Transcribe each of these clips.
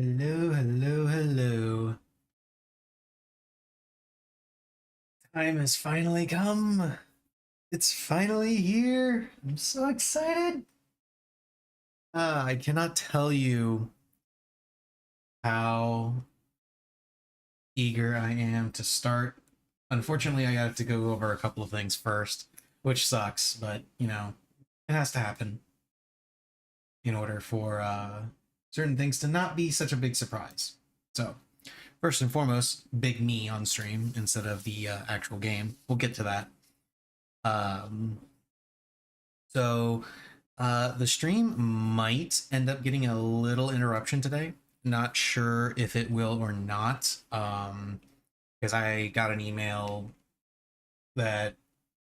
Hello, hello, hello. Time has finally come. It's finally here. I'm so excited. I cannot tell you how eager I am to start. Unfortunately, I have to go over a couple of things first, which sucks, but it has to happen in order for certain things to not be such a big surprise. So, first and foremost, big me on stream instead of the actual game. We'll get to that. Um, so the stream might end up getting a little interruption today. Not sure if it will or not. Because I got an email that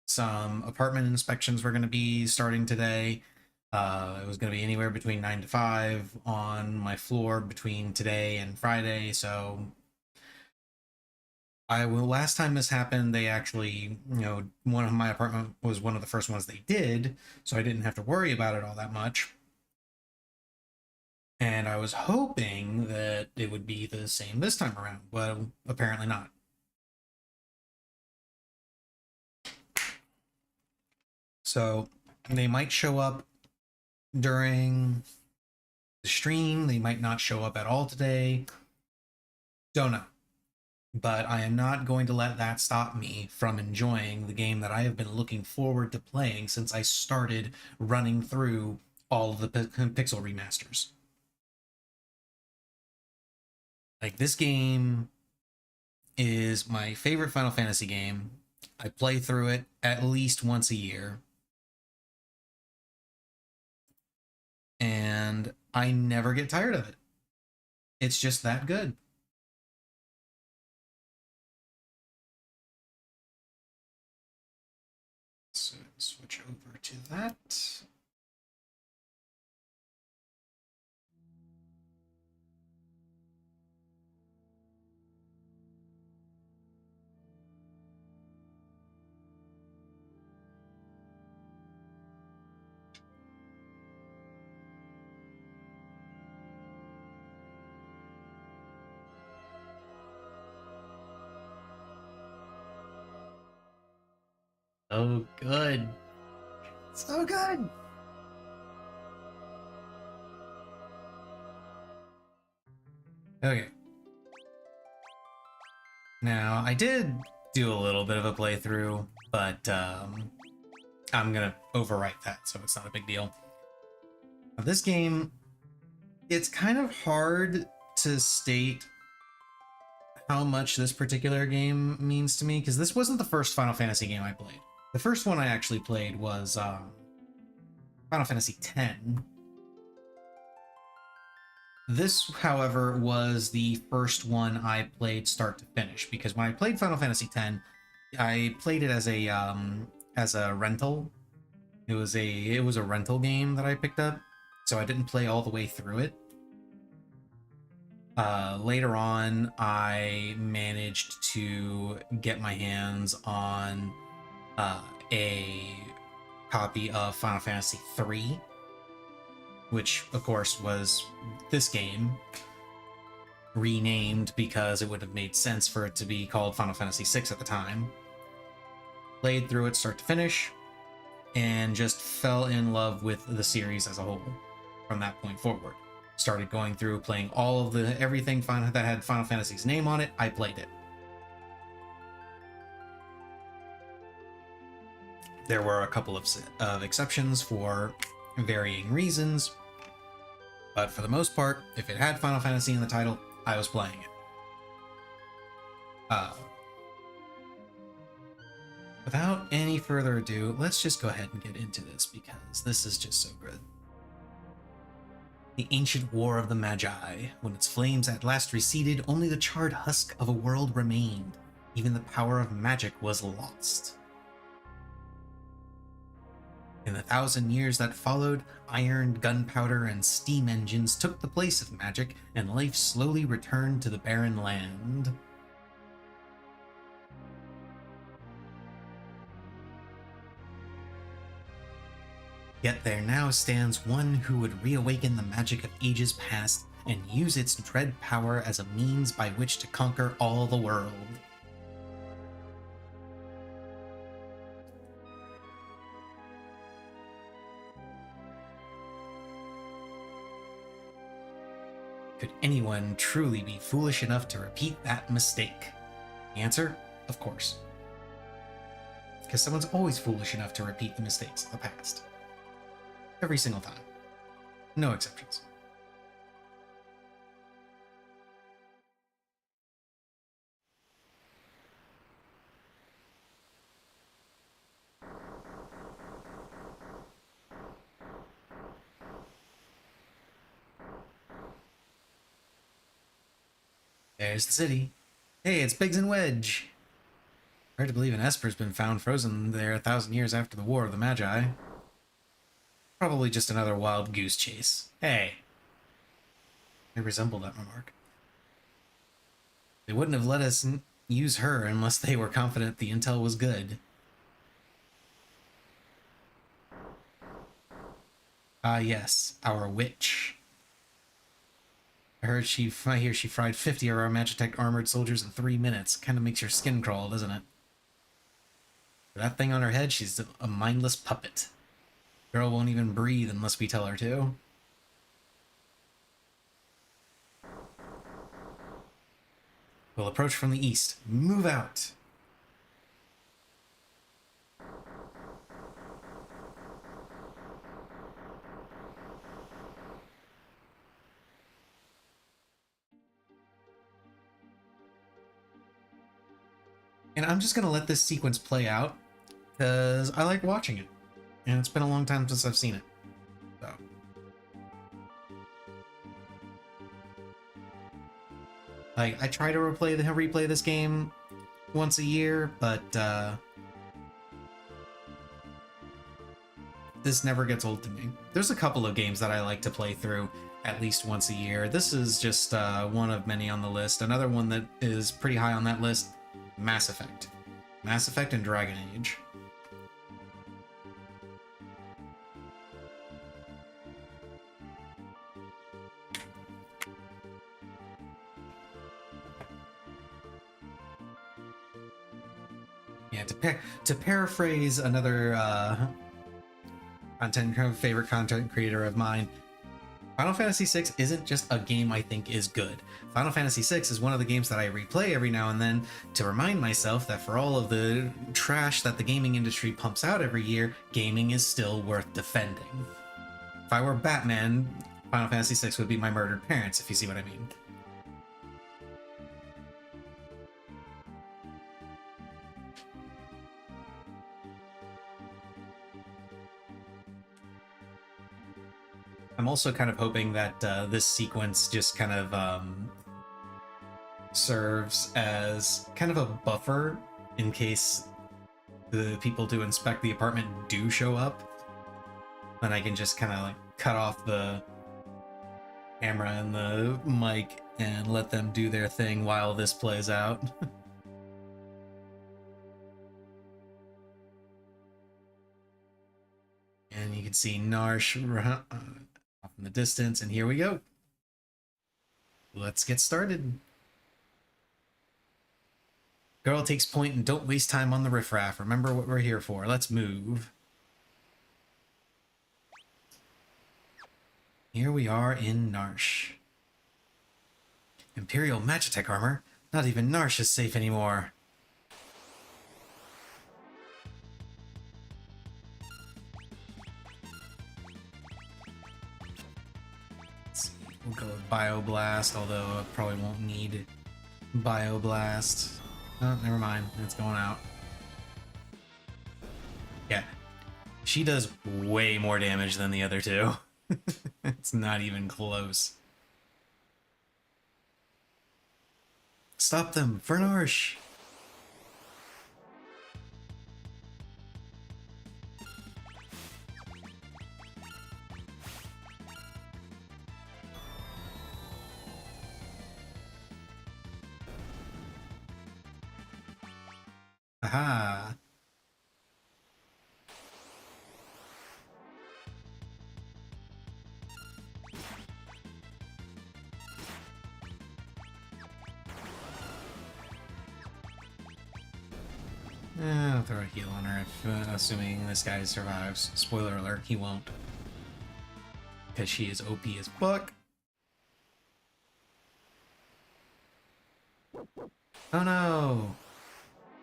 some apartment inspections were going to be starting today. It was going to be anywhere between 9 to 5 on my floor between today and Friday. So last time this happened, they actually, one of my apartment was one of the first ones they did, so I didn't have to worry about it all that much. And I was hoping that it would be the same this time around, but apparently not. So they might show up during the stream, they might not show up at all today. Don't know. But I am not going to let that stop me from enjoying the game that I have been looking forward to playing since I started running through all of the pixel remasters. Like, this game is my favorite Final Fantasy game. I play through it at least once a year. And I never get tired of it. It's just that good. So switch over to that. Oh, good. So good. Okay. Now, I did do a little bit of a playthrough, but I'm gonna overwrite that, so it's not a big deal. Now, this game, it's kind of hard to state how much this particular game means to me, because this wasn't the first Final Fantasy game I played. The first one I actually played was Final Fantasy X. This, however, was the first one I played start to finish, because when I played Final Fantasy X, I played it as a rental. It was a rental game that I picked up, so I didn't play all the way through it. Later on, I managed to get my hands on a copy of Final Fantasy III, which, of course, was this game, renamed because it would have made sense for it to be called Final Fantasy VI at the time. Played through it start to finish, and just fell in love with the series as a whole from that point forward. Started going through, playing all of everything that had Final Fantasy's name on it. I played it. There were a couple of exceptions for varying reasons, but for the most part, if it had Final Fantasy in the title, I was playing it. Without any further ado, let's just go ahead and get into this, because this is just so good. The ancient war of the Magi. When its flames at last receded, only the charred husk of a world remained. Even the power of magic was lost. In the 1,000 years that followed, iron, gunpowder, and steam engines took the place of magic, and life slowly returned to the barren land. Yet there now stands one who would reawaken the magic of ages past and use its dread power as a means by which to conquer all the world. Could anyone truly be foolish enough to repeat that mistake? The answer, of course. Because someone's always foolish enough to repeat the mistakes of the past. Every single time. No exceptions. There's the city. Hey, it's Biggs and Wedge. Hard to believe an Esper's been found frozen there 1,000 years after the War of the Magi. Probably just another wild goose chase. Hey. I resemble that remark. They wouldn't have let us use her unless they were confident the intel was good. Ah, yes, our witch. I hear she fried 50 of our Magitech armored soldiers in 3 minutes. Kind of makes your skin crawl, doesn't it? For that thing on her head, she's a mindless puppet. Girl won't even breathe unless we tell her to. We'll approach from the east. Move out! And I'm just gonna let this sequence play out, because I like watching it. And it's been a long time since I've seen it. So. Like, I try to replay this game once a year, but this never gets old to me. There's a couple of games that I like to play through at least once a year. This is just one of many on the list. Another one that is pretty high on that list, Mass Effect. Mass Effect and Dragon Age. Yeah, to paraphrase another favorite content creator of mine, Final Fantasy VI isn't just a game I think is good. Final Fantasy VI is one of the games that I replay every now and then to remind myself that for all of the trash that the gaming industry pumps out every year, gaming is still worth defending. If I were Batman, Final Fantasy VI would be my murdered parents, if you see what I mean. I'm also kind of hoping that this sequence just kind of serves as kind of a buffer in case the people to inspect the apartment do show up. Then I can just kind of like cut off the camera and the mic and let them do their thing while this plays out. And you can see Narsh off in the distance, and here we go. Let's get started. Girl takes point and don't waste time on the riffraff. Remember what we're here for. Let's move. Here we are in Narsh. Imperial Magitech armor? Not even Narsh is safe anymore. We'll go with Bioblast, although I probably won't need Bioblast. Oh, never mind. It's going out. Yeah. She does way more damage than the other two. It's not even close. Stop them, Vernarsh! Aha! I'll throw a heal on her, assuming this guy survives. Spoiler alert, he won't. Because she is OP as fuck. Oh no!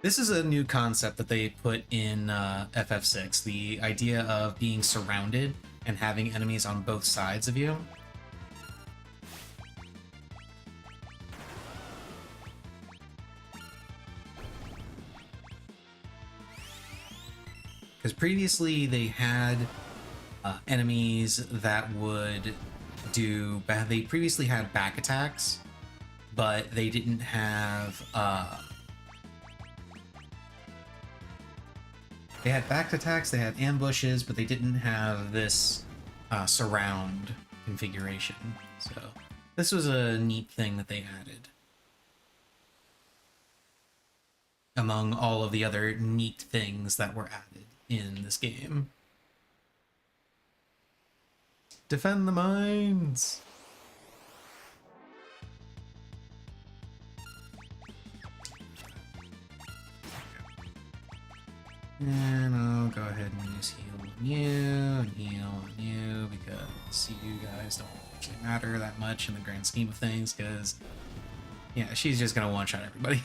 This is a new concept that they put in FF6, the idea of being surrounded and having enemies on both sides of you. Because previously they had enemies that would do... They previously had back attacks, but they didn't have... They had back attacks, they had ambushes, but they didn't have this surround configuration. So this was a neat thing that they added. Among all of the other neat things that were added in this game. Defend the mines! And I'll go ahead and use heal on you and heal on you because you guys don't actually matter that much in the grand scheme of things because, yeah, she's just gonna one-shot everybody.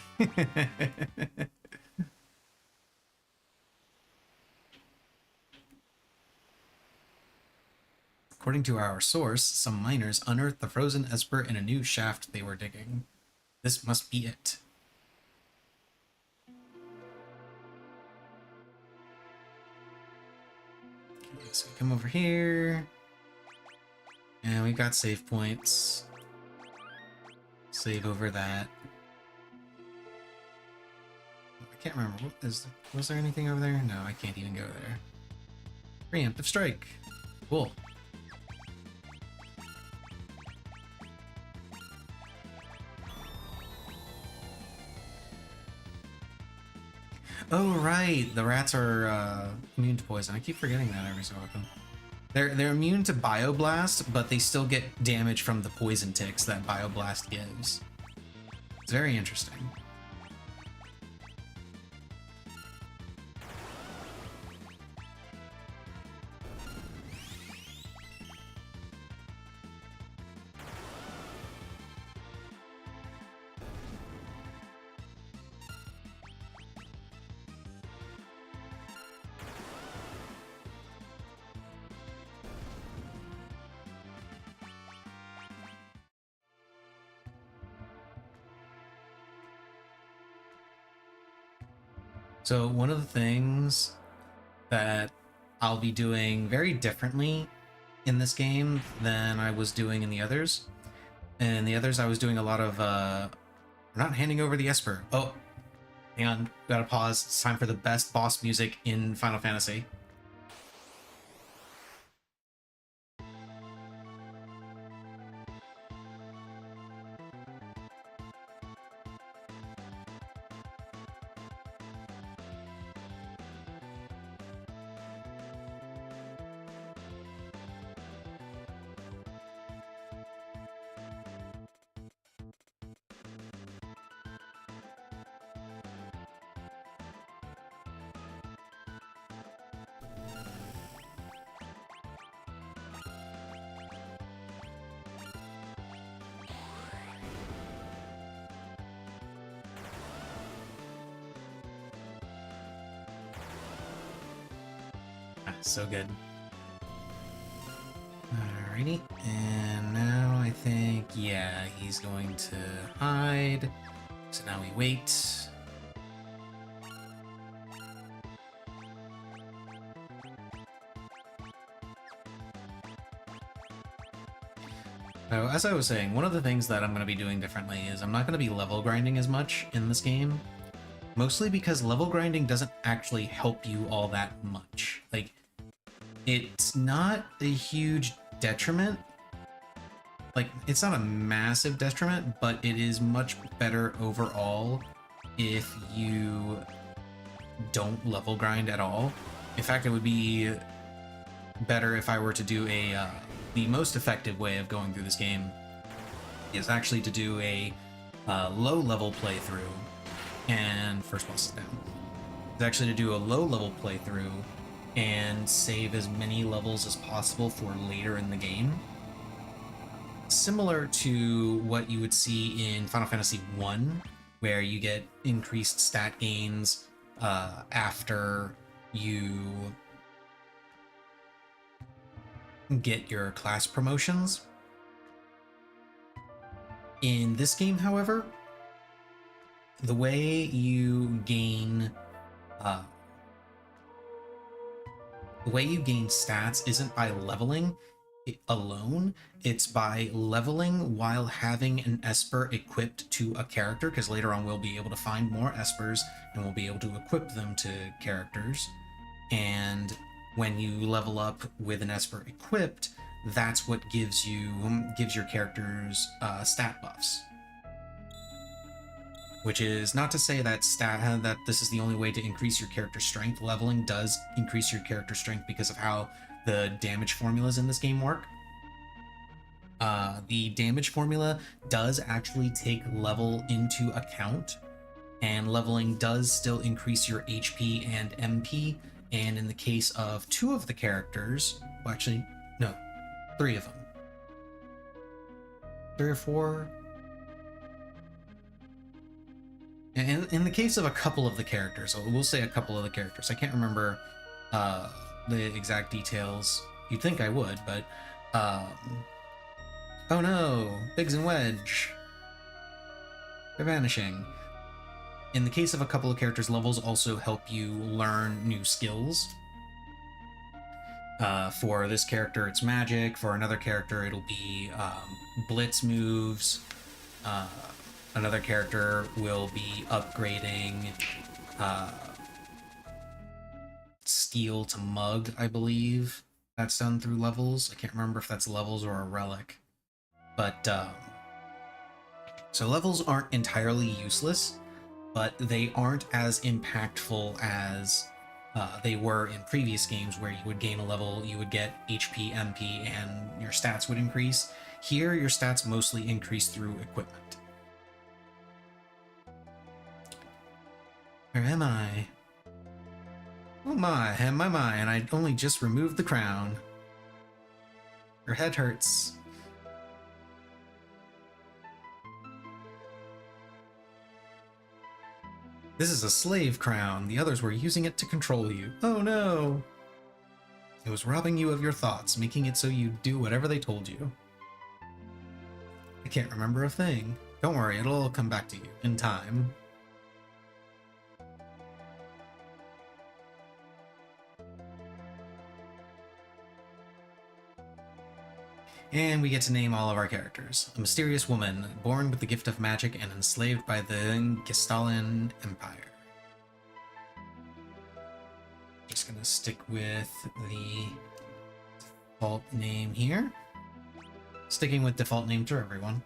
According to our source, some miners unearthed the frozen Esper in a new shaft they were digging. This must be it. Okay, so we come over here. And we've got save points. Save over that. I can't remember. Was there anything over there? No, I can't even go there. Preemptive strike. Cool. Oh right, the rats are immune to poison. I keep forgetting that every so often. They're immune to Bioblast, but they still get damage from the poison ticks that Bioblast gives. It's very interesting. So one of the things that I'll be doing very differently in this game than I was doing in the others. In the others, I was doing a lot of, we're not handing over the Esper. Oh, hang on, gotta pause. It's time for the best boss music in Final Fantasy. So good. Alrighty, and now I think, yeah, he's going to hide. So now we wait. So, as I was saying, one of the things that I'm going to be doing differently is I'm not going to be level grinding as much in this game. Mostly because level grinding doesn't actually help you all that much. Like, it's not a huge detriment. Like, it's not a massive detriment, but it is much better overall if you don't level grind at all. In fact, it would be better if I were to do a... the most effective way of going through this game is actually to do a low-level playthrough and first boss is down. is actually to do a low-level playthrough and save as many levels as possible for later in the game. Similar to what you would see in Final Fantasy 1, where you get increased stat gains after you get your class promotions. In this game, however, the way you gain stats isn't by leveling alone. It's by leveling while having an Esper equipped to a character, because later on we'll be able to find more Espers and we'll be able to equip them to characters. And when you level up with an Esper equipped, that's what gives your characters stat buffs. Which is not to say that this is the only way to increase your character strength. Leveling does increase your character strength because of how the damage formulas in this game work. The damage formula does actually take level into account, and leveling does still increase your HP and MP. And in the case of 2 of the characters, well, actually, no, 3 of them. 3 or 4. In the case of a couple of the characters, we'll say a couple of the characters. I can't remember the exact details. You'd think I would, but oh no, Biggs and Wedge, they're vanishing. In the case of a couple of characters, levels also help you learn new skills. For this character, it's magic. For another character, it'll be blitz moves. Another character will be upgrading steel to mug, I believe. That's done through levels. I can't remember if that's levels or a relic. But, so levels aren't entirely useless, but they aren't as impactful as they were in previous games, where you would gain a level, you would get HP, MP, and your stats would increase. Here, your stats mostly increase through equipment. Where am I? Oh my, and I only just removed the crown. Your head hurts. This is a slave crown. The others were using it to control you. Oh no! It was robbing you of your thoughts, making it so you do whatever they told you. I can't remember a thing. Don't worry, it'll all come back to you in time. And we get to name all of our characters. A mysterious woman, born with the gift of magic and enslaved by the Gestalan Empire. Just gonna stick with the default name here. Sticking with default names for everyone.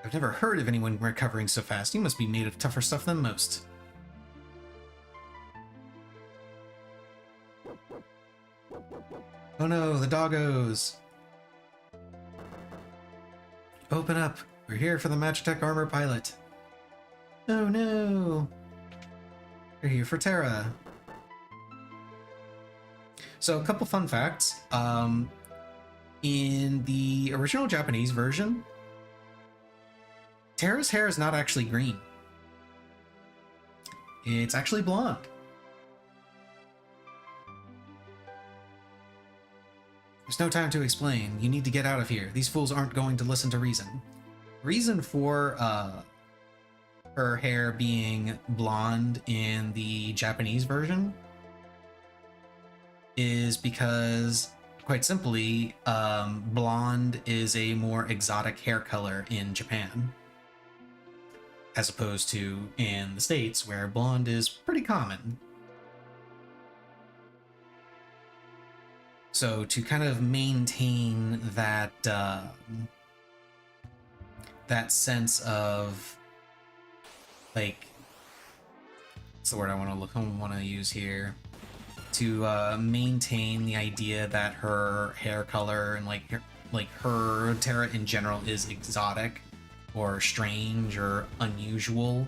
I've never heard of anyone recovering so fast. You must be made of tougher stuff than most. Oh no, the doggos! Open up! We're here for the Magitech Armor Pilot. Oh no! We're here for Terra. So, a couple fun facts. In the original Japanese version, Terra's hair is not actually green. It's actually blonde. There's no time to explain. You need to get out of here. These fools aren't going to listen to reason. Reason for her hair being blonde in the Japanese version is because, quite simply, blonde is a more exotic hair color in Japan, as opposed to in the States, where blonde is pretty common. So to kind of maintain that that sense of, like, what's the word I want to use here? To maintain the idea that her hair color and her Terra in general is exotic, or strange or unusual,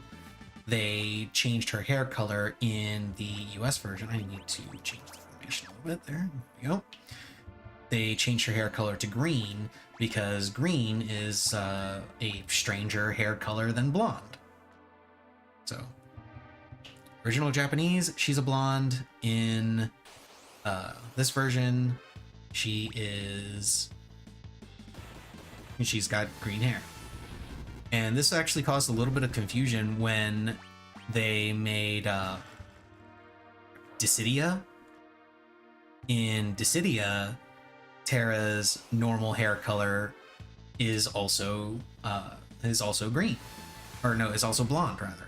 they changed her hair color in the US version. I need to change the formation a little bit there. There we go. They changed her hair color to green because green is a stranger hair color than blonde. So, original Japanese, she's a blonde. In this version, she's got green hair. And this actually caused a little bit of confusion when they made Dissidia. In Dissidia, Terra's normal hair color is also green, or no, is also blonde rather.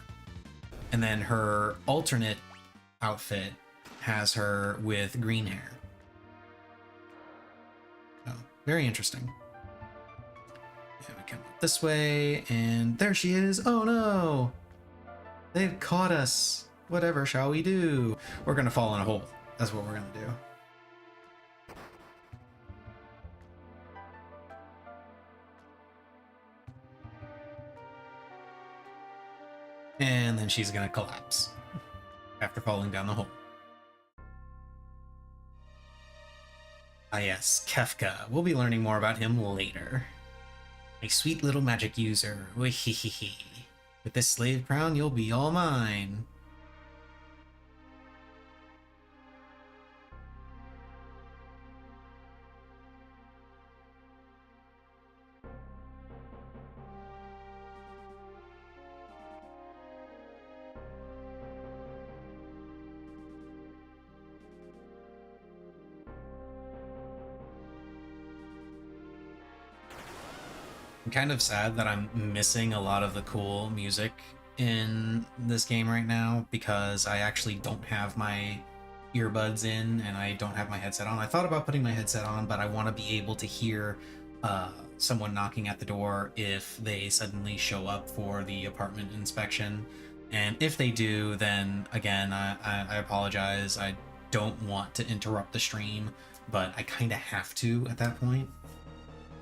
And then her alternate outfit has her with green hair. Oh, very interesting. Yeah, we come up this way, and there she is. Oh no! They've caught us. Whatever shall we do? We're gonna fall in a hole. That's what we're gonna do. And then she's gonna collapse after falling down the hole. Ah yes, Kefka. We'll be learning more about him later. A sweet little magic user. With this slave crown, you'll be all mine. I'm kind of sad that I'm missing a lot of the cool music in this game right now because I actually don't have my earbuds in and I don't have my headset on. I thought about putting my headset on, but I want to be able to hear someone knocking at the door if they suddenly show up for the apartment inspection. And if they do, then again, I apologize. I don't want to interrupt the stream, but I kind of have to at that point.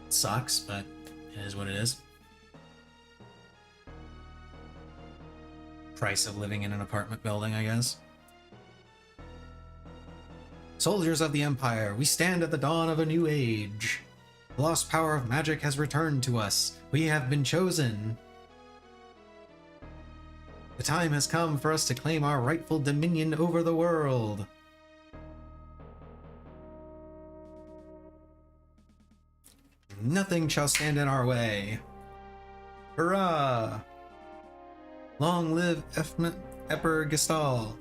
It sucks, but it is what it is. Price of living in an apartment building, I guess. Soldiers of the Empire, we stand at the dawn of a new age. The lost power of magic has returned to us. We have been chosen. The time has come for us to claim our rightful dominion over the world. Nothing shall stand in our way. Hurrah! Long live Emperor Gestal.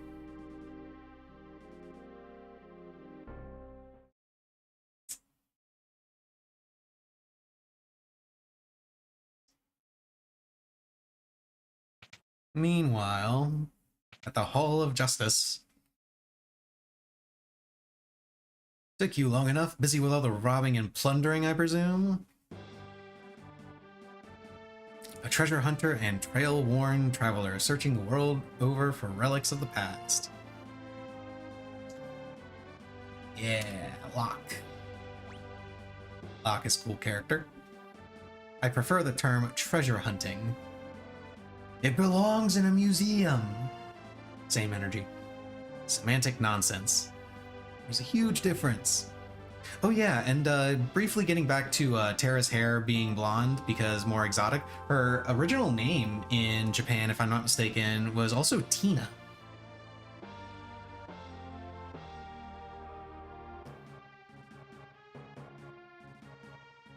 Meanwhile, at the Hall of Justice. Took you long enough, busy with all the robbing and plundering, I presume? A treasure hunter and trail-worn traveler searching the world over for relics of the past. Yeah, Locke. Locke is a cool character. I prefer the term treasure hunting. It belongs in a museum. Same energy. Semantic nonsense. There's a huge difference. Oh yeah, and briefly getting back to Terra's hair being blonde because more exotic, her original name in Japan, if I'm not mistaken, was also Tina.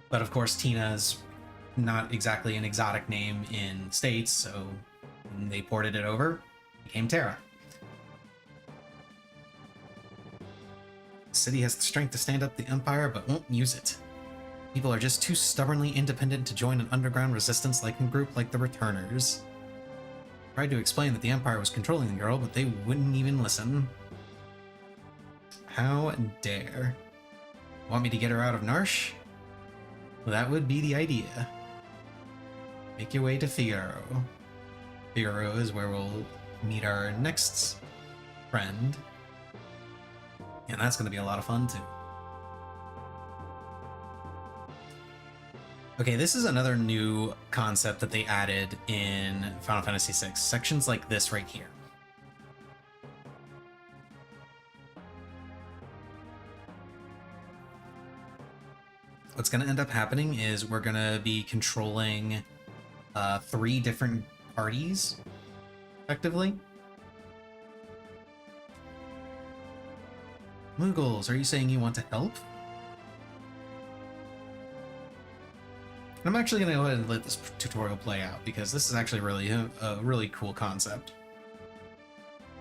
But of course, Tina's not exactly an exotic name in States, so when they ported it over, it became Terra. The city has the strength to stand up the Empire, but won't use it. People are just too stubbornly independent to join an underground resistance-like group like the Returners. Tried to explain that the Empire was controlling the girl, but they wouldn't even listen. How dare. Want me to get her out of Narsh? Well, that would be the idea. Make your way to Figaro. Figaro is where we'll meet our next friend. And that's going to be a lot of fun, too. Okay, this is another new concept that they added in Final Fantasy VI. Sections like this right here. What's going to end up happening is we're going to be controlling 3 different parties, effectively. Moogles, are you saying you want to help? I'm actually going to go ahead and let this tutorial play out, because this is actually really a really cool concept.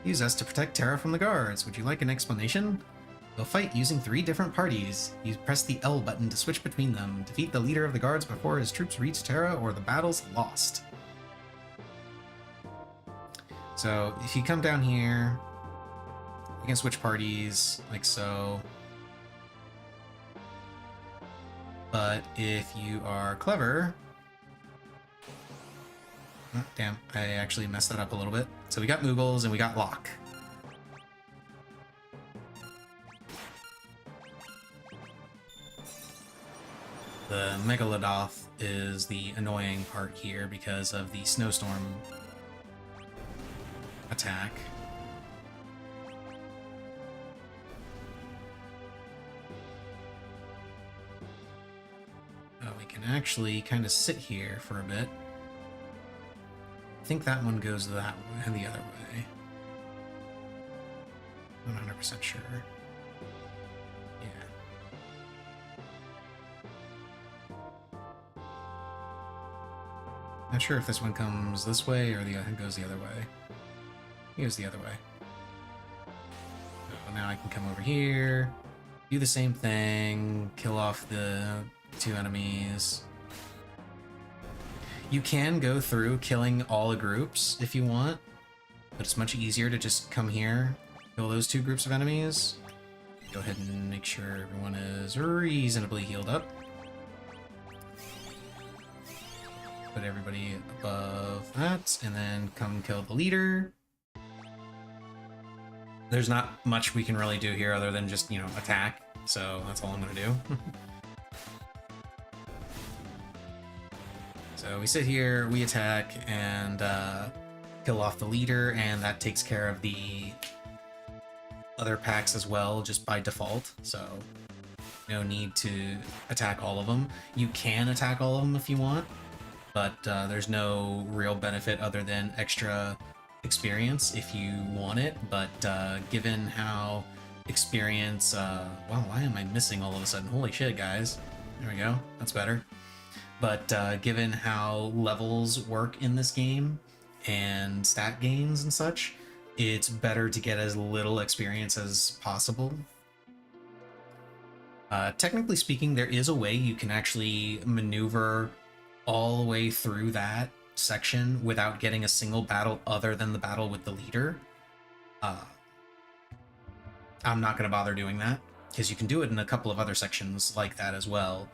Use us to protect Terra from the guards. Would you like an explanation? You'll fight using 3 different parties. You press the L button to switch between them. Defeat the leader of the guards before his troops reach Terra, or the battle's lost. So if you come down here, you can switch parties like so. But if you are clever... Oh, damn, I actually messed that up a little bit. So we got Moogles and we got Locke. The Megalodoth is the annoying part here because of the snowstorm attack. Oh, we can actually kind of sit here for a bit. I think that one goes that way and the other way. I'm not 100% sure. Yeah. Not sure if this one comes this way or goes the other way. It goes the other way. So now I can come over here, do the same thing, kill off the 2 enemies. You can go through killing all the groups if you want, but it's much easier to just come here, kill those 2 groups of enemies. Go ahead and make sure everyone is reasonably healed up. Put everybody above that, and then come kill the leader. There's not much we can really do here other than just, you know, attack, so that's all I'm gonna do. So we sit here, we attack, and kill off the leader, and that takes care of the other packs as well, just by default, so no need to attack all of them. You can attack all of them if you want, but there's no real benefit other than extra experience if you want it, but given how experience... wow, why am I missing all of a sudden? Holy shit, guys. There we go. That's better. But given how levels work in this game and stat gains and such, it's better to get as little experience as possible. Technically speaking, there is a way you can actually maneuver all the way through that section without getting a single battle other than the battle with the leader. I'm not going to bother doing that, because you can do it in a couple of other sections like that as well,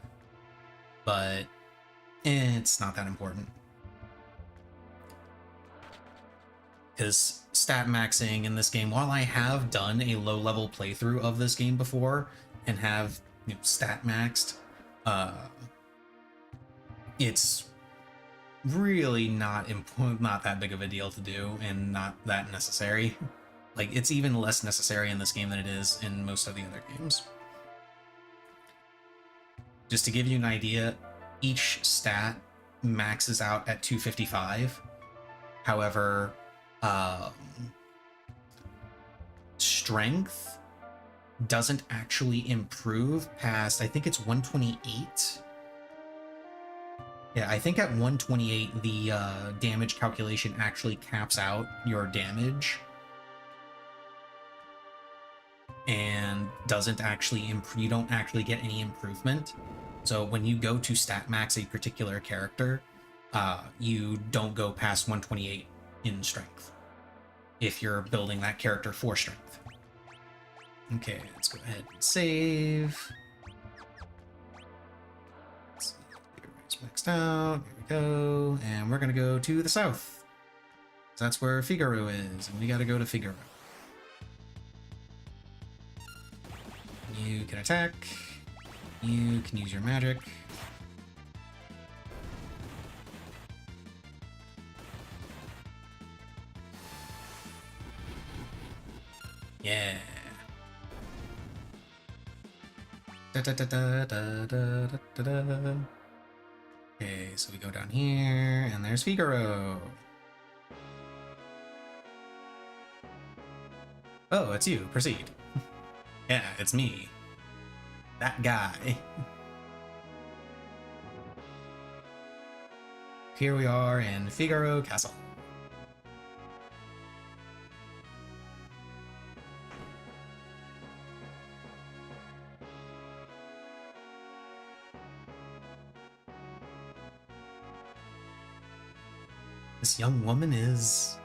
but it's not that important. Because stat maxing in this game, while I have done a low-level playthrough of this game before and have, you know, stat maxed, it's really not that big of a deal to do, and not that necessary. Like, it's even less necessary in this game than it is in most of the other games. Just to give you an idea, each stat maxes out at 255. However, strength doesn't actually improve past, I think it's 128. Yeah, I think at 128, the damage calculation actually caps out your damage and doesn't actually you don't actually get any improvement. So when you go to stat max a particular character, you don't go past 128 in strength if you're building that character for strength. Okay, let's go ahead and save. Maxed out. Here we go. And we're going to go to the south. That's where Figaro is, and we got to go to Figaro. You can attack. You can use your magic. Yeah. Da, da, da, da, da, da, da, da. Okay, so we go down here, and there's Figaro. Oh, it's you. Proceed. Yeah, it's me. That guy. Here we are in Figaro Castle. This young woman is...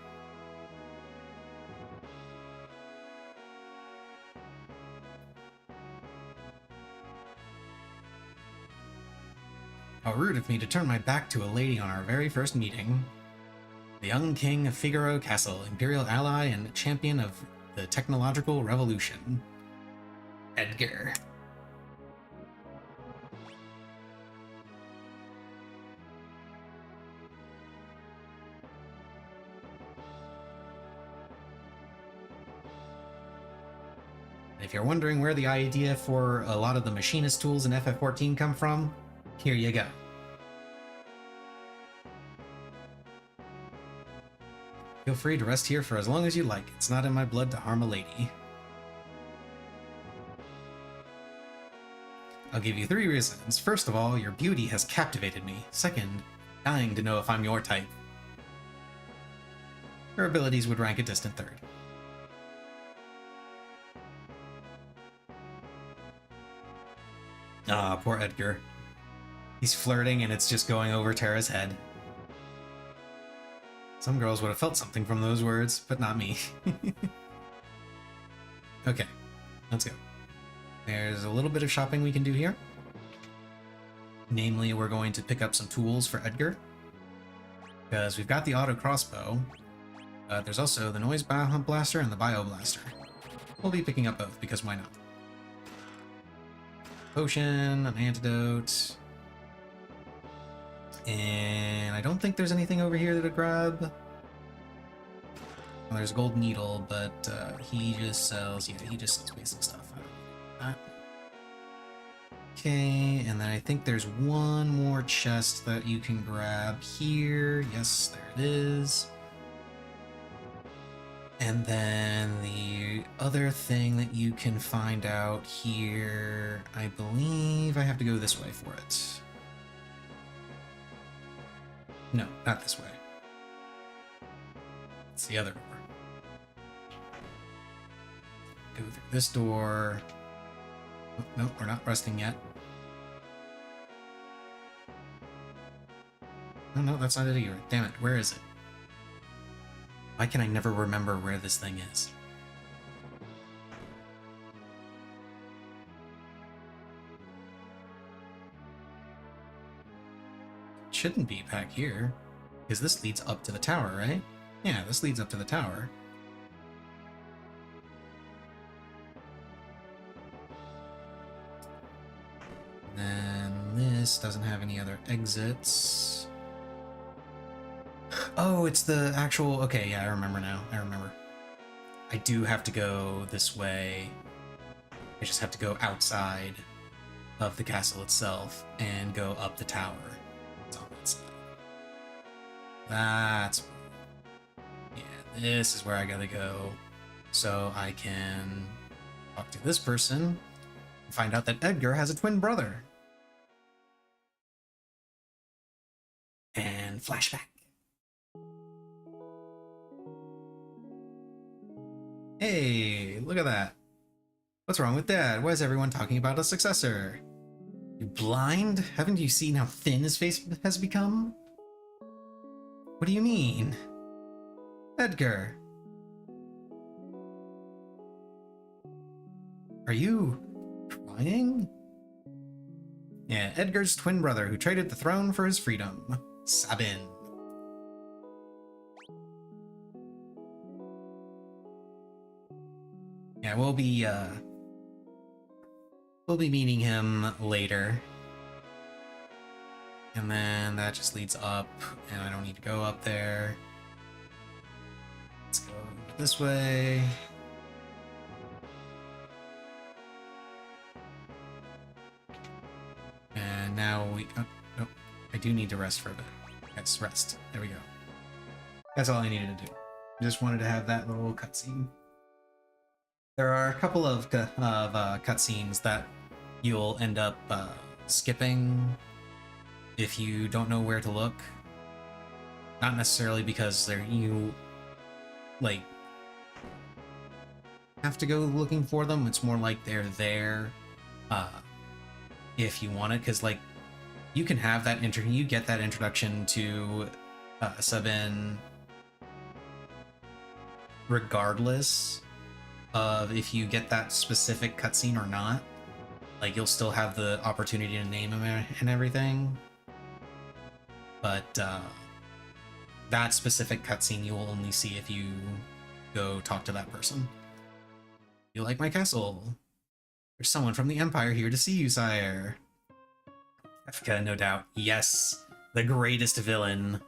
How rude of me to turn my back to a lady on our very first meeting. The young king of Figaro Castle, imperial ally and champion of the technological revolution. Edgar. If you're wondering where the idea for a lot of the machinist tools in FF14 come from, here you go. Feel free to rest here for as long as you like. It's not in my blood to harm a lady. I'll give you 3 reasons. First of all, your beauty has captivated me. Second, dying to know if I'm your type. Your abilities would rank a distant third. Ah, poor Edgar. He's flirting and it's just going over Terra's head. Some girls would have felt something from those words, but not me. Okay, let's go. There's a little bit of shopping we can do here. Namely, we're going to pick up some tools for Edgar. Because we've got the auto crossbow. There's also the noise blaster and the bio blaster. We'll be picking up both, because why not? Potion, an antidote. And I don't think there's anything over here to grab. Well, there's a gold needle, but he just sells, yeah, he just sells basic stuff. I don't know that. Okay, and then I think there's one more chest that you can grab here. Yes, there it is. And then the other thing that you can find out here, I believe I have to go this way for it. No, not this way. It's the other door. Go through this door. Oh, nope, we're not resting yet. Oh, no, that's not it either. Damn it, where is it? Why can I never remember where this thing is? It shouldn't be back here. Because this leads up to the tower, right? Yeah, this leads up to the tower. And then this doesn't have any other exits. Oh, it's the actual... Okay, yeah, I remember now. I remember. I do have to go this way. I just have to go outside of the castle itself and go up the tower. It's on that side. That's... Yeah, this is where I gotta go. So I can talk to this person and find out that Edgar has a twin brother. And flashback. Hey, look at that. What's wrong with Dad? Why is everyone talking about a successor? You blind? Haven't you seen how thin his face has become? What do you mean? Edgar. Are you crying? Yeah, Edgar's twin brother who traded the throne for his freedom. Sabin. Yeah, we'll be meeting him later. And then that just leads up, and I don't need to go up there. Let's go this way. no, I do need to rest for a bit. Yes, rest. There we go. That's all I needed to do. Just wanted to have that little cutscene. There are a couple of cutscenes that you'll end up skipping if you don't know where to look. Not necessarily because you like have to go looking for them. It's more like they're there if you want it, because like you can have that you get that introduction to Sabin regardless of if you get that specific cutscene or not. Like you'll still have the opportunity to name him and everything, but that specific cutscene you will only see if you go talk to that person. You like my castle? There's someone from the Empire here to see you, sire. Kefka, no doubt. Yes, the greatest villain.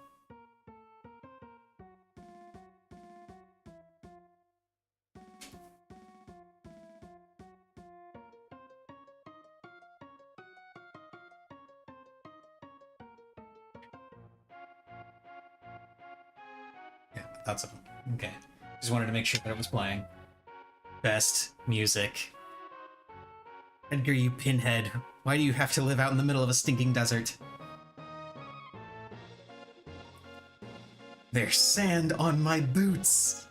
Yeah, that's it. Okay. Just wanted to make sure that it was playing. Best music. Edgar, you pinhead. Why do you have to live out in the middle of a stinking desert? There's sand on my boots!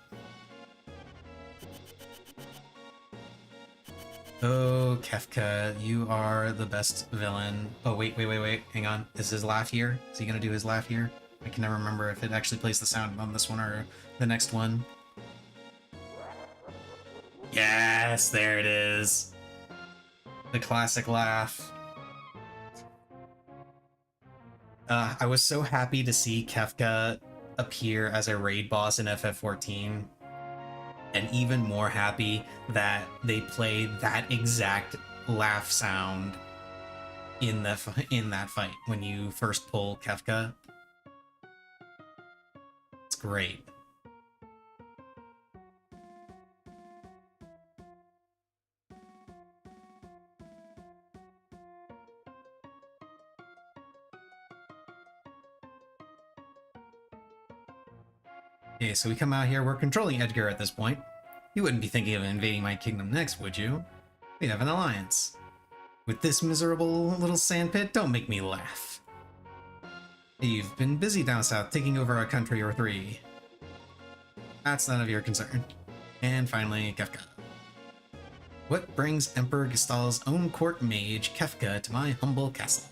Oh, Kefka, you are the best villain. Oh, wait. Hang on. Is his laugh here? Is he gonna do his laugh here? I can never remember if it actually plays the sound on this one or the next one. Yes, there it is. The classic laugh. I was so happy to see Kefka appear as a raid boss in FF14, and even more happy that they played that exact laugh sound in that fight when you first pull Kefka. It's great. Okay, so we come out here, we're controlling Edgar at this point. You wouldn't be thinking of invading my kingdom next, would you? We have an alliance. With this miserable little sandpit, don't make me laugh. You've been busy down south, taking over a country or three. That's none of your concern. And finally, Kefka. What brings Emperor Gestal's own court mage, Kefka, to my humble castle?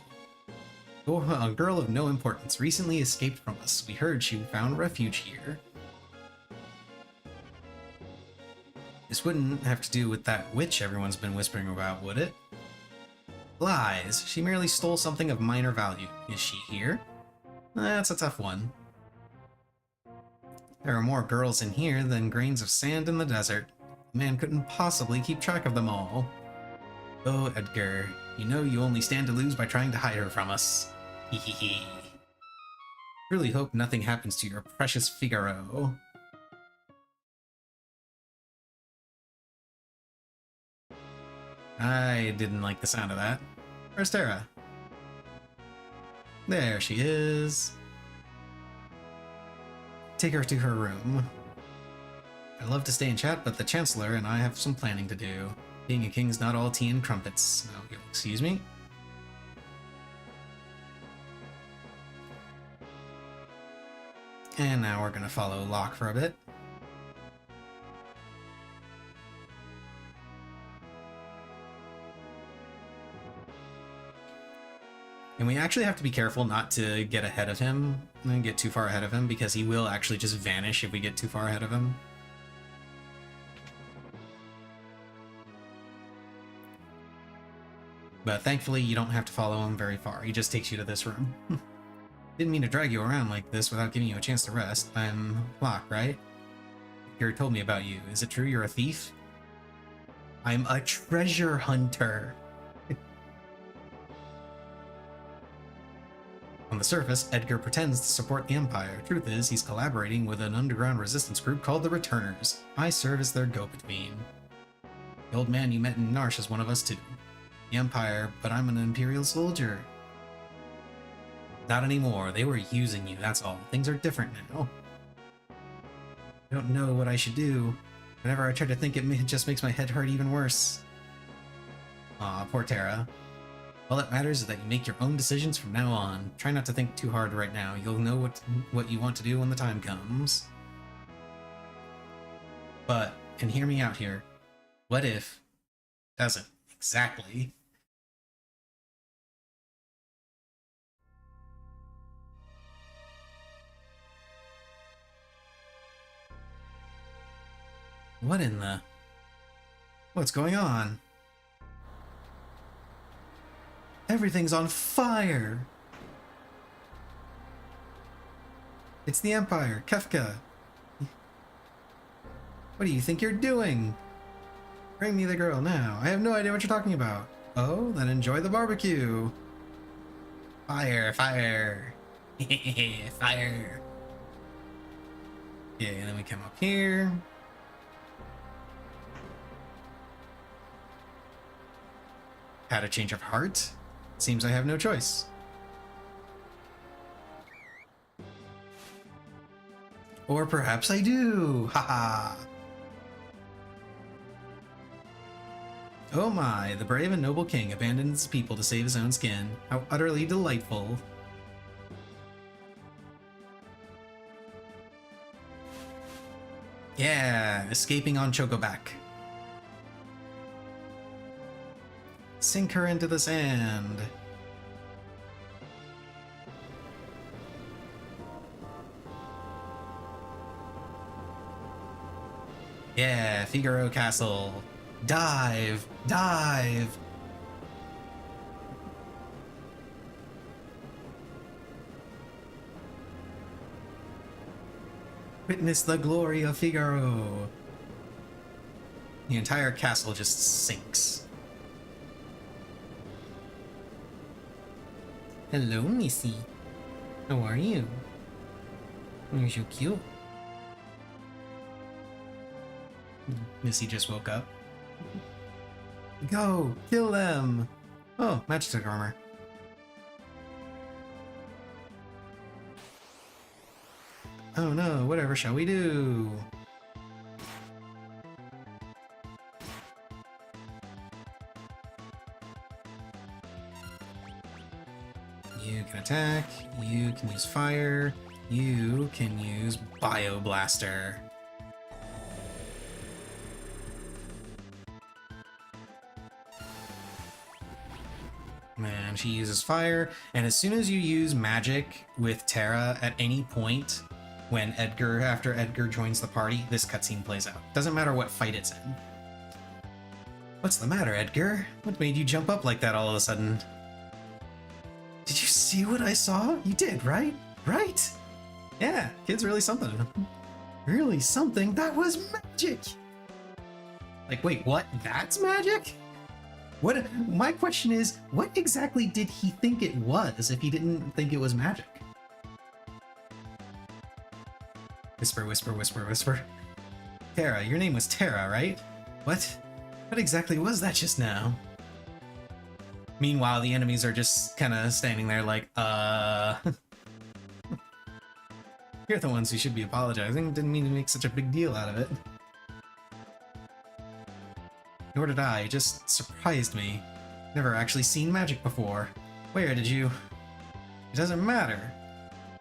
Oh, a girl of no importance recently escaped from us. We heard she found refuge here. This wouldn't have to do with that witch everyone's been whispering about, would it? Lies. She merely stole something of minor value. Is she here? That's a tough one. There are more girls in here than grains of sand in the desert. A man couldn't possibly keep track of them all. Oh, Edgar, you know you only stand to lose by trying to hide her from us. Hehehe. Really hope nothing happens to your precious Figaro. I didn't like the sound of that. Where's Terra? There she is. Take her to her room. I'd love to stay and chat, but the Chancellor and I have some planning to do. Being a king's not all tea and crumpets. Oh, you'll excuse me? And now we're gonna follow Locke for a bit. And we actually have to be careful not to get ahead of him and get too far ahead of him, because he will actually just vanish if we get too far ahead of him. But thankfully, you don't have to follow him very far. He just takes you to this room. Didn't mean to drag you around like this without giving you a chance to rest. I'm Locke, right? Edgar told me about you. Is it true you're a thief? I'm a treasure hunter. On the surface, Edgar pretends to support the Empire. Truth is, he's collaborating with an underground resistance group called the Returners. I serve as their go-between. The old man you met in Narsh is one of us too. The Empire, but I'm an Imperial soldier. Not anymore. They were using you, that's all. Things are different now. I don't know what I should do. Whenever I try to think, it just makes my head hurt even worse. Aw, poor Terra. All that matters is that you make your own decisions from now on. Try not to think too hard right now. You'll know what you want to do when the time comes. But, and hear me out here, what if it doesn't exactly? What in the... What's going on? Everything's on fire! It's the Empire, Kefka. What do you think you're doing? Bring me the girl now. I have no idea what you're talking about. Oh, then enjoy the barbecue. Fire, fire. Fire. Yeah, and then we come up here. Had a change of heart? Seems I have no choice. Or perhaps I do. Haha. Oh my, the brave and noble king abandoned his people to save his own skin. How utterly delightful. Yeah, escaping on Chocoback. Sink her into the sand. Yeah, Figaro Castle. Dive! Dive! Witness the glory of Figaro. The entire castle just sinks. Hello, Missy. How are you? You're so cute. Missy just woke up. Go! Kill them! Oh, magic armor. Oh no, whatever shall we do? You can attack, you can use fire, you can use Bio Blaster. Man, she uses fire, and as soon as you use magic with Terra at any point, when after Edgar joins the party, this cutscene plays out. Doesn't matter what fight it's in. What's the matter, Edgar? What made you jump up like that all of a sudden? Did you see what I saw? You did, right? Right? Yeah, kid's really something. Really something? That was magic! Like, wait, what? That's magic? What? My question is, what exactly did he think it was if he didn't think it was magic? Whisper, whisper, whisper, whisper. Terra, your name was Terra, right? What? What exactly was that just now? Meanwhile, the enemies are just kind of standing there like, You're the ones who should be apologizing. Didn't mean to make such a big deal out of it. Nor did I. It just surprised me. Never actually seen magic before. Where did you... It doesn't matter.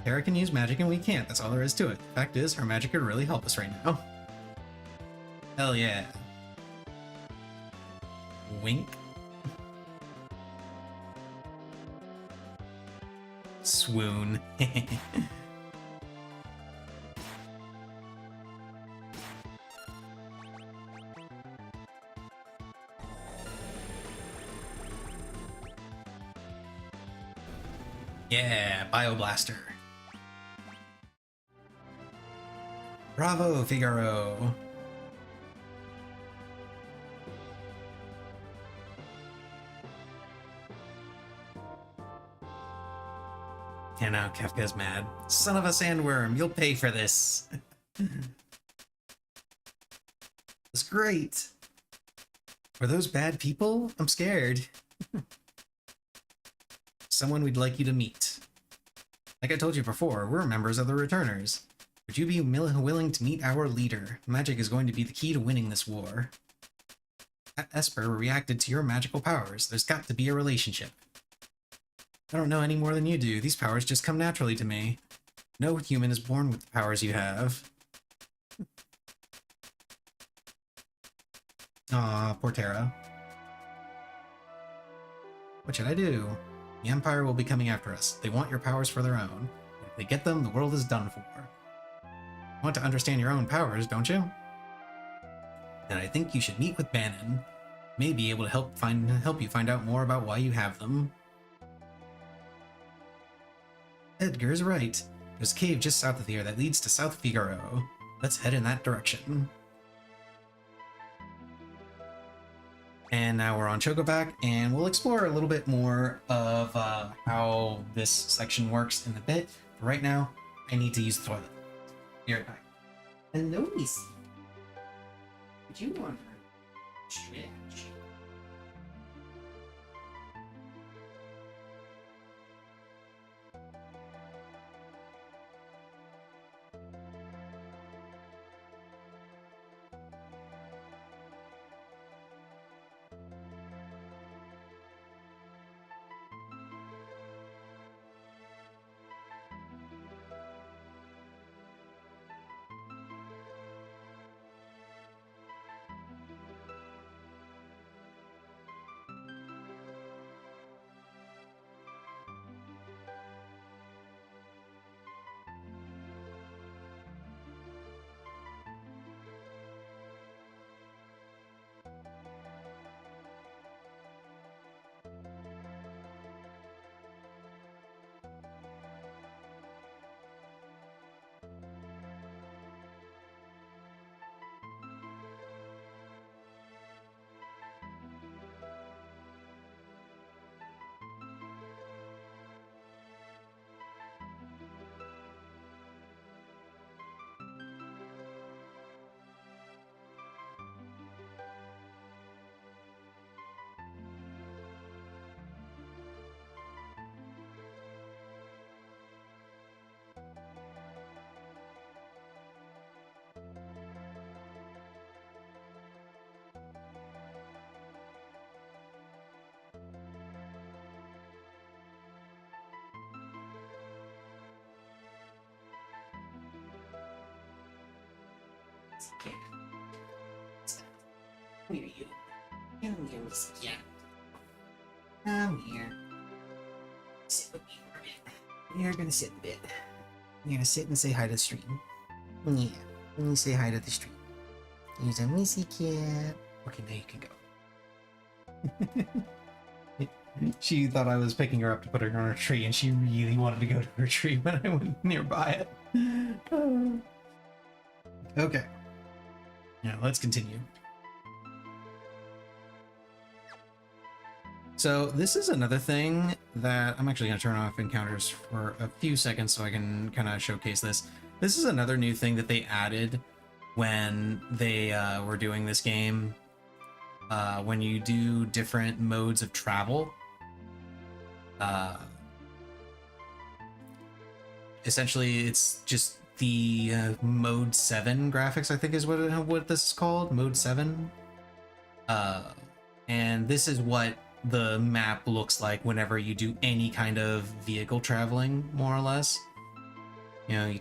Terra can use magic and we can't. That's all there is to it. Fact is, her magic could really help us right now. Hell yeah. Wink. Swoon. Yeah, Bioblaster. Bravo, Figaro. And now Kefka's mad. Son of a sandworm, you'll pay for this. It's great. Are those bad people? I'm scared. Someone we'd like you to meet. Like I told you before, we're members of the Returners. Would you be willing to meet our leader? Magic is going to be the key to winning this war. Esper reacted to your magical powers. There's got to be a relationship. I don't know any more than you do. These powers just come naturally to me. No human is born with the powers you have. Aw, poor Terra. What should I do? The Empire will be coming after us. They want your powers for their own. If they get them, the world is done for. You want to understand your own powers, don't you? And I think you should meet with Bannon. May be able to help you find out more about why you have them. Edgar is right. There's a cave just south of here that leads to South Figaro. Let's head in that direction. And now we're on Chocoback, and we'll explore a little bit more of how this section works in a bit. But right now, I need to use the toilet. Be right back. Hello, Missy. Would you want to stretch? Where are you? Come here, Missy. Yeah. Come here. Sit with me for a bit. You're gonna sit a bit. You're gonna sit and say hi to the stream. Yeah. Let me say hi to the stream. Here's a Missy cat. Okay, now you can go. She thought I was picking her up to put her on her tree, and she really wanted to go to her tree when I went nearby it. Okay. Now let's continue. So this is another thing that I'm actually going to turn off encounters for a few seconds so I can kind of showcase this. This is another new thing that they added when they were doing this game. When you do different modes of travel, essentially it's just the mode 7 graphics, I think is what this is called, mode 7. And this is what the map looks like whenever you do any kind of vehicle traveling, more or less. You know,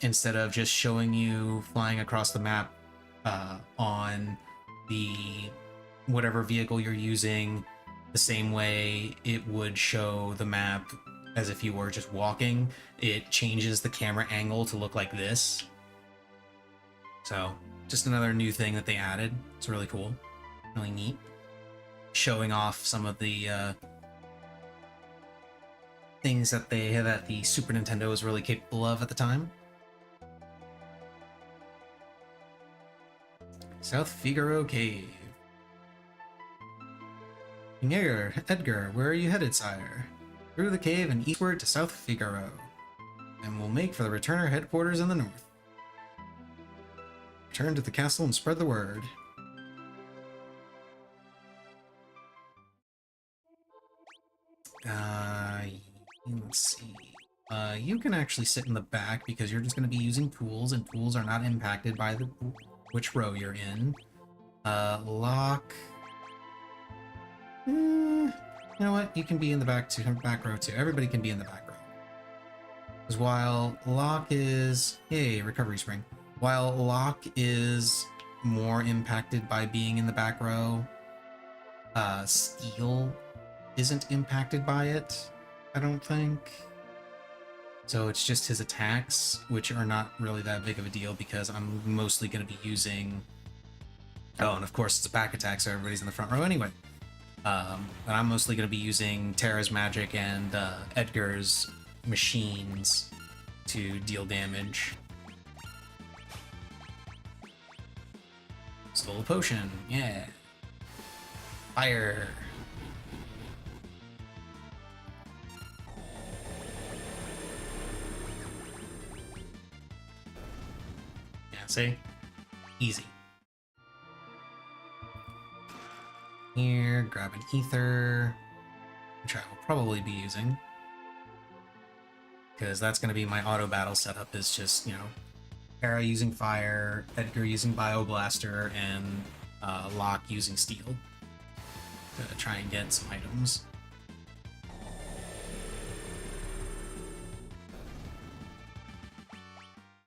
instead of just showing you flying across the map on the whatever vehicle you're using the same way it would show the map as if you were just walking, it changes the camera angle to look like this. So just another new thing that they added. It's really cool, really neat, showing off some of the things that the Super Nintendo was really capable of at the time. South Figaro Cave. King Edgar, where are you headed, sire? Through the cave and eastward to South Figaro, and we'll make for the Returner headquarters in the north. Return to the castle and spread the word. Let's see. You can actually sit in the back because you're just going to be using tools, and tools are not impacted by the which row you're in. Lock. You know what? You can be in the back row too. Everybody can be in the back row. Because while lock is... Yay, recovery spring. While lock is more impacted by being in the back row, steel isn't impacted by it, I don't think. So it's just his attacks, which are not really that big of a deal because I'm mostly going to be using... Oh, and of course it's a back attack, so everybody's in the front row anyway. But I'm mostly going to be using Terra's magic and Edgar's machines to deal damage. Stole a potion, yeah. Fire. Yeah, see? Easy. Here, grab an ether, which I will probably be using. Because that's going to be my auto battle setup, is just, you know, Terra using fire, Edgar using Bioblaster, and Locke using steel to try and get some items.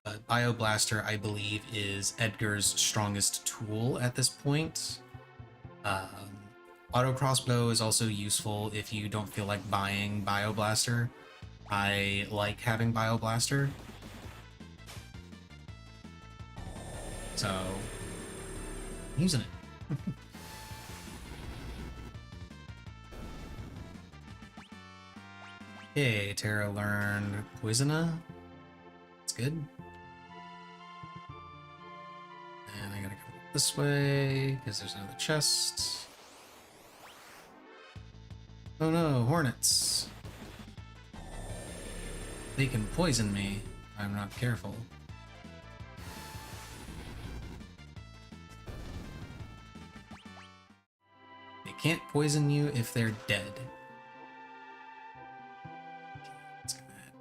But Bioblaster, I believe, is Edgar's strongest tool at this point. Auto crossbow is also useful if you don't feel like buying Bioblaster. I like having Bioblaster. So, I'm using it. Okay, Terra learned Poisona. That's good. And I gotta go this way, because there's another chest. Oh no, hornets. They can poison me if I'm not careful. They can't poison you if they're dead. Let's go ahead.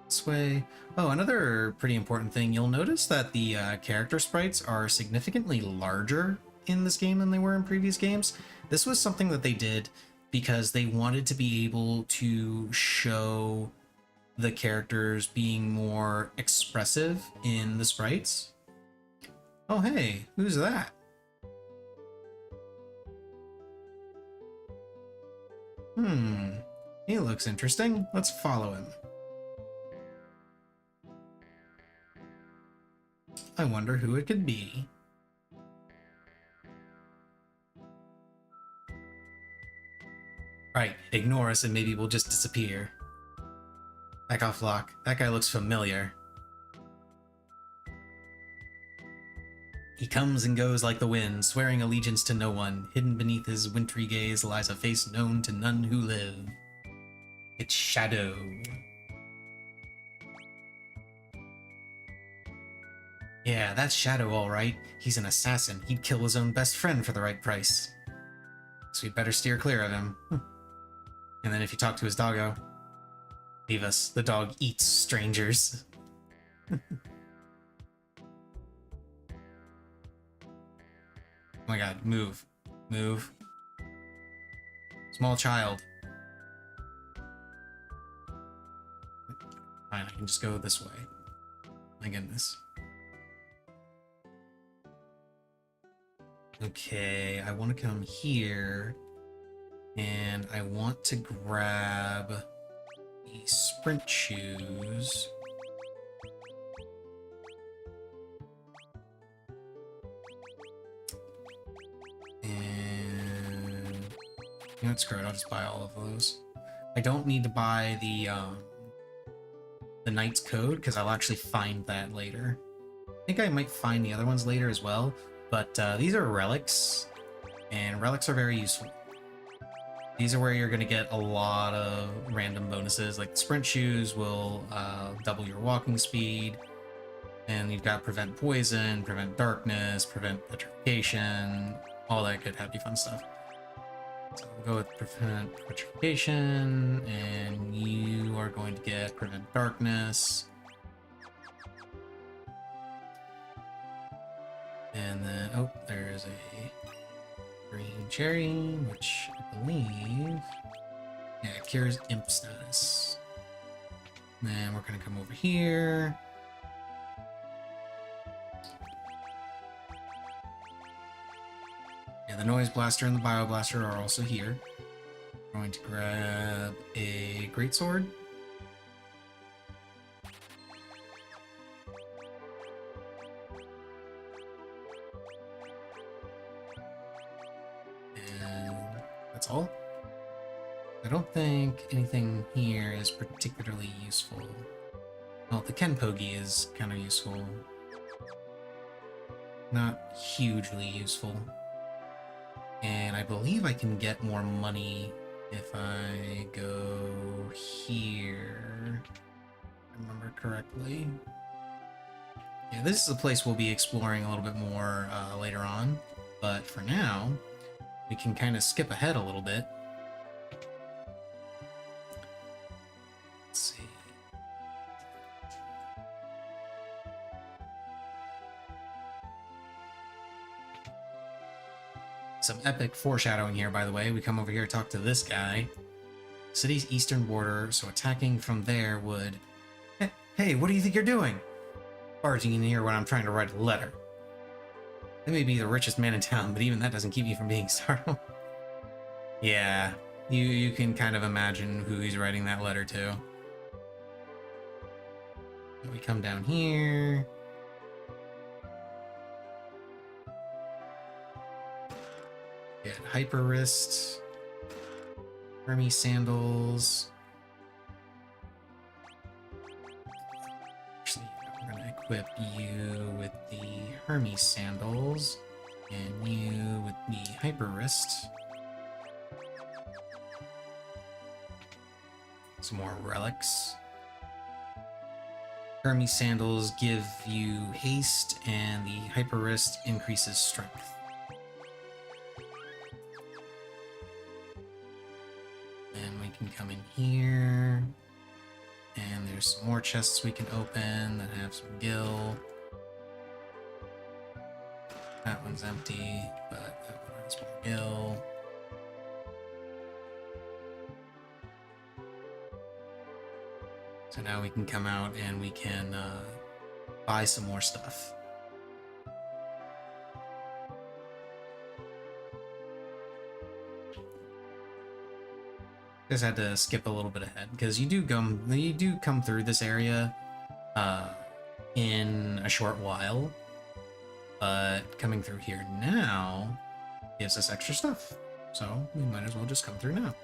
This way. Oh, another pretty important thing. You'll notice that the character sprites are significantly larger in this game than they were in previous games. This was something that they did because they wanted to be able to show the characters being more expressive in the sprites. Oh hey, who's that? He looks interesting. Let's follow him. I wonder who it could be. Right, ignore us and maybe we'll just disappear. Back off, Locke. That guy looks familiar. He comes and goes like the wind, swearing allegiance to no one. Hidden beneath his wintry gaze lies a face known to none who live. It's Shadow. Yeah, that's Shadow all right. He's an assassin. He'd kill his own best friend for the right price. So we'd better steer clear of him. And then if you talk to his doggo, leave us. The dog eats strangers. Oh my god, move. Move. Small child. Fine, I can just go this way. My goodness. Okay, I want to come here. And I want to grab the sprint shoes. And you know what, screw it, I'll just buy all of those. I don't need to buy the Knight's Code because I'll actually find that later. I think I might find the other ones later as well, but these are relics, and relics are very useful. These are where you're going to get a lot of random bonuses, like the sprint shoes will double your walking speed, and you've got prevent poison, prevent darkness, prevent petrification, all that good happy fun stuff. So we'll go with prevent petrification, and you are going to get prevent darkness. And then, oh, there's a green cherry, which I believe, yeah, cures imp status. Then we're gonna come over here. And the noise blaster and the bio blaster are also here. I'm going to grab a greatsword. And that's all. I don't think anything here is particularly useful. Well, the Kenpogi is kind of useful. Not hugely useful. And I believe I can get more money if I go here. If I remember correctly. Yeah, this is a place we'll be exploring a little bit more later on. But for now, we can kind of skip ahead a little bit. Let's see. Some epic foreshadowing here, by the way. We come over here, talk to this guy. City's eastern border, so attacking from there would... Hey, what do you think you're doing? Barging in here when I'm trying to write a letter. I may be the richest man in town, but even that doesn't keep me from being startled. Yeah, you can kind of imagine who he's writing that letter to. We come down here. Get hyper wrist, Hermes sandals. Actually, we're gonna equip you with the Hermes sandals and you with the hyper wrist. Some more relics. Hermes sandals give you haste, and the hyper wrist increases strength. And we can come in here, and there's some more chests we can open that have some gil. That one's empty, but that one has more gil. So now we can come out and we can buy some more stuff. Just had to skip a little bit ahead because you do come through this area in a short while, but coming through here now gives us extra stuff, so we might as well just come through now.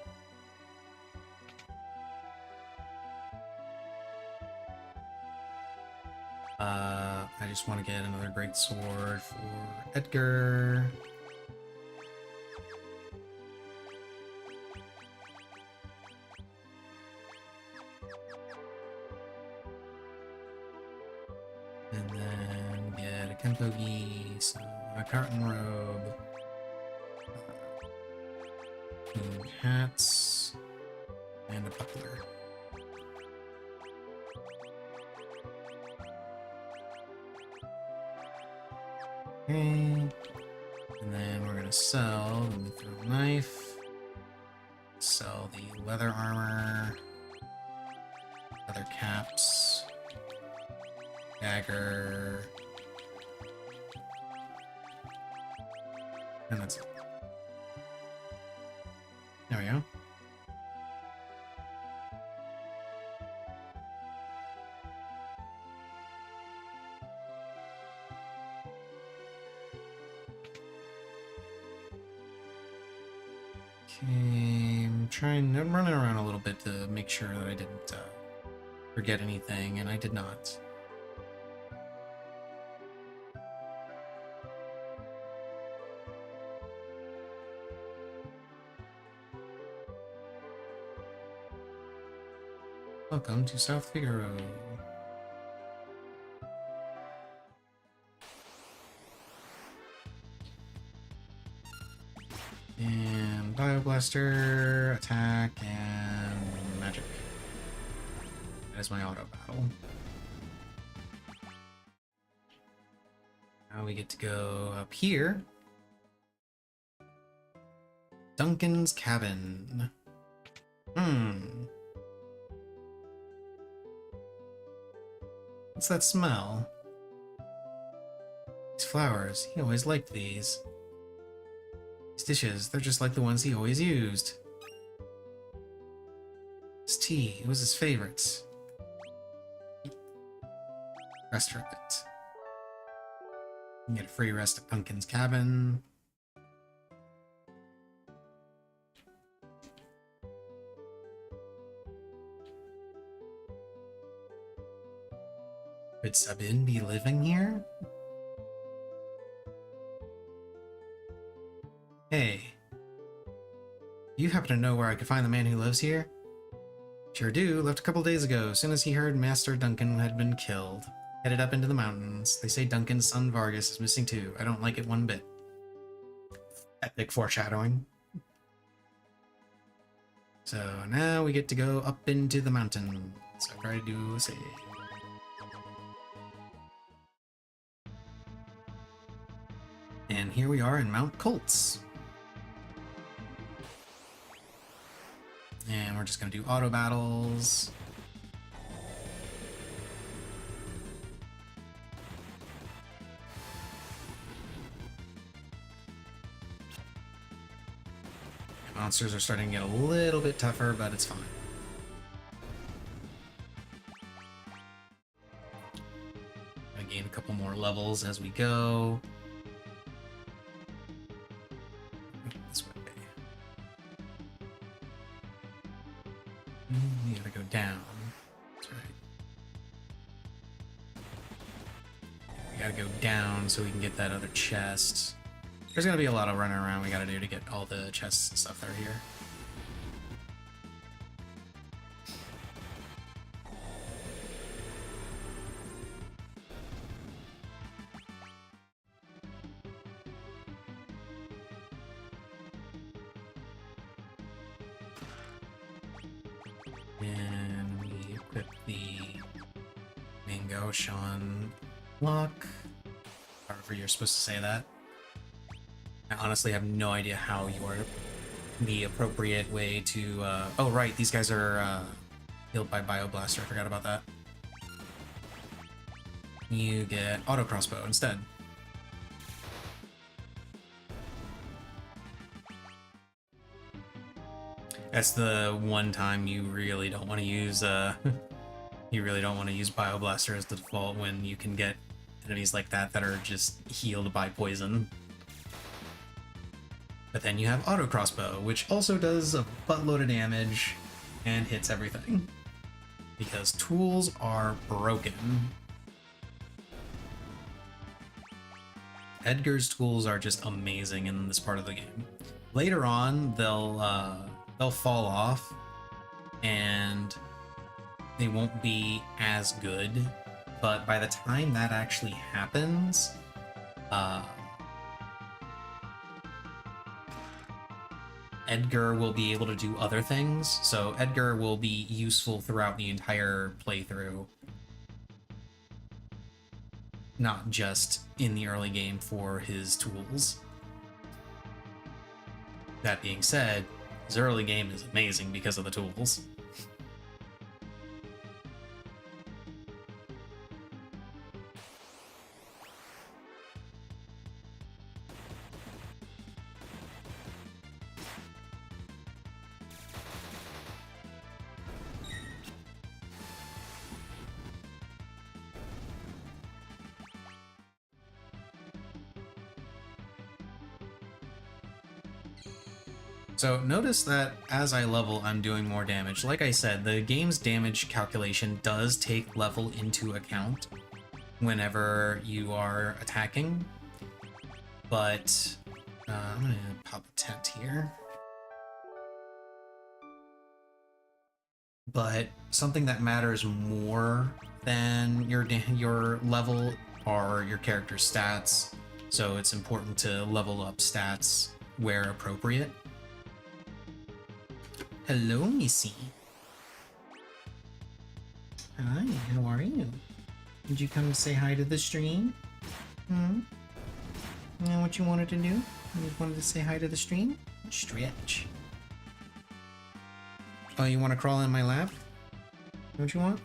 I just want to get another great sword for Edgar. And then get a Kenpogi, a carton robe, 2 hats, and a buckler. Okay, and then we're gonna sell the mithril knife, sell the leather armor, leather caps, dagger, and that's it. There we go. Okay, I'm running around a little bit to make sure that I didn't forget anything, and I did not. Welcome to South Figaro. And Bioblaster, attack, and magic. That is my auto battle. Now we get to go up here. Duncan's cabin. What's that smell? These flowers. He always liked these. These dishes, they're just like the ones he always used. His tea, it was his favorites. Restaurant. You can get a free rest at Duncan's cabin. Could Sabine be living here? Hey. You happen to know where I could find the man who lives here? Sure do. Left a couple days ago, as soon as he heard Master Duncan had been killed. Headed up into the mountains. They say Duncan's son Vargas is missing too. I don't like it one bit. Epic foreshadowing. So now we get to go up into the mountains. So I try to do a save. And here we are in Mount Colts. And we're just gonna do auto battles. Monsters are starting to get a little bit tougher, but it's fine. Gonna gain a couple more levels as we go. This way. We gotta go down. That's right. We gotta go down so we can get that other chest. There's gonna be a lot of running around we gotta do to get all the chests and stuff that are here. And we equip the Mango Sean lock. However you're supposed to say that. I honestly have no idea how you are the appropriate way to, oh right, these guys are, healed by Bioblaster, I forgot about that. You get Auto Crossbow instead. That's the one time you really don't want to use, you really don't want to use Bioblaster as the default when you can get enemies like that that are just healed by poison. But then you have Auto Crossbow, which also does a buttload of damage and hits everything. Because tools are broken. Edgar's tools are just amazing in this part of the game. Later on, they'll fall off, and they won't be as good. But by the time that actually happens, Edgar will be able to do other things, so Edgar will be useful throughout the entire playthrough. Not just in the early game for his tools. That being said, his early game is amazing because of the tools. So notice that as I level, I'm doing more damage. Like I said, the game's damage calculation does take level into account whenever you are attacking. But I'm gonna pop a tent here. But something that matters more than your level are your character's stats. So it's important to level up stats where appropriate. Hello, Missy. Hi, how are you? Did you come to say hi to the stream? Hmm? You know what you wanted to do? You just wanted to say hi to the stream? Stretch. Oh, you want to crawl in my lap? What you want?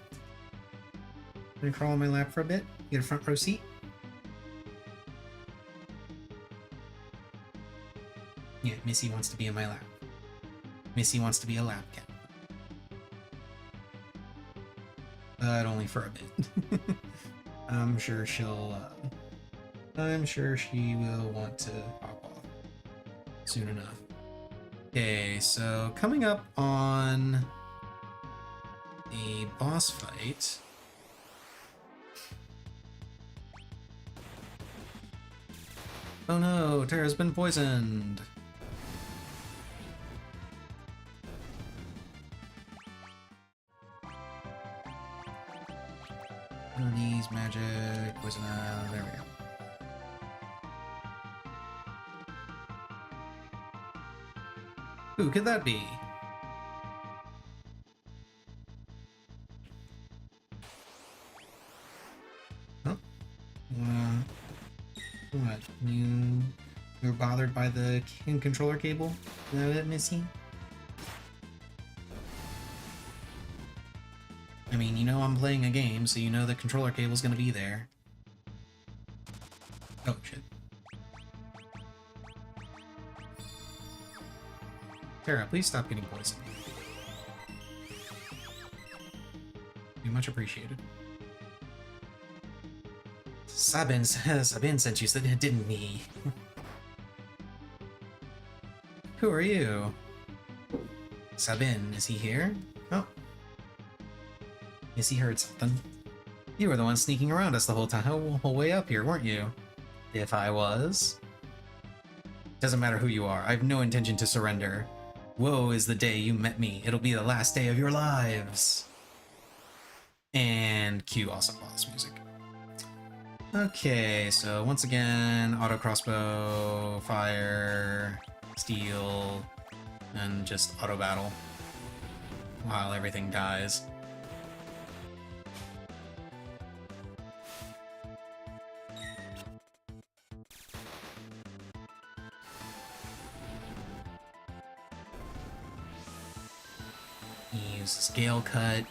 Want to crawl in my lap for a bit? Get a front row seat? Yeah, Missy wants to be in my lap. Missy wants to be a lap cat. But only for a bit. I'm sure she'll, I'm sure she will want to hop off soon enough. Okay, so coming up on the boss fight. Oh no, Terra's been poisoned. These magic, poison, there we go. Who could that be? Oh. What? You're bothered by the controller cable? Is that it, Missy? I mean, you know I'm playing a game, so you know the controller cable's gonna be there. Oh, shit. Terra, please stop getting poisoned. Be much appreciated. Sabin sent you, didn't he? Who are you? Sabin, is he here? Oh. Yes, he heard something. You were the one sneaking around us the whole time, whole way up here, weren't you? If I was. Doesn't matter who you are, I have no intention to surrender. Woe is the day you met me. It'll be the last day of your lives. And cue awesome boss music. Okay, so once again, auto crossbow, fire, steel, and just auto battle while everything dies. Use the scale cut.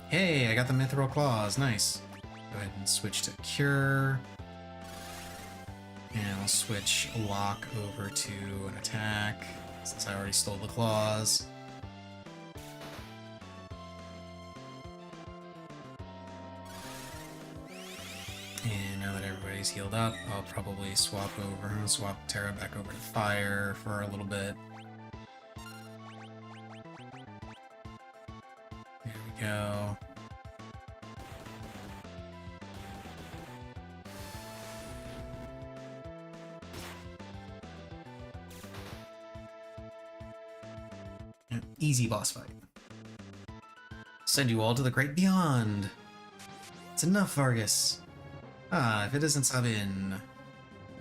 Hey, I got the mithril claws, nice. Go ahead and switch to cure. And I'll switch lock over to an attack, since I already stole the claws. And now that everybody's healed up, I'll probably swap Terra back over to fire for a little bit. There we go. Easy boss fight. Send you all to the great beyond. It's enough, Vargas. Ah, if it isn't Sabin.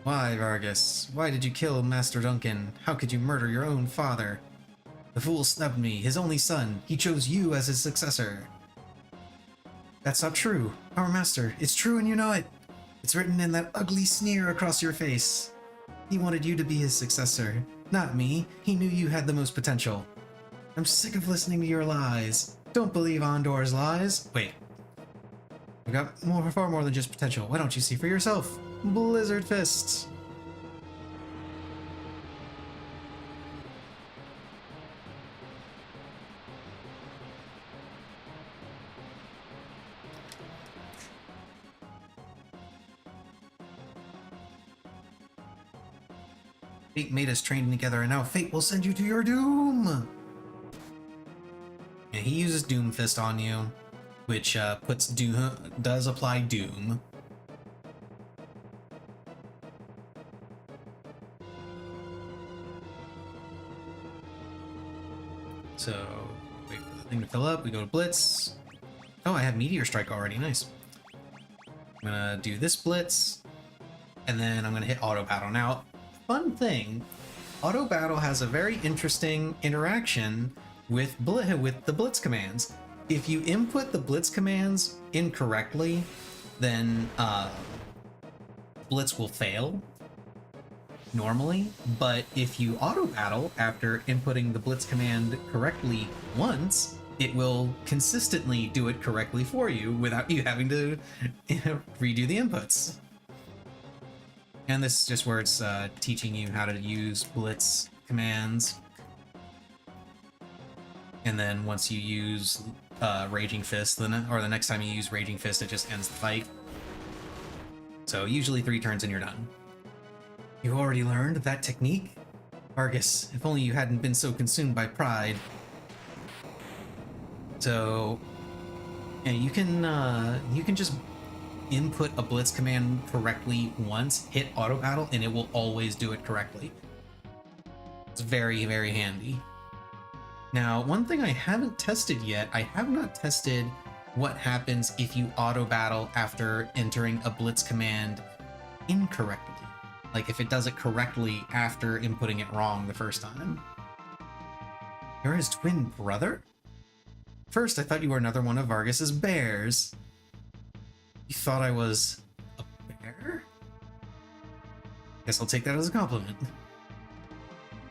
Why, Vargas? Why did you kill Master Duncan? How could you murder your own father? The fool snubbed me, his only son. He chose you as his successor. That's not true. Our master, it's true and you know it. It's written in that ugly sneer across your face. He wanted you to be his successor, not me. He knew you had the most potential. I'm sick of listening to your lies. Don't believe Ondor's lies. Wait. We got far more than just potential. Why don't you see for yourself? Blizzard Fists. Fate made us train together, and now fate will send you to your doom! Yeah, he uses Doom Fist on you, which does apply Doom. So, wait for the thing to fill up, we go to Blitz. Oh, I have Meteor Strike already, nice. I'm gonna do this Blitz, and then I'm gonna hit Auto Battle. Now, fun thing, auto battle has a very interesting interaction with the blitz commands. If you input the blitz commands incorrectly, then blitz will fail normally, but if you auto battle after inputting the blitz command correctly once, it will consistently do it correctly for you without you having to redo the inputs. And this is just where it's teaching you how to use blitz commands. And then once you use Raging Fist, or the next time you use Raging Fist, it just ends the fight. So usually 3 turns and you're done. You already learned that technique? Argus, if only you hadn't been so consumed by pride. So, yeah, you can just input a blitz command correctly once, hit auto battle, and it will always do it correctly. It's very, very handy. Now, one thing I haven't tested yet, I have not tested what happens if you auto battle after entering a blitz command incorrectly. Like if it does it correctly after inputting it wrong the first time. You're his twin brother? First, I thought you were another one of Vargas's bears. You thought I was a bear? Guess I'll take that as a compliment.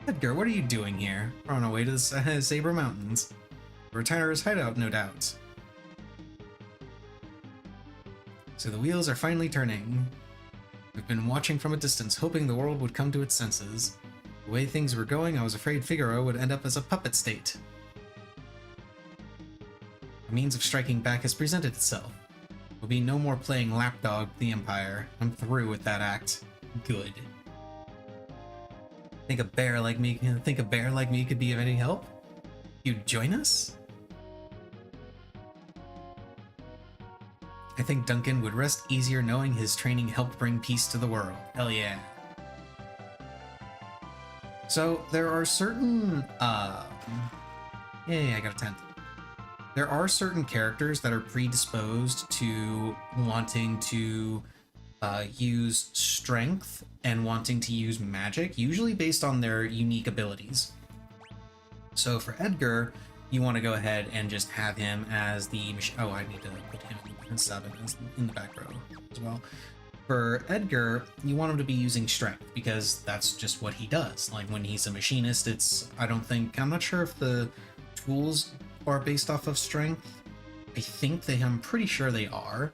Edgar, what are you doing here? We're on our way to the Saber Mountains. A retiner's hideout, no doubt. So the wheels are finally turning. We've been watching from a distance, hoping the world would come to its senses. The way things were going, I was afraid Figaro would end up as a puppet state. A means of striking back has presented itself. There'll be no more playing lapdog the Empire. I'm through with that act. Good. Think a bear like me could be of any help? You'd join us? I think Duncan would rest easier knowing his training helped bring peace to the world. Hell yeah. So there are certain I got a 10. There are certain characters that are predisposed to wanting to use strength and wanting to use magic, usually based on their unique abilities. So for Edgar, you want to go ahead and just have him as the oh, I need to put him in 7 in the back row as well. For Edgar, you want him to be using strength because that's just what he does. Like when he's a machinist, I'm not sure if the tools are based off of strength. I'm pretty sure they are.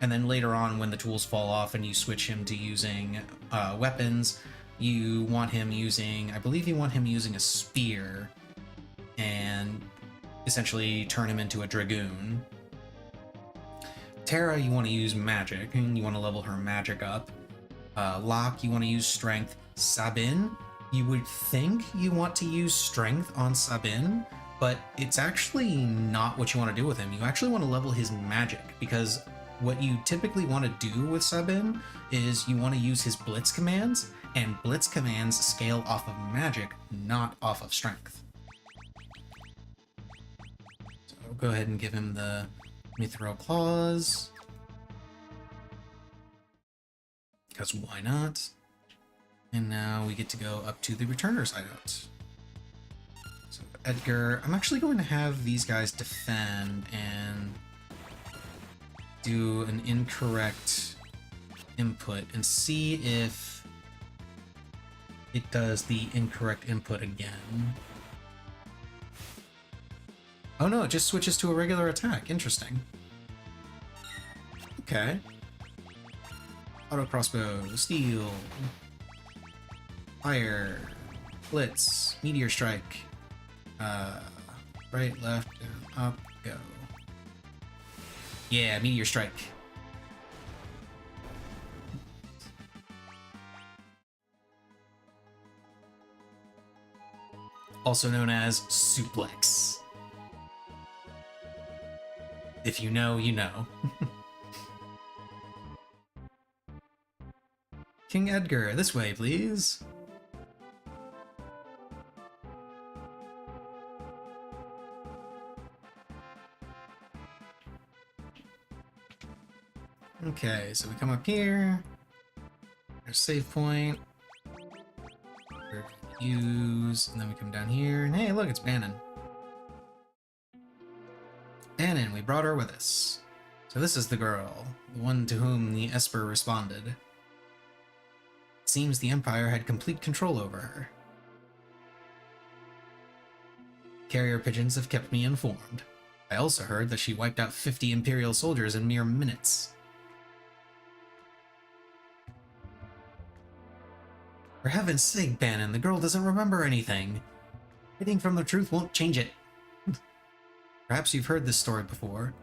And then later on, when the tools fall off and you switch him to using weapons, you want him using, I believe you want him using a spear and essentially turn him into a dragoon. Terra, you want to use magic, and you want to level her magic up. Locke, you want to use strength. Sabin, you would think you want to use strength on Sabin, but it's actually not what you want to do with him. You actually want to level his magic, because what you typically want to do with Sabin is you want to use his blitz commands, and blitz commands scale off of magic, not off of strength. So go ahead and give him the Mithril Claws, because why not? And now we get to go up to the Returner's hideout. So Edgar, I'm actually going to have these guys defend and do an incorrect input and see if it does the incorrect input again. Oh no, it just switches to a regular attack. Interesting. Okay. Auto crossbow, steel, fire, blitz, meteor strike. Right, left, down, up, go. Yeah, meteor strike. Also known as suplex. If you know, you know. King Edgar, this way, please. Okay, so we come up here. There's save point. use, and then we come down here, and hey, look, it's Bannon. Bannon, we brought her with us. So this is the girl, the one to whom the Esper responded. It seems the Empire had complete control over her. Carrier pigeons have kept me informed. I also heard that she wiped out 50 Imperial soldiers in mere minutes. For heaven's sake, Bannon, the girl doesn't remember anything. Hiding from the truth won't change it. Perhaps you've heard this story before.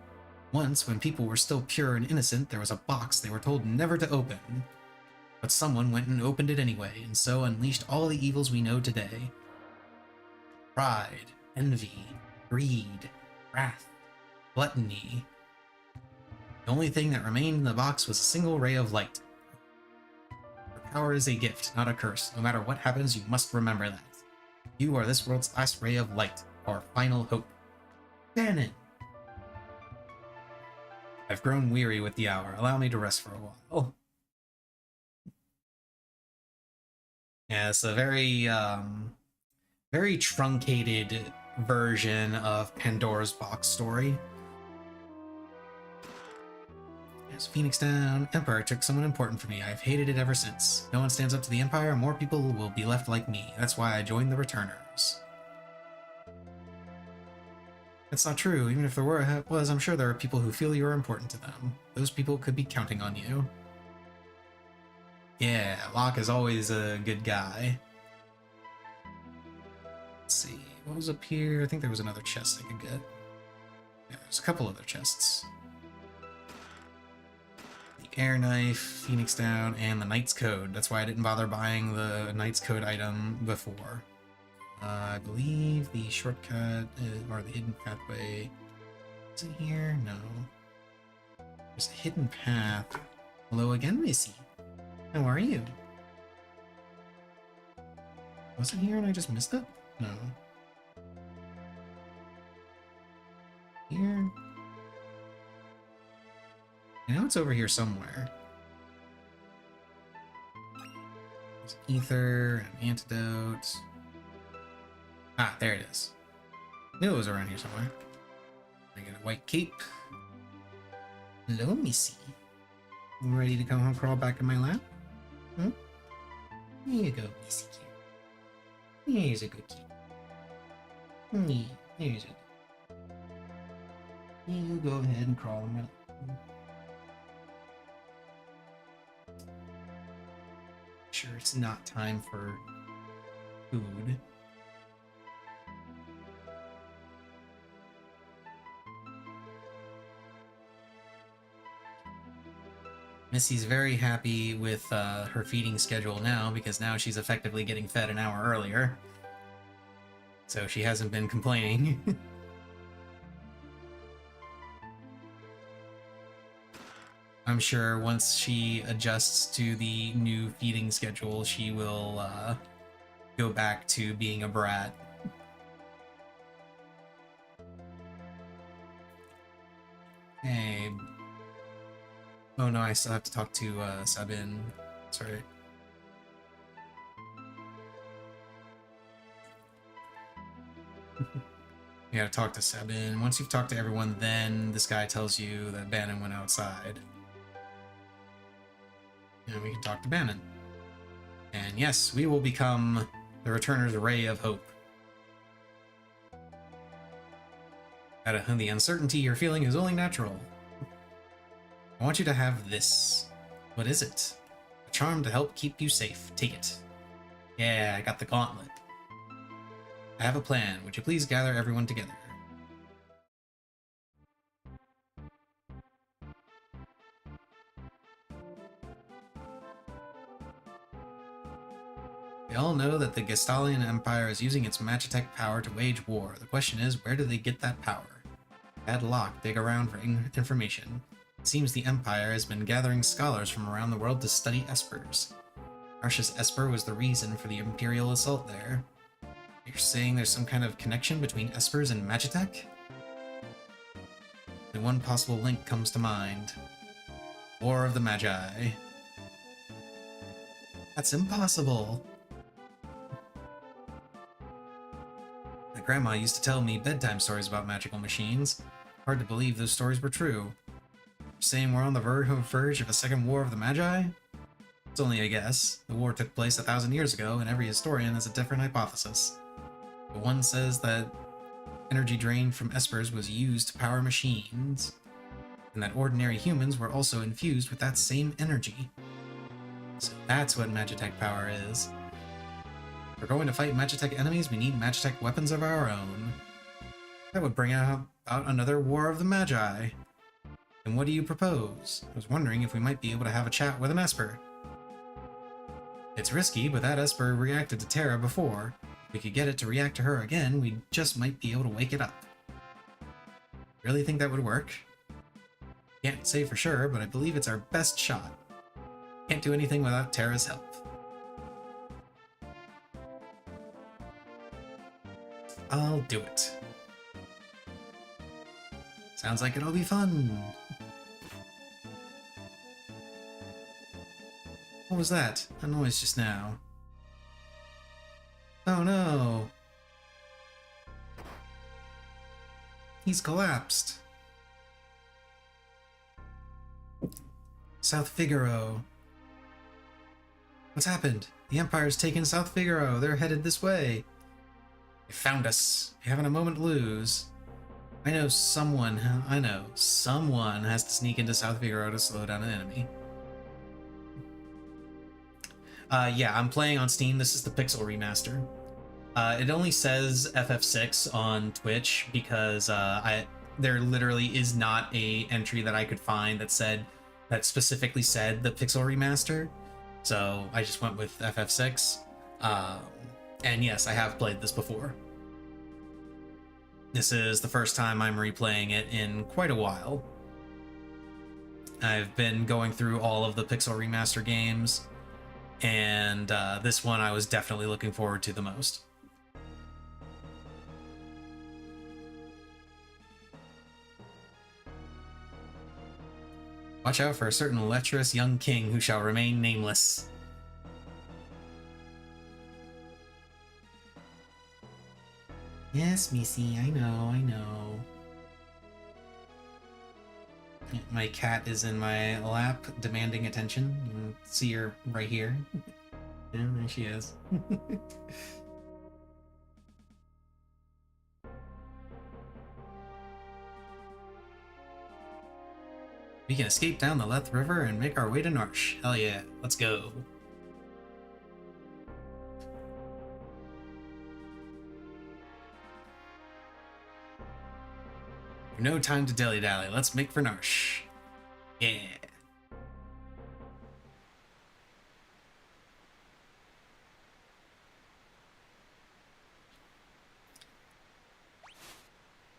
Once, when people were still pure and innocent, there was a box they were told never to open. But someone went and opened it anyway, and so unleashed all the evils we know today. Pride, envy, greed, wrath, gluttony. The only thing that remained in the box was a single ray of light. Her power is a gift, not a curse. No matter what happens, you must remember that. You are this world's last ray of light, our final hope. Bannon! I've grown weary with the hour. Allow me to rest for a while. Yeah, it's a very, very truncated version of Pandora's Box story. Yes, Phoenix Down. Empire took someone important for me. I've hated it ever since. No one stands up to the Empire, more people will be left like me. That's why I joined the Returners. That's not true. Even if there was, I'm sure there are people who feel you're important to them. Those people could be counting on you. Yeah, Locke is always a good guy. Let's see, what was up here? I think there was another chest I could get. Yeah, there's a couple other chests. The Air Knife, Phoenix Down, and the Knight's Code. That's why I didn't bother buying the Knight's Code item before. I believe the shortcut, or the hidden pathway, is it here? No. There's a hidden path. Hello again, Missy. How are you? Was it here and I just missed it? No. Here? I know it's over here somewhere. There's ether, an antidote. Ah, there it is. Knew it was around here somewhere. I get a white cape. Hello, Missy. You ready to come home, crawl back in my lap? Hmm? Here you go, Missy. Here's a good kid. Here's a good. You go ahead and crawl in my lap. Sure, it's not time for food. Missy's very happy with her feeding schedule now, because now she's effectively getting fed an hour earlier. So she hasn't been complaining. I'm sure once she adjusts to the new feeding schedule, she will go back to being a brat. Hey. Oh no, I still have to talk to Sabin. That's right. You gotta talk to Sabin. Once you've talked to everyone, then this guy tells you that Bannon went outside. And we can talk to Bannon. And yes, we will become the Returner's Ray of Hope. The uncertainty you're feeling is only natural. I want you to have this. What is it? A charm to help keep you safe. Take it. Yeah, I got the gauntlet. I have a plan. Would you please gather everyone together? We all know that the Gestalian Empire is using its Magitech power to wage war. The question is, where do they get that power? Add Locke, dig around for information. It seems the Empire has been gathering scholars from around the world to study Espers. Arceus Esper was the reason for the Imperial assault there. You're saying there's some kind of connection between Espers and Magitech? And one possible link comes to mind. War of the Magi. That's impossible! Grandma used to tell me bedtime stories about magical machines. Hard to believe those stories were true. Saying we're on the verge of a second War of the Magi? It's only a guess. The war took place 1,000 years ago, and every historian has a different hypothesis. But one says that energy drained from espers was used to power machines, and that ordinary humans were also infused with that same energy. So that's what Magitech power is. If we're going to fight Magitech enemies, we need Magitech weapons of our own. That would bring out another War of the Magi. And what do you propose? I was wondering if we might be able to have a chat with an Esper. It's risky, but that Esper reacted to Terra before. If we could get it to react to her again, we just might be able to wake it up. Really think that would work? Can't say for sure, but I believe it's our best shot. Can't do anything without Terra's help. I'll do it. Sounds like it'll be fun. What was that? A noise just now. Oh no! He's collapsed. South Figaro. What's happened? The Empire's taken South Figaro. They're headed this way. They found us. We haven't a moment to lose. I know someone has to sneak into South Figaro to slow down an enemy. Yeah, I'm playing on Steam. This is the Pixel Remaster. It only says FF6 on Twitch because there literally is not a entry that I could find that specifically said the Pixel Remaster. So I just went with FF6. And yes, I have played this before. This is the first time I'm replaying it in quite a while. I've been going through all of the Pixel Remaster games, and this one I was definitely looking forward to the most. Watch out for a certain lecherous young king who shall remain nameless. Yes, Missy, I know. My cat is in my lap, demanding attention. You can see her right here. Yeah, there she is. We can escape down the Leth River and make our way to Narsh. Hell yeah, let's go. No time to dilly-dally. Let's make for Narsh. Yeah.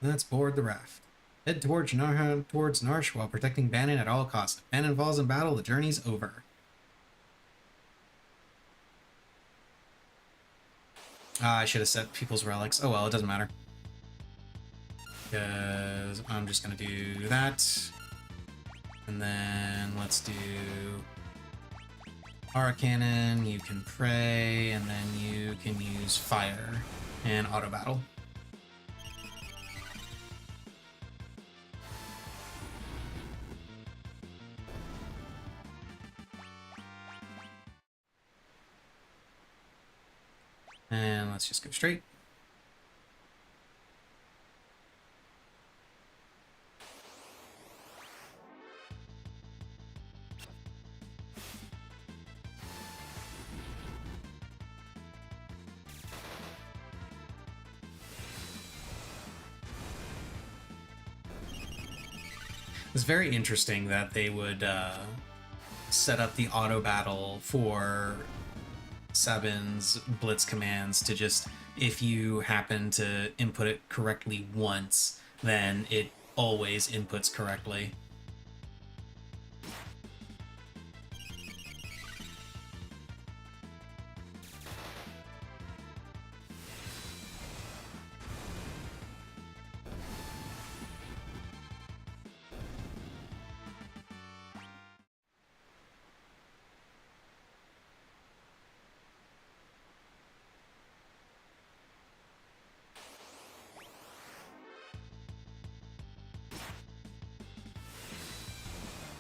Let's board the raft. Head towards Narsh while protecting Bannon at all costs. If Bannon falls in battle, the journey's over. I should have set people's relics. Oh well, it doesn't matter. Because I'm just going to do that. And then let's do Aura Cannon, you can pray, and then you can use fire and auto battle. And let's just go straight. It's very interesting that they would set up the auto battle for Sabin's blitz commands to just, if you happen to input it correctly once, then it always inputs correctly.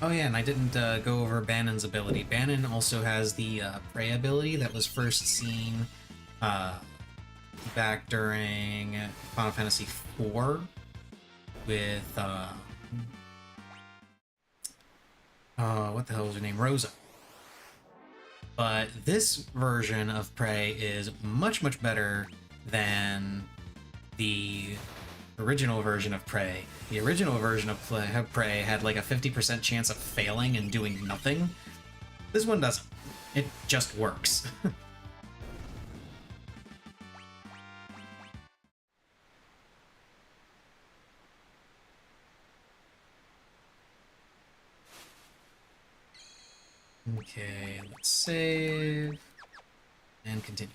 Oh yeah, and I didn't go over Banon's ability. Banon also has the Prey ability that was first seen uh, back during Final Fantasy IV with what the hell was her name? Rosa. But this version of Prey is much, much better than the original version of Prey. The original version of Prey had like a 50% chance of failing and doing nothing. This one doesn't. It just works. Okay, let's save and continue.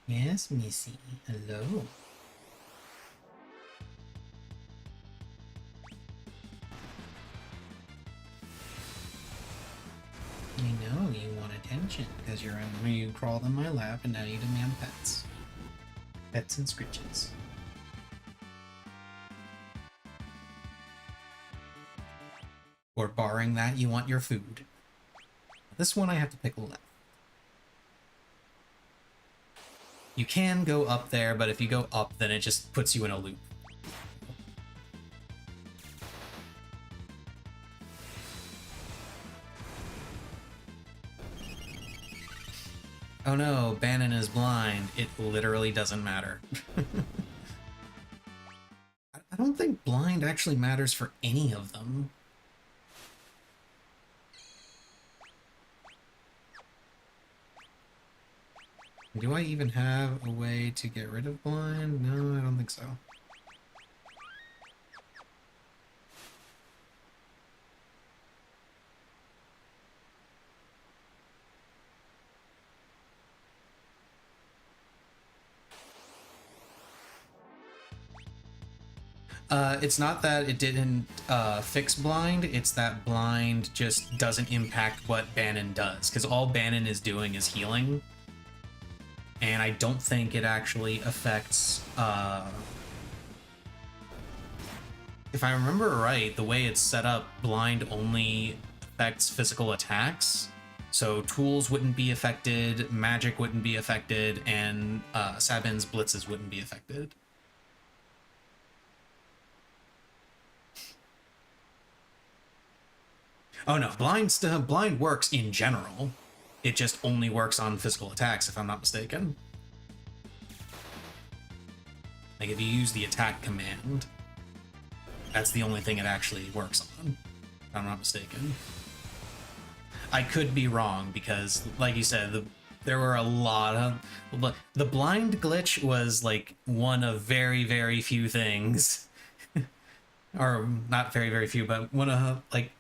Yes, Missy. Hello. I know you want attention because you crawled on my lap and now you demand pets. Pets and scritches. Or barring that, you want your food. This one I have to pick left. You can go up there, but if you go up, then it just puts you in a loop. Oh no, Banon is blind. It literally doesn't matter. I don't think blind actually matters for any of them. Do I even have a way to get rid of blind? No, I don't think so. It's not that it didn't fix blind, it's that blind just doesn't impact what Banon does, because all Banon is doing is healing. And I don't think it actually affects, if I remember right, the way it's set up, blind only affects physical attacks. So tools wouldn't be affected, magic wouldn't be affected, and Sabin's blitzes wouldn't be affected. Oh no, blind works in general. It just only works on physical attacks, if I'm not mistaken. Like if you use the attack command, that's the only thing it actually works on, if I'm not mistaken. I could be wrong because, like you said, there were a lot of... The blind glitch was like one of very, very few things. Or not very, very few, but one of like...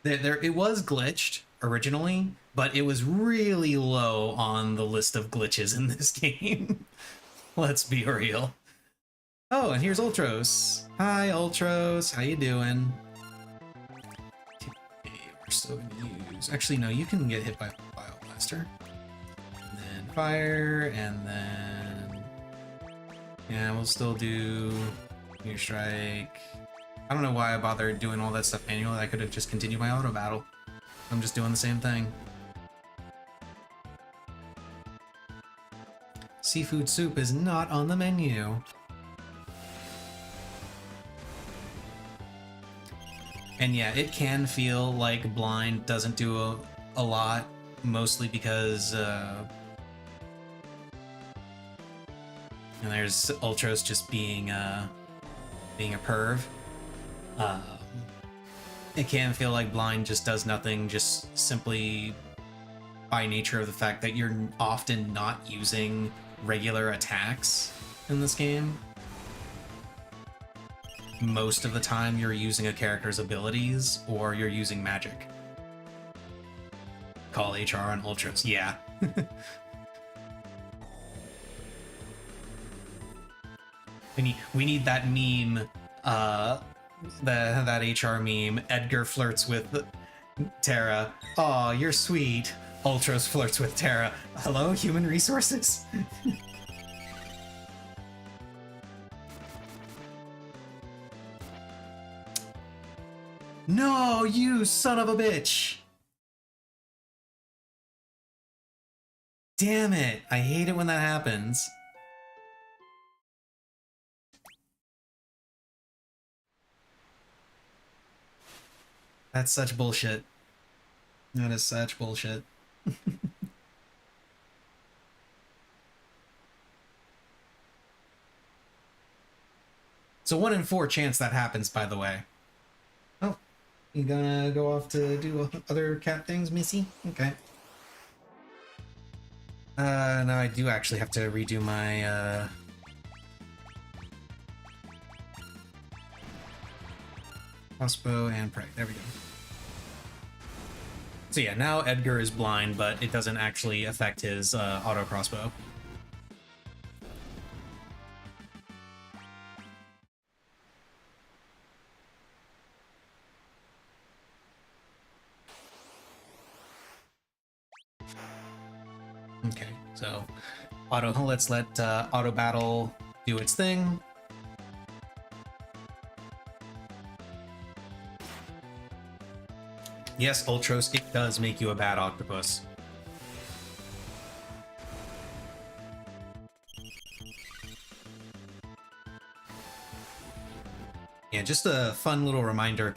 it was glitched originally, but it was really low on the list of glitches in this game. Let's be real. Oh, and here's Ultros. Hi, Ultros. How you doing? Okay, we're still gonna use... Actually, no, you can get hit by Bioblaster. And then fire, and then... Yeah, we'll still do... New Strike... I don't know why I bothered doing all that stuff manually. I could have just continued my auto battle. I'm just doing the same thing. Seafood soup is not on the menu. And yeah, it can feel like blind doesn't do a lot, mostly because and there's Ultros just being a perv. It can feel like blind just does nothing, just simply by nature of the fact that you're often not using regular attacks in this game. Most of the time you're using a character's abilities or you're using magic. Call HR on Ultros, yeah. we need that meme, that HR meme. Edgar flirts with Terra. Aw, you're sweet. Ultros flirts with Terra. Hello, human resources? No, you son of a bitch! Damn it! I hate it when that happens. That's such bullshit. That is such bullshit. It's a 1 in 4 chance that happens, by the way. Oh, you gonna go off to do other cat things, Missy? Okay. No, I do actually have to redo my, crossbow and prey. There we go. So yeah, now Edgar is blind, but it doesn't actually affect his auto crossbow. Okay, so let's let auto battle do its thing. Yes, Ultros, it does make you a bad octopus. Yeah, just a fun little reminder.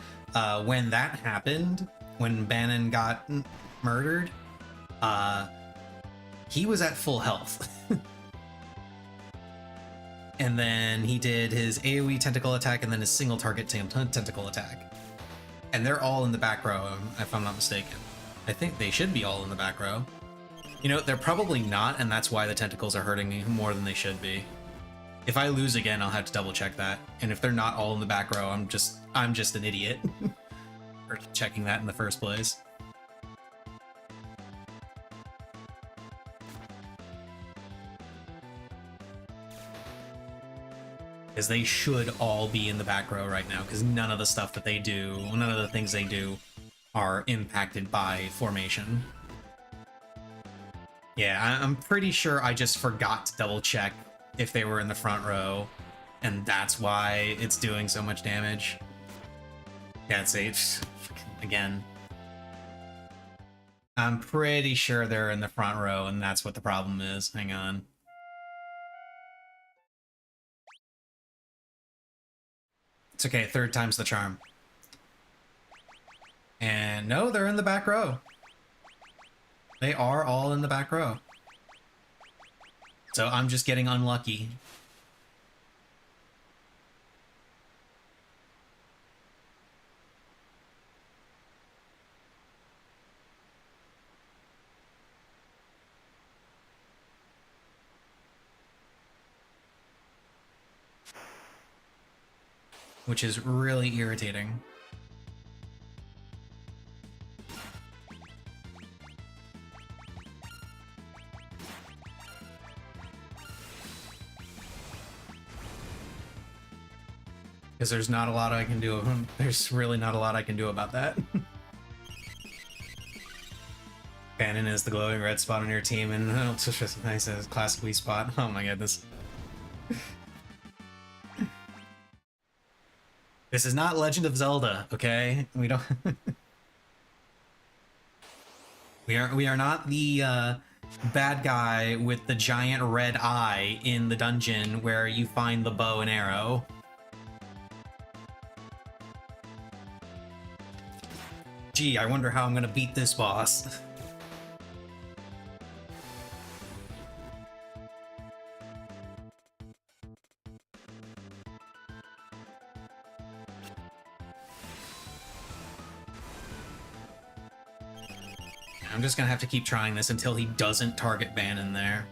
When that happened, when Bannon got murdered, he was at full health. And then he did his AoE tentacle attack and then his single target tentacle attack. And they're all in the back row, if I'm not mistaken. I think they should be all in the back row. You know, they're probably not, and that's why the tentacles are hurting me more than they should be. If I lose again, I'll have to double check that. And if they're not all in the back row, I'm just an idiot for checking that in the first place. Because they should all be in the back row right now, because none of the stuff that they do, none of the things they do are impacted by formation. Yeah, I'm pretty sure I just forgot to double check if they were in the front row, and that's why it's doing so much damage. Yeah, it's safe. Again. I'm pretty sure they're in the front row, and that's what the problem is. Hang on. It's okay, third time's the charm. And no, they're in the back row. They are all in the back row. So I'm just getting unlucky. Which is really irritating. Because there's not a lot I can do. There's really not a lot I can do about that. Bannon is the glowing red spot on your team, and it's just nice as classic Wii spot. Oh my goodness. This is not Legend of Zelda, okay? We don't. we are not the bad guy with the giant red eye in the dungeon where you find the bow and arrow. Gee, I wonder how I'm gonna beat this boss. I'm just gonna have to keep trying this until he doesn't target Bannon there.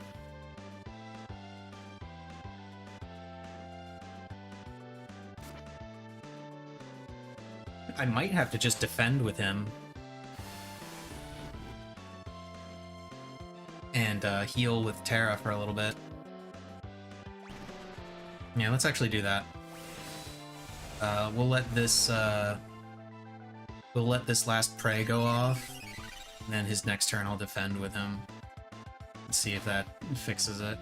I might have to just defend with him. And heal with Terra for a little bit. Yeah, let's actually do that. We'll let this last prey go off. And then his next turn I'll defend with him. Let's see if that fixes it.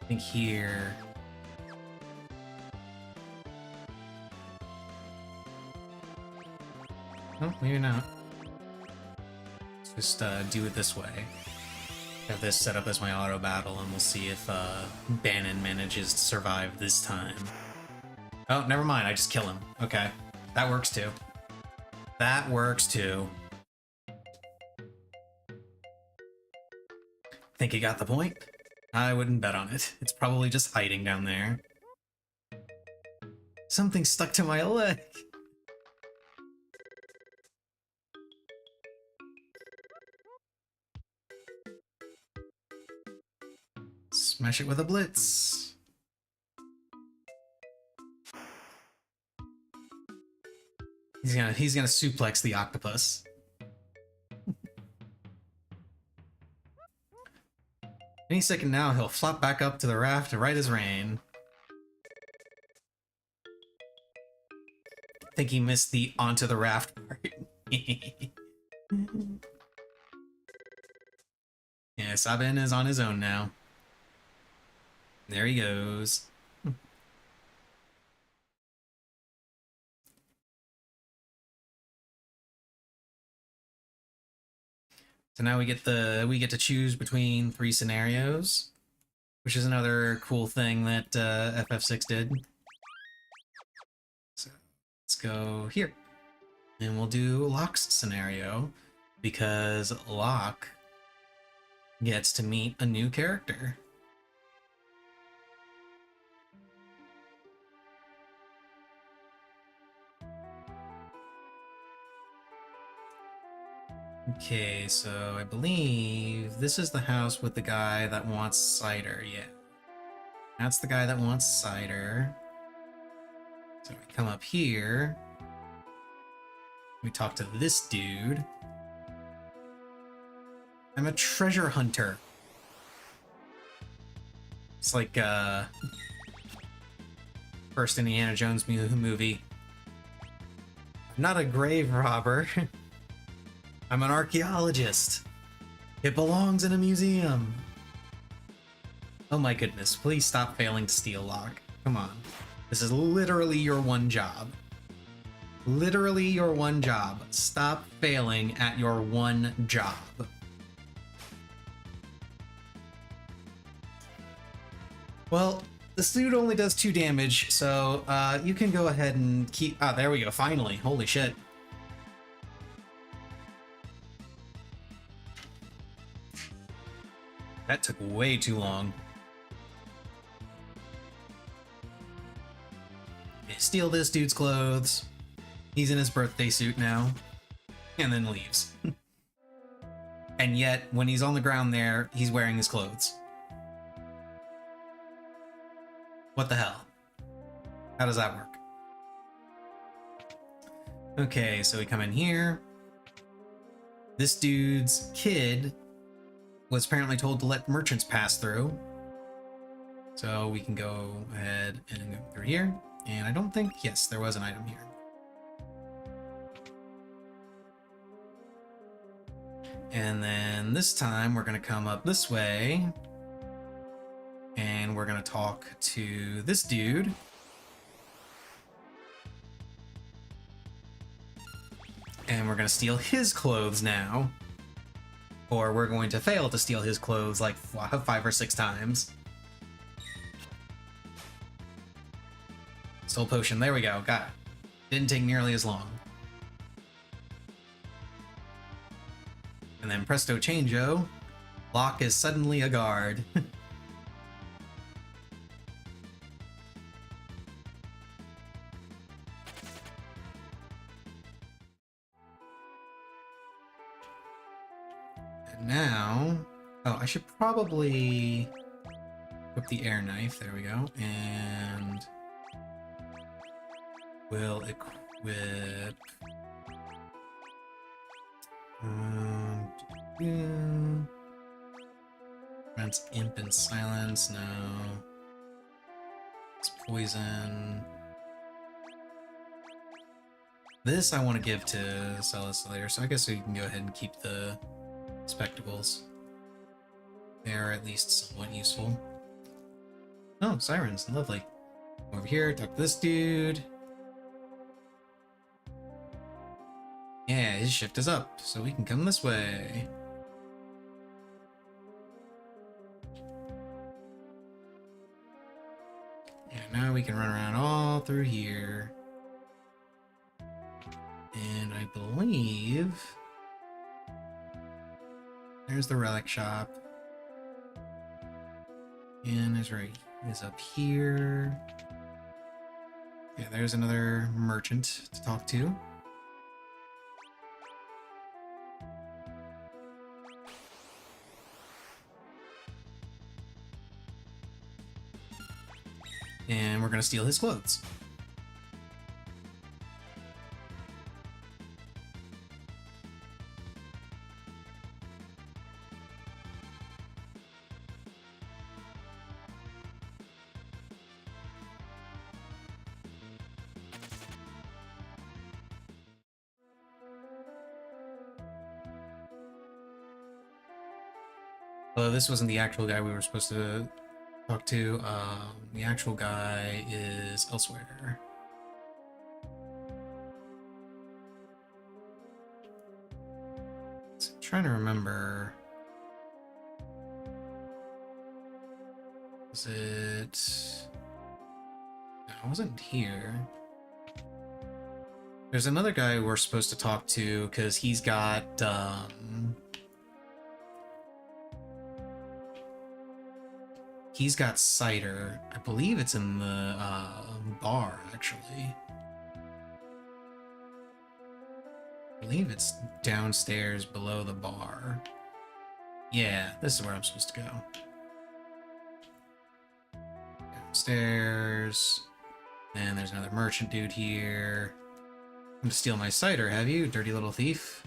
I think here. Oh, maybe not. Let's just do it this way. Have this set up as my auto battle, and we'll see if Bannon manages to survive this time. Oh, never mind. I just kill him. Okay, that works too. That works too. Think you got the point? I wouldn't bet on it. It's probably just hiding down there. Something stuck to my leg. Smash it with a blitz. He's gonna suplex the octopus. Any second now, he'll flop back up to the raft right as rain. I think he missed the onto the raft part. Yeah, Sabin is on his own now. There he goes. So now we get to choose between 3 scenarios, which is another cool thing that FF6 did. So let's go here, and we'll do Locke's scenario because Locke gets to meet a new character. Okay, so I believe this is the house with the guy that wants cider, yeah. That's the guy that wants cider. So we come up here. We talk to this dude. I'm a treasure hunter. It's like, first Indiana Jones movie. I'm not a grave robber. I'm an archaeologist. It belongs in a museum. Oh my goodness, please stop failing to steal, Locke. Come on. This is literally your one job. Literally your one job. Stop failing at your one job. Well, this dude only does 2 damage, so you can go ahead and keep... Ah, there we go, finally. Holy shit. That took way too long. Steal this dude's clothes. He's in his birthday suit now. And then leaves. And yet, when he's on the ground there, he's wearing his clothes. What the hell? How does that work? Okay, so we come in here. This dude's kid was apparently told to let merchants pass through. So we can go ahead and go through here. And I don't think, yes, there was an item here. And then this time we're gonna come up this way. And we're gonna talk to this dude. And we're gonna steal his clothes now. Or we're going to fail to steal his clothes like 5 or 6 times. Soul potion, there we go, got it. Didn't take nearly as long. And then presto changeo, Locke is suddenly a guard. And Oh, I should probably equip the air knife. There we go. And we'll equip... Prevents imp and silence. No. It's poison. This I want to give to Celis later, so I guess we can go ahead and keep the spectacles. They are at least somewhat useful. Oh, sirens. Lovely. Over here, talk to this dude. Yeah, his shift is up, so we can come this way. Yeah, now we can run around all through here. And I believe... There's the relic shop. And his right is up here. Yeah, there's another merchant to talk to. And we're gonna steal his clothes. Well, this wasn't the actual guy we were supposed to talk to. The actual guy is elsewhere. So I'm trying to remember. Was it... No, it wasn't here. There's another guy we're supposed to talk to because he's got, he's got cider. I believe it's in the bar, actually. I believe it's downstairs below the bar. Yeah, this is where I'm supposed to go. Downstairs. And there's another merchant dude here. I'm gonna steal my cider, have you, dirty little thief?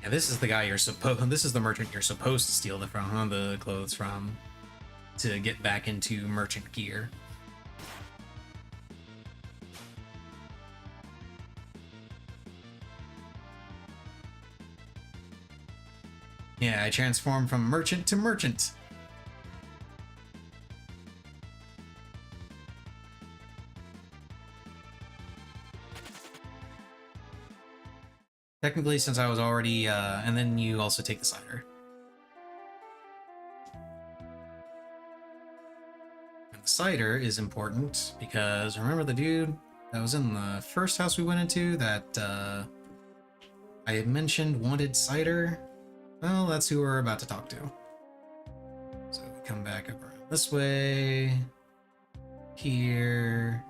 Yeah, this is the guy you're supposed. This is the merchant you're supposed to steal the clothes from, to get back into merchant gear. Yeah, I transformed from merchant to merchant. Technically, since I was already, and then you also take the cider. And the cider is important because remember the dude that was in the first house we went into that I had mentioned wanted cider? Well, that's who we're about to talk to. So we come back up around this way. Here.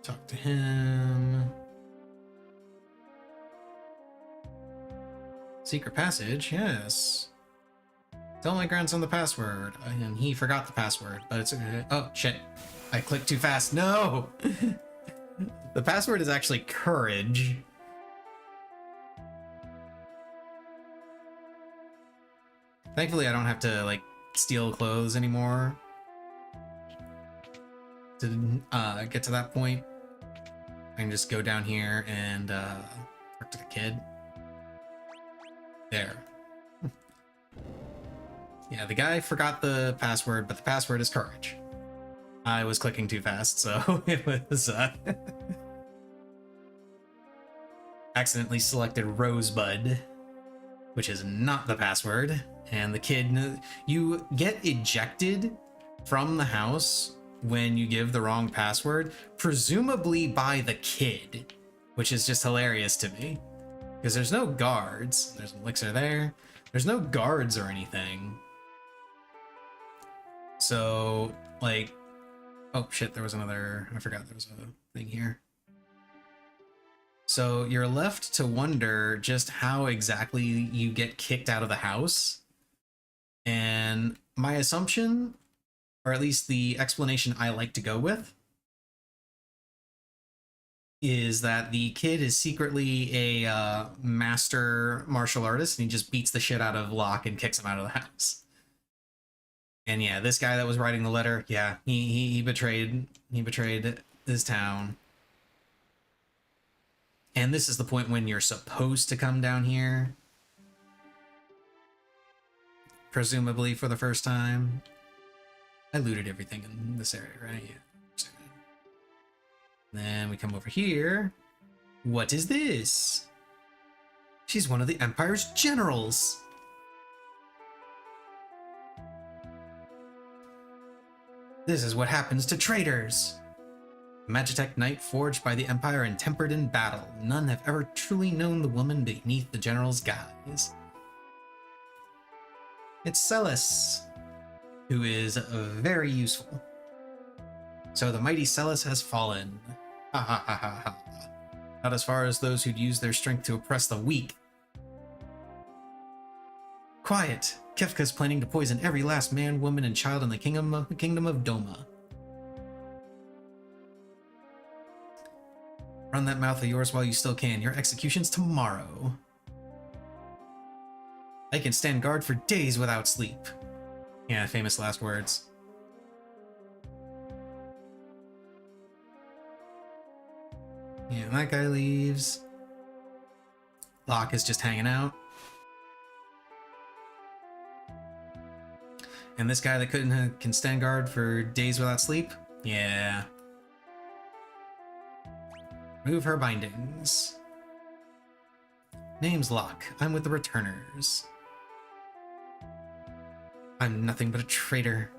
Talk to him. Secret passage, yes. Tell my grandson the password. And he forgot the password, but it's okay. Oh, shit. I clicked too fast. No! The password is actually courage. Thankfully, I don't have to, like, steal clothes anymore to get to that point. I can just go down here and talk to the kid. There. Yeah, the guy forgot the password, but the password is courage. I was clicking too fast, so it was accidentally selected Rosebud, which is not the password. And the kid, you get ejected from the house when you give the wrong password, presumably by the kid, which is just hilarious to me. Because there's no guards. There's an elixir there. There's no guards or anything. So, like, oh shit, there was another, I forgot there was a thing here. So you're left to wonder just how exactly you get kicked out of the house. And my assumption, or at least the explanation I like to go with, is that the kid is secretly a master martial artist and he just beats the shit out of Locke and kicks him out of the house. And yeah, this guy that was writing the letter, yeah, he betrayed his town. And this is the point when you're supposed to come down here. Presumably for the first time. I looted everything in this area, right? Yeah. Then we come over here. What is this? She's one of the Empire's generals. This is what happens to traitors. Magitech knight forged by the Empire and tempered in battle. None have ever truly known the woman beneath the general's guise. It's Celis, who is very useful. So the mighty Celis has fallen. Ha ha ha ha ha. Not as far as those who'd use their strength to oppress the weak. Quiet! Kefka's planning to poison every last man, woman, and child in the kingdom of Doma. Run that mouth of yours while you still can. Your execution's tomorrow. I can stand guard for days without sleep. Yeah, famous last words. Yeah, that guy leaves. Locke is just hanging out. And this guy that can stand guard for days without sleep? Yeah. Remove her bindings. Name's Locke. I'm with the Returners. I'm nothing but a traitor.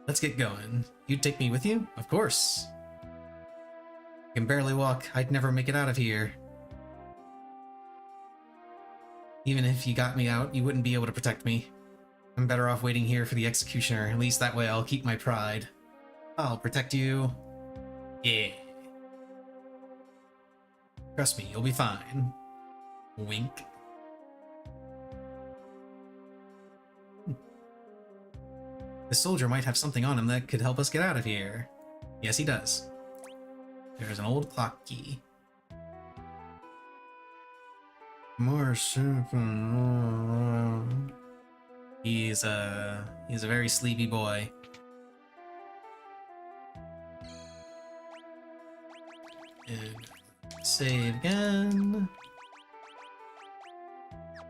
Let's get going. You'd take me with you? Of course. I can barely walk. I'd never make it out of here. Even if you got me out, you wouldn't be able to protect me. I'm better off waiting here for the executioner. At least that way I'll keep my pride. I'll protect you. Yeah. Trust me, you'll be fine. Wink. This soldier might have something on him that could help us get out of here. Yes, he does. There's an old clock key. More super. He's a very sleepy boy. And save again.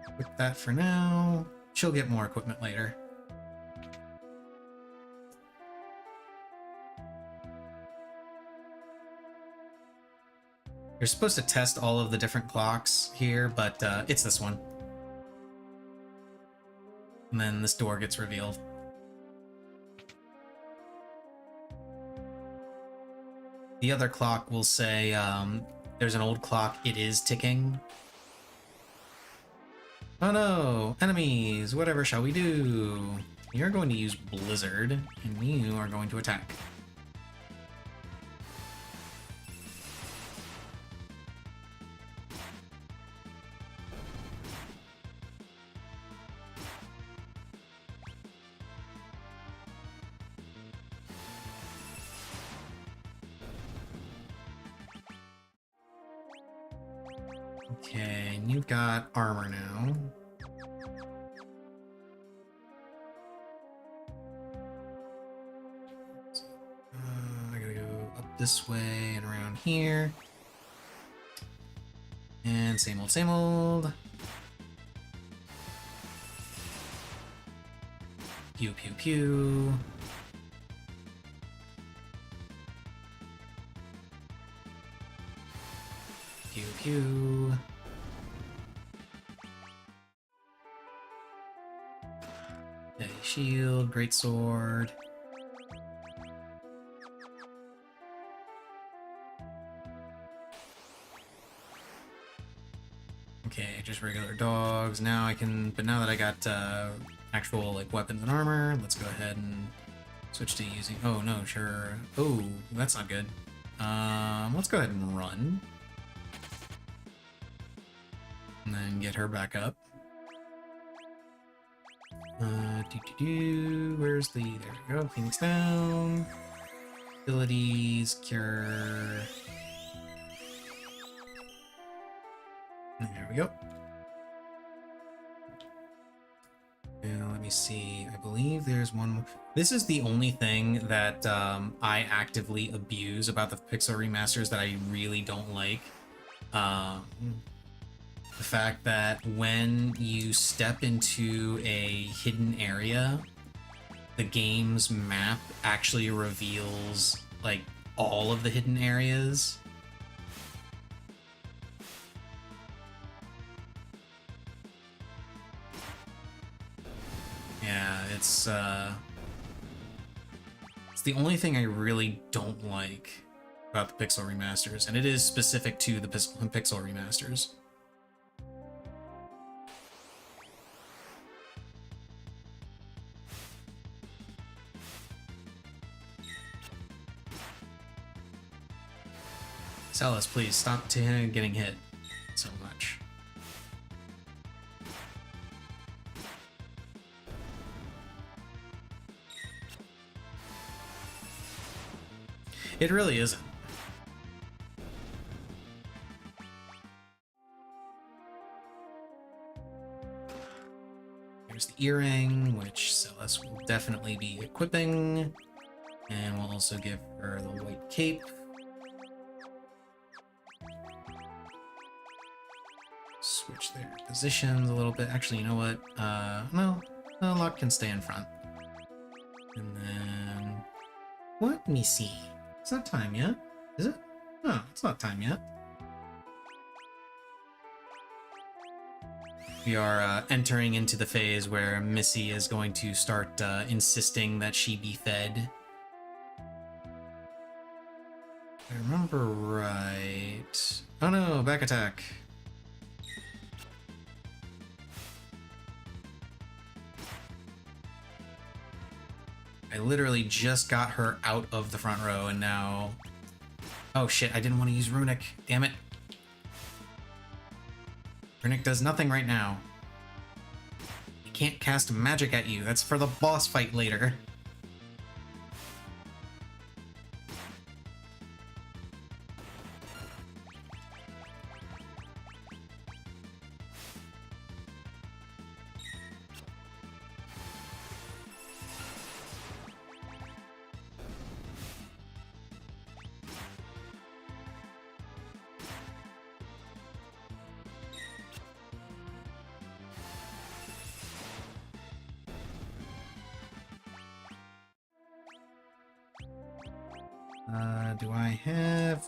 Equip that for now. She'll get more equipment later. You're supposed to test all of the different clocks here, but it's this one. And then this door gets revealed. The other clock will say, there's an old clock, it is ticking. Oh no, enemies, whatever shall we do? You're going to use Blizzard, and you are going to attack. Okay, and you've got armor now. I gotta go up this way and around here. And same old, same old. Pew, pew, pew. Pew, pew. Steady shield, great sword. Okay, just regular dogs. Now I can, but now that I got actual like weapons and armor. Let's go ahead and switch to using. Oh no, sure. Oh, that's not good. Let's go ahead and run, and then get her back up. Where's the? There we go. Phoenix down. Abilities, cure. There we go. And let me see. I believe there's one more. This is the only thing that I actively abuse about the Pixel remasters that I really don't like. The fact that when you step into a hidden area, the game's map actually reveals like all of the hidden areas. Yeah, it's the only thing I really don't like about the Pixel remasters, and it is specific to the Pixel remasters. Celis, please stop getting hit so much. It really isn't. Here's the earring, which Celis will definitely be equipping. And we'll also give her the white cape. Switch their positions a little bit. Actually, you know what? No, Luck can stay in front. And then... Let me see. It's not time yet, is it? No, it's not time yet. We are entering into the phase where Missy is going to start insisting that she be fed. If I remember right... Oh no, back attack. I literally just got her out of the front row, and now... Oh shit, I didn't want to use Runic. Damn it. Runic does nothing right now. I can't cast magic at you. That's for the boss fight later. Do I have...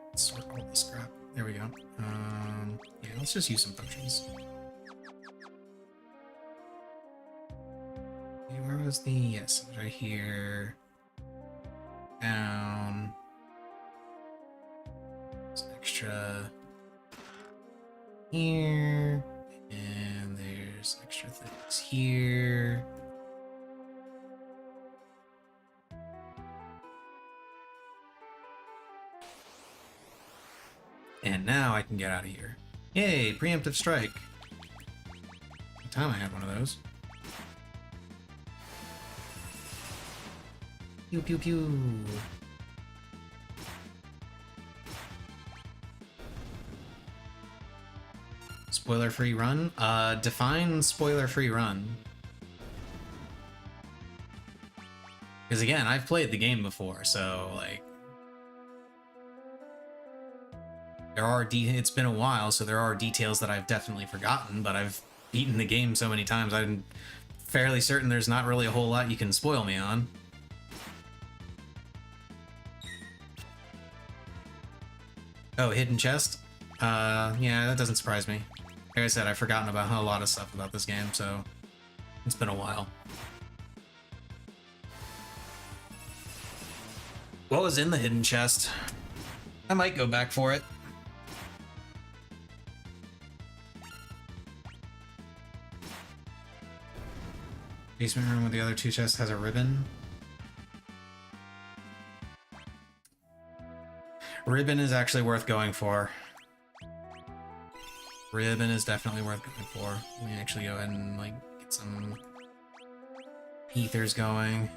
Let's sort all this crap. There we go. Yeah, let's just use some potions. Okay, where was the... Yes, right here. Down. Some extra... Here. And there's extra things here. And now I can get out of here. Yay, preemptive strike. What time I had one of those. Pew pew pew. Spoiler-free run? Define spoiler-free run. Because again, I've played the game before, so like... There are it's been a while, so there are details that I've definitely forgotten, but I've beaten the game so many times, I'm fairly certain there's not really a whole lot you can spoil me on. Oh, hidden chest? Yeah, that doesn't surprise me. Like I said, I've forgotten about a lot of stuff about this game, so it's been a while. What was in the hidden chest? I might go back for it. Basement room with the other two chests has a ribbon. Ribbon is actually worth going for. Ribbon is definitely worth going for. Let me actually go ahead and like get some ethers going.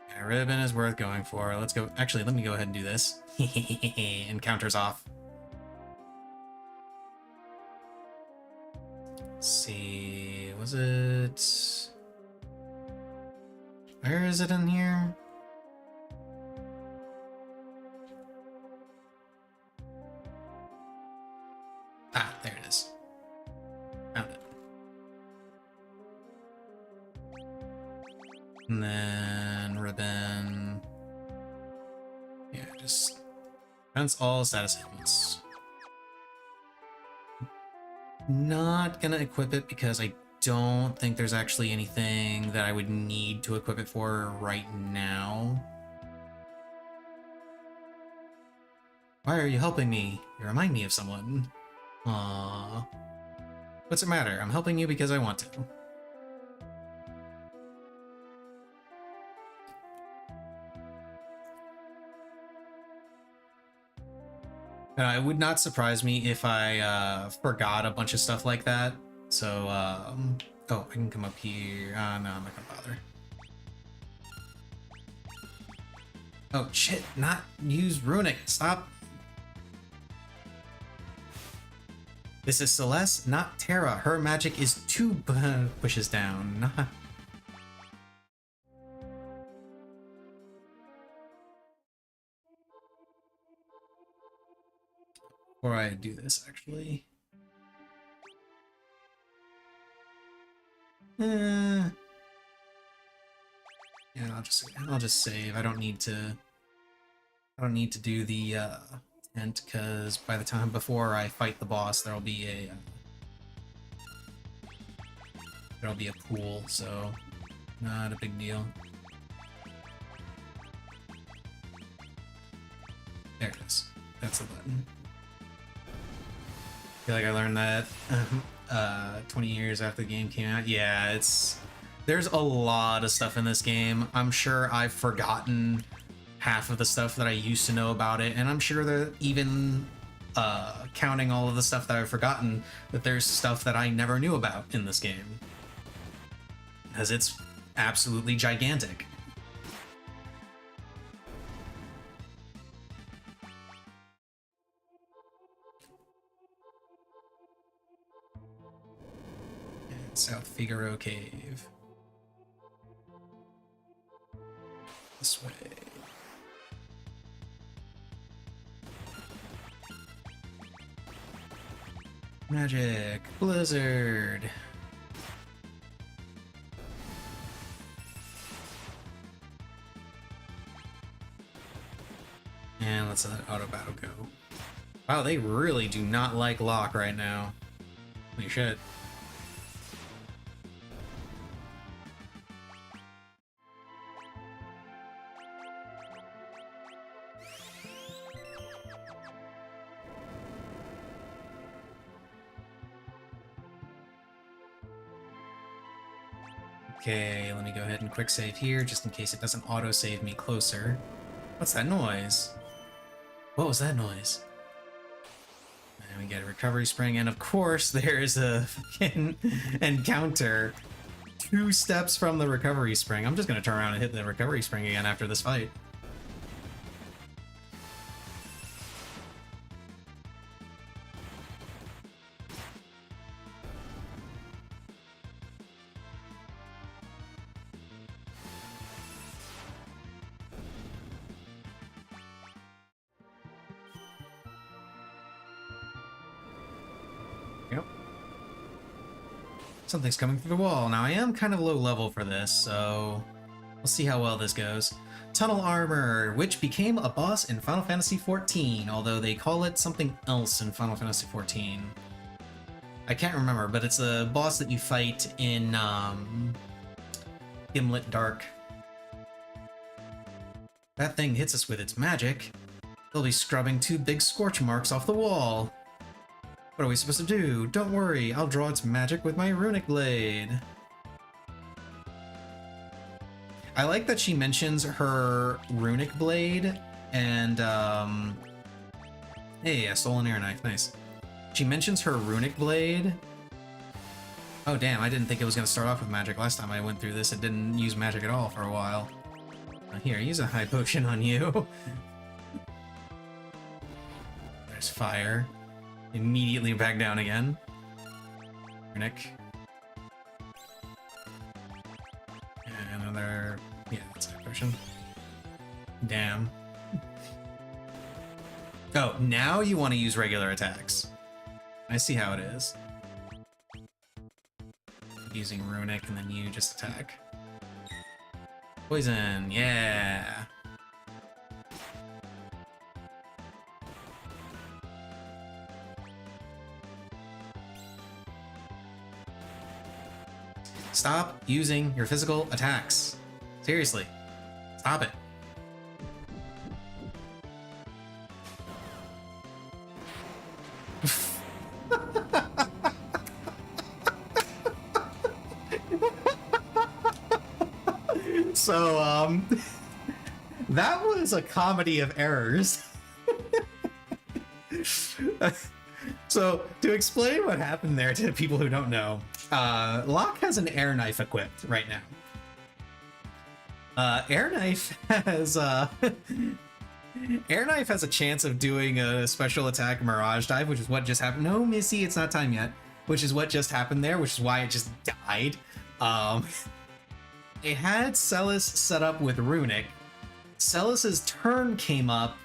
Yeah, ribbon is worth going for. Let's go. Actually, let me go ahead and do this. Encounters off. Let's see, was it? Where is it in here? Ah, there it is. Found it. And then ribbon. Yeah, just that's all status ailments. Not gonna equip it because I don't think there's actually anything that I would need to equip it for right now. Why are you helping me? You remind me of someone. Aww. What's it matter? I'm helping you because I want to. It would not surprise me if I forgot a bunch of stuff like that. So, oh, I can come up here. No, I'm not gonna bother. Oh, shit, not use Runic. Stop. This is Celeste, not Terra. Her magic is 2 pushes down. Before I do this, actually. Yeah, I'll just save. I don't need to do the tent because by the time before I fight the boss, there'll be a pool, so not a big deal. There it is. That's the button. I feel like I learned that 20 years after the game came out. Yeah, there's a lot of stuff in this game. I'm sure I've forgotten half of the stuff that I used to know about it, and I'm sure that even counting all of the stuff that I've forgotten, that there's stuff that I never knew about in this game. Because it's absolutely gigantic. And South Figaro Cave. This way. Magic Blizzard. And let's let auto battle go. Wow, they really do not like Locke right now. Holy shit. Okay, let me go ahead and quick save here, just in case it doesn't auto-save me closer. What's that noise? What was that noise? And we get a recovery spring, and of course there's a fucking encounter 2 steps from the recovery spring. I'm just gonna turn around and hit the recovery spring again after this fight. Yep. Something's coming through the wall. Now, I am kind of low level for this, so we'll see how well this goes. Tunnel Armor, which became a boss in Final Fantasy XIV, although they call it something else in Final Fantasy XIV. I can't remember, but it's a boss that you fight in Gimlet Dark. That thing hits us with its magic. They'll be scrubbing 2 big scorch marks off the wall. What are we supposed to do? Don't worry, I'll draw its magic with my runic blade. I like that she mentions her runic blade and hey, a stolen air knife, nice. She mentions her runic blade. Oh damn, I didn't think it was gonna start off with magic. Last time I went through this, it didn't use magic at all for a while. Here, use a high potion on you. There's fire. Immediately back down again. Runic. And another... yeah, that's a high potion. Damn. Oh, now you want to use regular attacks. I see how it is. Using runic and then you just attack. Poison, yeah. Stop using your physical attacks. Seriously, stop it. So, that was a comedy of errors. So, to explain what happened there to people who don't know, Locke has an air knife equipped right now. Air knife has Air knife has a chance of doing a special attack Mirage Dive, which is what just happened. No, Missy, it's not time yet. Which is what just happened there, which is why it just died. It had Celis set up with Runic. Celis's turn came up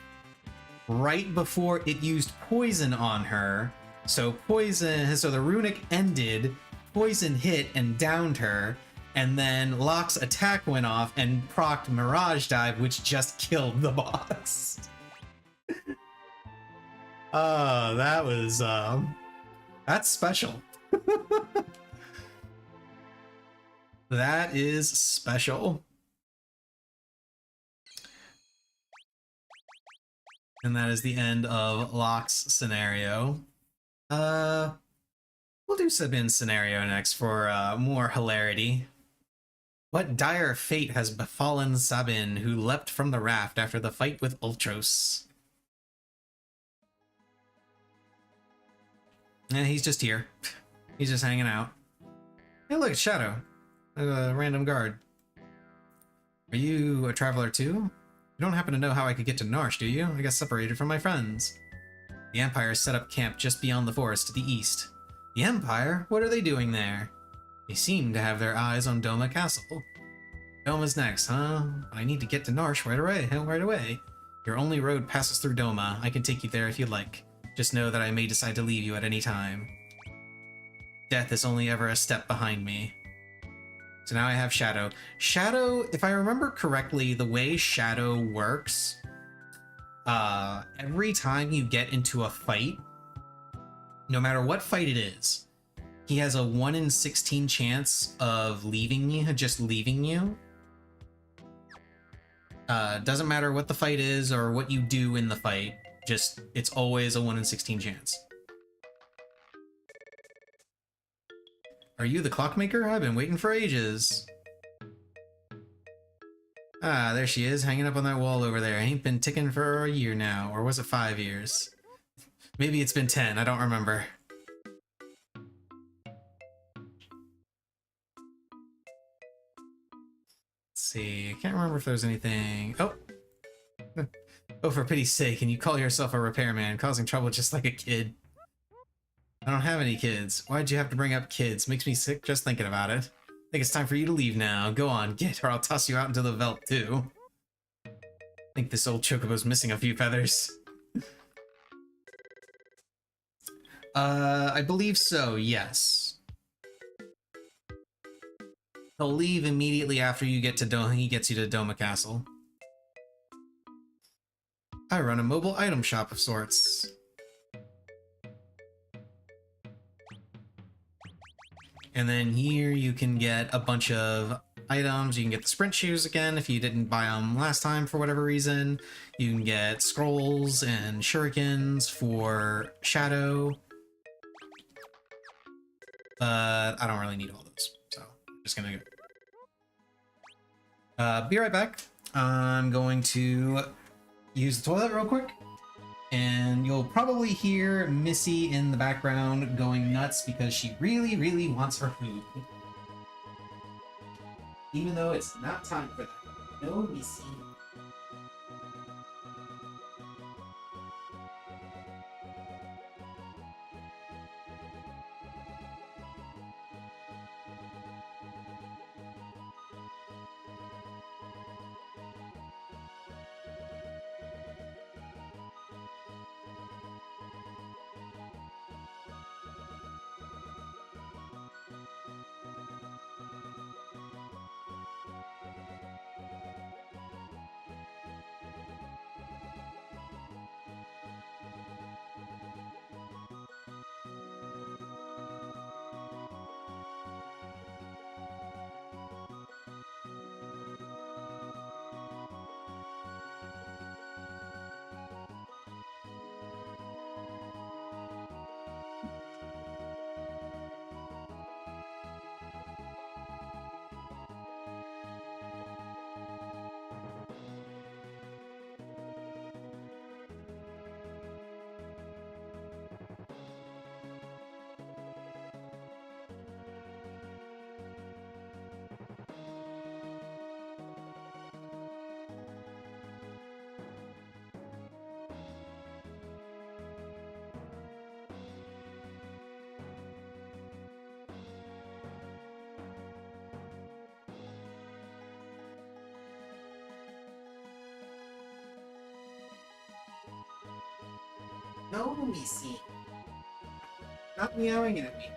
right before it used Poison on her. So the Runic ended, Poison hit and downed her, and then Locke's attack went off and procced Mirage Dive, which just killed the boss. Oh, that was, that's special. That is special. And that is the end of Locke's scenario. We'll do Sabin's scenario next for more hilarity. What dire fate has befallen Sabin, who leapt from the raft after the fight with Ultros? And he's just here. He's just hanging out. Hey, look, it's Shadow. A random guard. Are you a traveler too? You don't happen to know how I could get to Narsh, do you? I got separated from my friends. The Empire set up camp just beyond the forest to the east. The Empire? What are they doing there? They seem to have their eyes on Doma Castle. Doma's next, huh? I need to get to Narsh right away. Your only road passes through Doma. I can take you there if you'd like. Just know that I may decide to leave you at any time. Death is only ever a step behind me. So now I have Shadow. Shadow, if I remember correctly, the way Shadow works, every time you get into a fight, no matter what fight it is, he has a 1 in 16 chance of leaving you, just leaving you. Doesn't matter what the fight is or what you do in the fight, just, it's always a 1 in 16 chance. Are you the clockmaker? I've been waiting for ages. Ah, there she is, hanging up on that wall over there. I ain't been ticking for a year now, or was it 5 years? Maybe it's been 10, I don't remember. Let's see, I can't remember if there's anything... Oh! Oh, for pity's sake, can you call yourself a repairman, causing trouble just like a kid? I don't have any kids. Why'd you have to bring up kids? Makes me sick just thinking about it. I think it's time for you to leave now. Go on, get, or I'll toss you out into the veldt too. I think this old chocobo's missing a few feathers. I believe so, yes. He'll leave immediately after you get to Doma. He gets you to Doma Castle. I run a mobile item shop of sorts. And then here you can get a bunch of items. You can get the sprint shoes again if you didn't buy them last time for whatever reason. You can get scrolls and shurikens for Shadow. But I don't really need all those, so I'm just gonna go. Be right back. I'm going to use the toilet real quick, and you'll probably hear Missy in the background going nuts because she really, really wants her food. Even though it's not time for that. No, Missy. No, Missy. Not meowing at me.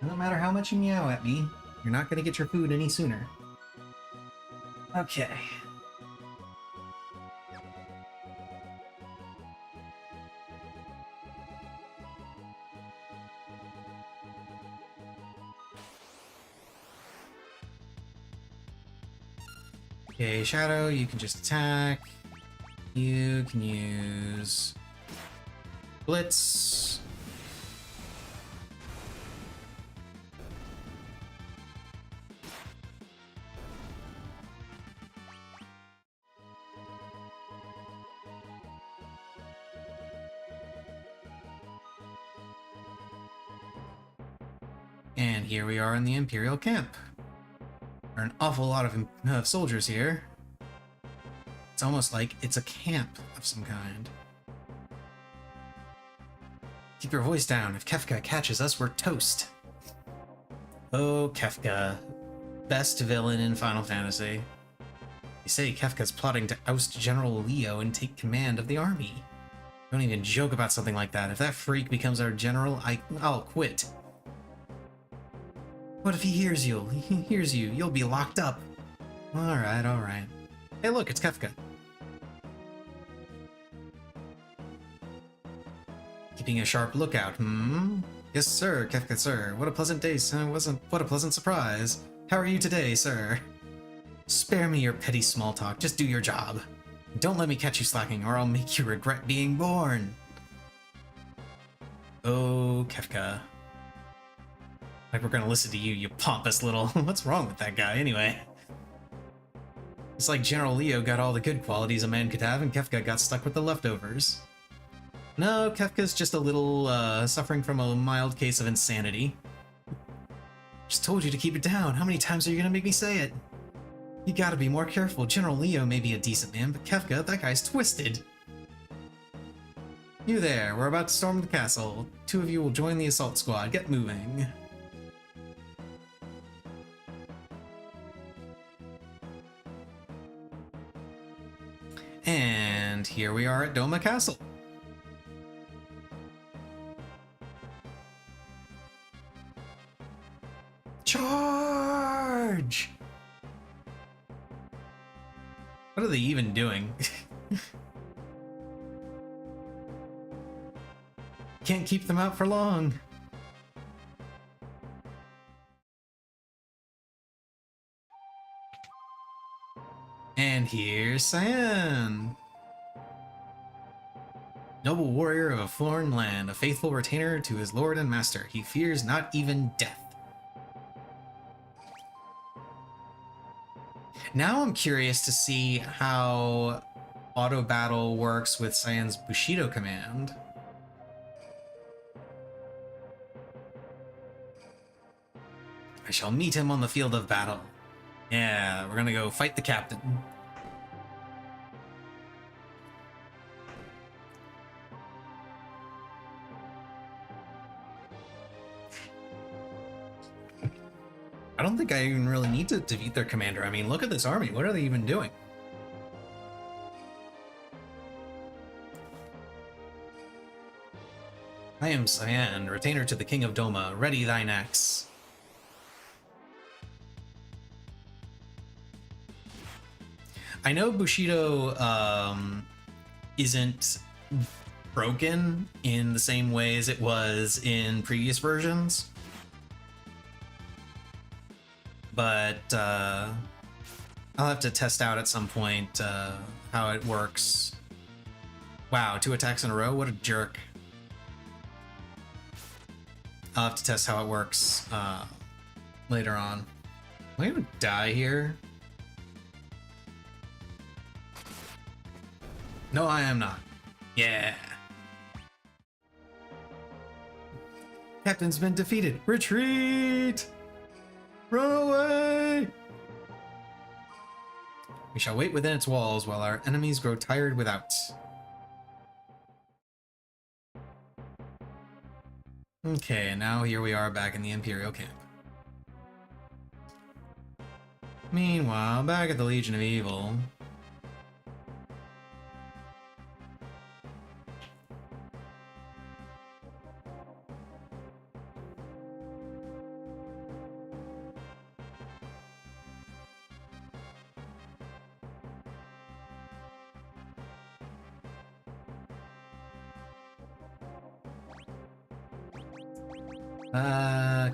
No matter how much you meow at me, you're not gonna get your food any sooner. Okay. Okay, Shadow, you can just attack. You can use Blitz. And here we are in the Imperial camp. There are an awful lot of soldiers here. It's almost like it's a camp of some kind. Keep your voice down. If Kefka catches us, we're toast. Oh, Kefka. Best villain in Final Fantasy. You say Kefka's plotting to oust General Leo and take command of the army. Don't even joke about something like that. If that freak becomes our general, I'll quit. What if he hears you? You'll be locked up. Alright, alright. Hey look, it's Kefka. Keeping a sharp lookout, Yes, sir, Kefka, sir. What a pleasant day, what a pleasant surprise. How are you today, sir? Spare me your petty small talk, just do your job. Don't let me catch you slacking, or I'll make you regret being born. Oh, Kefka. Like we're gonna listen to you, you pompous little... What's wrong with that guy, anyway? It's like General Leo got all the good qualities a man could have, and Kefka got stuck with the leftovers. No, Kefka's just a little, suffering from a mild case of insanity. Just told you to keep it down. How many times are you gonna make me say it? You gotta be more careful. General Leo may be a decent man, but Kefka, that guy's twisted. You there, we're about to storm the castle. Two of you will join the assault squad. Get moving. And here we are at Doma Castle. Charge! What are they even doing? Can't keep them out for long. And here's Cyan. Noble warrior of a foreign land, a faithful retainer to his lord and master. He fears not even death. Now I'm curious to see how auto battle works with Cyan's Bushido command. I shall meet him on the field of battle. Yeah, we're gonna go fight the captain. I don't think I even really need to defeat their commander. I mean, look at this army. What are they even doing? I am Cyan, retainer to the King of Doma. Ready thine axe. I know Bushido isn't broken in the same way as it was in previous versions, but I'll have to test out at some point how it works. Wow, 2 attacks in a row? What a jerk. I'll have to test how it works later on. Am I gonna die here? No, I am not. Yeah. Captain's been defeated. Retreat! Run away! We shall wait within its walls while our enemies grow tired without. Okay, now here we are back in the Imperial camp. Meanwhile, back at the Legion of Evil.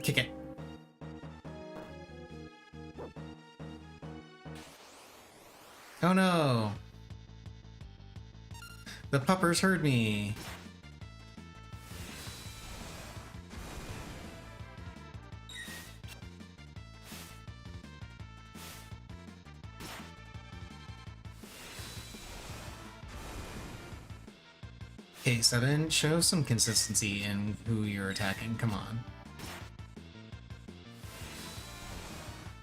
Kick it. Oh no. The puppers heard me. Okay, 7, show some consistency in who you're attacking. Come on.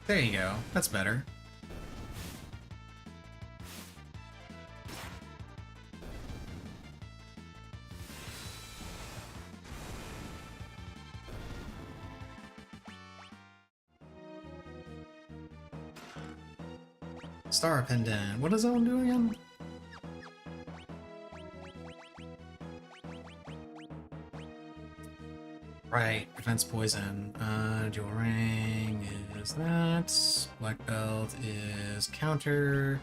There you go. That's better. Star Pendant. What does that one do again? Right, prevents poison. Dual ring is that. Black belt is counter.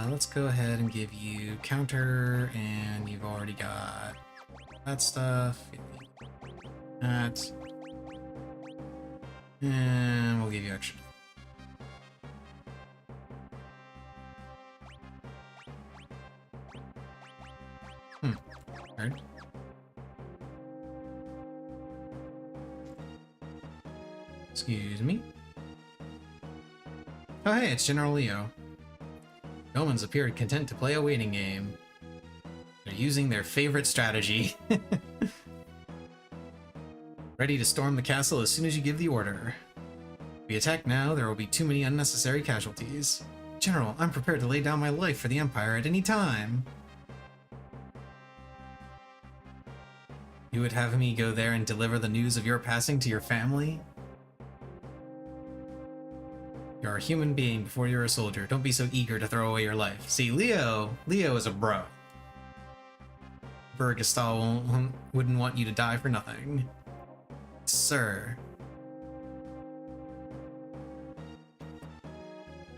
Let's go ahead and give you counter, and you've already got that stuff. That. And we'll give you extra. Hard. Excuse me. Oh hey, it's General Leo. Romans appeared content to play a waiting game. They're using their favorite strategy. Ready to storm the castle as soon as you give the order. If we attack now, there will be too many unnecessary casualties. General, I'm prepared to lay down my life for the Empire at any time. You would have me go there and deliver the news of your passing to your family? You're a human being before you're a soldier. Don't be so eager to throw away your life. See, Leo is a bro. Burgestal wouldn't want you to die for nothing. Sir.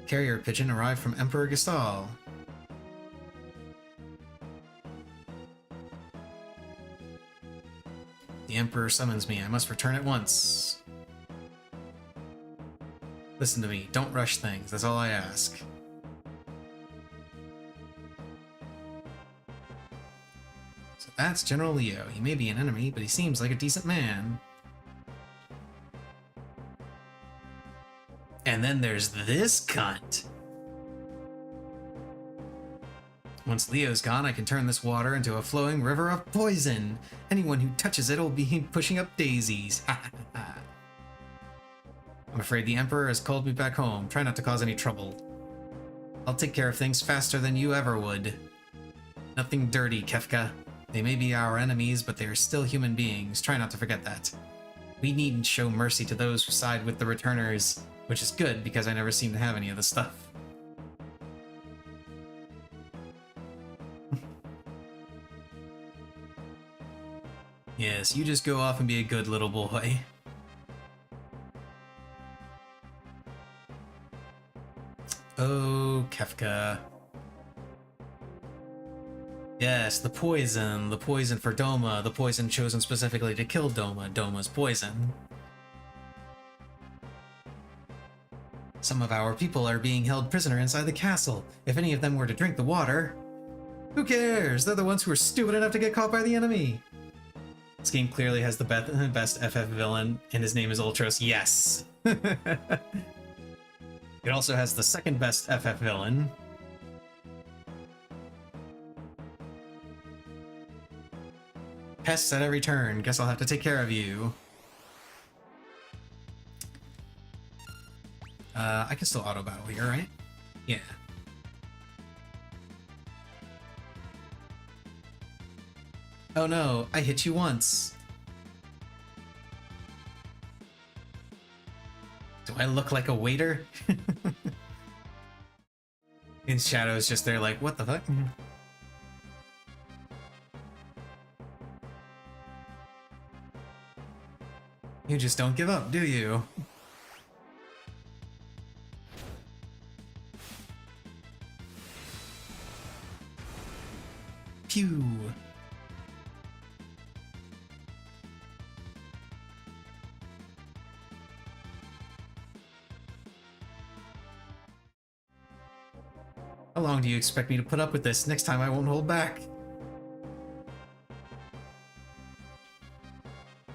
Carrier pigeon arrived from Emperor Gestal. The Emperor summons me. I must return at once. Listen to me. Don't rush things. That's all I ask. So that's General Leo. He may be an enemy, but he seems like a decent man. And then there's this cunt. Once Leo's gone, I can turn this water into a flowing river of poison. Anyone who touches it will be pushing up daisies. I'm afraid the Emperor has called me back home. Try not to cause any trouble. I'll take care of things faster than you ever would. Nothing dirty, Kefka. They may be our enemies, but they are still human beings. Try not to forget that. We needn't show mercy to those who side with the returners, which is good because I never seem to have any of the stuff. Yes, you just go off and be a good little boy. Oh, Kefka. Yes, the poison for Doma, the poison chosen specifically to kill Doma, Doma's poison. Some of our people are being held prisoner inside the castle. If any of them were to drink the water... Who cares? They're the ones who are stupid enough to get caught by the enemy. This game clearly has the best FF villain, and his name is Ultros. Yes! It also has the second best FF villain. Pests at every turn. Guess I'll have to take care of you. I can still auto battle here, right? Yeah. Oh no, I hit you once. Do I look like a waiter? In Shadow's just there like, what the fuck? You just don't give up, do you? Pew! How long do you expect me to put up with this? Next time I won't hold back.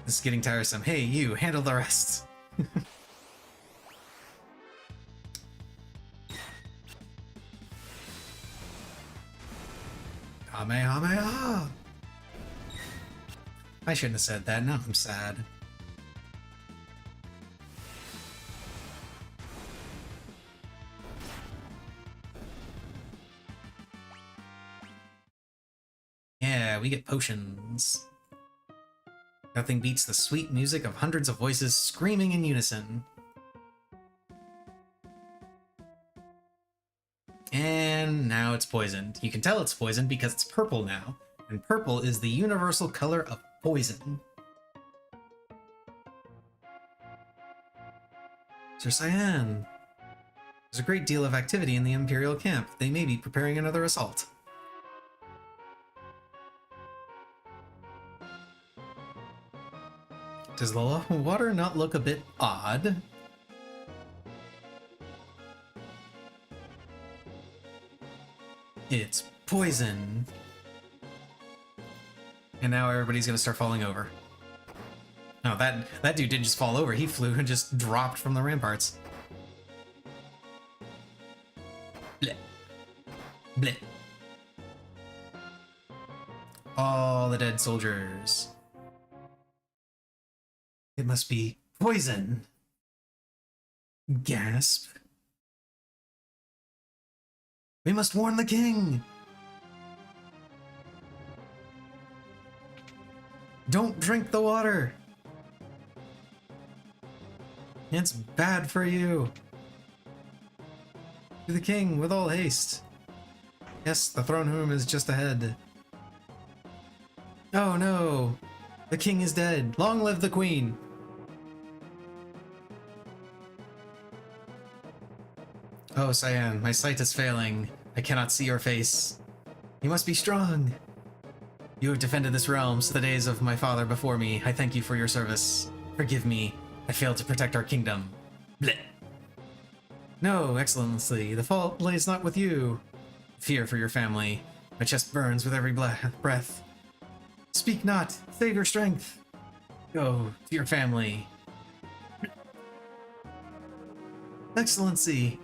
This is getting tiresome. Hey, you, handle the rest. Kamehameha! I shouldn't have said that. Now I'm sad. Yeah, we get potions. Nothing beats the sweet music of hundreds of voices screaming in unison. And now it's poisoned. You can tell it's poisoned because it's purple now. And purple is the universal color of poison. Sir Cyan. There's a great deal of activity in the Imperial camp. They may be preparing another assault. Does the water not look a bit odd? It's poison. And now everybody's gonna start falling over. No, that dude didn't just fall over, he flew and just dropped from the ramparts. Bleh. Bleh. All the dead soldiers. It must be poison. Gasp. We must warn the king! Don't drink the water! It's bad for you! To the king, with all haste! Yes, the throne room is just ahead. Oh no! The king is dead! Long live the queen! Oh, Cyan, my sight is failing. I cannot see your face. You must be strong. You have defended this realm since the days of my father before me. I thank you for your service. Forgive me. I failed to protect our kingdom. Blech. No, Excellency. The fault lays not with you. Fear for your family. My chest burns with every breath. Speak not. Save your strength. Go to your family. Excellency!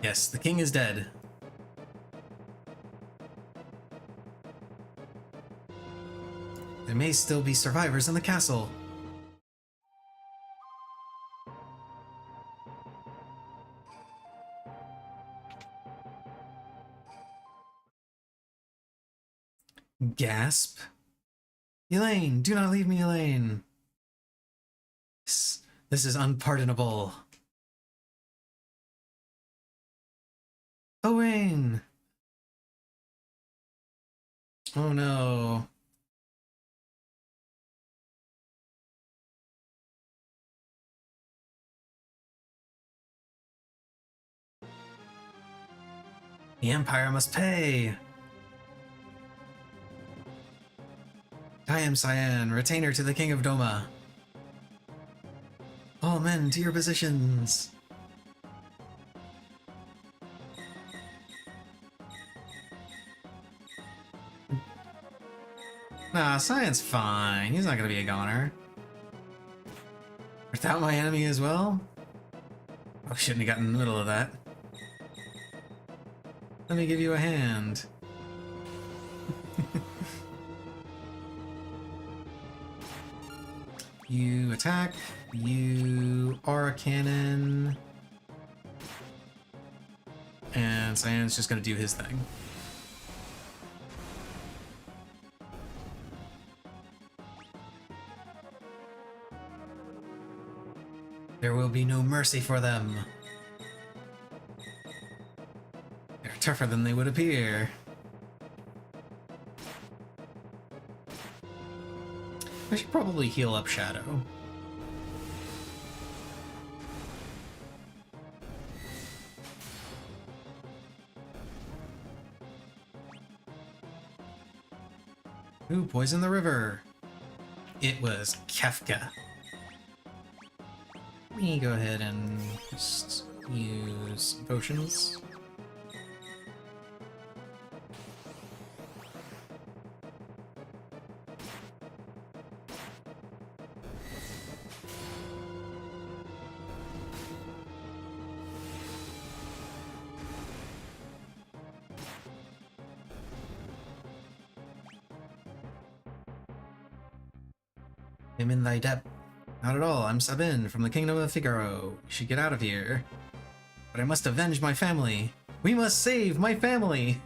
Yes, the king is dead. There may still be survivors in the castle. Gasp. Elaine, do not leave me, Elaine. This is unpardonable. Owain! Oh no. The Empire must pay! I am Cyan, retainer to the King of Doma. All men to your positions! Nah, Cyan's fine. He's not gonna be a goner. Without my enemy as well? Oh, shouldn't have gotten in the middle of that. Let me give you a hand. You attack. You are a cannon. And Cyan's just gonna do his thing. There will be no mercy for them. They're tougher than they would appear. I should probably heal up Shadow. Ooh, poison the river. It was Kefka. Let me go ahead and just use potions. I'm in thy debt. Not at all, I'm Sabin from the Kingdom of Figaro. We should get out of here. But I must avenge my family. We must save my family!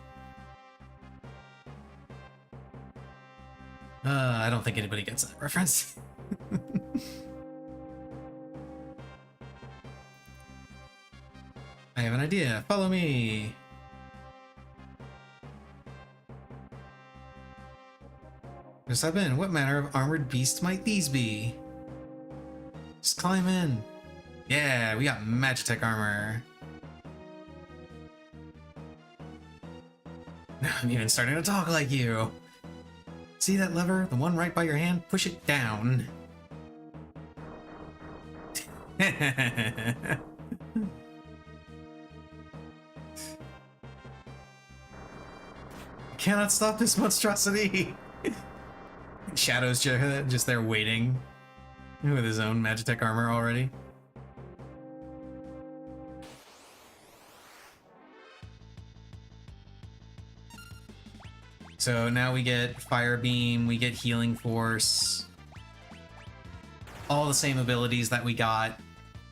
I don't think anybody gets that reference. I have an idea. Follow me. Sabin, what manner of armored beasts might these be? Just climb in. Yeah, we got Magitech armor. I'm even starting to talk like you. See that lever? The one right by your hand? Push it down. I cannot stop this monstrosity. Shadow's just there waiting with his own Magitech armor already. So now we get Fire Beam, we get Healing Force. All the same abilities that we got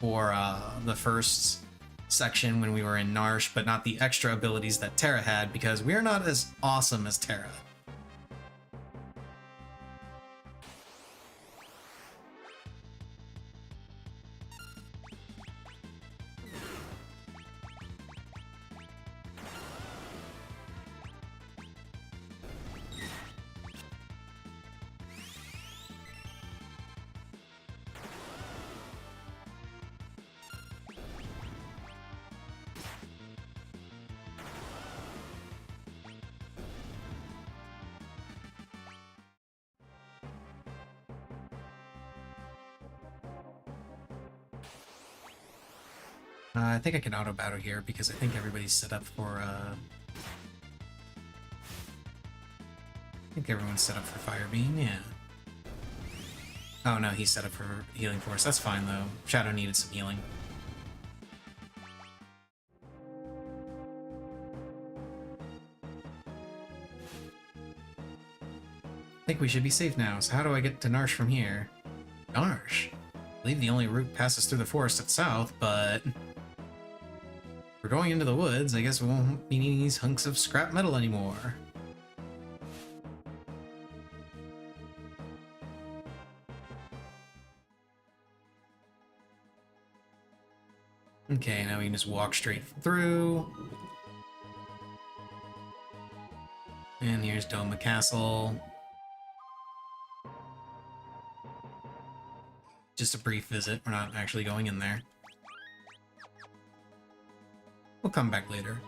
for the first section when we were in Narsh, but not the extra abilities that Terra had, because we're not as awesome as Terra. I think I can auto battle here because I think everybody's set up for I think everyone's set up for Fire Beam, yeah. Oh no, he's set up for healing force. That's fine though. Shadow needed some healing. I think we should be safe now, so how do I get to Narsh from here? Narsh? I believe the only route passes through the forest at south, but... we're going into the woods, I guess we won't be needing these hunks of scrap metal anymore. Okay, now we can just walk straight through. And here's Doma Castle. Just a brief visit, we're not actually going in there. We'll come back later.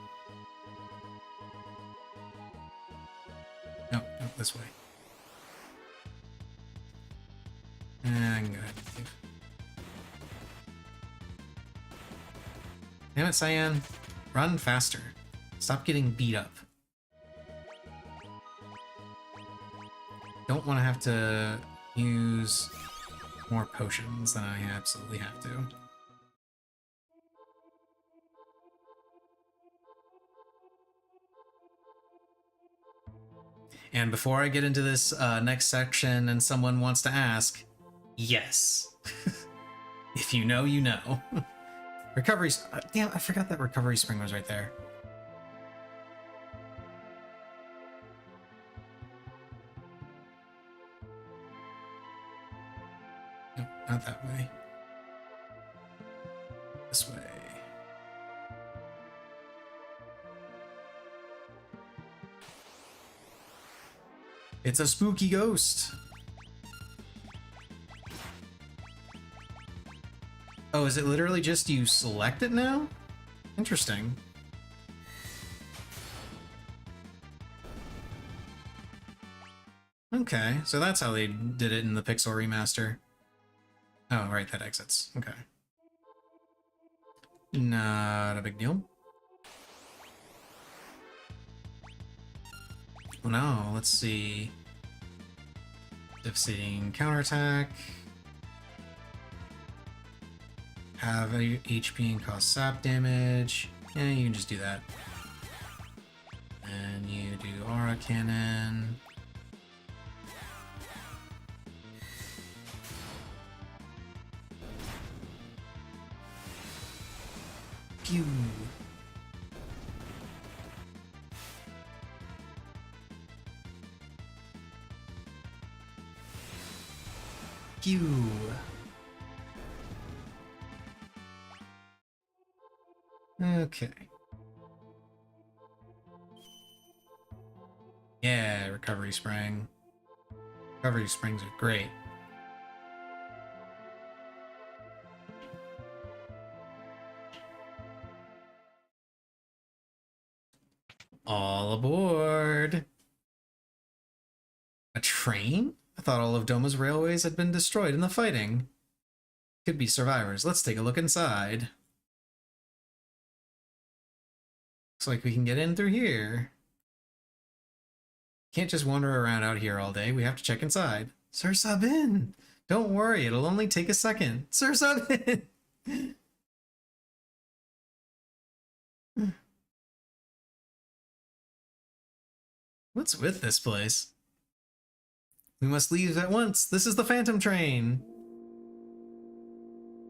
No, no, this way. And go ahead and leave. Damn it, Cyan. Run faster. Stop getting beat up. Don't want to have to use more potions than I absolutely have to. And before I get into this next section and someone wants to ask, yes. If you know, you know. Recovery... damn, I forgot that recovery spring was right there. Nope, not that way. This way. It's a spooky ghost. Oh, is it literally just you select it now? Interesting. Okay, so that's how they did it in the Pixel Remaster. Oh, right, that exits. Okay. Not a big deal. Well, now, let's see. Devastating counterattack. Have HP and cause sap damage. Yeah, you can just do that. And you do aura cannon. Pew. Pew. Okay. Yeah, recovery spring. Recovery springs are great. All aboard! A train? I thought all of Doma's railways had been destroyed in the fighting. Could be survivors. Let's take a look inside. Looks like we can get in through here. Can't just wander around out here all day. We have to check inside. Sir Sabin! Don't worry, it'll only take a second. Sir Sabin! What's with this place? We must leave at once. This is the Phantom Train.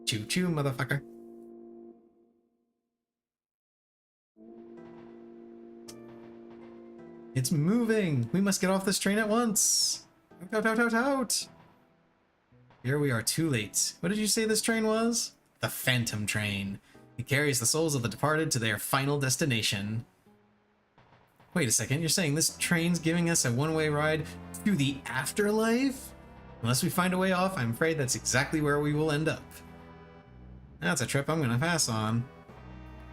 Choo-choo, motherfucker. It's moving. We must get off this train at once. Out, out, out, out. Here we are too late. What did you say this train was? The Phantom Train. It carries the souls of the departed to their final destination. Wait a second, you're saying this train's giving us a one-way ride to the afterlife? Unless we find a way off, I'm afraid that's exactly where we will end up. That's a trip I'm gonna pass on.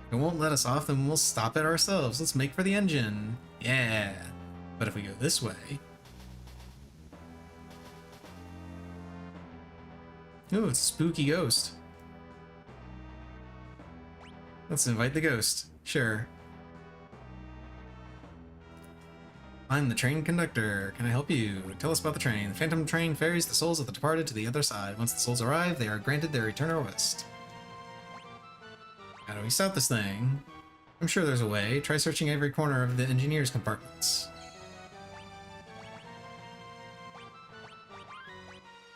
If it won't let us off, then we'll stop it ourselves. Let's make for the engine. Yeah. But if we go this way... Ooh, it's a spooky ghost. Let's invite the ghost. Sure. I'm the train conductor. Can I help you? Tell us about the train. The Phantom Train ferries the souls of the departed to the other side. Once the souls arrive, they are granted their eternal rest. How do we stop this thing? I'm sure there's a way. Try searching every corner of the engineer's compartments.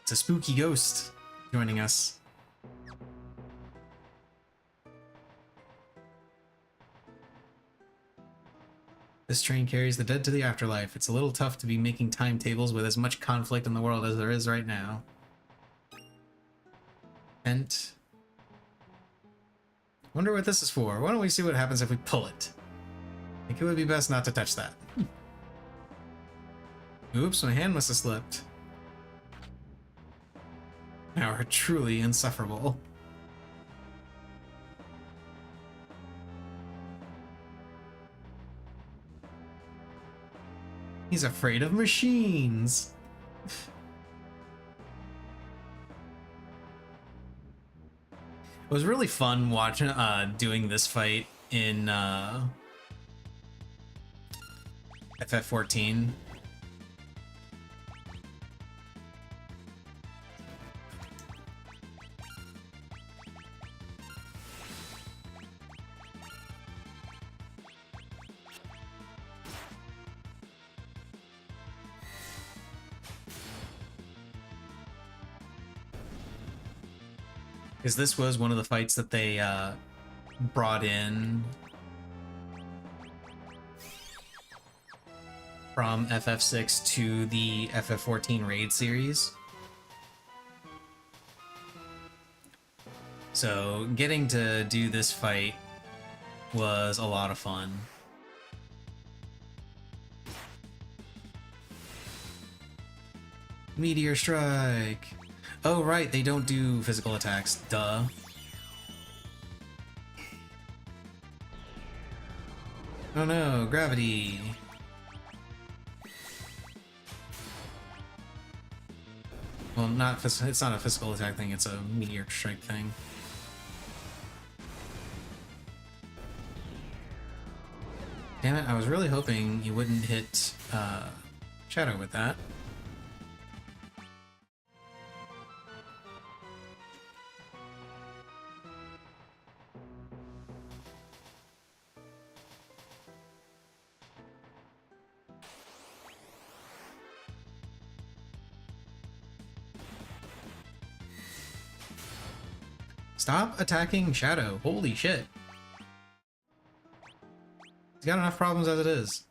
It's a spooky ghost joining us. This train carries the dead to the afterlife. It's a little tough to be making timetables with as much conflict in the world as there is right now. And wonder what this is for. Why don't we see what happens if we pull it? I think it would be best not to touch that. Oops, my hand must have slipped. Now we're truly insufferable. He's afraid of machines. It was really fun watching doing this fight in FF14. Because this was one of the fights that they brought in from FF6 to the FF14 raid series. So getting to do this fight was a lot of fun. Meteor Strike! Oh right, they don't do physical attacks, duh. Oh no, gravity! Well, it's not a physical attack thing, it's a meteor strike thing. Damn it, I was really hoping you wouldn't hit Shadow with that. Stop attacking Shadow. Holy shit. He's got enough problems as it is.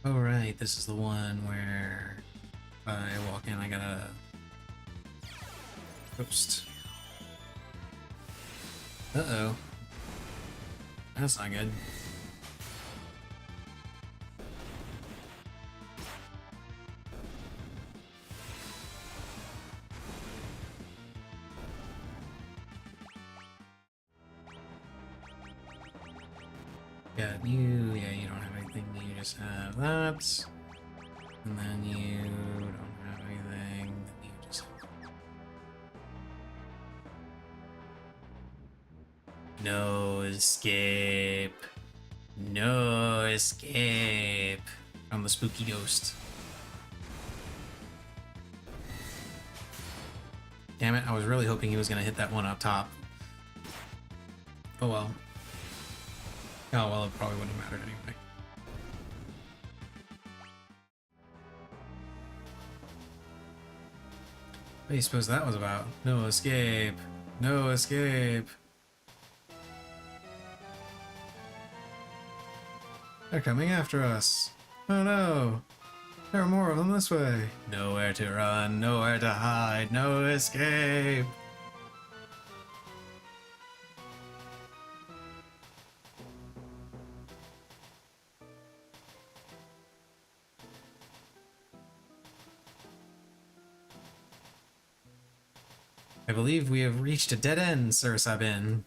Oh right, this is the one where if I walk in I gotta ghost. Uh-oh. That's not good. Got you, yeah, you don't have anything, you just have that. And then you don't have anything, then you just have... No escape. No escape from the spooky ghost. Damn it, I was really hoping he was gonna hit that one up top. Oh well. Oh well, it probably wouldn't have mattered anyway. What do you suppose that was about? No escape. No escape. They're coming after us. Oh no. There are more of them this way. Nowhere to run, nowhere to hide, no escape. I believe we have reached a dead end, Sir Sabin.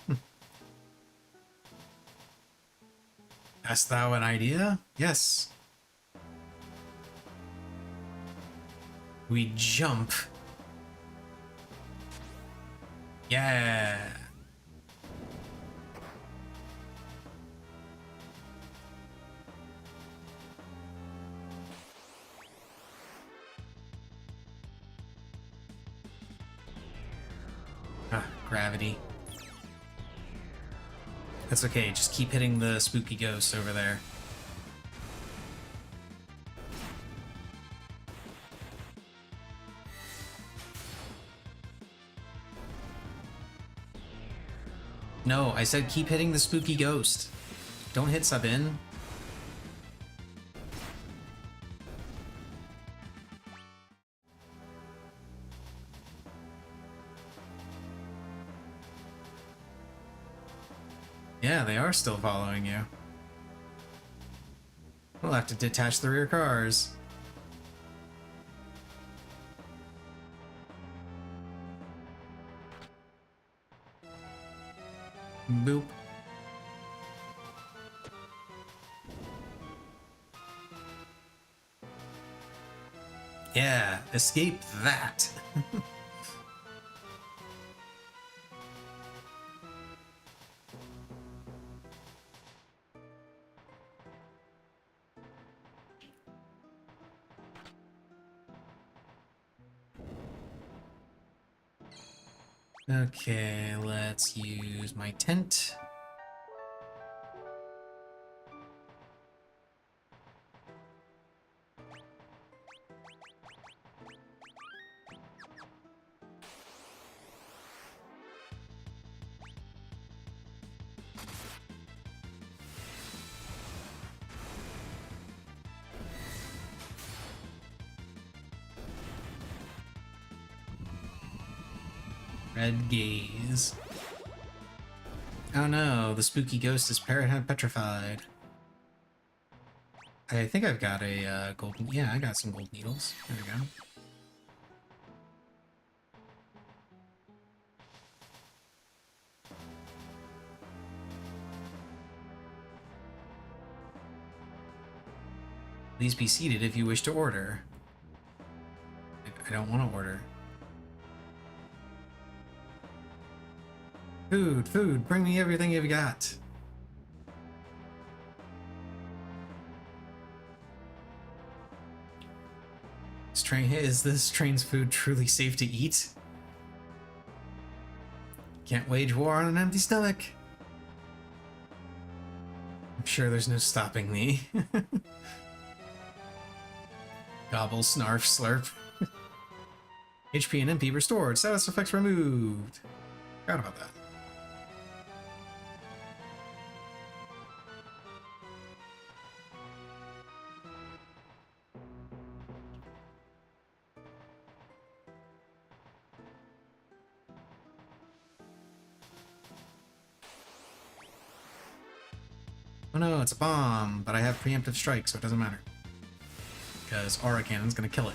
Hast thou an idea? Yes. We jump. Yeah. Ah, gravity. That's okay, just keep hitting the spooky ghost over there. No, I said keep hitting the spooky ghost. Don't hit Sabin. Yeah, they are still following you. We'll have to detach the rear cars. Boop. Yeah, escape that. Okay, let's use my tent. Red gaze. Oh no, the spooky ghost is petrified. I think I've got a golden... Yeah, I got some gold needles. There we go. Please be seated if you wish to order. I don't want to order. Food, food, bring me everything you've got. Is this train's food truly safe to eat? Can't wage war on an empty stomach. I'm sure there's no stopping me. Gobble, snarf, slurp. HP and MP restored. Status effects removed. Forgot about that. Oh no, it's a bomb, but I have preemptive strike, so it doesn't matter. Because Aura Cannon's gonna kill it.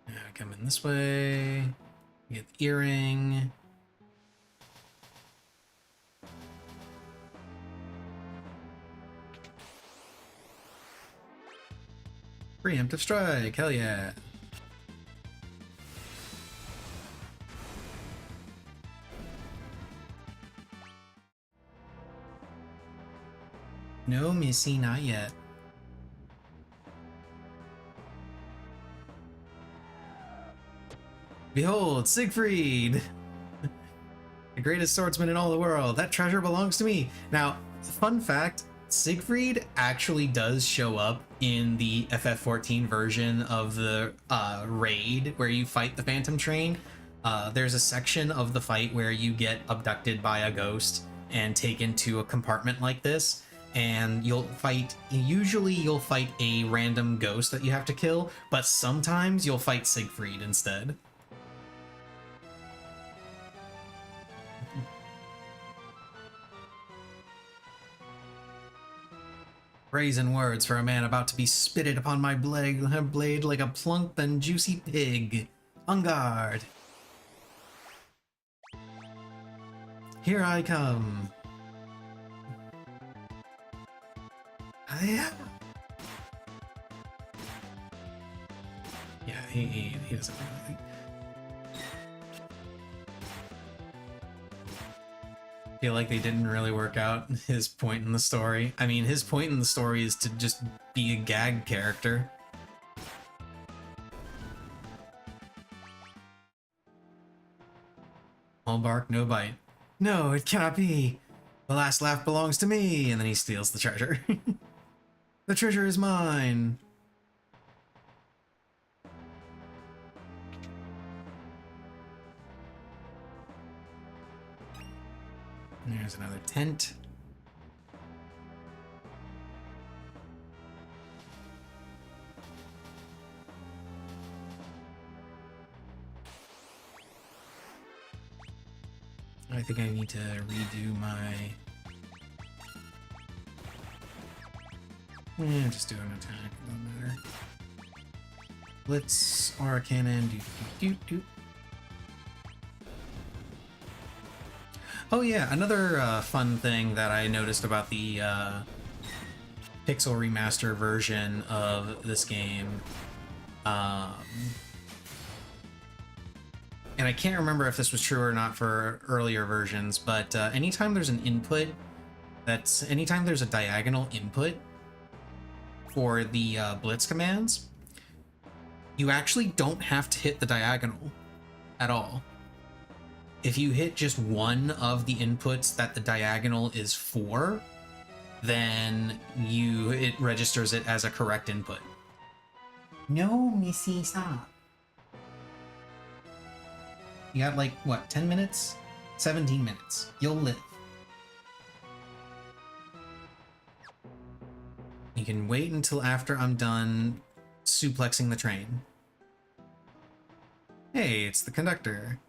Yeah, come in this way. Get the earring. Preemptive strike, hell yeah. No, Missy, not yet. Behold, Siegfried! The greatest swordsman in all the world. That treasure belongs to me. Now, fun fact, Siegfried actually does show up in the FF14 version of the raid where you fight the Phantom Train. There's a section of the fight where you get abducted by a ghost and taken to a compartment like this, and usually you'll fight a random ghost that you have to kill, but sometimes you'll fight Siegfried instead. Brazen words for a man about to be spitted upon my blade like a plump and juicy pig. On guard. Here I come. Yeah, he doesn't do anything. Feel like they didn't really work out his point in the story. I mean, his point in the story is to just be a gag character. All bark, no bite. No, it cannot be. The last laugh belongs to me. And then he steals the treasure. The treasure is mine. There's another tent. I think I need to redo my... just do an attack, doesn't matter. Blitz, Aura Cannon, do. Oh yeah, another fun thing that I noticed about the Pixel Remaster version of this game, and I can't remember if this was true or not for earlier versions, but anytime there's anytime there's a diagonal input for the Blitz commands, you actually don't have to hit the diagonal at all. If you hit just one of the inputs that the diagonal is for, then it registers it as a correct input. No, Missy, stop. You got like, what, 10 minutes? 17 minutes. You'll live. You can wait until after I'm done suplexing the train. Hey, it's the conductor.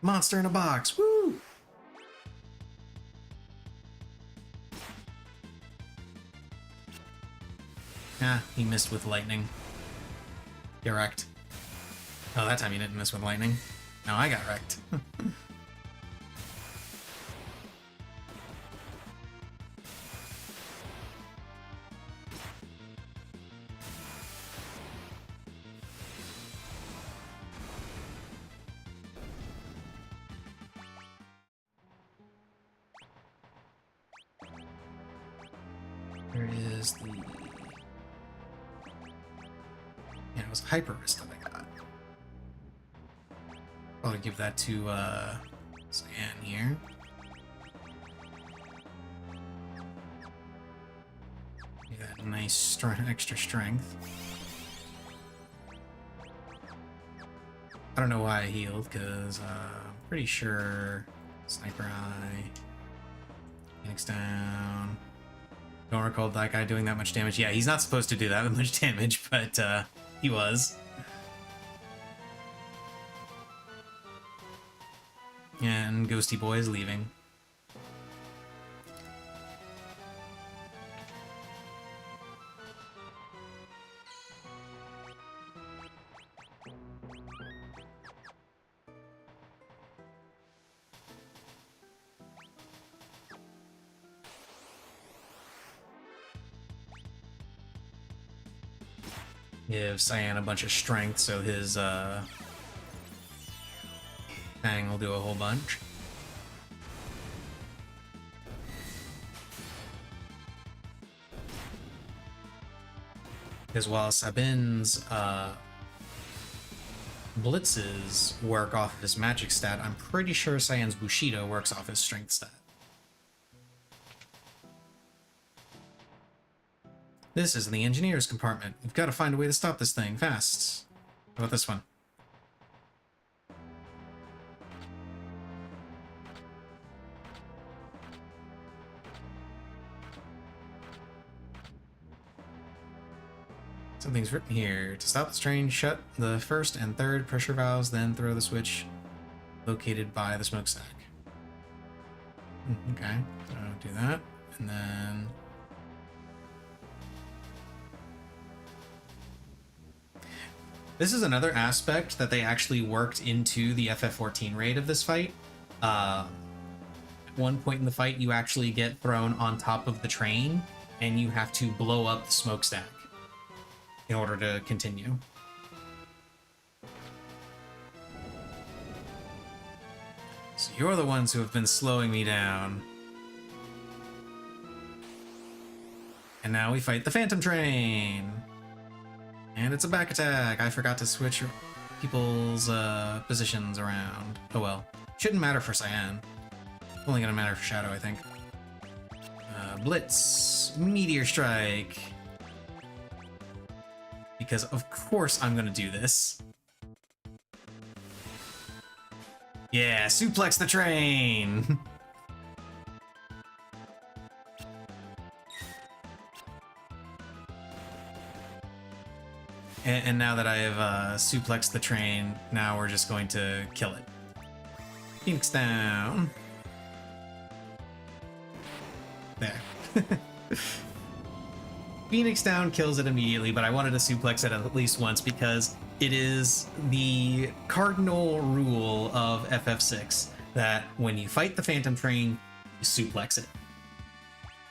Monster in a box, woo! Ah, he missed with lightning. You're wrecked. Oh, that time you didn't miss with lightning. No, I got wrecked. There is the... Yeah, it was Hyper Wrist that I got. Probably give that to Cyan here. Give that nice extra strength. I don't know why I healed, because I'm pretty sure Sniper Eye, Phoenix down. Don't recall that guy doing that much damage. Yeah, he's not supposed to do that much damage, but he was. And Ghosty Boy is leaving. Give Cyan a bunch of strength, so his Fang will do a whole bunch. Because while Sabin's blitzes work off of his magic stat, I'm pretty sure Cyan's Bushido works off his strength stat. This is the engineer's compartment. We've got to find a way to stop this thing fast. How about this one? Something's written here. To stop this train, shut the first and third pressure valves, then throw the switch located by the smokestack. Okay, so I'll do that, and then this is another aspect that they actually worked into the FF14 raid of this fight. At one point in the fight, you actually get thrown on top of the train, and you have to blow up the smokestack in order to continue. So you're the ones who have been slowing me down. And now we fight the Phantom Train. And it's a back attack. I forgot to switch people's positions around. Oh well. Shouldn't matter for Cyan. Only gonna matter for Shadow, I think. Blitz. Meteor Strike. Because of course I'm gonna do this. Yeah, suplex the train! and now that I have suplexed the train, now we're just going to kill it. Phoenix down. There. Phoenix down kills it immediately, but I wanted to suplex it at least once because it is the cardinal rule of FF6 that when you fight the Phantom Train, you suplex it.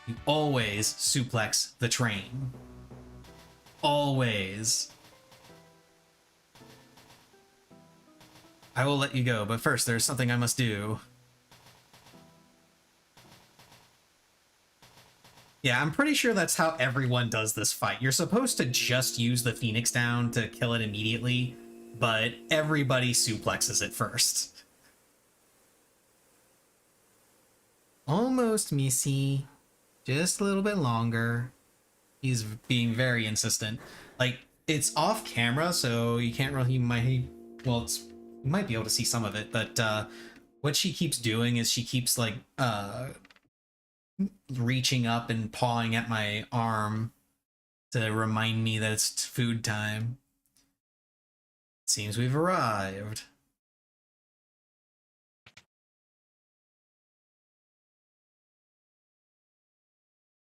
You always suplex the train. Always. I will let you go, but first there's something I must do. Yeah, I'm pretty sure that's how everyone does this fight. You're supposed to just use the Phoenix down to kill it immediately, but everybody suplexes it first. Almost, Missy. Just a little bit longer. He's being very insistent. Like, it's off camera, so you can't really... Well, you might be able to see some of it, but what she keeps doing is she keeps, like, reaching up and pawing at my arm to remind me that it's food time. Seems we've arrived.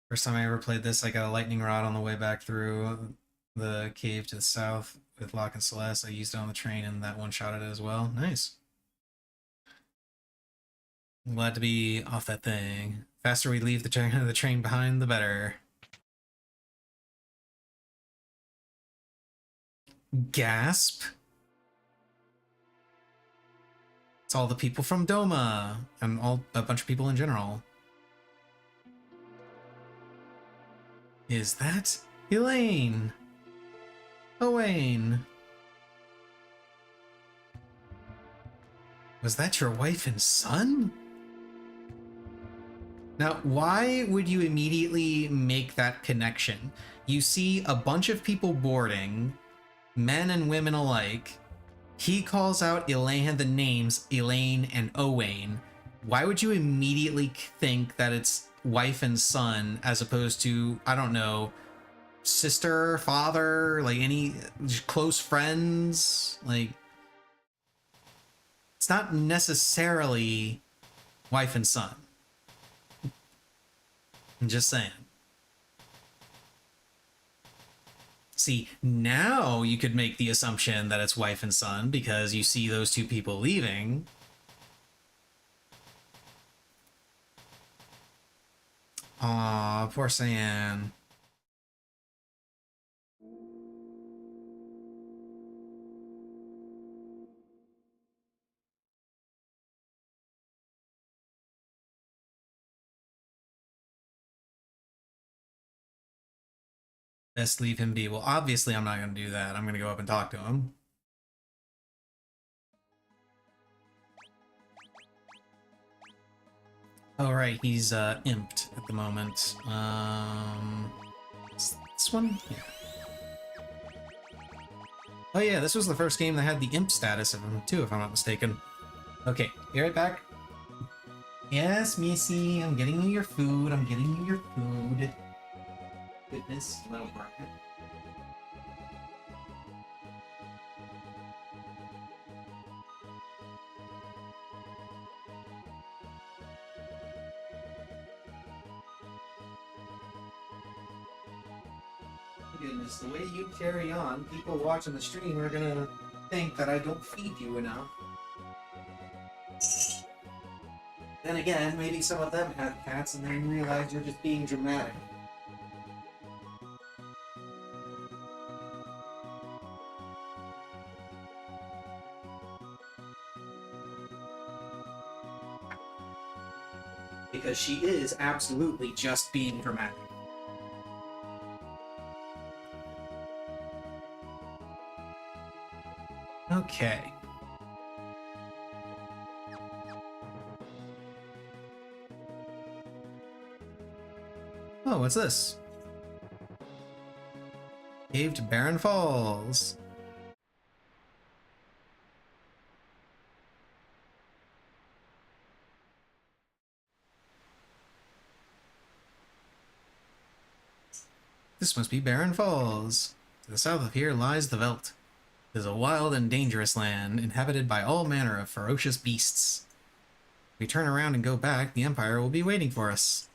First time I ever played this, I got a lightning rod on the way back through the cave to the south with Locke and Celeste. I used it on the train and that one-shotted it as well. Nice. I'm glad to be off that thing. Faster we leave the train behind, the better. Gasp. It's all the people from Doma and a bunch of people in general. Is that Elaine? Owain. Was that your wife and son? Now, why would you immediately make that connection? You see a bunch of people boarding, men and women alike. He calls out Elaine, the names Elaine and Owain. Why would you immediately think that it's wife and son as opposed to, I don't know, sister, father, like any close friends? Like, it's not necessarily wife and son. I'm just saying. See, now you could make the assumption that it's wife and son because you see those two people leaving. Aw, poor Cyan. Best leave him be. Well, obviously I'm not going to do that. I'm going to go up and talk to him. Oh, right. He's imped at the moment. This one? Yeah. Oh yeah, this was the first game that had the imp status of him too, if I'm not mistaken. Okay, be right back. Yes, Missy, I'm getting you your food. I'm getting you your food. Goodness, little market. goodness, the way you carry on, people watching the stream are gonna think that I don't feed you enough. Then again, maybe some of them have cats and they realize you're just being dramatic. Because she is absolutely just being dramatic. Okay. Oh, what's this? Cave to Barren Falls. This must be Barren Falls. To the south of here lies the Veldt. It is a wild and dangerous land, inhabited by all manner of ferocious beasts. If we turn around and go back, the Empire will be waiting for us.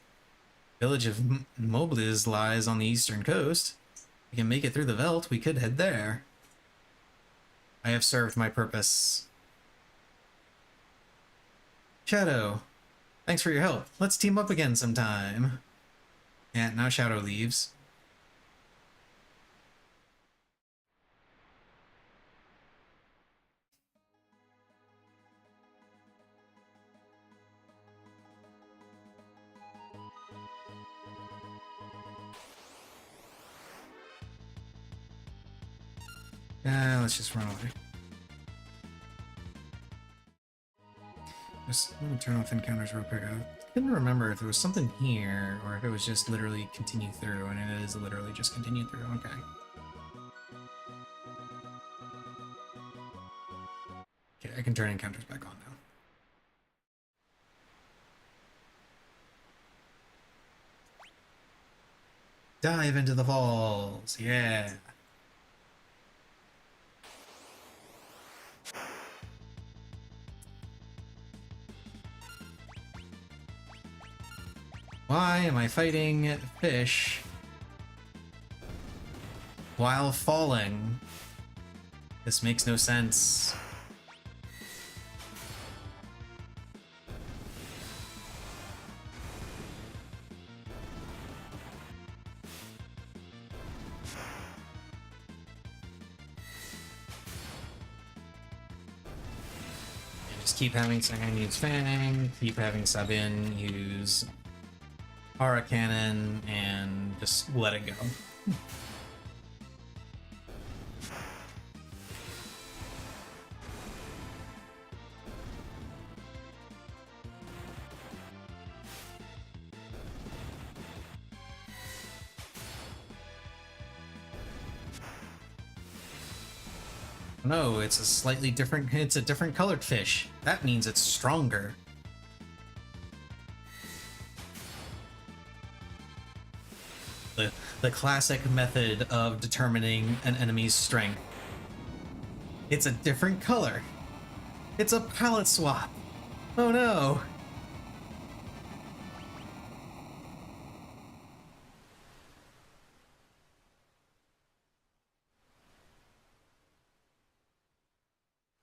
The village of Mobliz lies on the eastern coast. If we can make it through the Veldt, we could head there. I have served my purpose. Shadow, thanks for your help. Let's team up again sometime. Yeah, now Shadow leaves. Let's just run away. Let me turn off encounters real quick. I couldn't remember if there was something here or if it was just literally continue through, and it is literally just continue through. Okay. Okay, I can turn encounters back on now. Dive into the falls. Yeah. Why am I fighting fish while falling? This makes no sense. Just keep having Cyan use Fang, keep having Sabin use Aura Cannon, and just let it go. No, it's a slightly different, it's a different colored fish. That means it's stronger. The classic method of determining an enemy's strength. It's a different color. It's a palette swap. Oh no.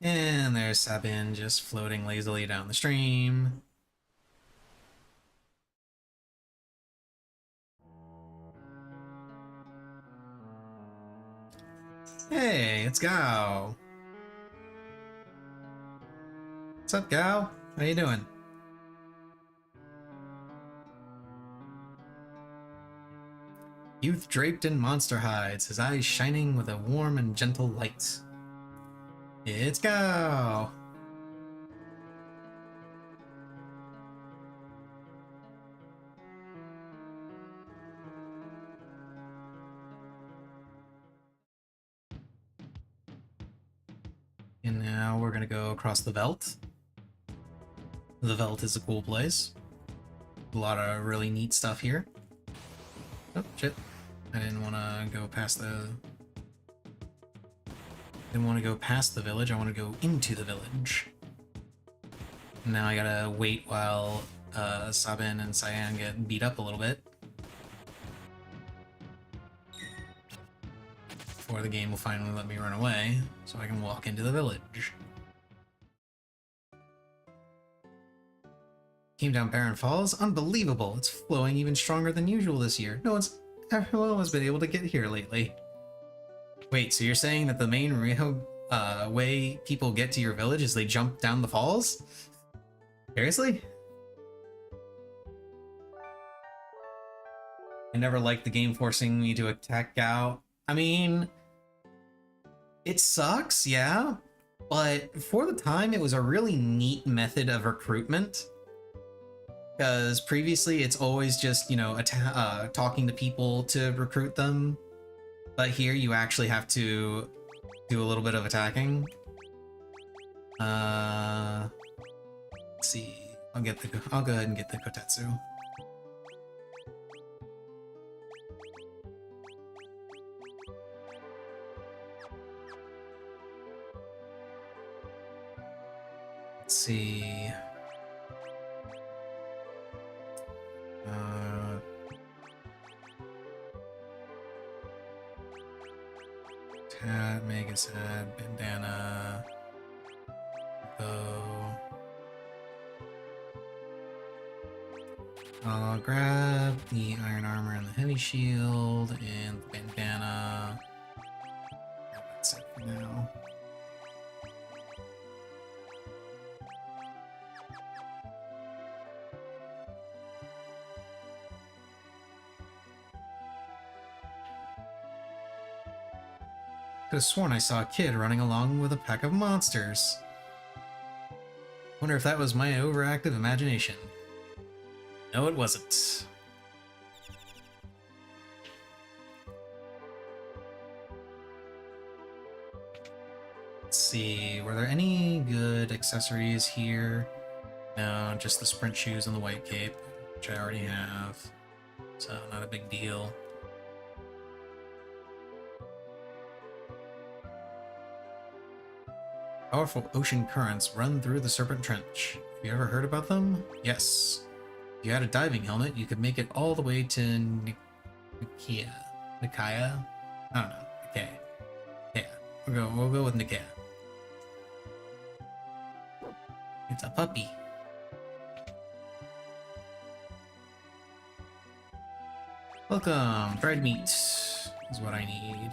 And there's Sabin just floating lazily down the stream. Hey, it's Gao. What's up, Gao? How you doing? Youth draped in monster hides, his eyes shining with a warm and gentle light. It's Gao! And now we're gonna go across the Veldt. The Veldt is a cool place. A lot of really neat stuff here. Oh, shit. I didn't want to go past the... Didn't want to go past the village, I want to go into the village. Now I gotta wait while Sabin and Cyan get beat up a little bit. before the game will finally let me run away, so I can walk into the village. Came down Barren Falls? Unbelievable! It's flowing even stronger than usual this year. No one's been able to get here lately. Wait, so you're saying that the main way people get to your village is they jump down the falls? Seriously? I never liked the game forcing me to attack Gao. I mean, it sucks, yeah, but for the time it was a really neat method of recruitment. Because previously it's always just, you know, talking to people to recruit them. But here you actually have to do a little bit of attacking. Let's see. I'll go ahead and get the Kotetsu. Let's see. Tad, Mega Sad, Bandana, Bow. I'll grab the Iron Armor and the Heavy Shield and the Bandana. Yeah, that's it for now. Could have sworn I saw a kid running along with a pack of monsters. Wonder if that was my overactive imagination. No, it wasn't. Let's see, were there any good accessories here? No, just the sprint shoes and the white cape, which I already have, so not a big deal. Powerful ocean currents run through the Serpent Trench. Have you ever heard about them? Yes. If you had a diving helmet, you could make it all the way to Nicaea. Nicaea? I don't know. Nicaea. Yeah, we'll go with Nicaea. It's a puppy. Welcome. Dried meat is what I need.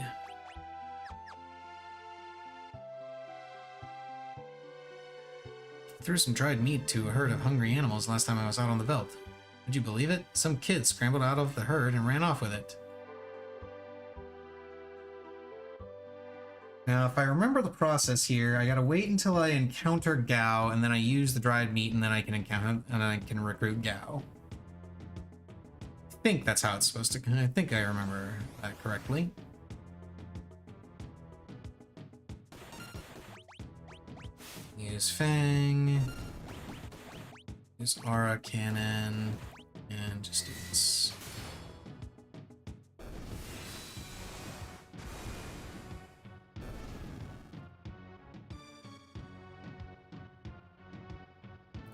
Threw some dried meat to a herd of hungry animals last time I was out on the veldt. Would you believe it? Some kid scrambled out of the herd and ran off with it. Now, if I remember the process here, I gotta wait until I encounter Gao, and then I use the dried meat, and then I can recruit Gao. I think that's how it's supposed to. I think I remember that correctly. Use Fang, use Aura Cannon, and just do this.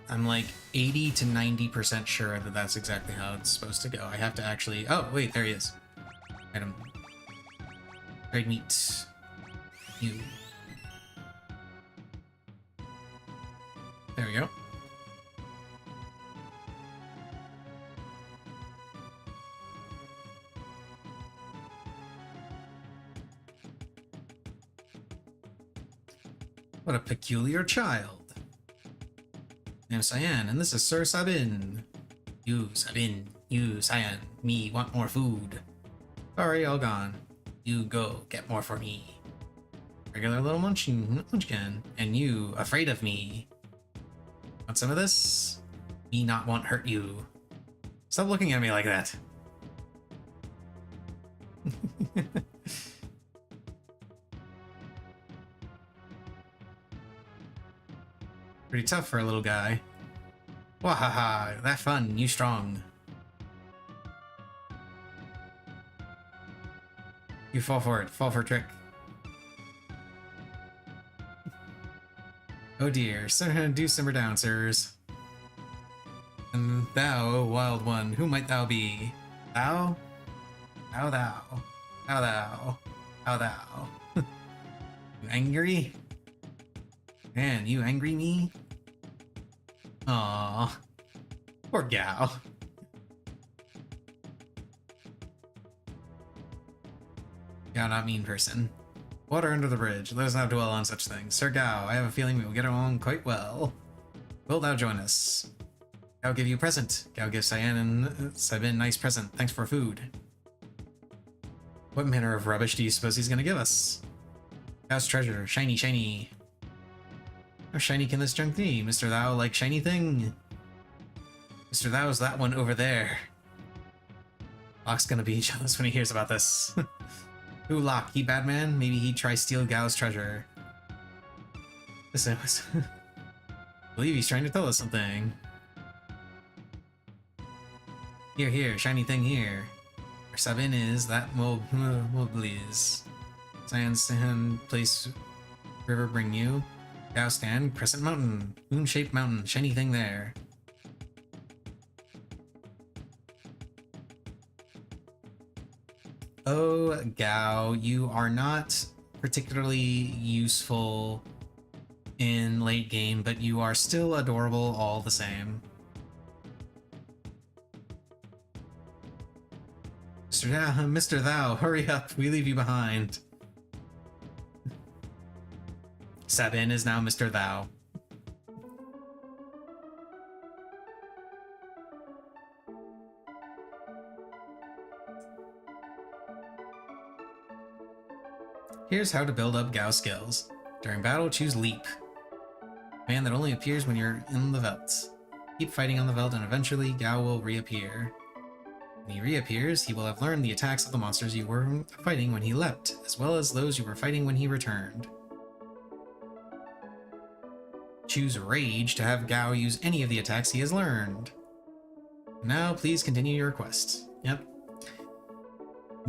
I'm like 80 to 90% sure that that's exactly how it's supposed to go. I have to actually... Oh, wait, there he is. Item. Trade meat. You. There we go. What a peculiar child. I'm Cyan, and this is Sir Sabin. You, Sabin. You, Cyan. Me want more food. Sorry, all gone. You go, get more for me. Regular little munchkin. And you, afraid of me. Want some of this? Me not want hurt you. Stop looking at me like that. Pretty tough for a little guy. Wahaha, that fun, you strong. You fall for it, fall for a trick. Oh dear, do simmer down, sirs. And thou, O wild one, who might thou be? Thou? Thou. How thou? You angry? Man, you angry me? Aw. Poor Gao. Gao, not mean person. Water under the bridge. Let us not dwell on such things. Sir Gao, I have a feeling we will get along quite well. Wilt thou join us? Gao give you a present. Gao gives Sabin nice present. Thanks for food. What manner of rubbish do you suppose he's gonna give us? Gao's treasure. Shiny, shiny. How shiny can this junk be? Mr. Thou like shiny thing? Mr. Thou's that one over there. Locke's gonna be jealous when he hears about this. Who Locke? He bad man? Maybe he'd try steal Gao's treasure. Listen, I believe he's trying to tell us something. Here, here, shiny thing here. Where Sabin is, that will please. Sand, place, river bring you. Gao stand, crescent mountain, moon-shaped mountain, shiny thing there. Oh, Gao, you are not particularly useful in late game, but you are still adorable all the same. Mr. Thou, hurry up, we leave you behind. Sabin is now Mr. Thou. Here's how to build up Gao skills. During battle, choose Leap. Command that only appears when you're in the veldt. Keep fighting on the veldt and eventually Gao will reappear. When he reappears, he will have learned the attacks of the monsters you were fighting when he leapt, as well as those you were fighting when he returned. Choose Rage to have Gao use any of the attacks he has learned. Now, please continue your quest. Yep.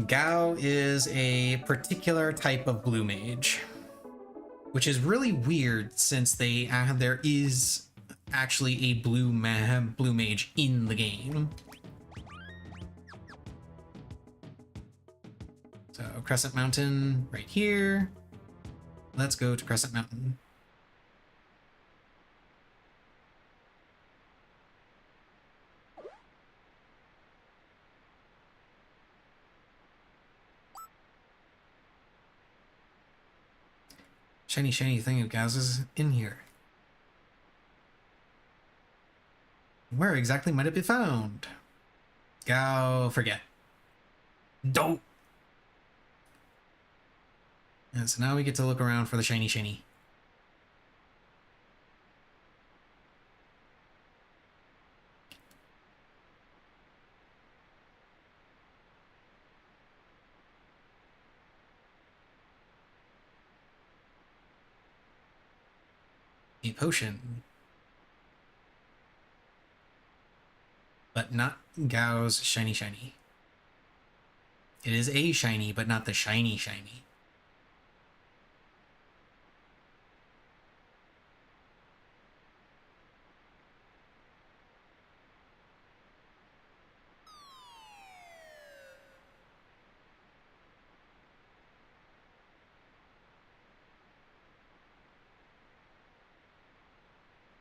Gao is a particular type of blue mage, which is really weird since there is actually a blue mage in the game. So Crescent Mountain right here. Let's go to Crescent Mountain. Shiny, shiny thing of Gao's is in here. Where exactly might it be found? Gao, forget. Don't. And so now we get to look around for the shiny, shiny. A potion. But not Gao's shiny shiny. It is a shiny, but not the shiny shiny.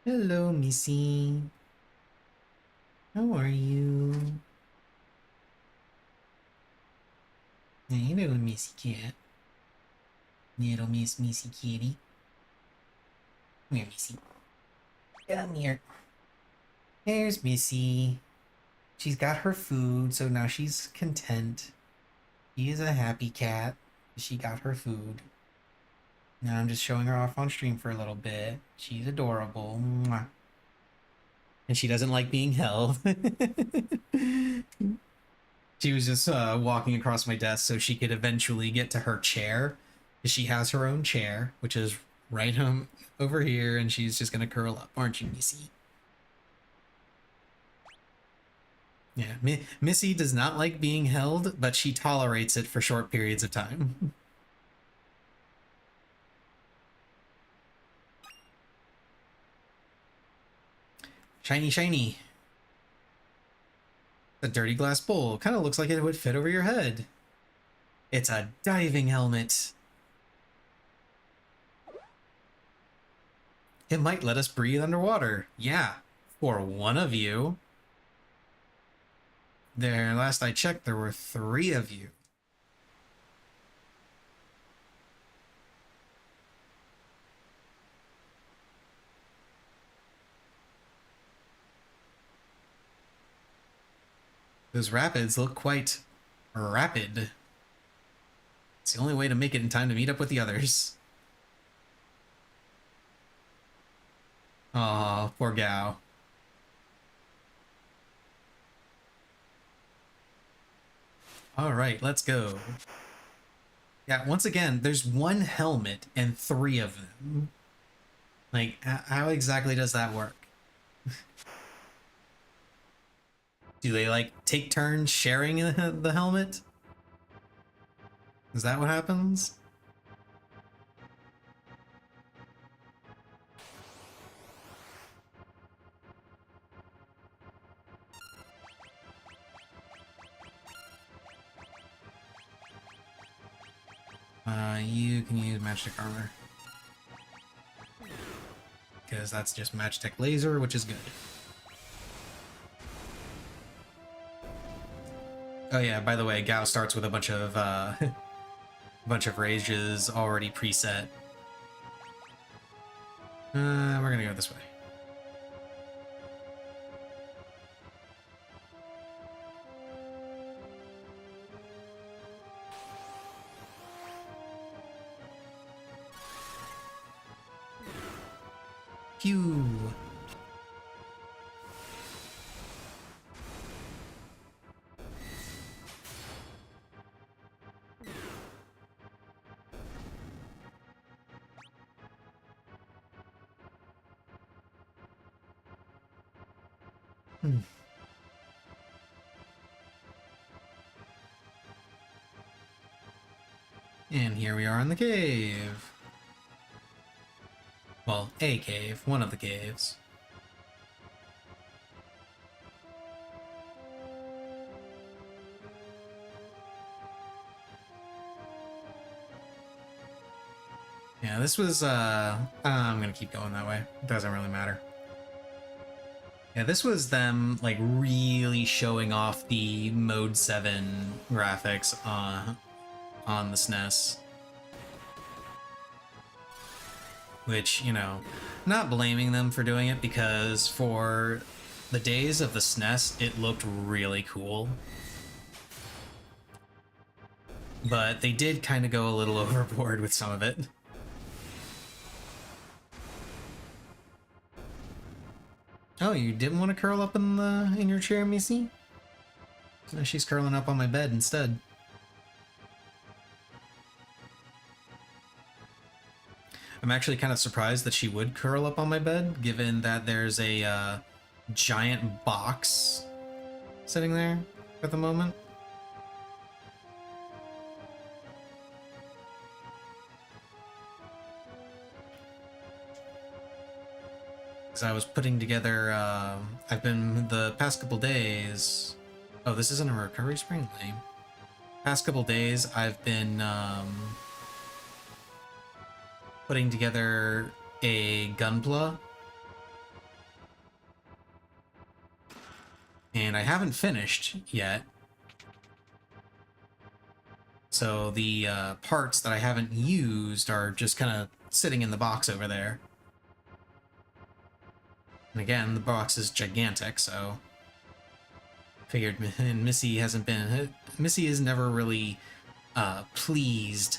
Hello, Missy. How are you? Hey, little Missy cat. Little Missy kitty. Come here, Missy. Come here. There's Missy. She's got her food, so now she's content. She is a happy cat. She got her food. Now I'm just showing her off on stream for a little bit. She's adorable. Mwah. And she doesn't like being held. She was just walking across my desk so she could eventually get to her chair. She has her own chair, which is right over here, and she's just gonna curl up, aren't you, Missy? Yeah, Missy does not like being held, but she tolerates it for short periods of time. Shiny, shiny. A dirty glass bowl. Kind of looks like it would fit over your head. It's a diving helmet. It might let us breathe underwater. Yeah, for one of you. There, last I checked, there were 3 of you. Those rapids look quite rapid. It's the only way to make it in time to meet up with the others. Aw, poor Gao. Alright, let's go. Yeah, once again, there's 1 helmet and 3 of them. Like, how exactly does that work? Do they, like, take turns sharing the helmet? Is that what happens? You can use Magic Armor. Because that's just Magitech Laser, which is good. Oh yeah, by the way, Gao starts with a bunch of rages already preset. We're gonna go this way. Pew! And here we are in the cave. Well, a cave, one of the caves. Yeah, this was, I'm gonna keep going that way. It doesn't really matter. Yeah, this was them, like, really showing off the Mode 7 graphics on the SNES. Which, you know, not blaming them for doing it, because for the days of the SNES, it looked really cool. But they did kind of go a little overboard with some of it. Oh, you didn't want to curl up in your chair, Missy? No, she's curling up on my bed instead. I'm actually kind of surprised that she would curl up on my bed, given that there's a giant box sitting there at the moment. Because I was putting together, I've been, the past couple days... Oh, this isn't a recovery spring? Lame. Past couple days, I've been, putting together a Gunpla. And I haven't finished yet. So the parts that I haven't used are just kind of sitting in the box over there. And again, the box is gigantic, so... Figured, and Missy hasn't been... Missy is never really pleased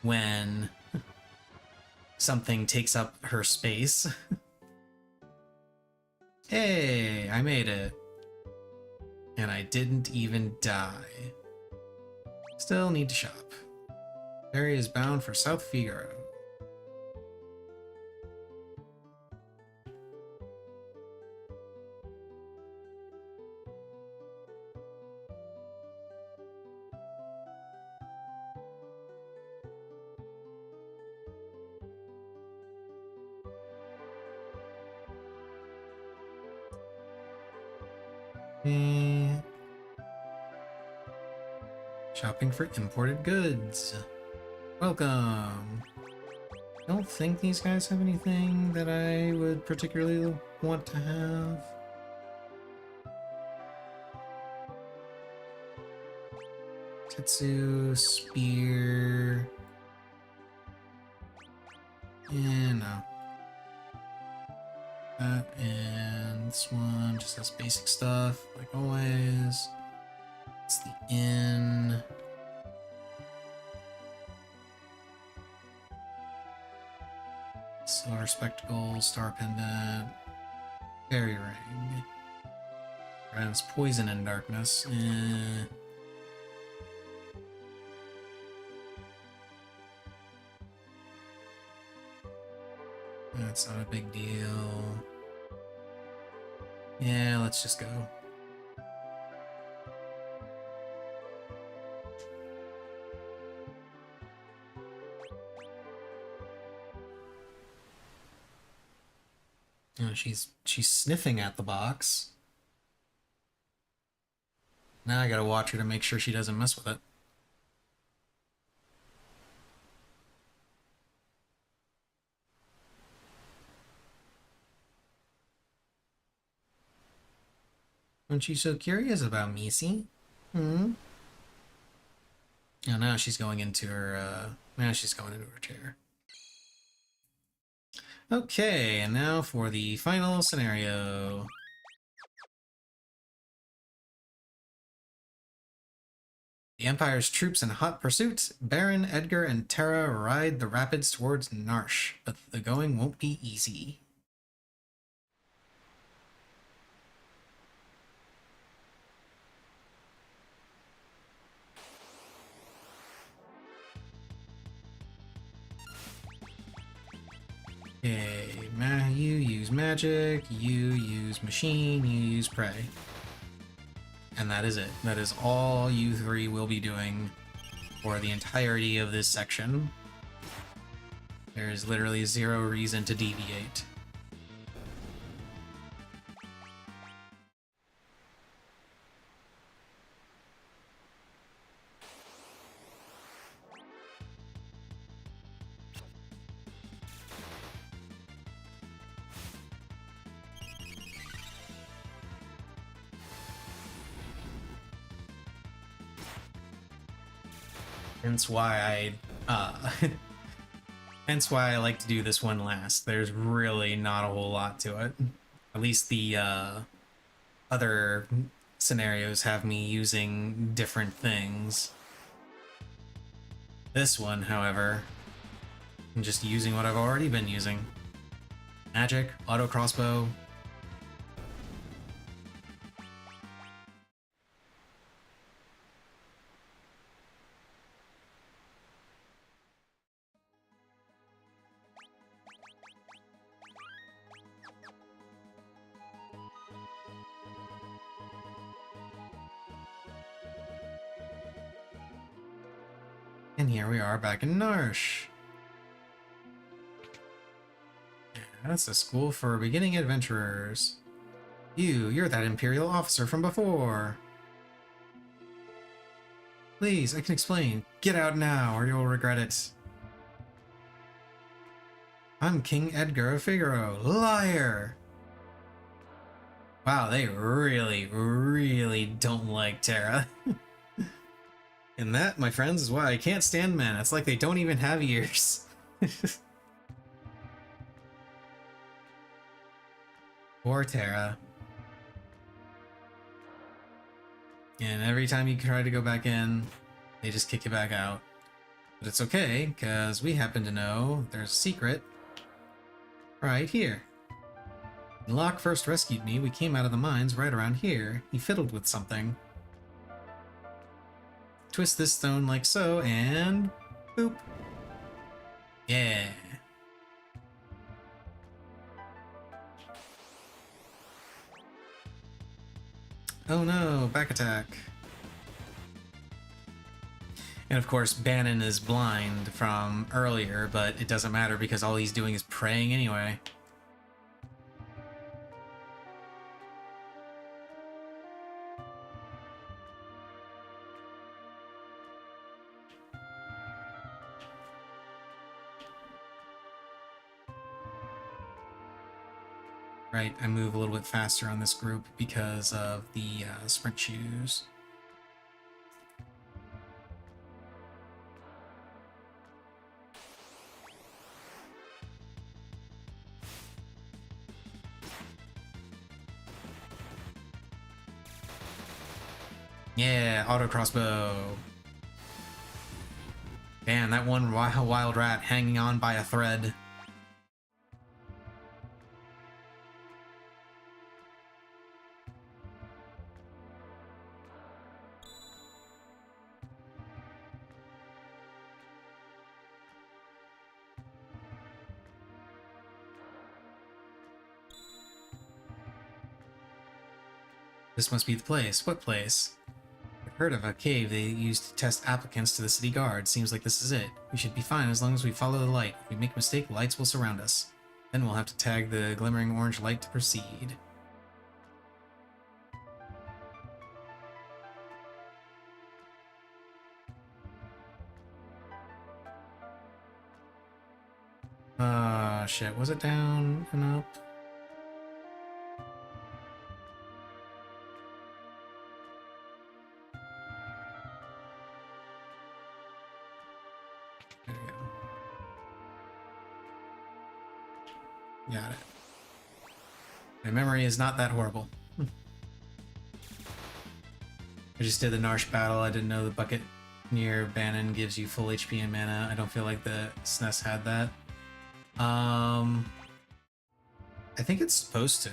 when something takes up her space. Hey, I made it. And I didn't even die. Still need to shop. Barry is bound for South Figaro. Shopping for imported goods. Welcome. I don't think these guys have anything that I would particularly want to have. Tetsu, spear. Yeah, no. That and this one just has basic stuff, like always. It's the inn. Silver spectacles, star pendant, fairy ring. Grants poison and darkness. That's not a big deal. Yeah, let's just go. Oh, she's sniffing at the box. Now I gotta watch her to make sure she doesn't mess with it. Aren't you so curious about Missy? Hmm? Oh, now she's going into her, now she's going into her chair. Okay, and now for the final scenario. The Empire's troops in hot pursuit. Baron, Edgar, and Terra ride the rapids towards Narsh, but the going won't be easy. Okay, you use magic, you use machine, you use prey. And that is it. That is all you three will be doing for the entirety of this section. There is literally zero reason to deviate. Hence why hence why I like to do this one last. There's really not a whole lot to it. At least the other scenarios have me using different things. This one, however, I'm just using what I've already been using. Magic, auto crossbow. And here we are back in Narsh. That's a school for beginning adventurers. You're that Imperial officer from before. Please, I can explain. Get out now, or you'll regret it. I'm King Edgar of Figaro. Liar! Wow, they really, really don't like Terra. And that, my friends, is why I can't stand men. It's like they don't even have ears. Poor Terra. And every time you try to go back in, they just kick you back out. But it's okay, because we happen to know there's a secret right here. When Locke first rescued me, we came out of the mines right around here. He fiddled with something. Twist this stone like so, and boop. Yeah. Oh no, back attack. And of course, Bannon is blind from earlier, but it doesn't matter because all he's doing is praying anyway. Right, I move a little bit faster on this group because of the sprint shoes. Yeah, auto crossbow. Damn, that one wild rat hanging on by a thread. This must be the place. What place? I've heard of a cave they used to test applicants to the city guard. Seems like this is it. We should be fine as long as we follow the light. If we make a mistake, lights will surround us. Then we'll have to tag the glimmering orange light to proceed. Shit. Was it down and up? There we go. Got it. My memory is not that horrible. I just did the Narsh battle. I didn't know the bucket near Bannon gives you full HP and mana. I don't feel like the SNES had that. I think it's supposed to.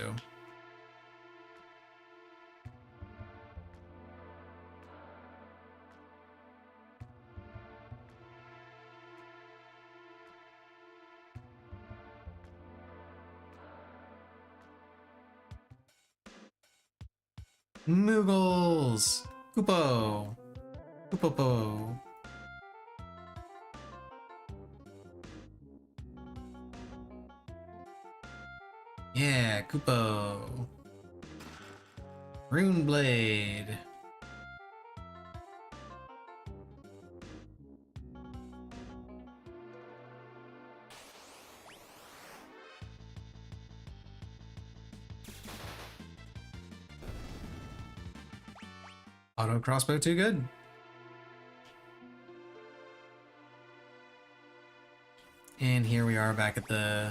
Moogles! Koopo! Koopopo! Yeah, Koopo! Rune Blade! Auto crossbow too good. And here we are back at the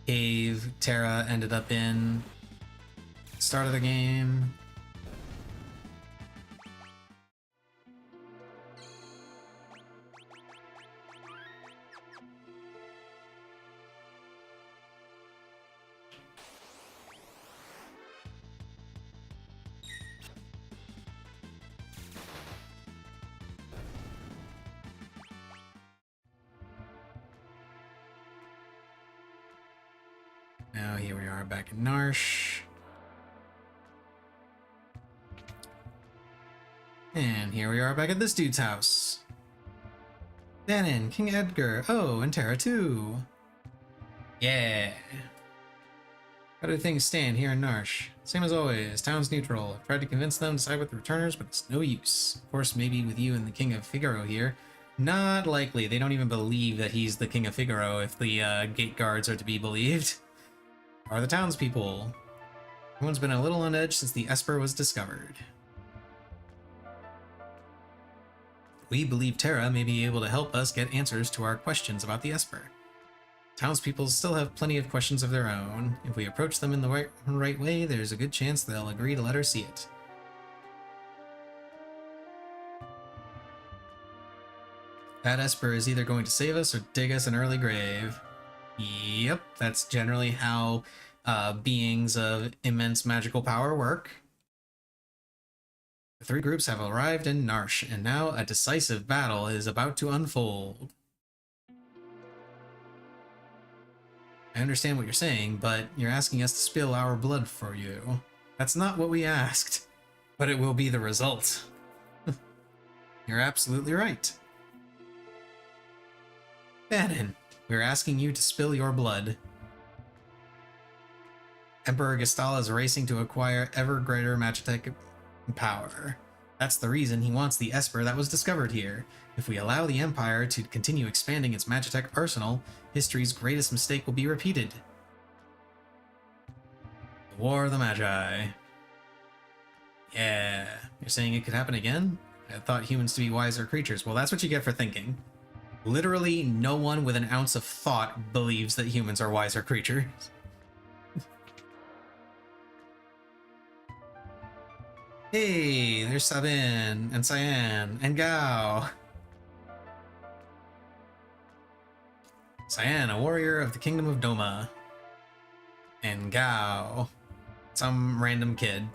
cave Terra ended up in. Start of the game. Now here we are back in Narsh. And here we are back at this dude's house. Bannon, King Edgar, oh, and Terra too. Yeah. How do things stand here in Narsh? Same as always, town's neutral. I've tried to convince them to side with the returners, but it's no use. Of course, maybe with you and the King of Figaro here. Not likely. They don't even believe that he's the King of Figaro if the gate guards are to be believed. Are the townspeople. Everyone's been a little on edge since the Esper was discovered. We believe Terra may be able to help us get answers to our questions about the Esper. Townspeople still have plenty of questions of their own. If we approach them in the right way, there's a good chance they'll agree to let her see it. That Esper is either going to save us or dig us an early grave. Yep, that's generally how beings of immense magical power work. The three groups have arrived in Narsh, and now a decisive battle is about to unfold. I understand what you're saying, but you're asking us to spill our blood for you. That's not what we asked, but it will be the result. You're absolutely right. Bannon, we're asking you to spill your blood. Emperor Gestala is racing to acquire ever greater magitek power. That's the reason he wants the Esper that was discovered here. If we allow the Empire to continue expanding its magitek arsenal, history's greatest mistake will be repeated. War of the Magi. Yeah. You're saying it could happen again? I thought humans to be wiser creatures. Well, that's what you get for thinking. Literally, no one with an ounce of thought believes that humans are wiser creatures. Hey, there's Sabin, and Cyan, and Gao. Cyan, a warrior of the kingdom of Doma. And Gao, some random kid.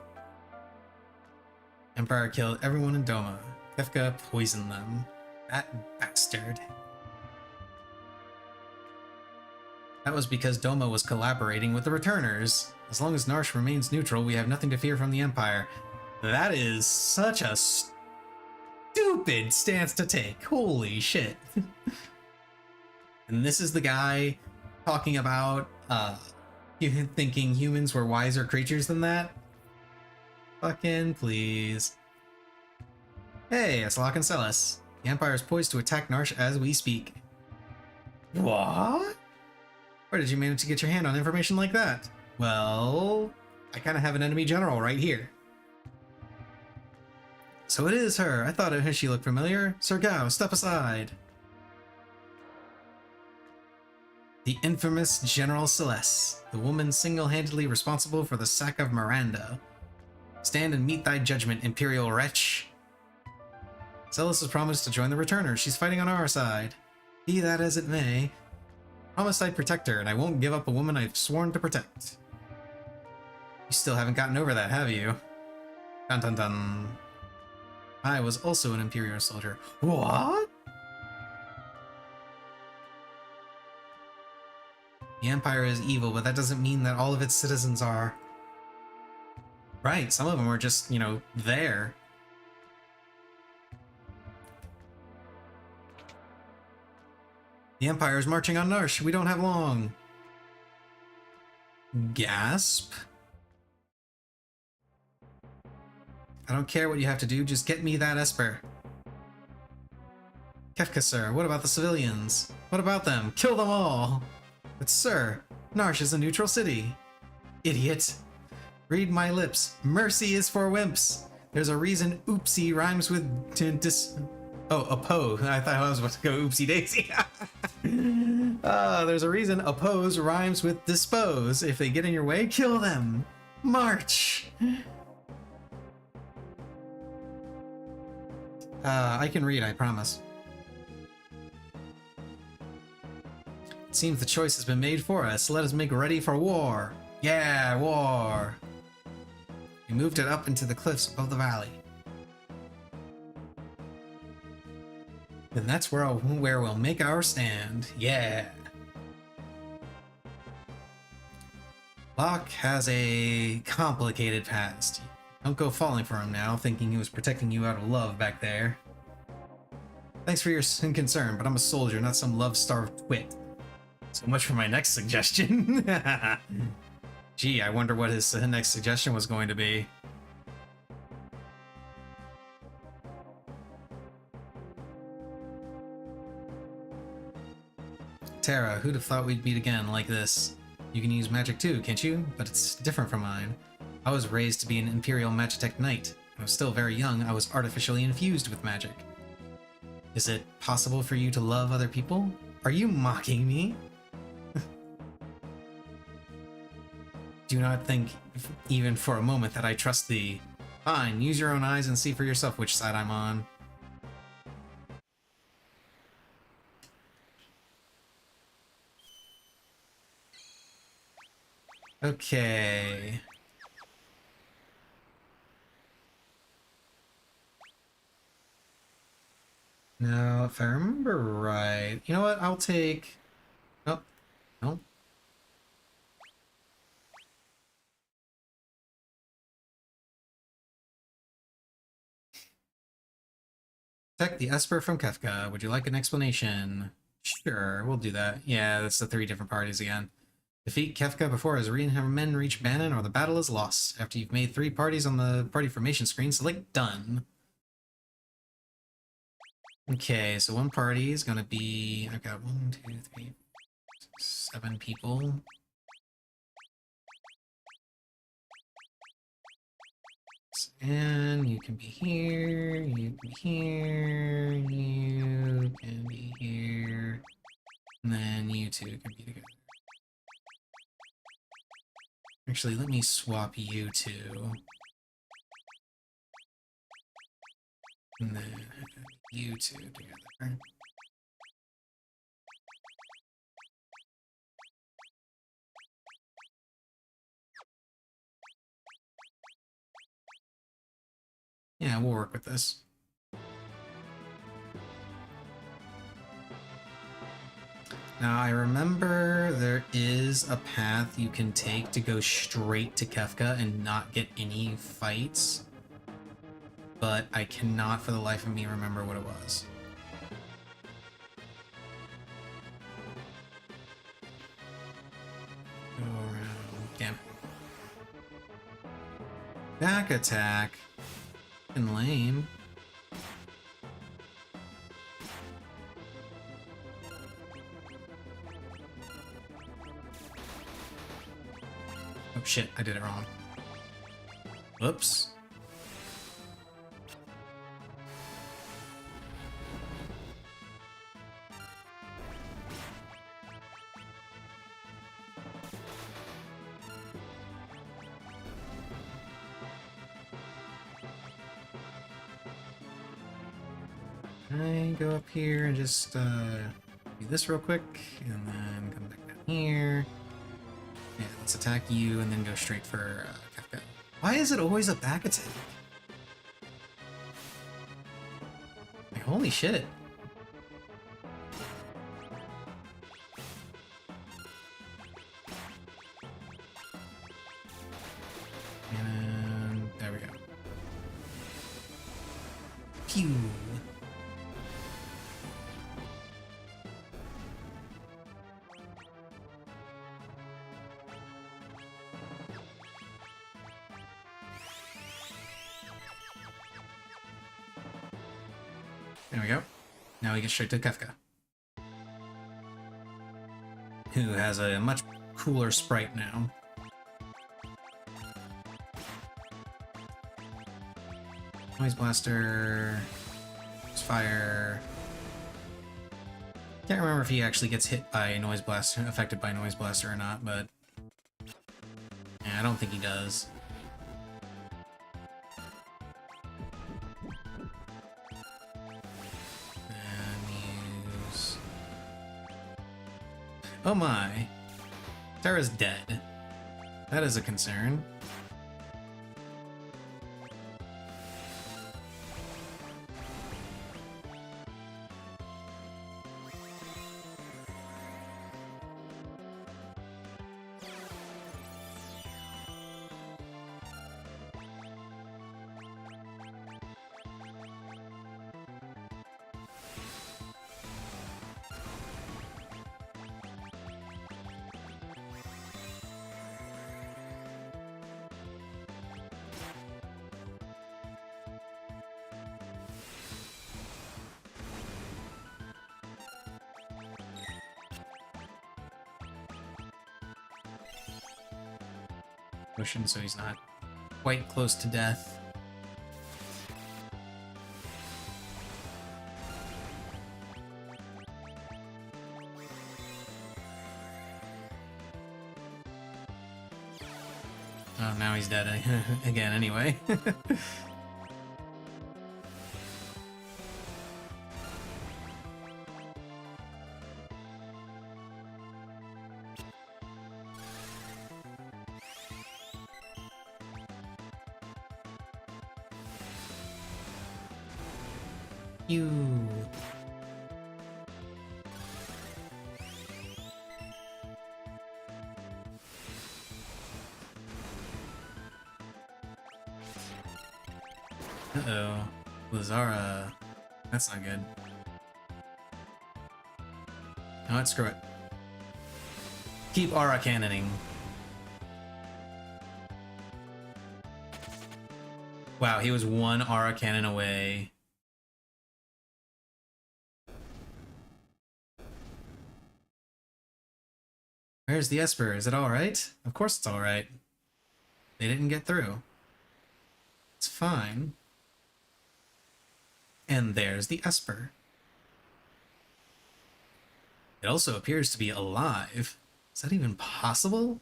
Empire killed everyone in Doma. Kefka poisoned them. That bastard. That was because Doma was collaborating with the Returners. As long as Narsh remains neutral, we have nothing to fear from the Empire. That is such a stupid stance to take. Holy shit. And this is the guy talking about thinking humans were wiser creatures than that? Fucking please. Hey, it's Locke and Celis. The Empire is poised to attack Narsh as we speak. What? Where did you manage to get your hand on information like that? Well, I kind of have an enemy general right here. So it is her. I thought she looked familiar. Sir Gao, step aside. The infamous General Celeste, the woman single-handedly responsible for the sack of Miranda. Stand and meet thy judgment, Imperial wretch. Celis has promised to join the Returners. She's fighting on our side. Be that as it may, promise I'd protect her, and I won't give up a woman I've sworn to protect. You still haven't gotten over that, have you? Dun dun dun. I was also an Imperial soldier. What? The Empire is evil, but that doesn't mean that all of its citizens are. Right, some of them are just, you know, there. The Empire is marching on Narsh. We don't have long. Gasp. I don't care what you have to do, just get me that Esper. Kefka, sir, what about the civilians? What about them? Kill them all! But sir, Narsh is a neutral city. Idiot. Read my lips. Mercy is for wimps. There's a reason oopsie rhymes with oppose. I thought I was about to go oopsie daisy. There's a reason oppose rhymes with dispose. If they get in your way, kill them. March. I can read, I promise. It seems the choice has been made for us. Let us make ready for war. Yeah, war. We moved it up into the cliffs above the valley. Then that's where we'll make our stand. Yeah. Locke has a complicated past. Don't go falling for him now, thinking he was protecting you out of love back there. Thanks for your concern, but I'm a soldier, not some love-starved twit. So much for my next suggestion. Gee, I wonder what his next suggestion was going to be. Terra, who'd have thought we'd meet again like this? You can use magic too, can't you? But it's different from mine. I was raised to be an Imperial Magitech Knight. When I was still very young, I was artificially infused with magic. Is it possible for you to love other people? Are you mocking me? Do not think, even for a moment, that I trust thee. Fine, use your own eyes and see for yourself which side I'm on. Okay. Now, if I remember right, you know what? I'll take... Oh, no. Protect the Esper from Kefka. Would you like an explanation? Sure, we'll do that. Yeah, that's the 3 different parties again. Defeat Kefka before his men reach Bannon, or the battle is lost. After you've made 3 parties on the party formation screen, select Done. Okay, so one party is gonna be... I've got 1, 2, 3, 7 people. And you can be here, you can be here, you can be here, and then you two can be together. Actually, let me swap you two. And then you two together. Yeah, we'll work with this. Now, I remember there is a path you can take to go straight to Kefka and not get any fights, but I cannot for the life of me remember what it was. Go around. Damn it. Back attack. And lame. Oh shit, I did it wrong. Whoops. I go up here and just do this real quick, and then come back down here. Yeah, let's attack you and then go straight for Kefka. Why is it always a back attack? Like, holy shit. And there we go. Pew. There we go. Now we get straight to Kefka, who has a much cooler sprite now. Noise Blaster, fire. Can't remember if he actually gets hit by Noise Blaster, affected by Noise Blaster or not, but yeah, I don't think he does. Oh my. Terra's dead. That is a concern. Potion, so he's not quite close to death. Oh, now he's dead again anyway. You. Uh-oh. Lazara. That's not good. No, let's screw it. Keep aura cannoning. Wow, he was one aura cannon away. Where's the Esper? Is it alright? Of course it's alright. They didn't get through. It's fine. And there's the Esper. It also appears to be alive. Is that even possible?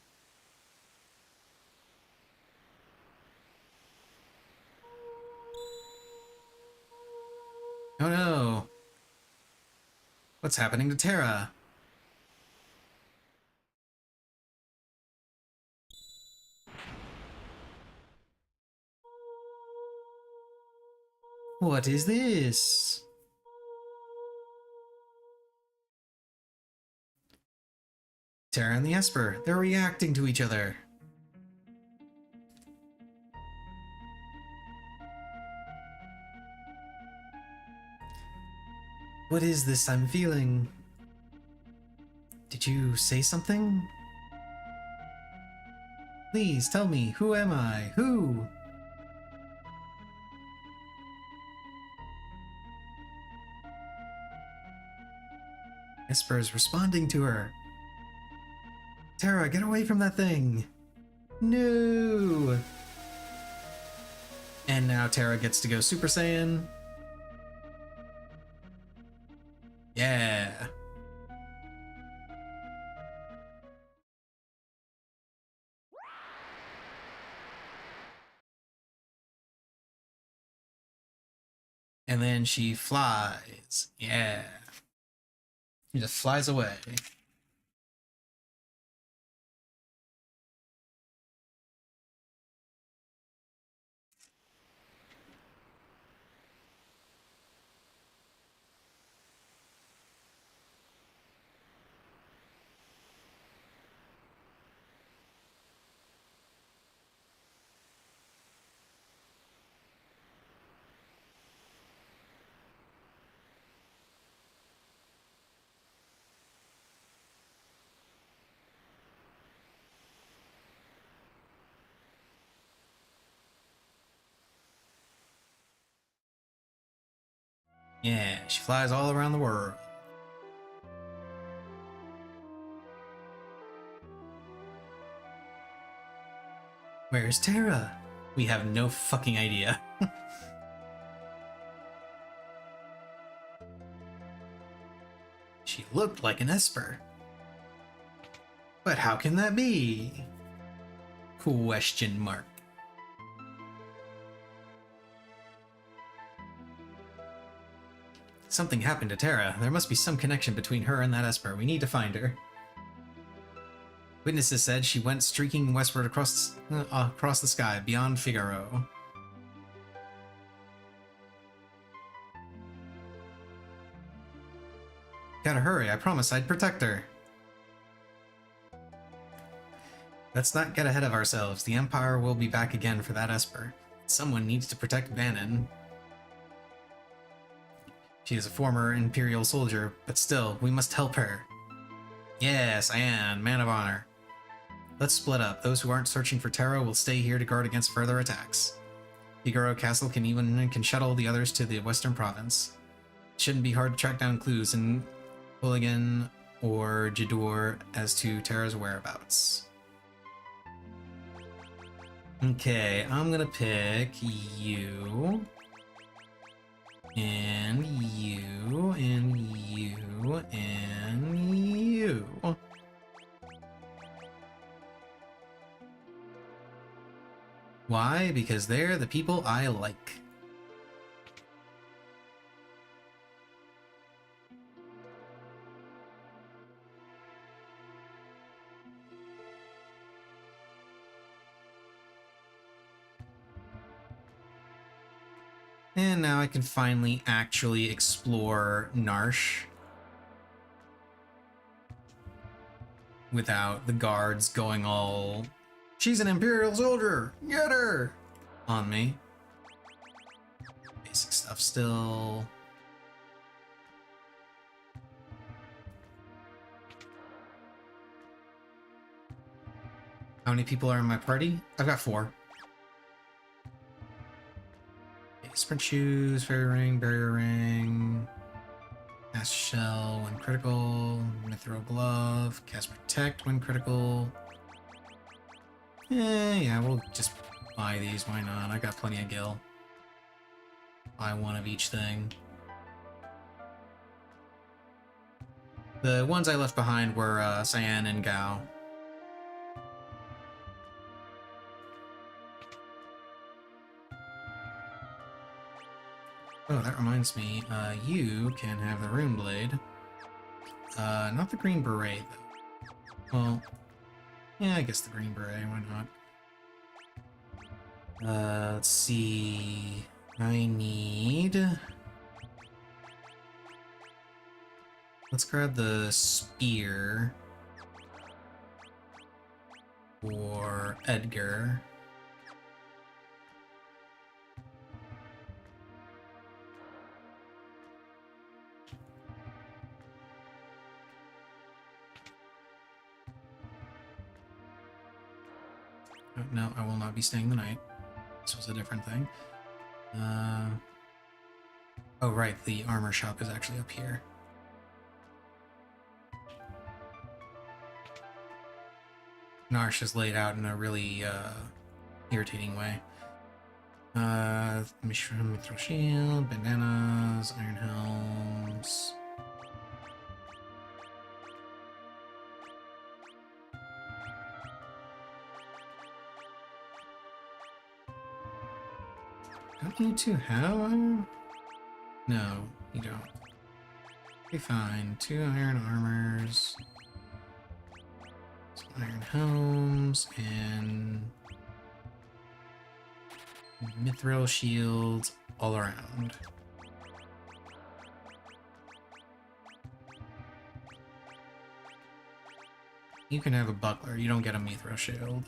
Oh no. What's happening to Terra? What is this? Terra and the Esper, they're reacting to each other. What is this I'm feeling? Did you say something? Please tell me, who am I? Who? Esper is responding to her. Terra, get away from that thing! No! And now Terra gets to go Super Saiyan. Yeah! And then she flies. Yeah. She just flies away. Yeah, she flies all around the world. Where's Terra? We have no fucking idea. She looked like an Esper. But how can that be? Question mark. Something happened to Terra. There must be some connection between her and that Esper. We need to find her. Witnesses said she went streaking westward across the sky, beyond Figaro. Gotta hurry, I promised I'd protect her. Let's not get ahead of ourselves. The Empire will be back again for that Esper. Someone needs to protect Vannon. She is a former Imperial soldier, but still, we must help her. Yes, I am. Man of honor. Let's split up. Those who aren't searching for Terra will stay here to guard against further attacks. Figaro Castle can shuttle the others to the western province. It shouldn't be hard to track down clues in Hooligan or Jador as to Terra's whereabouts. Okay, I'm gonna pick you. And you, and you, and you. Why? Because they're the people I like. And now I can finally actually explore Narsh without the guards going all, "She's an Imperial soldier! Get her!" on me. Basic stuff still. How many people are in my party? I've got 4. Sprint shoes, fairy ring, barrier ring, cast shell when critical, mithril glove, cast protect when critical. Yeah, we'll just buy these, why not? I got plenty of gil. Buy one of each thing. The ones I left behind were Cyan and Gao. Oh, that reminds me, you can have the Rune Blade. Not the Green Beret, though. Well, yeah, I guess the Green Beret, why not? Let's see... I need... Let's grab the Spear... for Edgar. Oh, no, I will not be staying the night. This was a different thing. Oh, right, the armor shop is actually up here. Narsh is laid out in a really irritating way. Mithril shield, bandanas, iron helms. Don't you two have iron? No, you don't. Okay, fine. 2 iron armors. Some iron helms, and mithril shields all around. You can have a buckler, you don't get a mithril shield.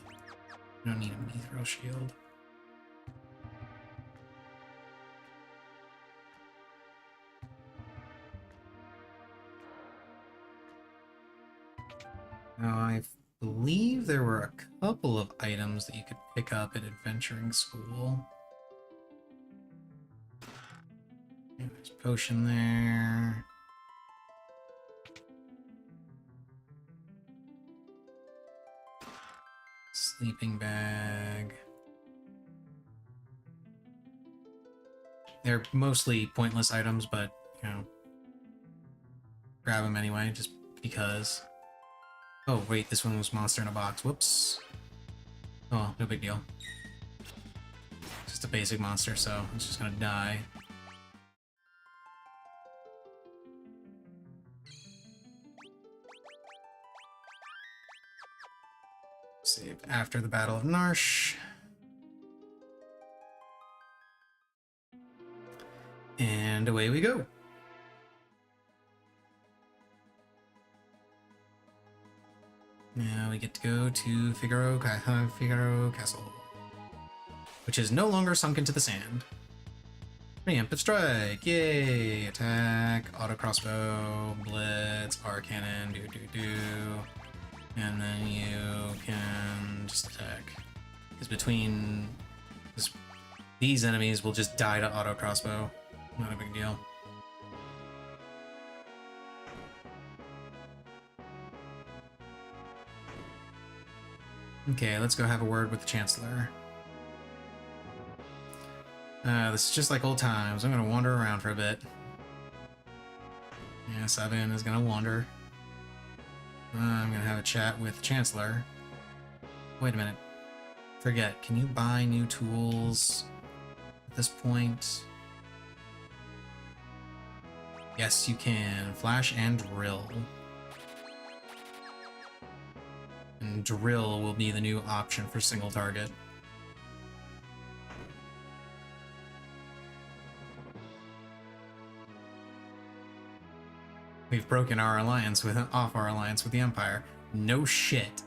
You don't need a mithril shield. Now, I believe there were a couple of items that you could pick up at adventuring school. Yeah, there's a potion there. Sleeping bag. They're mostly pointless items, but, you know, grab them anyway, just because. Oh, wait, this one was monster in a box. Whoops. Oh, no big deal. Just a basic monster, so it's just gonna die. Save after the Battle of Narsh. And away we go. Now we get to go to Figaro Castle, which is no longer sunk into the sand. Preemptive strike, yay! Attack, auto crossbow, blitz, arc cannon, and then you can just attack. Because between these enemies will just die to auto crossbow. Not a big deal. Okay, let's go have a word with the Chancellor. This is just like old times. I'm gonna wander around for a bit. Yeah, Sabin is gonna wander. I'm gonna have a chat with Chancellor. Wait a minute. Forget, can you buy new tools at this point? Yes, you can. Flash and drill. And drill will be the new option for single target. We've broken our alliance off our alliance with the Empire. No shit.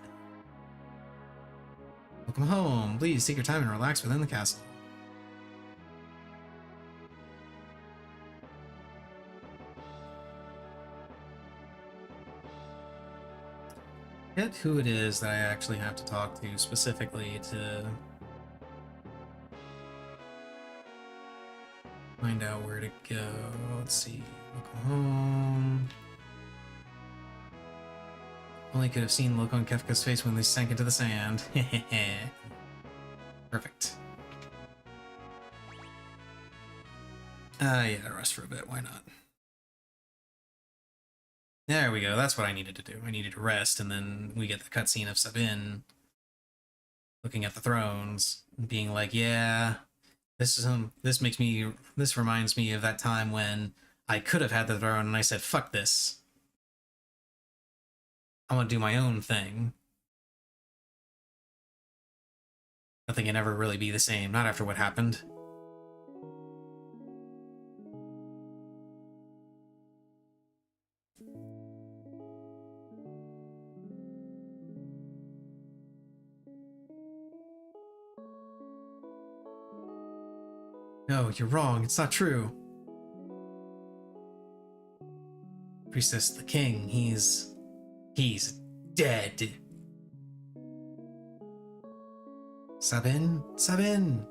Welcome home. Please take your time and relax within the castle. Forget who it is that I actually have to talk to specifically to find out where to go. Let's see. Welcome home. Only could have seen the look on Kefka's face when they sank into the sand. Perfect. Yeah, rest for a bit. Why not? There we go. That's what I needed to do. I needed to rest, and then we get the cutscene of Sabin looking at the thrones, being like, "Yeah, this reminds me of that time when I could have had the throne, and I said, fuck this. I want to do my own thing." Nothing can ever really be the same, not after what happened. No, you're wrong. It's not true. Priestess, the king, he's dead. Sabin? Sabin!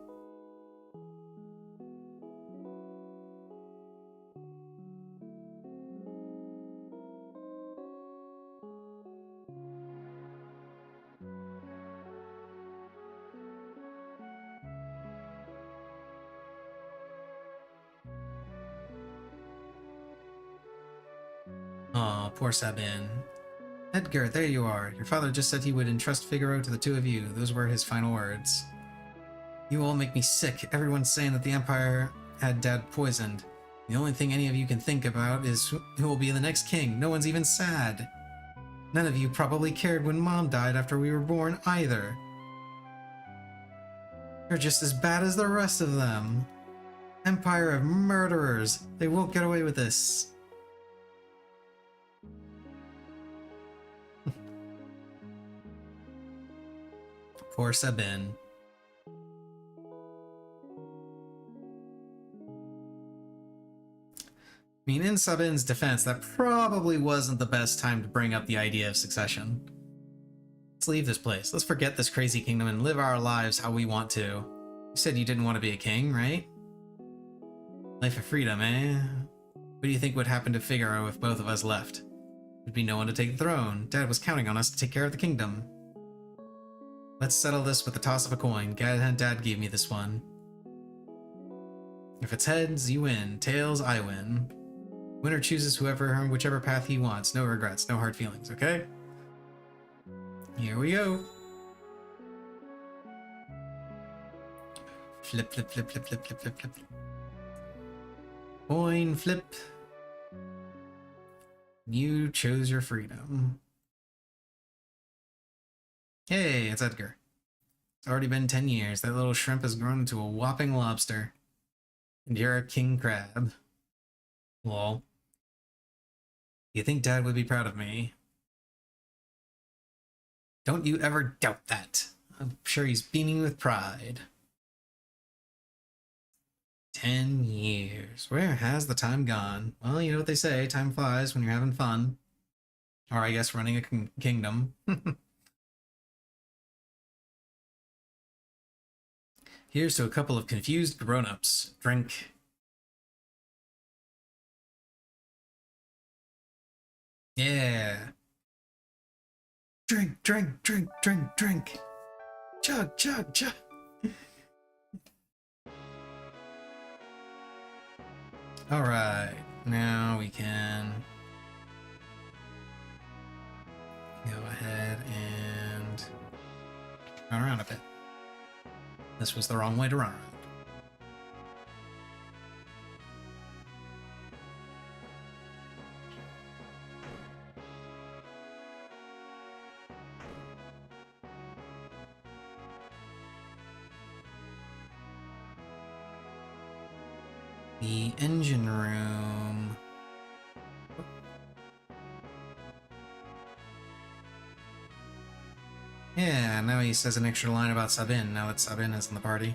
Aw, poor Sabin. Edgar, there you are. Your father just said he would entrust Figaro to the two of you. Those were his final words. You all make me sick. Everyone's saying that the Empire had Dad poisoned. The only thing any of you can think about is who will be the next king. No one's even sad. None of you probably cared when Mom died after we were born either. You're just as bad as the rest of them. Empire of murderers. They won't get away with this. Poor Sabin. I mean, in Sabin's defense, that probably wasn't the best time to bring up the idea of succession. Let's leave this place. Let's forget this crazy kingdom and live our lives how we want to. You said you didn't want to be a king, right? Life of freedom, eh? What do you think would happen to Figaro if both of us left? There'd be no one to take the throne. Dad was counting on us to take care of the kingdom. Let's settle this with the toss of a coin. Dad gave me this one. If it's heads, you win. Tails, I win. Winner chooses whichever path he wants. No regrets, no hard feelings, okay? Here we go. Flip, flip, flip, flip, flip, flip, flip, flip. Coin flip. You chose your freedom. Hey, it's Edgar. It's already been 10 years. That little shrimp has grown into a whopping lobster. And you're a king crab. Lol. You think Dad would be proud of me? Don't you ever doubt that. I'm sure he's beaming with pride. 10 years. Where has the time gone? Well, you know what they say, time flies when you're having fun. Or I guess running a kingdom. Here's to a couple of confused grown-ups. Drink. Yeah. Drink, drink, drink, drink, drink. Chug, chug, chug. Alright, now we can go ahead and run around a bit. This was the wrong way to run around. The engine room. Yeah, now he says an extra line about Sabin, now that Sabin is in the party.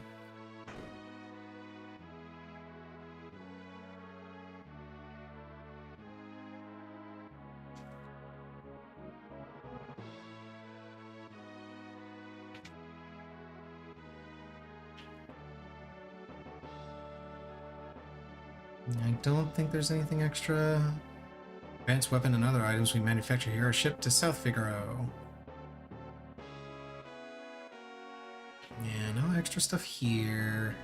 I don't think there's anything extra. Advanced weapon and other items we manufacture here are shipped to South Figaro. Yeah, no extra stuff here.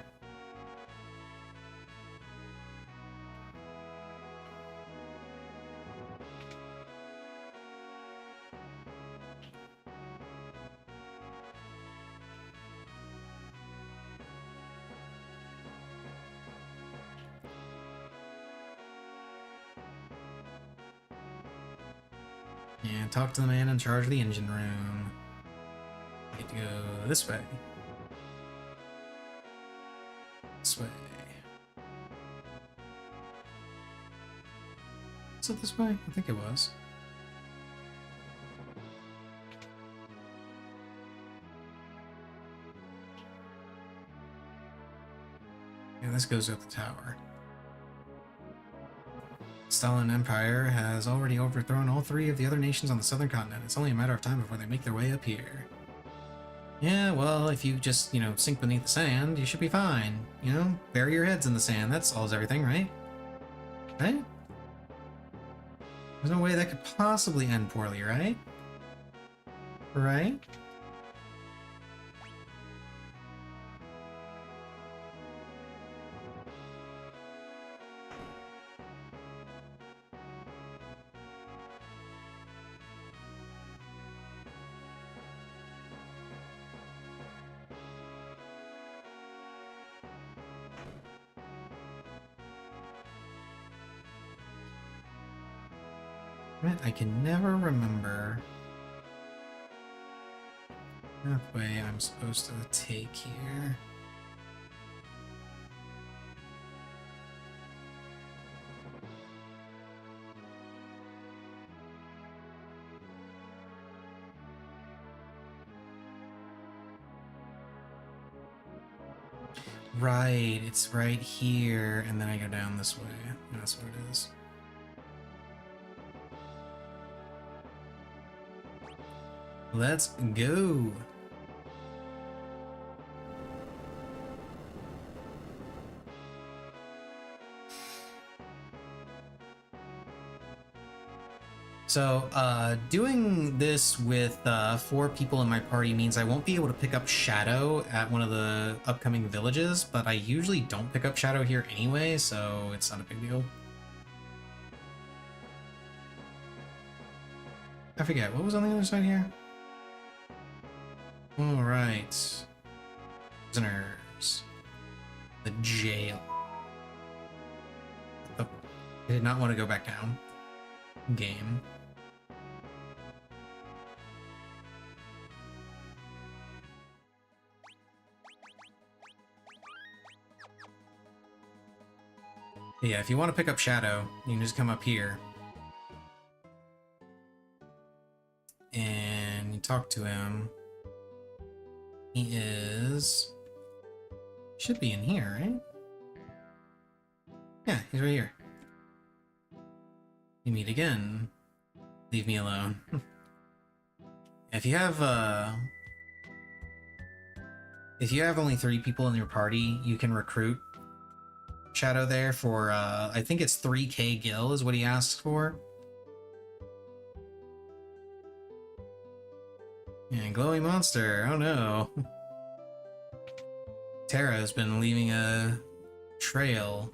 And talk to the man in charge of the engine room. I need to go this way. This way. Is it this way? I think it was. Yeah, this goes up the tower. Stalin Empire has already overthrown all 3 of the other nations on the southern continent. It's only a matter of time before they make their way up here. Yeah, well, if you just, sink beneath the sand, you should be fine. Bury your heads in the sand. That solves everything, right? Right? There's no way that could possibly end poorly, right? Right? I can never remember what pathway I'm supposed to take here. Right, it's right here, and then I go down this way. That's what it is. Let's go. So, doing this with 4 people in my party means I won't be able to pick up Shadow at one of the upcoming villages, but I usually don't pick up Shadow here anyway, so it's not a big deal. I forget, what was on the other side here? Alright. Prisoners. The jail. Oh, I did not want to go back down. Game. Yeah, if you want to pick up Shadow, you can just come up here. And you talk to him. He is... should be in here, right? Yeah, he's right here. You meet again. Leave me alone. If you have only 3 people in your party, you can recruit Shadow there for, I think it's 3k gil is what he asks for. And glowing monster, oh no. Terra has been leaving a trail.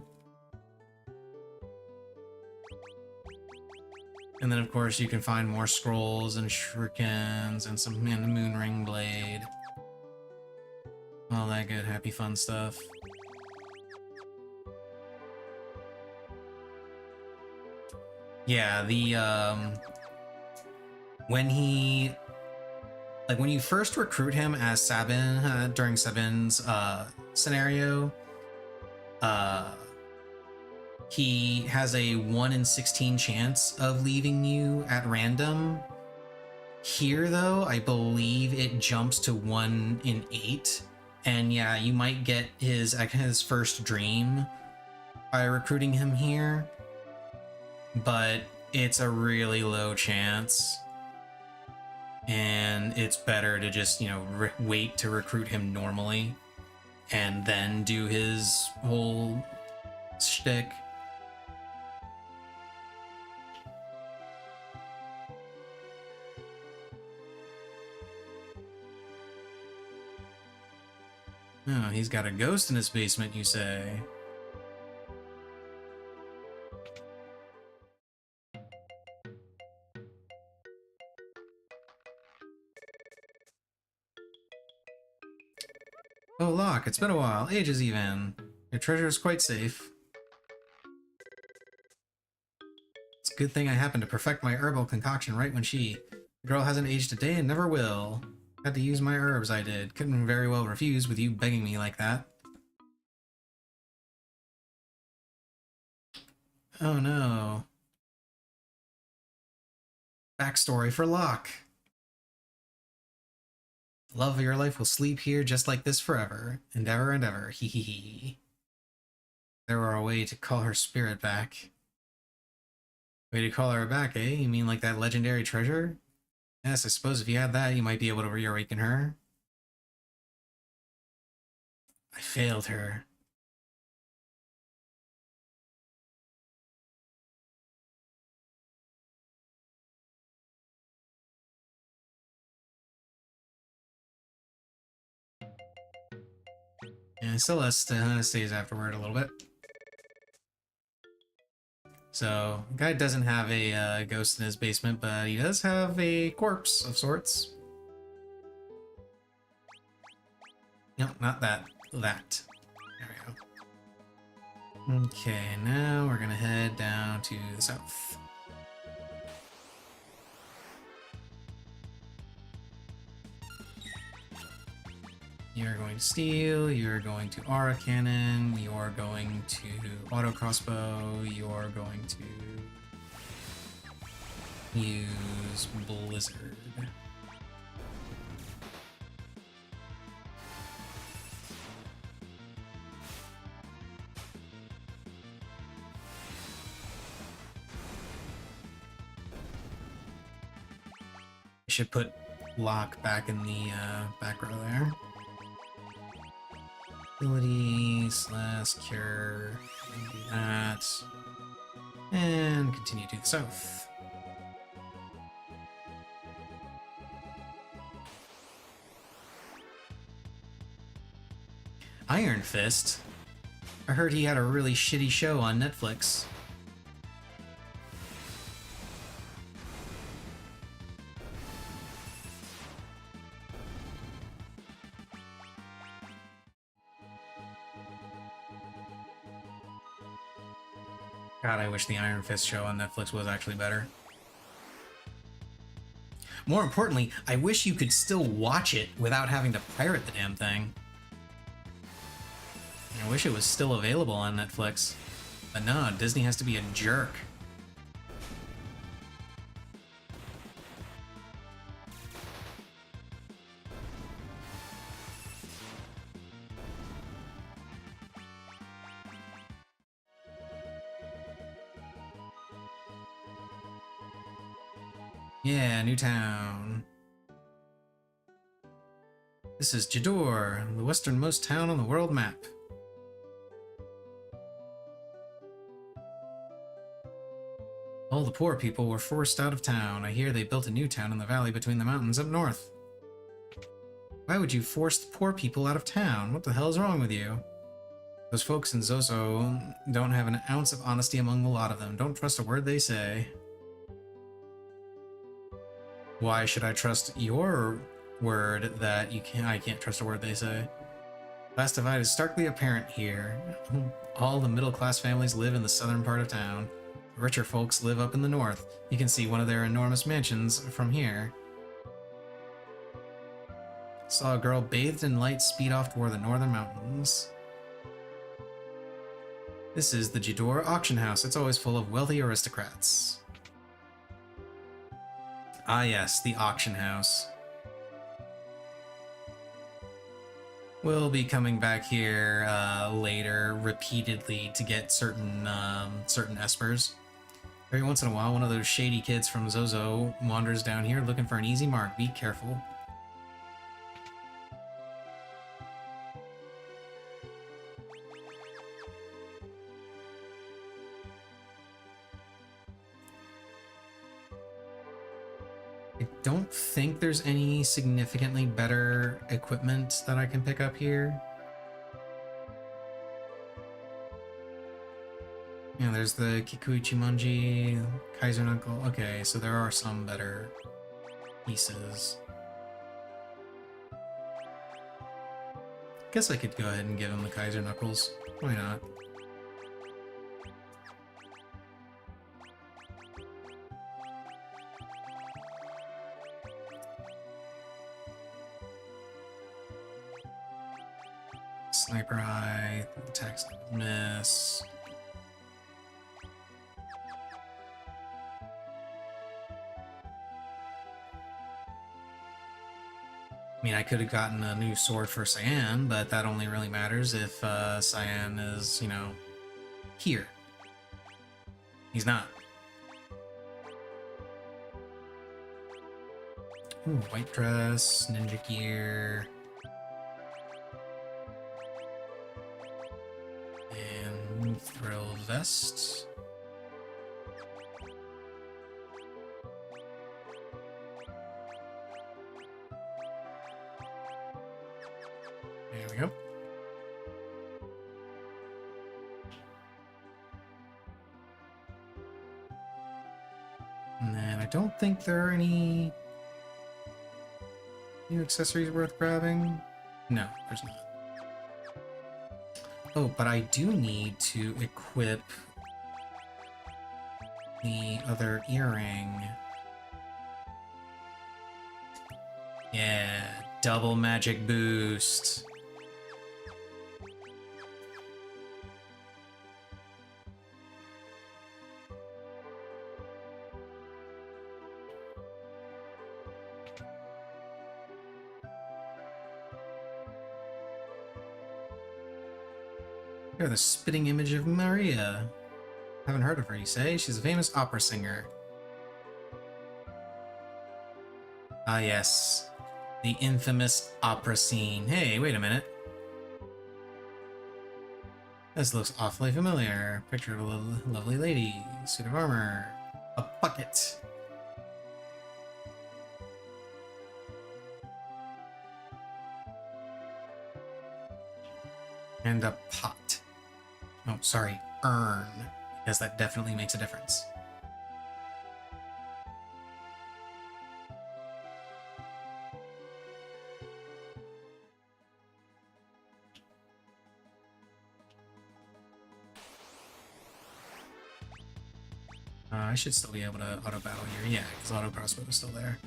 And then of course you can find more scrolls and shurikens and some moon ring blade. All that good happy fun stuff. Yeah, the when you first recruit him as Sabin during Sabin's scenario, he has a 1 in 16 chance of leaving you at random. Here though, I believe it jumps to 1 in 8, and yeah, you might get his first dream by recruiting him here, but it's a really low chance. And it's better to just, wait to recruit him normally and then do his whole shtick. Oh, he's got a ghost in his basement, you say? Oh, Locke, it's been a while. Ages even. Your treasure is quite safe. It's a good thing I happened to perfect my herbal concoction right when the girl hasn't aged a day and never will. Had to use my herbs, I did. Couldn't very well refuse with you begging me like that. Oh no. Backstory for Locke. Love of your life will sleep here just like this forever. And ever and ever. Hee hee hee. There were a way to call her spirit back. Way to call her back, eh? You mean like that legendary treasure? Yes, I suppose if you had that, you might be able to reawaken her. I failed her. And Celeste stays afterward a little bit. So, the guy doesn't have a ghost in his basement, but he does have a corpse of sorts. No, not that. That. There we go. Okay, now we're gonna head down to the south. You're going to steal, you're going to aura cannon, you're going to auto crossbow, you're going to use blizzard. I should put Locke back in the back row there. Ability slash cure, and do that, and continue to the south. Iron Fist? I heard he had a really shitty show on Netflix. God, I wish the Iron Fist show on Netflix was actually better. More importantly, I wish you could still watch it without having to pirate the damn thing. I wish it was still available on Netflix. But no, Disney has to be a jerk. Yeah, new town. This is Jador, the westernmost town on the world map. All the poor people were forced out of town. I hear they built a new town in the valley between the mountains up north. Why would you force the poor people out of town? What the hell is wrong with you? Those folks in Zozo don't have an ounce of honesty among the lot of them. Don't trust a word they say. Why should I trust your word that I can't trust a word they say? Class divide is starkly apparent here. All the middle-class families live in the southern part of town. The richer folks live up in the north. You can see one of their enormous mansions from here. Saw a girl bathed in light speed off toward the northern mountains. This is the Jador auction house. It's always full of wealthy aristocrats. Ah yes, the auction house. We'll be coming back here later repeatedly to get certain espers. Every once in a while, one of those shady kids from Zozo wanders down here looking for an easy mark. Be careful. I don't think there's any significantly better equipment that I can pick up here. Yeah, there's the Kikuichi Manji, Kaiser Knuckle. Okay, so there are some better pieces. Guess I could go ahead and give him the Kaiser Knuckles. Why not? Sniper Eye, attacks miss. I mean, I could have gotten a new sword for Cyan, but that only really matters if Cyan is, you know, here. He's not. Ooh, white dress, ninja gear. And thrill vest. There we go. And then I don't think there are any new accessories worth grabbing. No, there's not. Oh, but I do need to equip the other earring. Yeah, double magic boost. You're the spitting image of Maria. Haven't heard of her, you say? She's a famous opera singer. Ah, yes. The infamous opera scene. Hey, wait a minute. This looks awfully familiar. Picture of a lovely lady. Suit of armor. A bucket. And a pot. Oh, sorry, urn. Because that definitely makes a difference. I should still be able to auto battle here. Yeah, because auto crossbow is still there.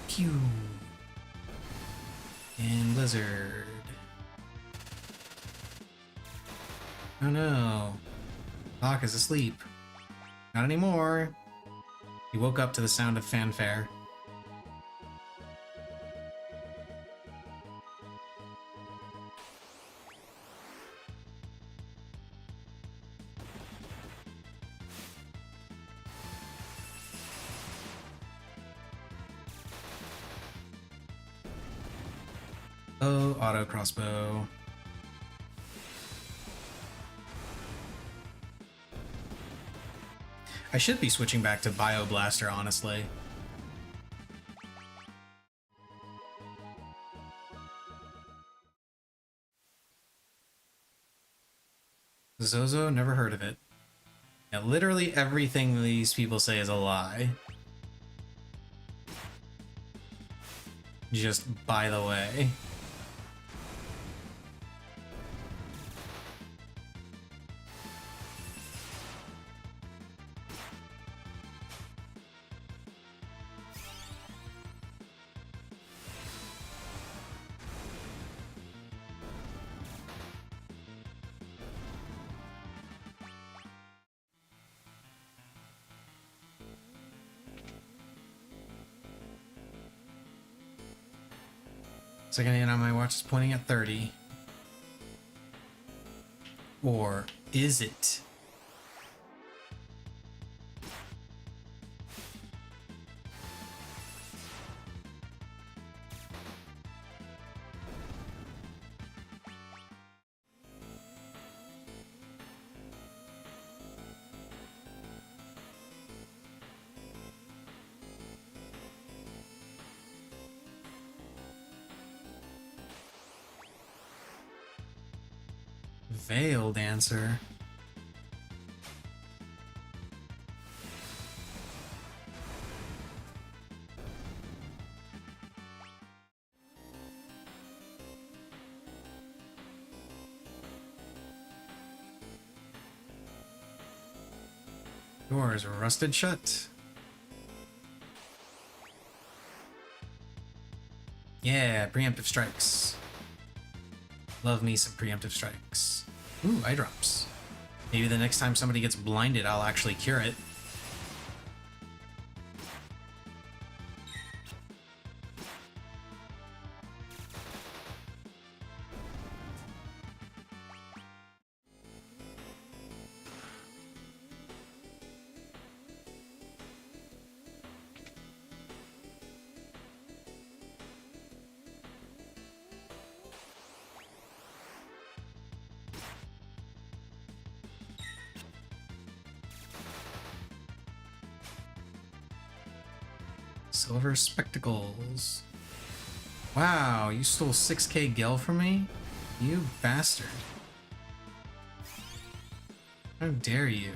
Pew. And Blizzard. Oh no. Locke is asleep. Not anymore. He woke up to the sound of fanfare. Oh, auto crossbow. I should be switching back to Bio Blaster, honestly. Zozo, never heard of it. Yeah, literally everything these people say is a lie. Just by the way. Second hand on my watch is pointing at 30. Or is it? Veil Dancer. Doors rusted shut. Yeah, preemptive strikes. Love me some preemptive strikes. Ooh, eye drops. Maybe the next time somebody gets blinded, I'll actually cure it. Silver spectacles. Wow, you stole 6k gel from me? You bastard. How dare you?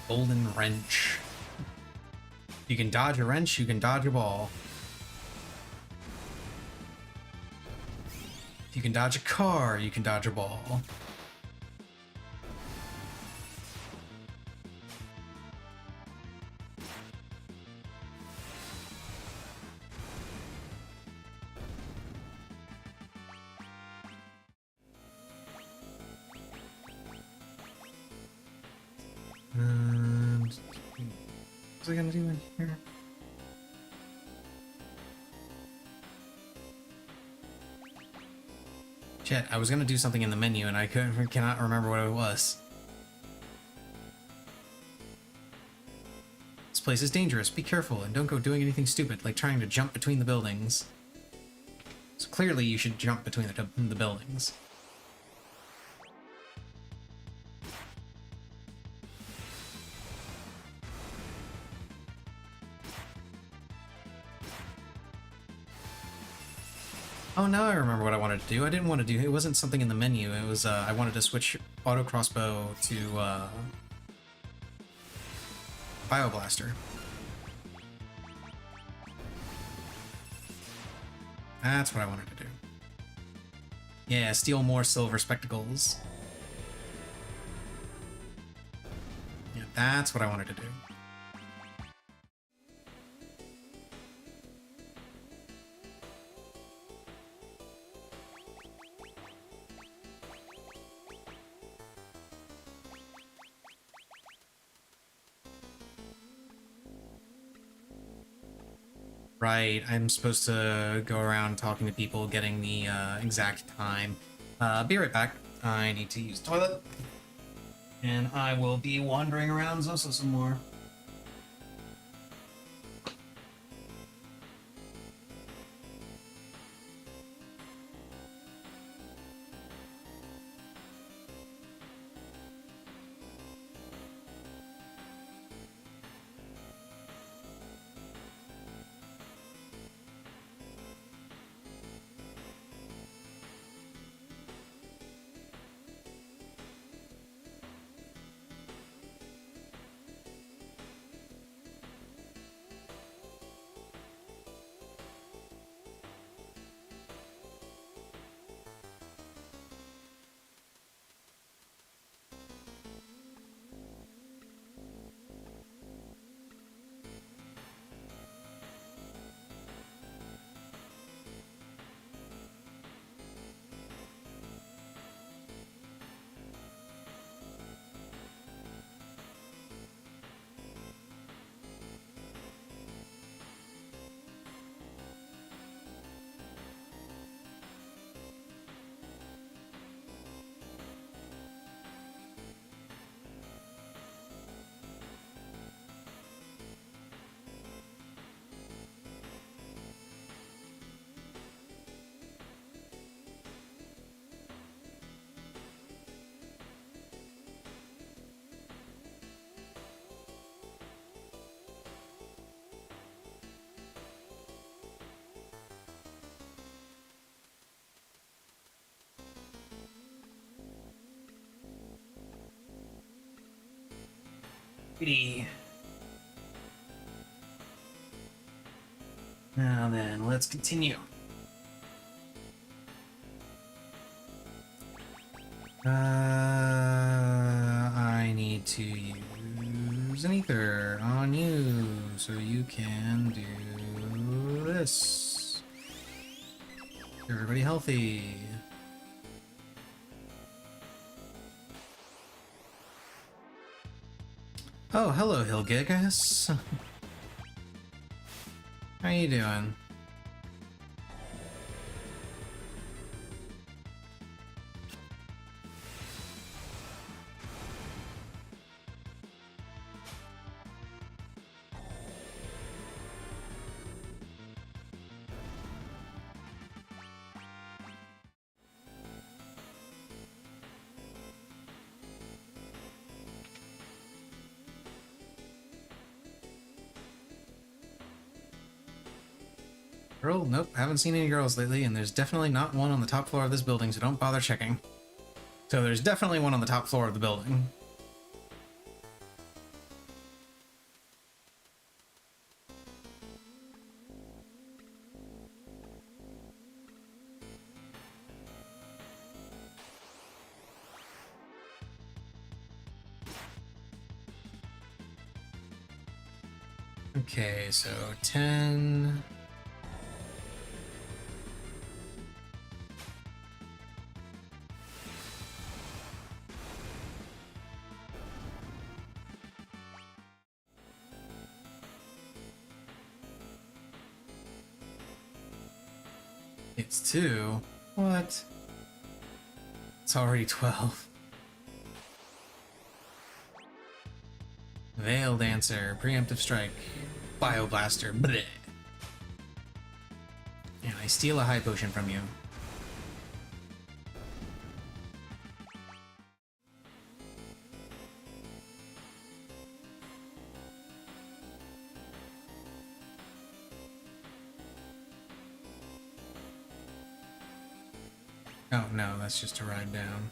Golden wrench. You can dodge a wrench, you can dodge a ball. If you can dodge a car, you can dodge a ball. What's I gonna do in here? Shit, I was gonna do something in the menu and I cannot remember what it was. This place is dangerous. Be careful and don't go doing anything stupid, like trying to jump between the buildings. So clearly you should jump between the buildings. Oh, now I remember what I wanted to do. I didn't want to do... It wasn't something in the menu. It was, I wanted to switch auto crossbow to, Bioblaster. That's what I wanted to do. Yeah, steal more silver spectacles. Yeah, that's what I wanted to do. Right, I'm supposed to go around talking to people, getting the exact time. Be right back. I need to use the toilet. And I will be wandering around Zoso some more. Alrighty. Now then, let's continue. I need to use an ether on you so you can do this. Everybody healthy. Oh, hello, Hilgigas. How you doing? Girl? Nope, haven't seen any girls lately, and there's definitely not one on the top floor of this building, so don't bother checking. So there's definitely one on the top floor of the building. Okay, so 10... It's 2? What? It's already 12. Veil Dancer, Preemptive Strike, Bioblaster, bleh. And I steal a high potion from you. Oh no, that's just a ride down.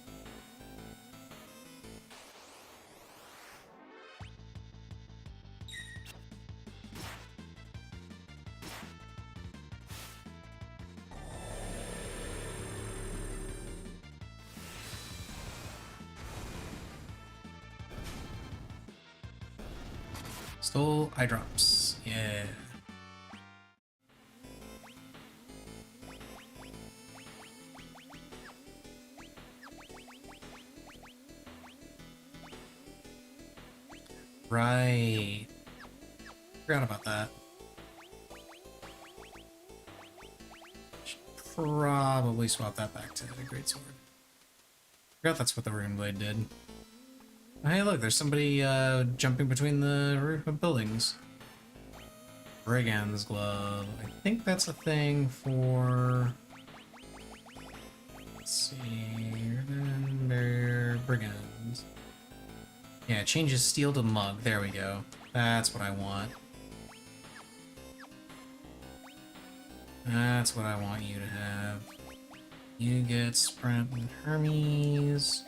Stole eye drops. Yeah. Right. Forgot about that. Should probably swap that back to the greatsword. Forgot that's what the rune blade did. Hey, look, there's somebody jumping between the roof of buildings. Brigand's glove. I think that's a thing for... Let's see... Brigands. Yeah, it changes steel to mug. There we go. That's what I want. That's what I want you to have. You get Sprint and Hermes.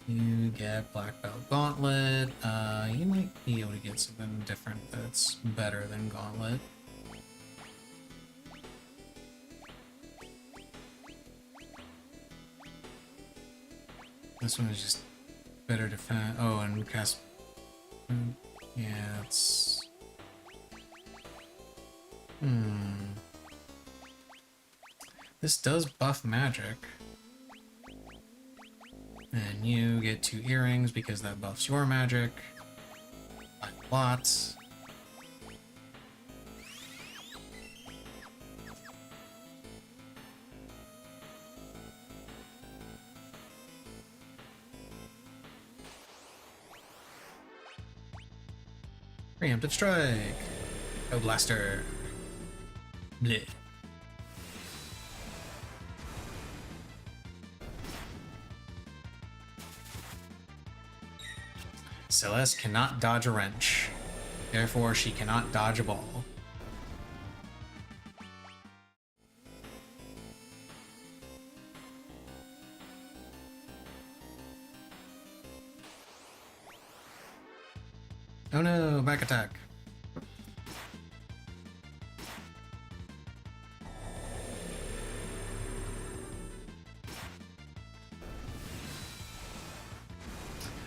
You get Black Belt Gauntlet. You might be able to get something different that's better than Gauntlet. This one is just better defense. Oh, and cast. Yeah, it's. This does buff magic. And you get 2 earrings because that buffs your magic. Lots. Preemptive Strike. Oh, Blaster. Bleh. Celeste cannot dodge a wrench. Therefore, she cannot dodge a ball. Oh no, back attack.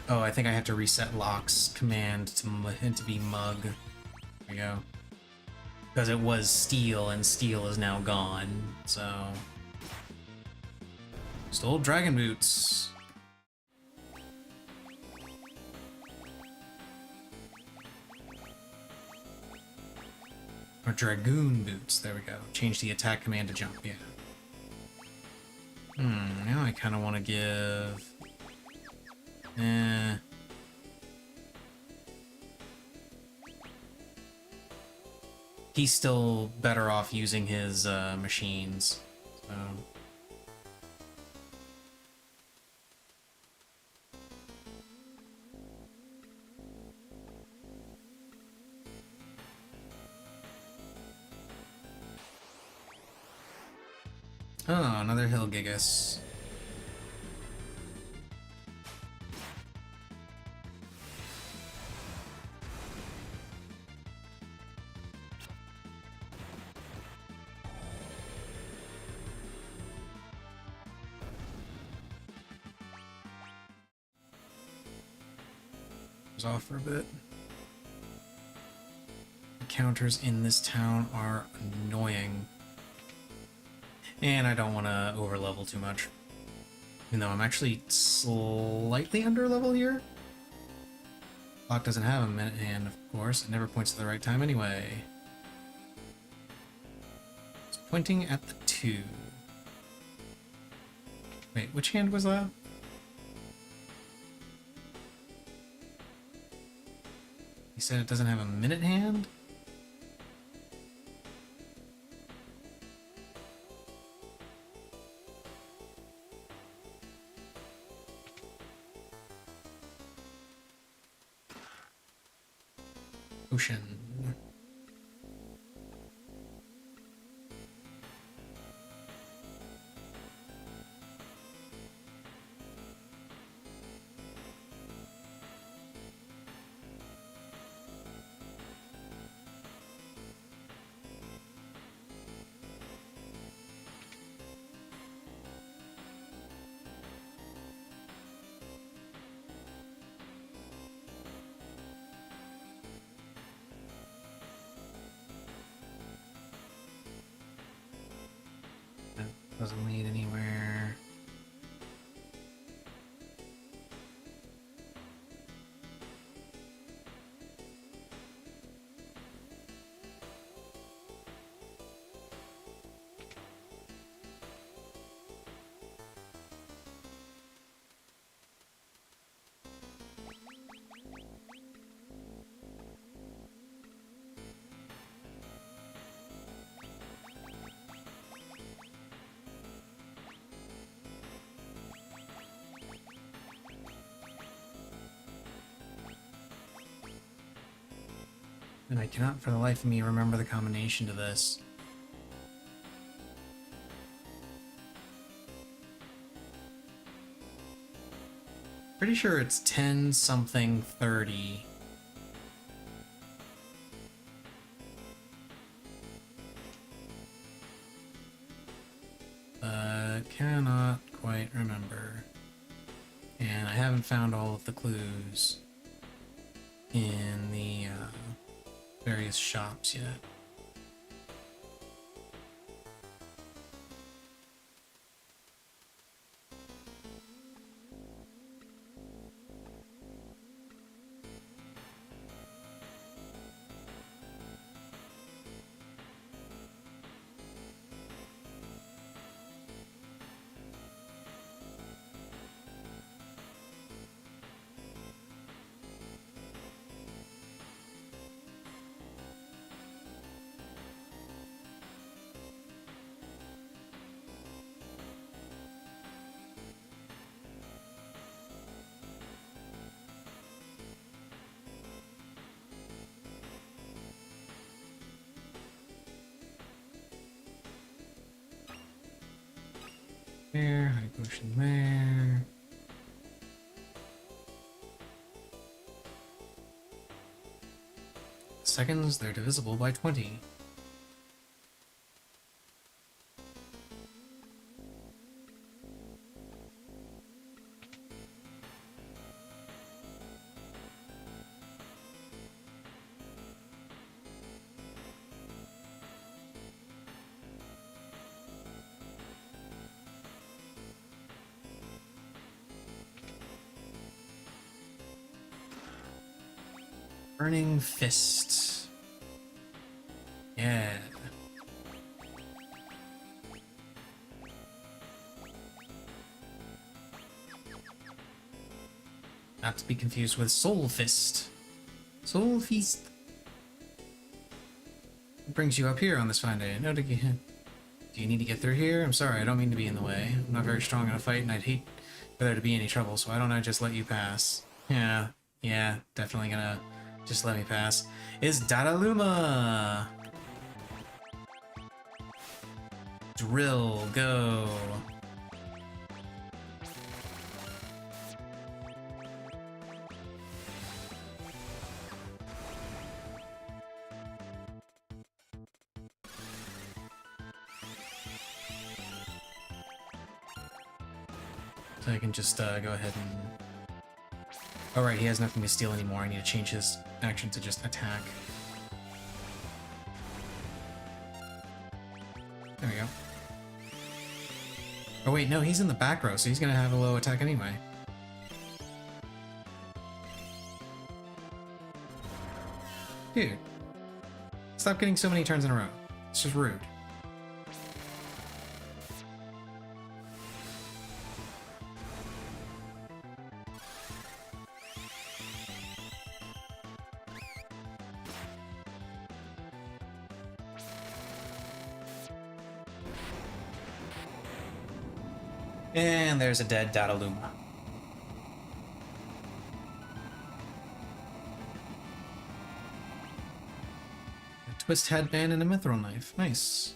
Oh, I think I have to reset Locke's command to be Mug. There we go. Because it was Steel, and Steel is now gone, so... Stole Dragon Boots. Or Dragoon Boots, there we go. Change the attack command to jump, yeah. Now I kind of want to give... He's still better off using his machines, so... Oh, another Hill Gigas. Was off for a bit. The counters in this town are annoying. And I don't want to overlevel too much. Even though I'm actually slightly under level here. Clock doesn't have a minute hand, of course. It never points to the right time anyway. It's pointing at the 2. Wait, which hand was that? He said it doesn't have a minute hand? Ocean. Doesn't lead anywhere. And I cannot for the life of me remember the combination to this. Pretty sure it's 10 something 30. Cannot quite remember. And I haven't found all of the clues in the various shops yet. There, high potion there. seconds, they're divisible by 20. Burning Fist. Yeah. Not to be confused with Soul Fist. Soul Feast. What brings you up here on this fine day? No, do you need to get through here? I'm sorry, I don't mean to be in the way. I'm not very strong in a fight, and I'd hate for there to be any trouble, so why don't I just let you pass? Yeah, definitely gonna just let me pass. It's Dataluma! Drill, go! So I can just go ahead and... Oh right, he has nothing to steal anymore. I need to change his action to just attack. There we go. Oh wait, no, he's in the back row, so he's gonna have a low attack anyway. Dude. Stop getting so many turns in a row. It's just rude. And there's a dead Dataluma. A twist headband and a mithril knife. Nice.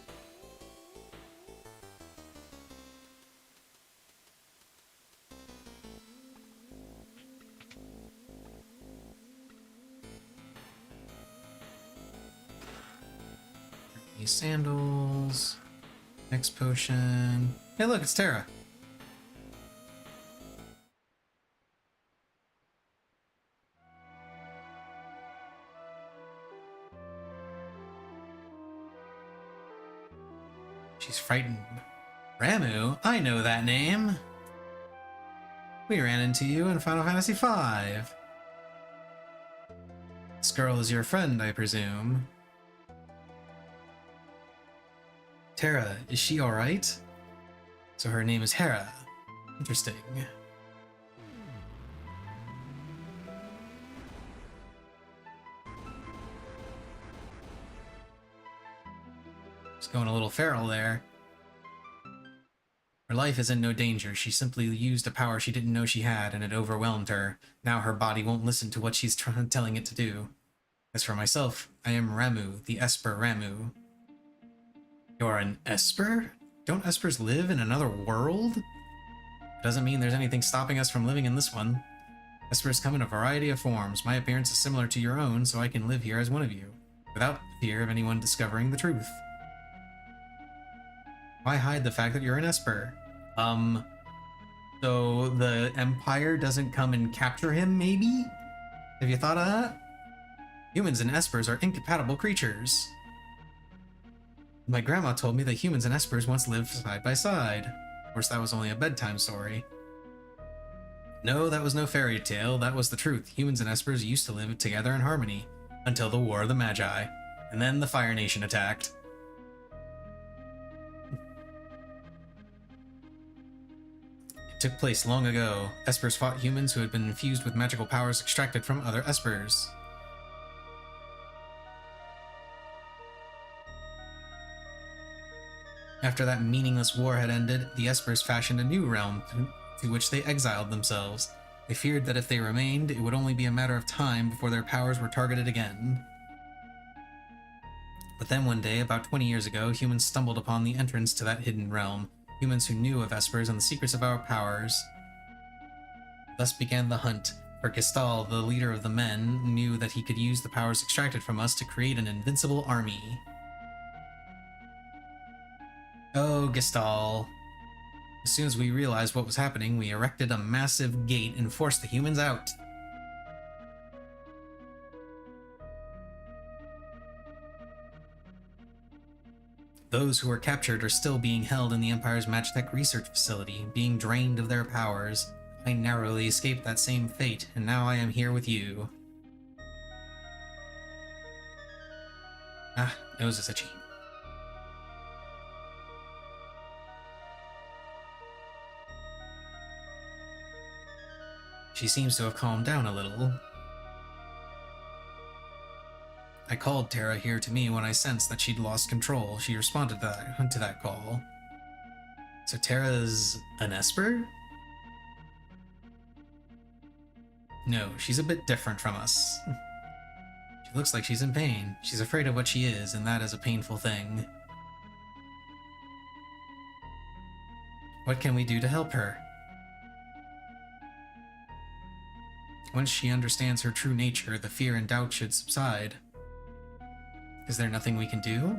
These sandals. Next potion. Hey look, it's Terra. She's frightened. Ramu? I know that name. We ran into you in Final Fantasy V. This girl is your friend, I presume. Terra, is she alright? So her name is Hera. Interesting. Just going a little feral there. Her life is in no danger. She simply used a power she didn't know she had, and it overwhelmed her. Now her body won't listen to what she's telling it to do. As for myself, I am Ramu, the Esper Ramu. You're an Esper? Don't Espers live in another world? It doesn't mean there's anything stopping us from living in this one. Espers come in a variety of forms. My appearance is similar to your own, so I can live here as one of you, without fear of anyone discovering the truth. Why hide the fact that you're an Esper? So the Empire doesn't come and capture him, maybe? Have you thought of that? Humans and Espers are incompatible creatures. My grandma told me that humans and Espers once lived side by side. Of course, that was only a bedtime story. No, that was no fairy tale, that was the truth. Humans and Espers used to live together in harmony, until the War of the Magi. And then the Fire Nation attacked. Took place long ago. Espers fought humans who had been infused with magical powers extracted from other Espers. After that meaningless war had ended, the Espers fashioned a new realm to which they exiled themselves. They feared that if they remained, it would only be a matter of time before their powers were targeted again. But then one day, about 20 years ago, humans stumbled upon the entrance to that hidden realm. Humans who knew of Espers and the secrets of our powers. Thus began the hunt. For Gestal, the leader of the men, knew that he could use the powers extracted from us to create an invincible army. Oh, Gestal. As soon as we realized what was happening, we erected a massive gate and forced the humans out. Those who were captured are still being held in the Empire's Magitech research facility, being drained of their powers. I narrowly escaped that same fate, and now I am here with you. Ah, it was just itchy. She seems to have calmed down a little. I called Terra here to me when I sensed that she'd lost control. She responded to that call. So Terra's an Esper? No, she's a bit different from us. She looks like she's in pain. She's afraid of what she is, and that is a painful thing. What can we do to help her? Once she understands her true nature, the fear and doubt should subside. Is there nothing we can do?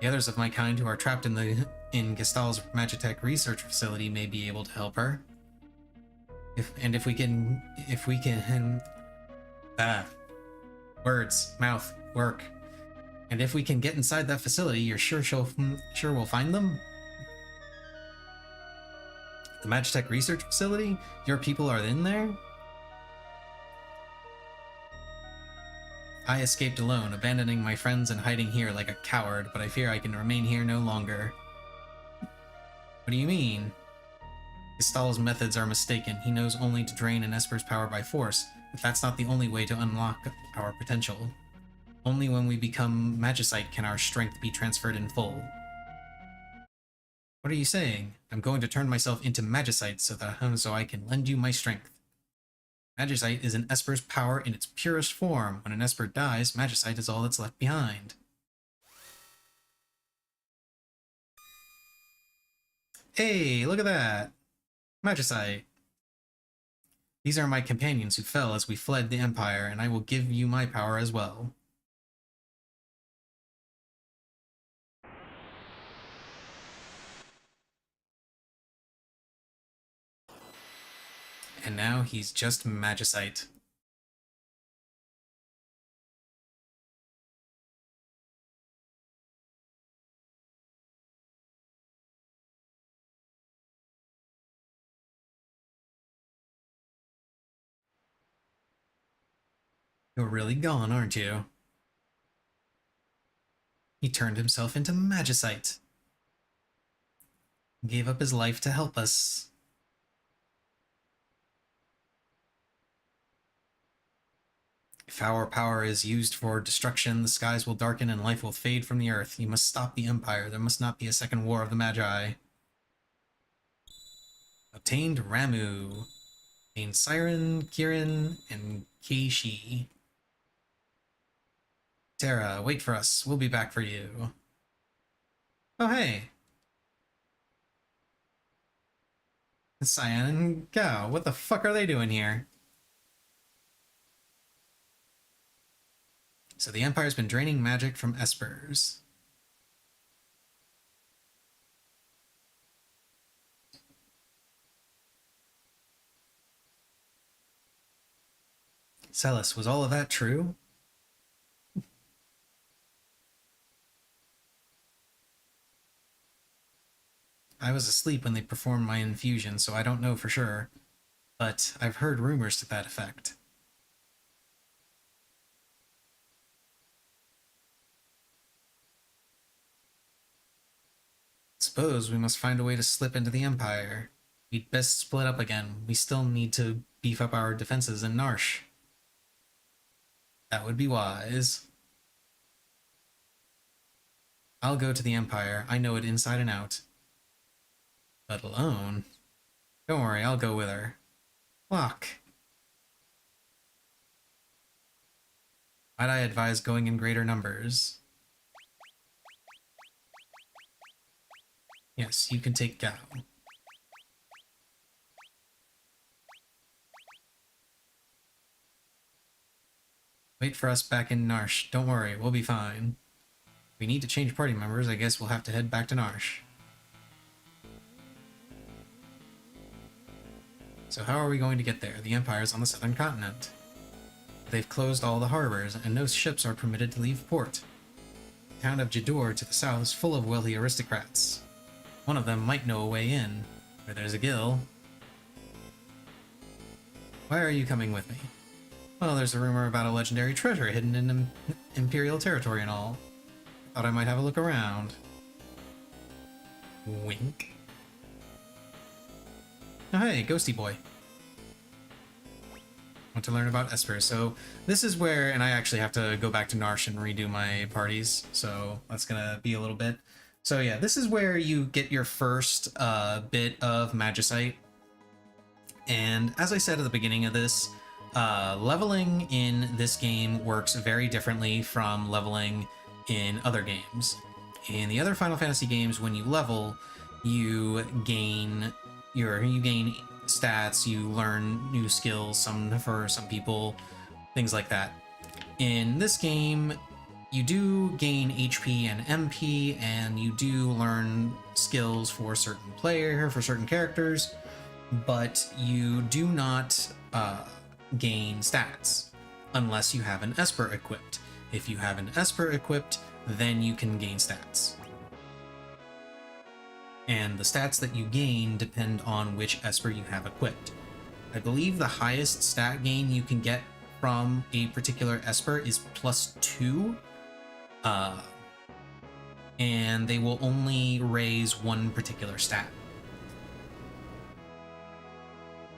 The others of my kind who are trapped in Gestal's Magitech research facility may be able to help her. If we can, words, mouth, work. And if we can get inside that facility, you're sure we'll find them? The Magitech research facility? Your people are in there? I escaped alone, abandoning my friends and hiding here like a coward, but I fear I can remain here no longer. What do you mean? Gestal's methods are mistaken. He knows only to drain an Esper's power by force, but that's not the only way to unlock our potential. Only when we become Magicite can our strength be transferred in full. What are you saying? I'm going to turn myself into Magicite so I can lend you my strength. Magicite is an Esper's power in its purest form. When an Esper dies, Magicite is all that's left behind. Hey, look at that! Magicite. These are my companions who fell as we fled the Empire, and I will give you my power as well. And now he's just Magicite. You're really gone, aren't you? He turned himself into Magicite. Gave up his life to help us. If our power is used for destruction, the skies will darken and life will fade from the earth. You must stop the Empire. There must not be a second war of the Magi. Obtained Ramu. Obtained Siren, Kirin, and Keishi. Terra, wait for us. We'll be back for you. Oh, hey. Cyan and Gao, what the fuck are they doing here? So the Empire's been draining magic from Espers. Celis, was all of that true? I was asleep when they performed my infusion, so I don't know for sure. But I've heard rumors to that effect. Suppose we must find a way to slip into the Empire. We'd best split up again. We still need to beef up our defenses in Narsh. That would be wise. I'll go to the Empire. I know it inside and out. But alone? Don't worry, I'll go with her. Walk. Might I advise going in greater numbers? Yes, you can take Gao. Wait for us back in Narsh. Don't worry, we'll be fine. If we need to change party members, I guess we'll have to head back to Narsh. So how are we going to get there? The Empire's on the southern continent. They've closed all the harbors, and no ships are permitted to leave port. The town of Jador to the south is full of wealthy aristocrats. One of them might know a way in. Where there's a gill. Why are you coming with me? Well, there's a rumor about a legendary treasure hidden in Imperial territory and all. Thought I might have a look around. Wink. Oh hey, Ghosty Boy. Want to learn about Esper. So this is where, and I actually have to go back to Narsh and redo my parties, so that's gonna be a little bit. So yeah, this is where you get your first bit of Magicite. And as I said at the beginning of this, leveling in this game works very differently from leveling in other games. In the other Final Fantasy games, when you level, you gain stats, you learn new skills, some for some people, things like that. In this game, you do gain HP and MP, and you do learn skills for certain characters, but you do not gain stats unless you have an Esper equipped. If you have an Esper equipped, then you can gain stats. And the stats that you gain depend on which Esper you have equipped. I believe the highest stat gain you can get from a particular Esper is +2, and they will only raise one particular stat.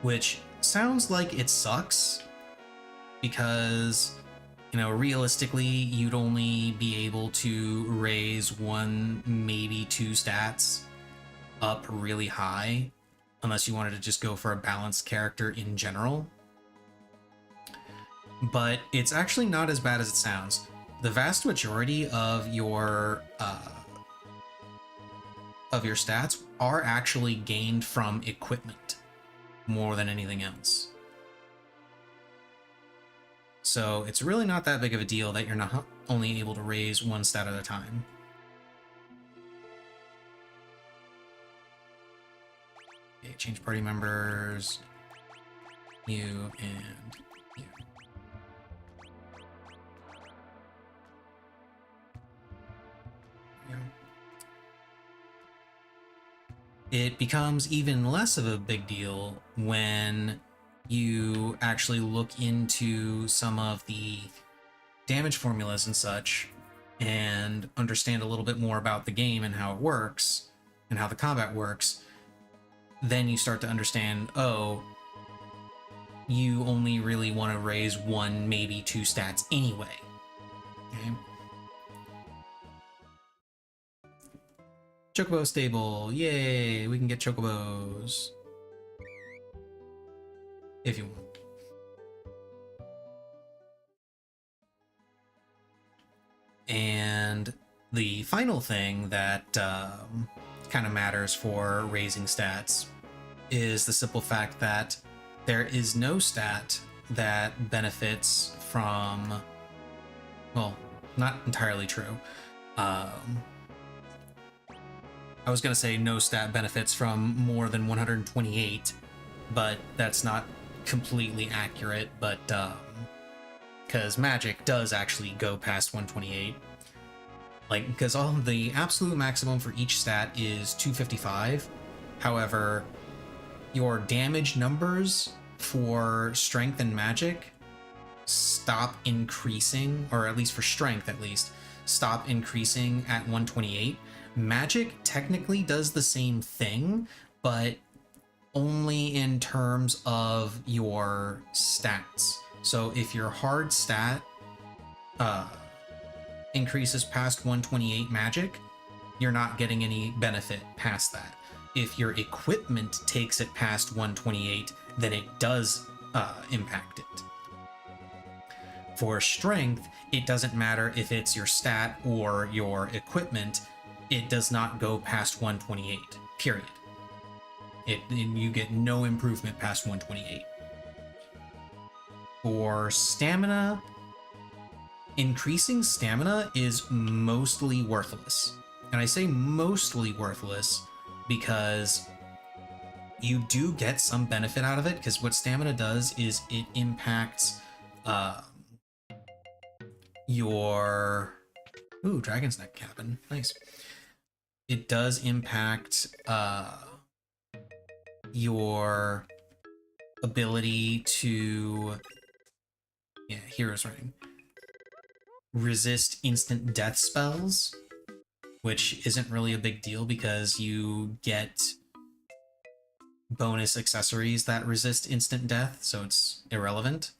Which sounds like it sucks, because, you know, realistically, you'd only be able to raise one, maybe two stats up really high, unless you wanted to just go for a balanced character in general. But it's actually not as bad as it sounds. The vast majority of your stats are actually gained from equipment more than anything else. So it's really not that big of a deal that you're not only able to raise one stat at a time. Okay, change party members. You and you. Yeah. It becomes even less of a big deal when you actually look into some of the damage formulas and such, and understand a little bit more about the game and how it works, and how the combat works. Then you start to understand, oh, you only really want to raise one, maybe two stats anyway. Okay. Chocobo stable, yay! We can get chocobos. If you want. And the final thing that kind of matters for raising stats is the simple fact that there is no stat that benefits from, well, not entirely true. I was going to say no stat benefits from more than 128, but that's not completely accurate, but because magic does actually go past 128. Like, because all the absolute maximum for each stat is 255. However, your damage numbers for strength and magic stop increasing, or at least for strength at least, stop increasing at 128. Magic technically does the same thing, but only in terms of your stats. So if your hard stat increases past 128 magic, you're not getting any benefit past that. If your equipment takes it past 128, then it does impact it. For strength, it doesn't matter if it's your stat or your equipment, it does not go past 128, period. You get no improvement past 128. For stamina, increasing stamina is mostly worthless. And I say mostly worthless because you do get some benefit out of it, because what stamina does is it impacts uh, your... Ooh, Dragon's Neck cabin. Nice. It does impact your ability to... Yeah, Hero's Ring. Resist instant death spells, which isn't really a big deal because you get bonus accessories that resist instant death, so it's irrelevant.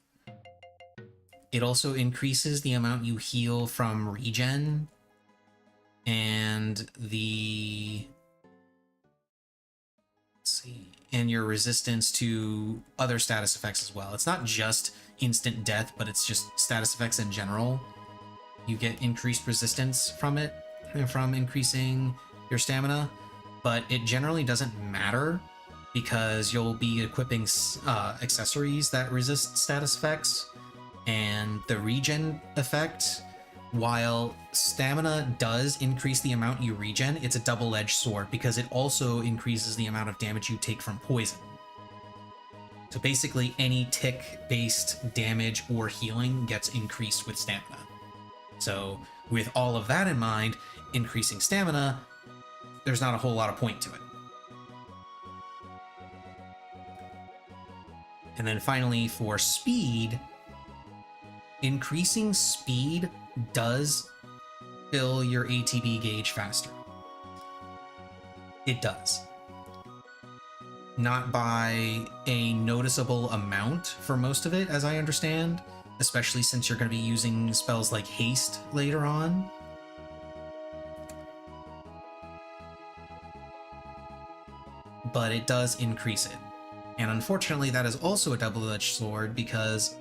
It also increases the amount you heal from regen and the... Let's see, and your resistance to other status effects as well. It's not just instant death, but it's just status effects in general. You get increased resistance from it, from increasing your stamina, but it generally doesn't matter because you'll be equipping accessories that resist status effects, and the regen effect, while stamina does increase the amount you regen, it's a double-edged sword because it also increases the amount of damage you take from poison. So basically any tick-based damage or healing gets increased with stamina. So with all of that in mind, increasing stamina, there's not a whole lot of point to it. And then finally, for speed, increasing speed does fill your ATB gauge faster. It does. Not by a noticeable amount for most of it, as I understand, especially since you're going to be using spells like haste later on. But it does increase it. And unfortunately, that is also a double-edged sword because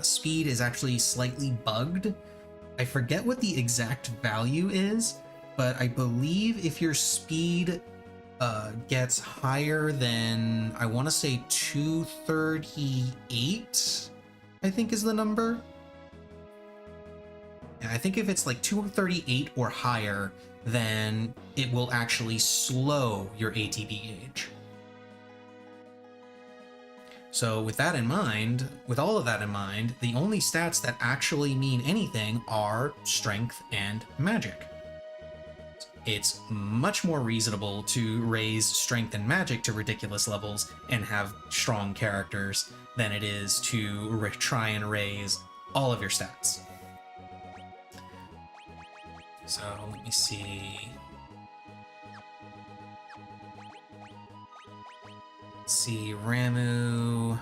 speed is actually slightly bugged. I forget what the exact value is, but I believe if your speed gets higher than, I want to say 238, I think is the number. Yeah, I think if it's like 238 or higher, then it will actually slow your ATB gauge. So with that in mind, with all of that in mind, the only stats that actually mean anything are strength and magic. It's much more reasonable to raise strength and magic to ridiculous levels and have strong characters than it is to try and raise all of your stats. So let me see. Let's see, Ramu.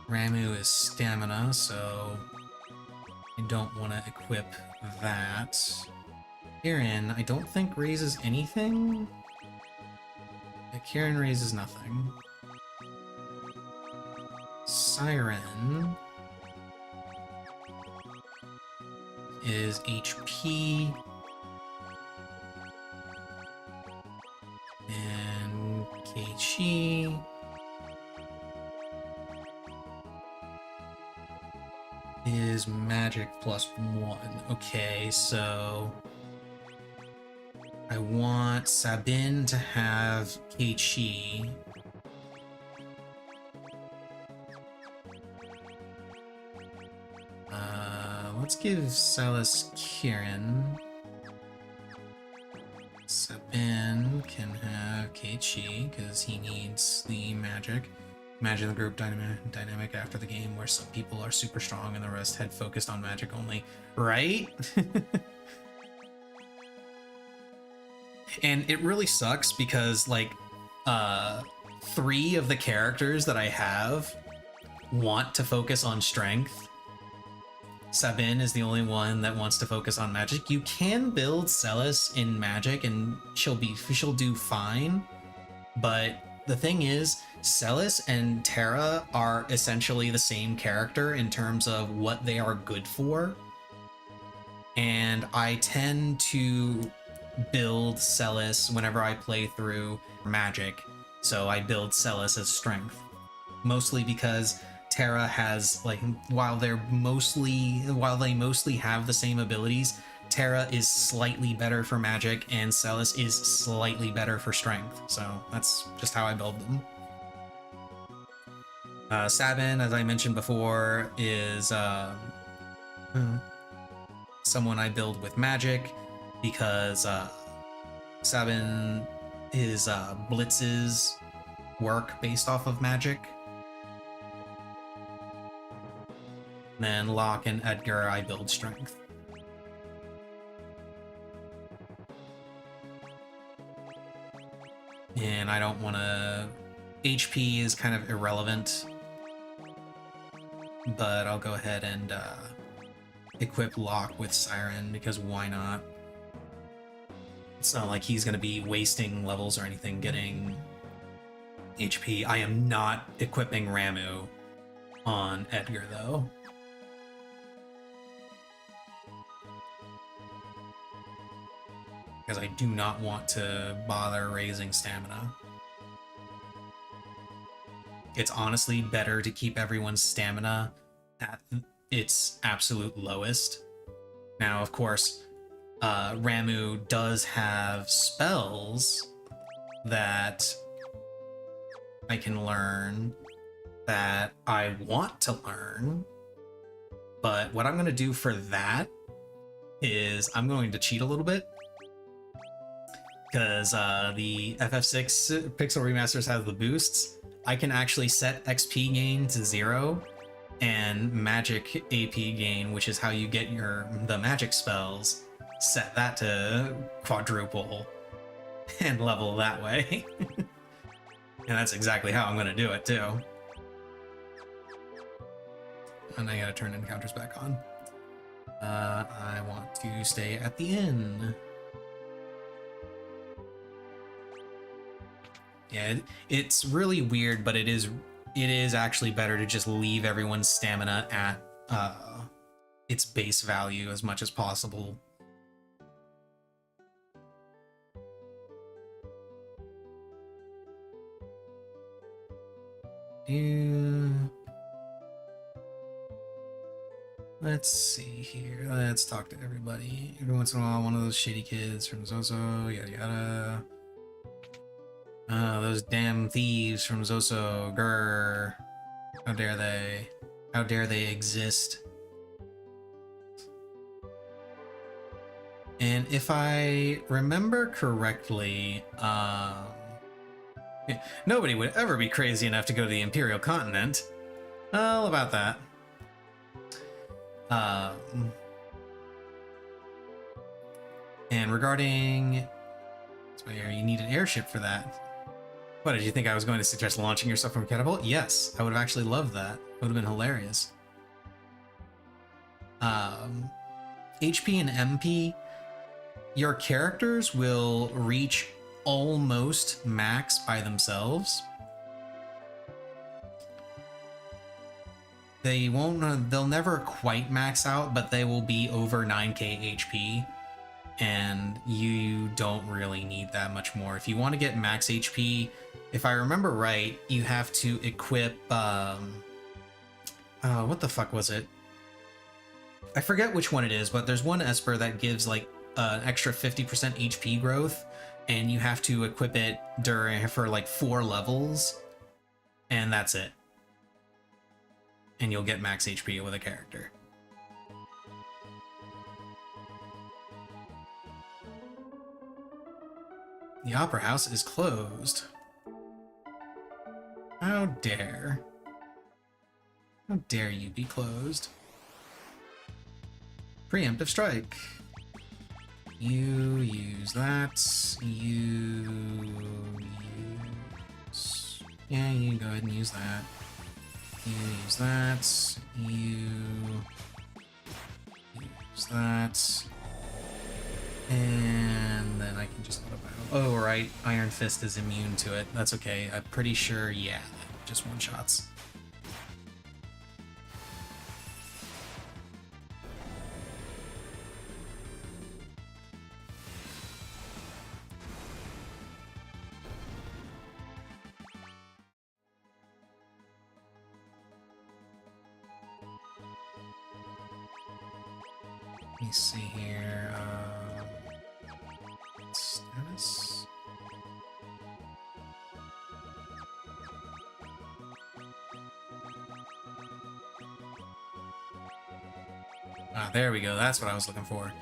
Ramu is stamina, so I don't want to equip that. Kirin, I don't think raises anything. Yeah, Kirin raises nothing. Siren is HP. And Keiichi is magic +1. Okay, so I want Sabin to have Keiichi. Let's give Celis Kirin. Sabin can have Keiichi because he needs the magic. Imagine the group dynamic after the game where some people are super strong and the rest head focused on magic only, right? And it really sucks because like 3 of the characters that I have want to focus on strength. Sabin is the only one that wants to focus on magic. You can build Celis in magic and she'll do fine, but the thing is, Celis and Terra are essentially the same character in terms of what they are good for, and I tend to build Celis whenever I play through magic So I build Celis as strength. Mostly because Terra has, like, while they mostly have the same abilities, Terra is slightly better for magic and Celis is slightly better for strength. So that's just how I build them. Sabin, as I mentioned before, is someone I build with magic because Sabin, his blitzes work based off of magic. And then Locke and Edgar, I build strength. And I don't want to... HP is kind of irrelevant, but I'll go ahead and equip Locke with Siren, because why not? It's not like he's going to be wasting levels or anything getting HP. I am not equipping Ramu on Edgar, though. Because I do not want to bother raising stamina. It's honestly better to keep everyone's stamina at its absolute lowest. Now, of course, Ramu does have spells that I can learn that I want to learn, but what I'm going to do for that is I'm going to cheat a little bit, because the FF6 Pixel Remasters has the boosts. I can actually set XP gain to 0 and magic AP gain, which is how you get the magic spells, set that to quadruple and level that way. And that's exactly how I'm going to do it too. And I gotta turn encounters back on. I want to stay at the inn. Yeah, it's really weird, but it is actually better to just leave everyone's stamina at its base value as much as possible. Let's see here. Let's talk to everybody. Every once in a while, one of those shitty kids from Zoso, yada yada. Those damn thieves from Zoso, grr. How dare they? How dare they exist? And if I remember correctly, nobody would ever be crazy enough to go to the Imperial Continent. All about that. And regarding... you need an airship for that. What, did you think I was going to suggest launching yourself from a catapult? Yes, I would have actually loved that. It would have been hilarious. HP and MP, your characters will reach almost max by themselves. They'll never quite max out, but they will be over 9k HP. And you don't really need that much more. If you want to get max HP, if I remember right, you have to equip, what the fuck was it? I forget which one it is, but there's one Esper that gives like an extra 50% HP growth, and you have to equip it for like 4 levels, and that's it. And you'll get max HP with a character. The Opera House is closed. How dare. How dare you be closed? Preemptive strike. You use that. You use... Yeah, you go ahead and use that. You use that. You use that. And then I can just let it battle. Oh, right. Iron Fist is immune to it. That's okay. I'm pretty sure, yeah, just one shots. Let me see here. Status. Ah, there we go. That's what I was looking for.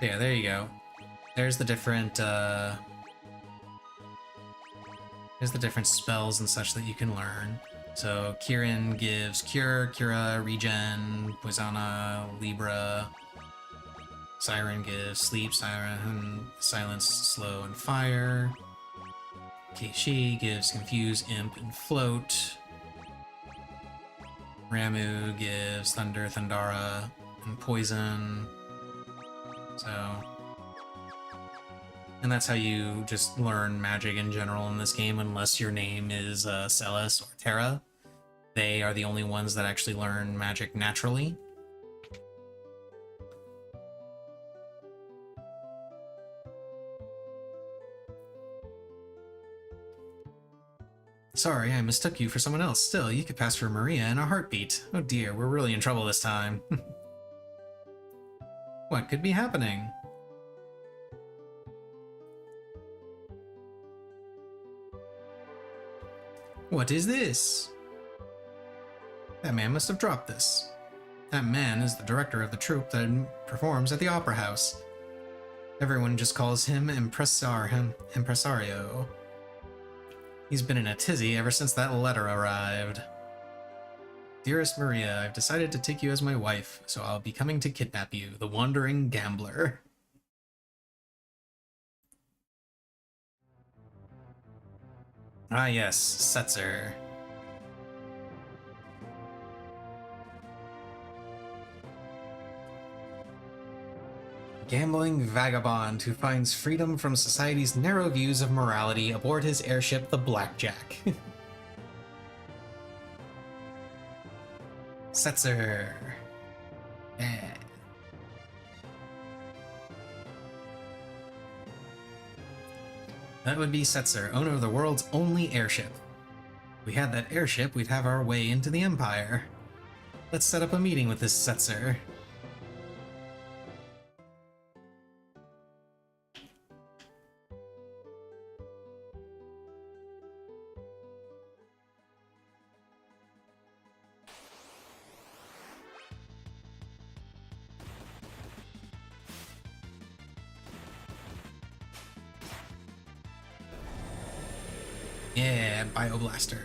Yeah, there you go. There's the different spells and such that you can learn. So Kirin gives Cure, Cura, Regen, Poisona, Libra. Siren gives Sleep, Siren, Silence, Slow, and Fire. Keishi gives Confuse, Imp, and Float. Ramu gives Thunder, Thundara, and Poison. So... and that's how you just learn magic in general in this game, unless your name is Celes or Terra. They are the only ones that actually learn magic naturally. Sorry, I mistook you for someone else. Still, you could pass for Maria in a heartbeat. Oh dear, we're really in trouble this time. What could be happening? What is this? That man must have dropped this. That man is the director of the troupe that performs at the Opera House. Everyone just calls him Impresario. He's been in a tizzy ever since that letter arrived. Dearest Maria, I've decided to take you as my wife, so I'll be coming to kidnap you, the wandering gambler. Ah yes, Setzer. Gambling vagabond who finds freedom from society's narrow views of morality aboard his airship, the Blackjack. Setzer. Yeah. That would be Setzer, owner of the world's only airship. If we had that airship, we'd have our way into the Empire. Let's set up a meeting with this Setzer. Yeah, Bioblaster.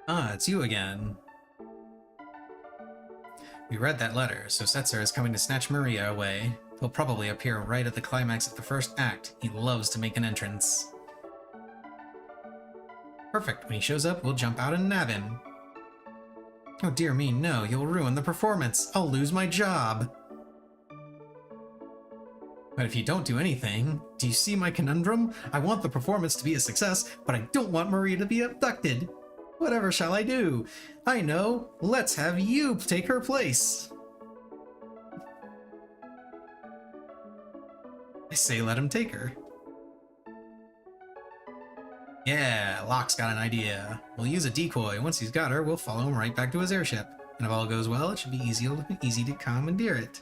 Ah, it's you again. We read that letter, so Setzer is coming to snatch Maria away. He'll probably appear right at the climax of the first act. He loves to make an entrance. Perfect. When he shows up, we'll jump out and nab him. Oh dear me, no. You'll ruin the performance. I'll lose my job. But if you don't do anything, do you see my conundrum? I want the performance to be a success, but I don't want Maria to be abducted. Whatever shall I do? I know. Let's have you take her place. I say let him take her. Yeah, Locke's got an idea. We'll use a decoy. Once he's got her, we'll follow him right back to his airship. And if all goes well, it should be easy to commandeer it.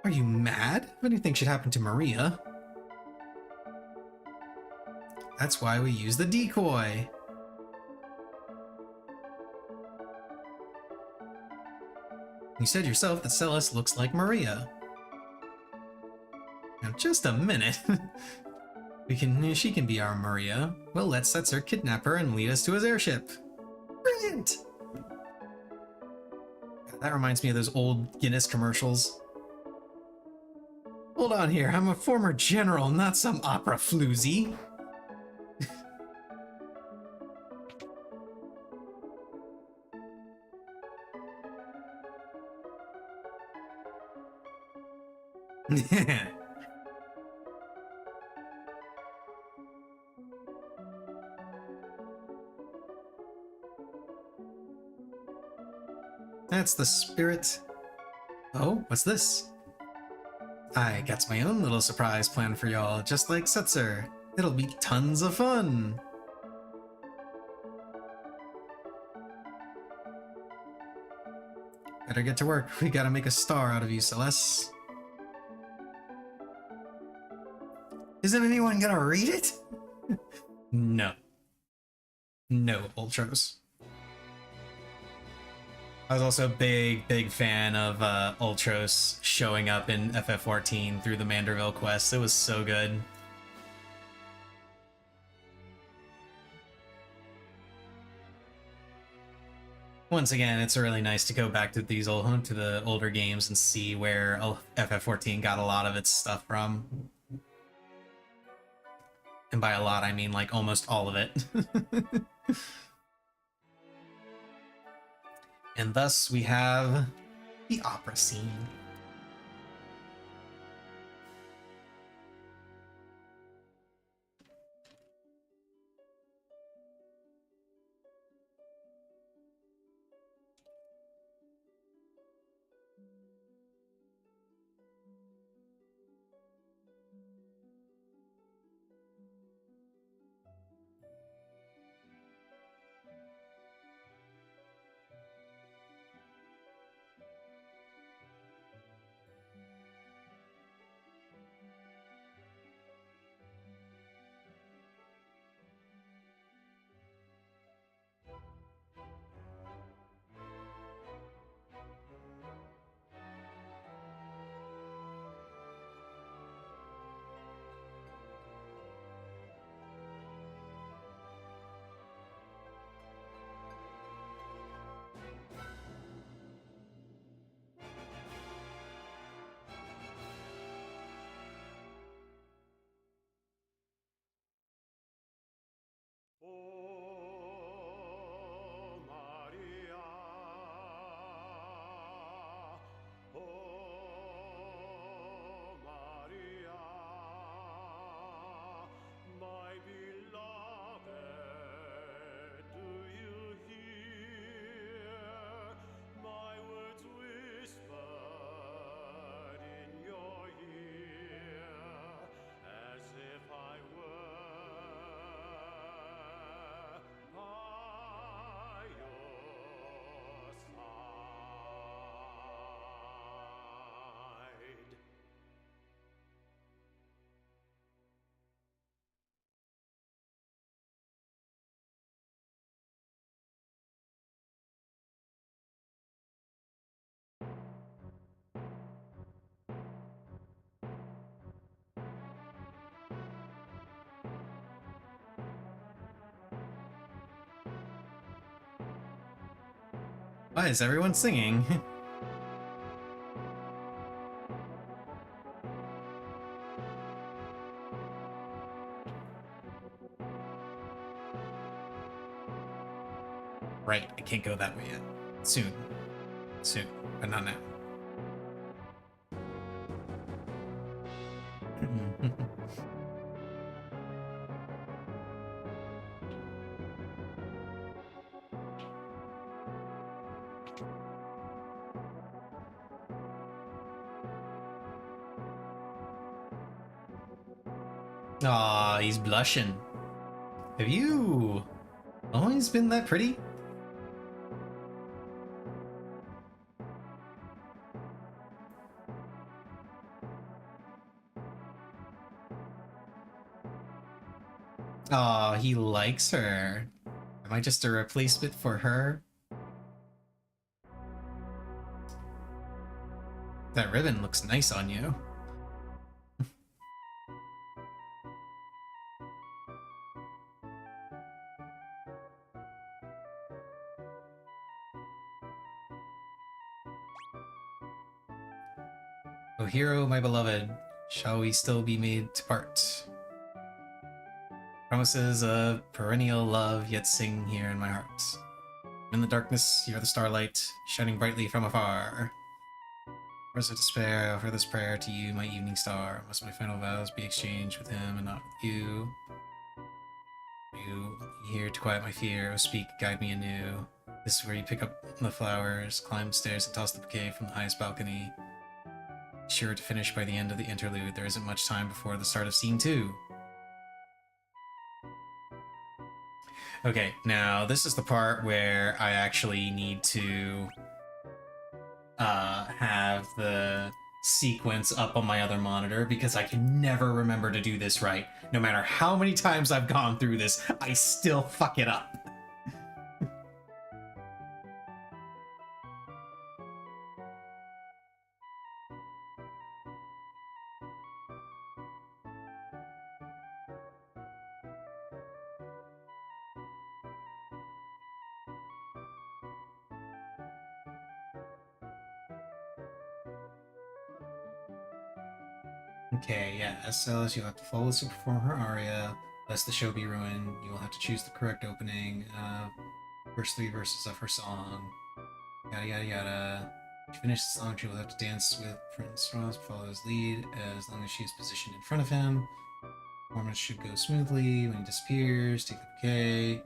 Are you mad? If anything should happen to Maria. That's why we use the decoy. You said yourself that Celes looks like Maria. Now just a minute. She can be our Maria. We'll let Setzer kidnap her and lead us to his airship. Brilliant! That reminds me of those old Guinness commercials. Hold on here, I'm a former general, not some opera floozy. That's the spirit. Oh, what's this? I got my own little surprise planned for y'all, just like Setzer. It'll be tons of fun. Better get to work. We gotta make a star out of you, Celeste. Isn't anyone gonna read it? No. No, Ultros. I was also a big fan of Ultros showing up in FF14 through the Manderville quest. It was so good. Once again, it's really nice to go back to these the older games and see where FF14 got a lot of its stuff from. And by a lot, I mean like almost all of it. And thus we have the opera scene. Why is everyone singing? Right, I can't go that way yet. Soon. Soon, but not now. Aw, he's blushing. Have you always been that pretty? Aw, he likes her. Am I just a replacement for her? That ribbon looks nice on you. O hero, my beloved, shall we still be made to part? Promises of perennial love yet sing here in my heart. In the darkness, you're the starlight, shining brightly from afar. Words of despair, I offer this prayer to you, my evening star. Must my final vows be exchanged with him and not with you? You here to quiet my fear, oh speak, guide me anew. This is where you pick up the flowers, climb the stairs, and toss the bouquet from the highest balcony. Sure to finish by the end of the interlude. There isn't much time before the start of scene 2. Okay, now this is the part where I actually need to have the sequence up on my other monitor because I can never remember to do this right. No matter how many times I've gone through this, I still fuck it up. Okay, yeah, as Celis, you'll have to flawlessly perform her aria, lest the show be ruined. You will have to choose the correct opening, first 3 verses of her song, yada yada yada. To finish the song, she will have to dance with Prince Ross, follow his lead, as long as she is positioned in front of him. Performance should go smoothly. When he disappears, take the bouquet,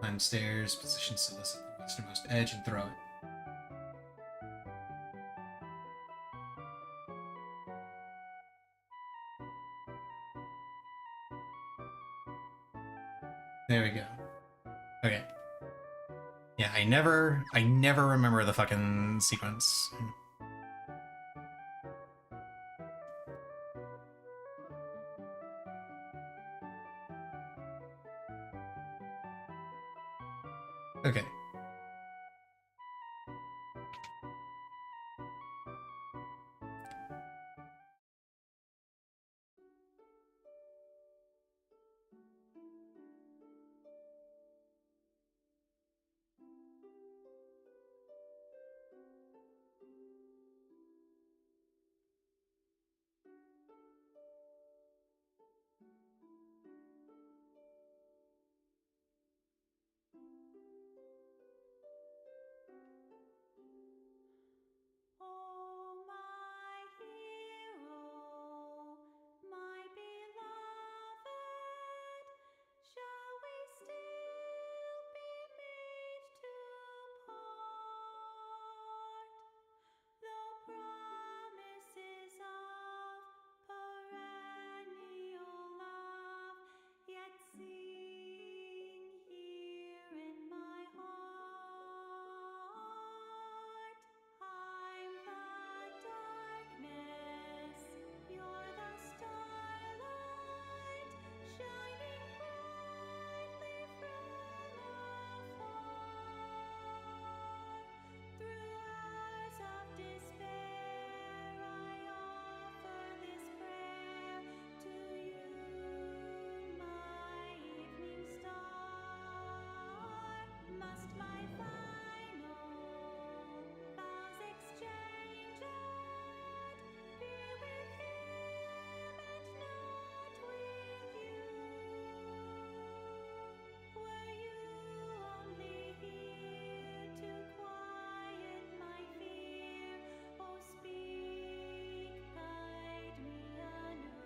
climb the stairs, position Celis at the westernmost edge, and throw it. There we go. Okay. Yeah, I never remember the fucking sequence. Okay. Oh, my hero, my beloved, shall we still be made to part? Though promises of perennial love yet sing here in my heart. I'm the darkness, you're the starlight, shining brightly from afar. Through hours of despair, I offer this prayer to you, my evening star. Must my final vows exchanged be with him and not with you? Were you only here to quiet my fear? Oh, speak, guide me anew.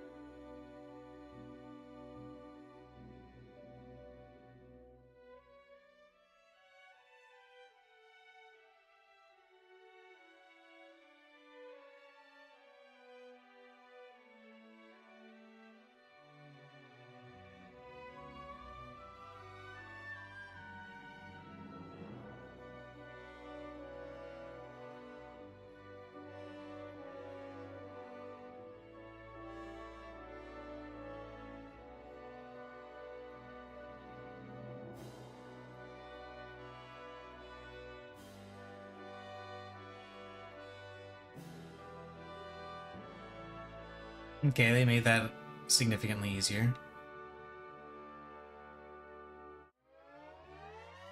Okay, they made that significantly easier.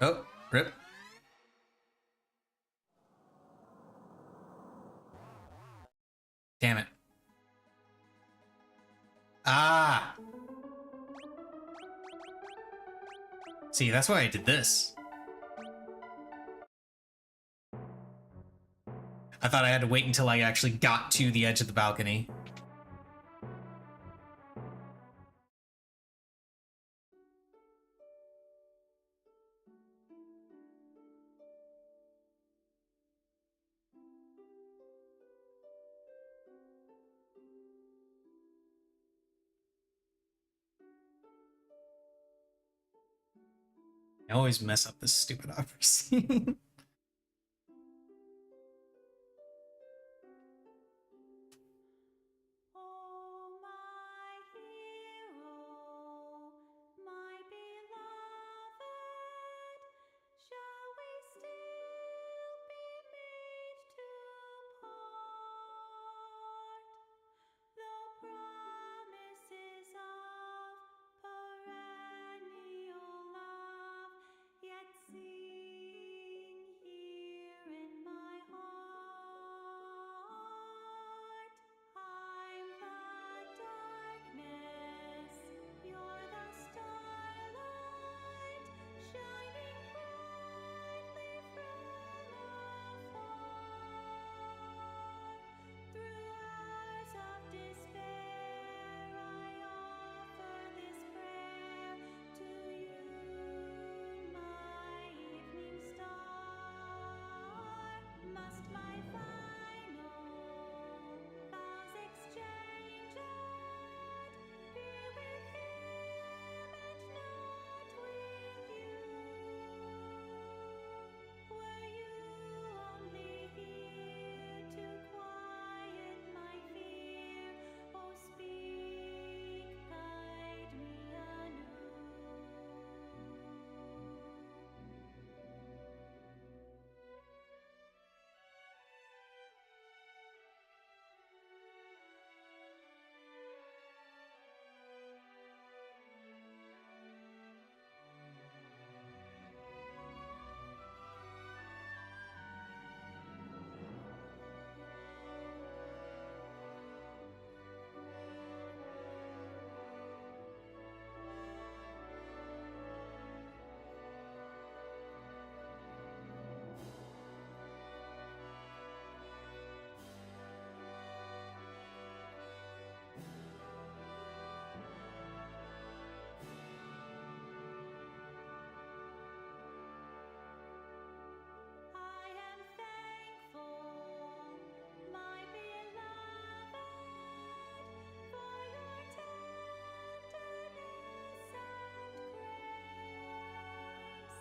Oh, rip. Damn it. Ah! See, that's why I did this. I thought I had to wait until I actually got to the edge of the balcony. I always mess up this stupid opera scene. Oh, my hero, my beloved, shall we still be made to part? Though promises of perennial love yet sing here in my heart. I'm the darkness, you're the starlight, shining brightly from afar. Through hours of despair, I offer this prayer to you, my evening star. Must my final vows exchanged, be with him and not with you? Were you only here to quiet my fear? Oh, speak, guide me anew. I am thankful, my beloved, for your tenderness and grace.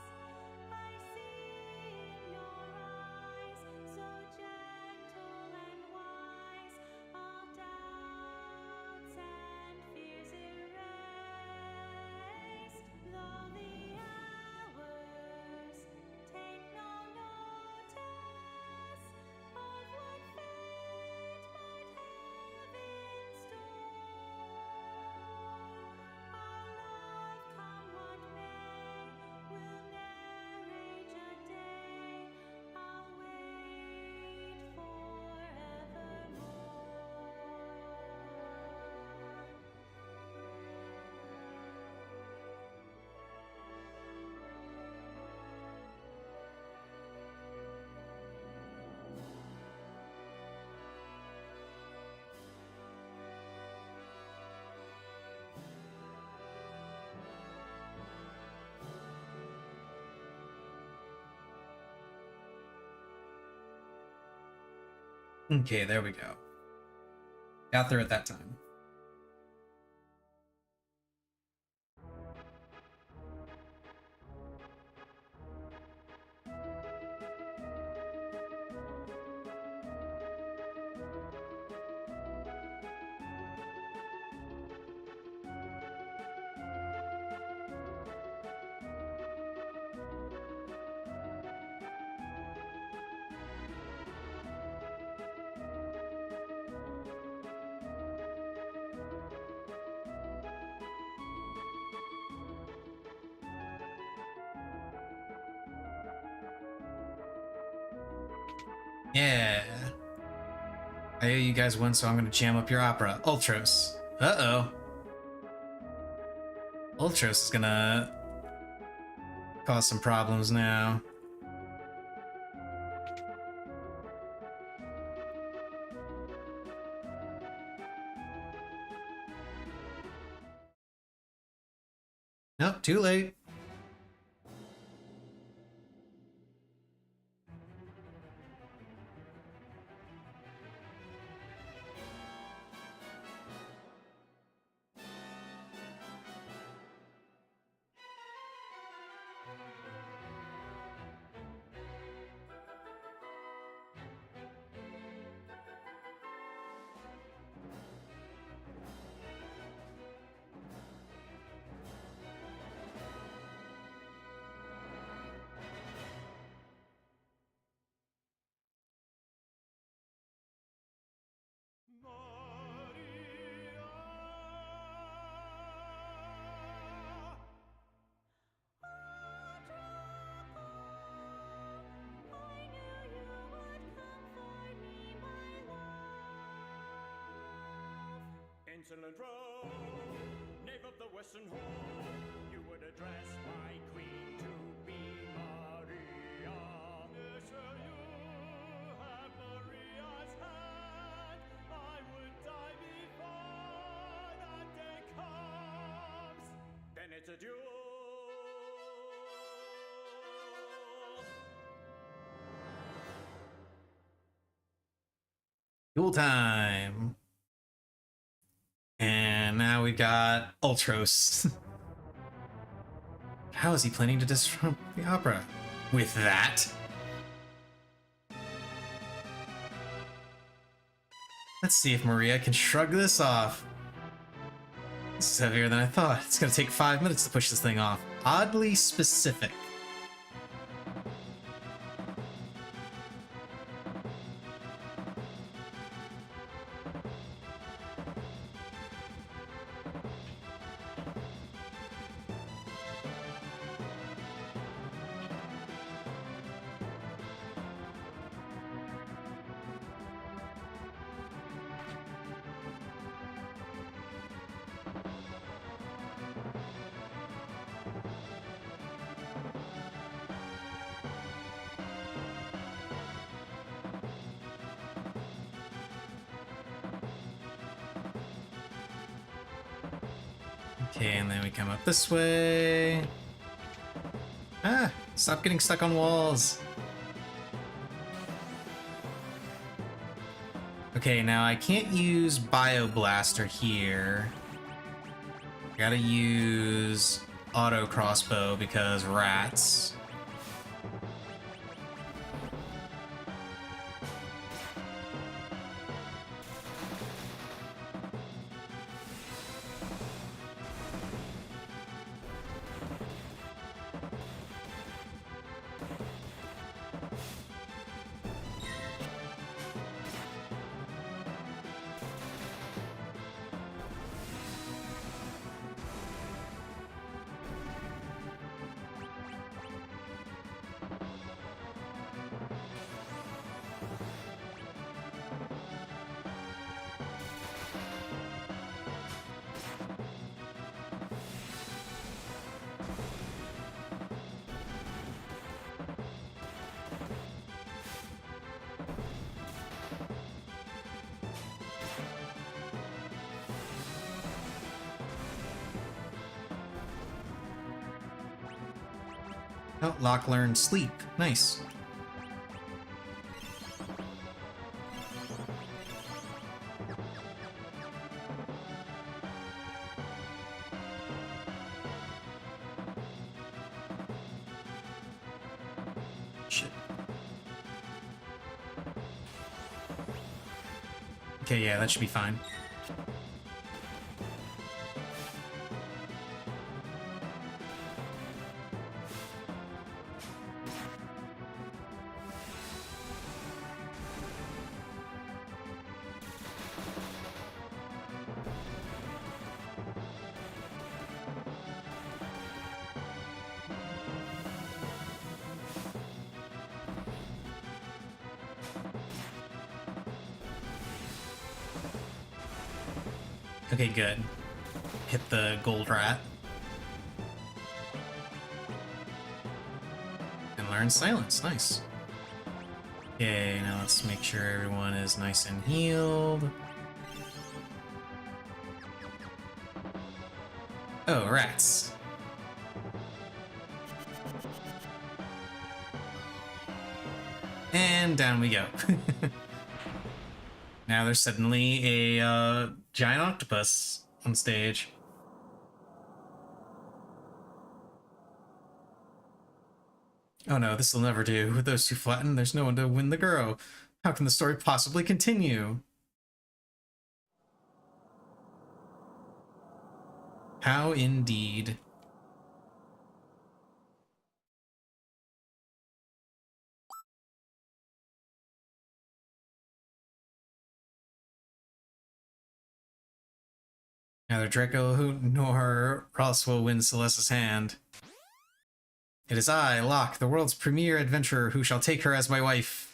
I see in your eyes, so gentle and wise, all doubts and fears erased. Though the hours take no notice of what fate might have in store, our love, come what may, will ne'er age a day. I'll wait forevermore. Okay, there we go. Got there at that time. Yeah. I owe you guys one, so I'm gonna jam up your opera. Ultros. Uh-oh. Ultros is gonna cause some problems now. Nope, too late. Insolent rogue, knave of the western hall, you would address my queen to be Maria. Yes, sir, you have Maria's hand. I would die before that day comes. Then it's a duel. Duel time. And now we got Ultros. How is he planning to disrupt the opera? With that? Let's see if Maria can shrug this off. This is heavier than I thought. It's gonna take 5 minutes to push this thing off. Oddly specific. Okay, and then we come up this way. Ah, stop getting stuck on walls. Okay, now I can't use Bio Blaster here. Gotta use Auto Crossbow because rats. Oh, lock, learn, sleep. Nice. Shit. Okay, yeah, that should be fine. Okay, good. Hit the gold rat. And learn silence. Nice. Okay, now let's make sure everyone is nice and healed. Oh, rats. And down we go. Now there's suddenly a giant octopus on stage. Oh no, this will never do. With those two flattened, there's no one to win the girl. How can the story possibly continue? How indeed. Neither Draco nor Ross will win Celeste's hand. It is I, Locke, the world's premier adventurer, who shall take her as my wife.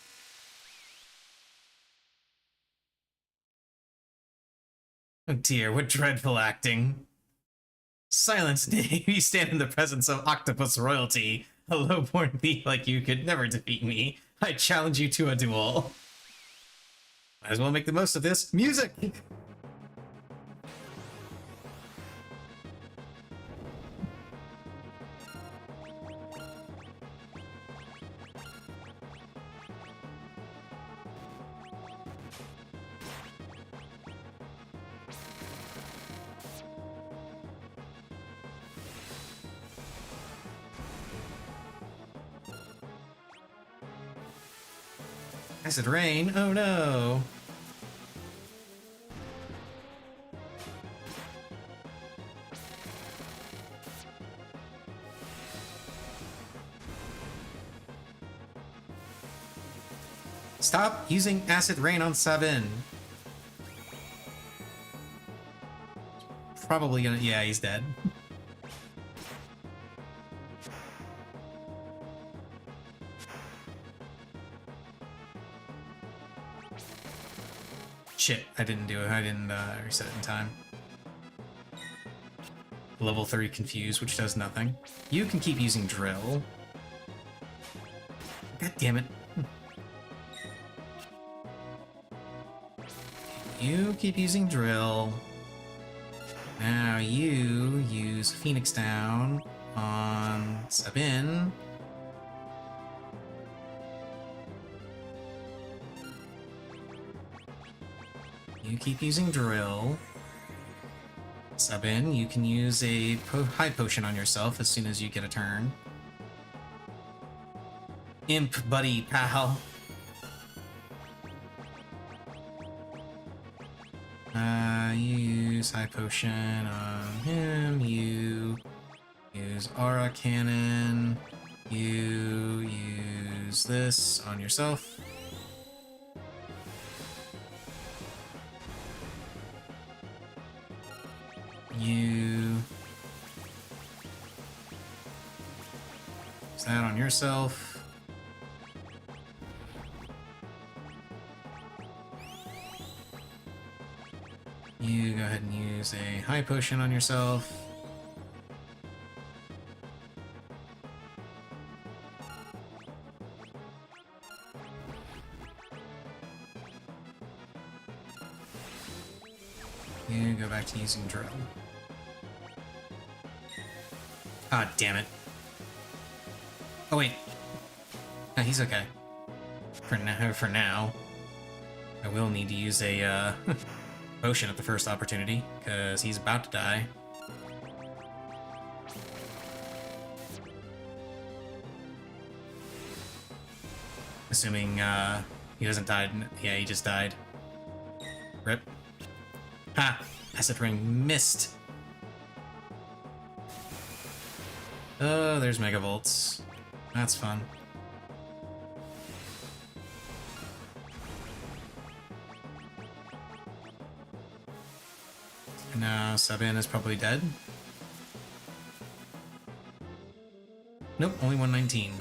Oh dear, what dreadful acting. Silence, knave. You stand in the presence of octopus royalty. A low-born thief like you could never defeat me. I challenge you to a duel. Might as well make the most of this. Music! Acid rain? Oh no! Stop using acid rain on Sabin. Probably gonna. Yeah, he's dead. Shit, I didn't do it. I didn't reset it in time. Level 3 confused, which does nothing. You can keep using drill. God damn it. You keep using drill. Now you use Phoenix Down on Sabin. You keep using drill. Sabin, you can use a high potion on yourself as soon as you get a turn. Imp, buddy, pal. You use high potion on him. You use aura cannon. You use this on yourself. You use that on yourself. You go ahead and use a high potion on yourself. You go back to using drill. Ah, damn it. Oh wait. No, he's okay. For now. I will need to use a potion at the first opportunity, because he's about to die. Assuming he doesn't die. Yeah, he just died. Rip. Ha! Acid ring missed. Oh, there's megavolts. That's fun. Now Sabin is probably dead. Nope, only 119.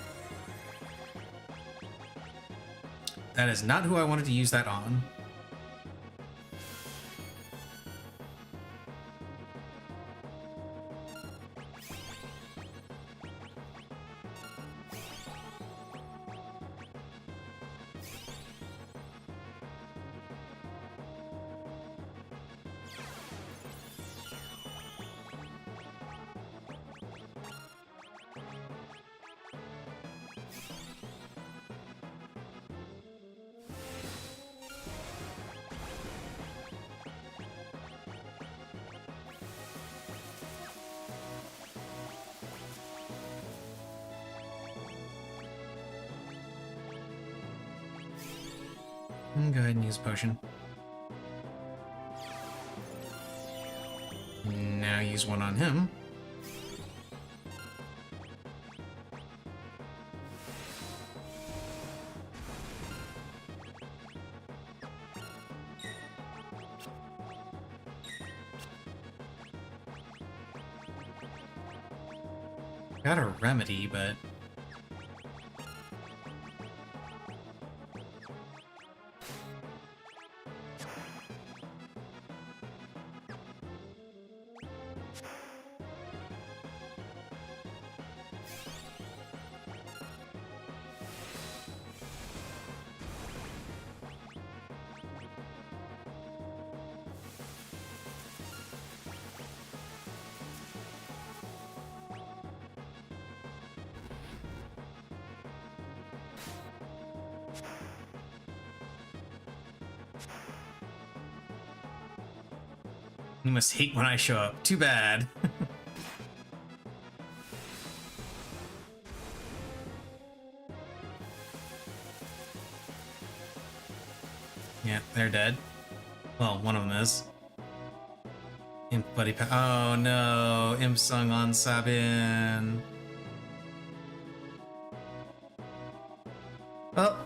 That is not who I wanted to use that on. Go ahead and use potion. Now use one on him. Got a remedy, but you must hate when I show up. Too bad. Yeah, they're dead. Well, one of them is. Imp Buddy Oh no, Imp Sung on Sabin. Well,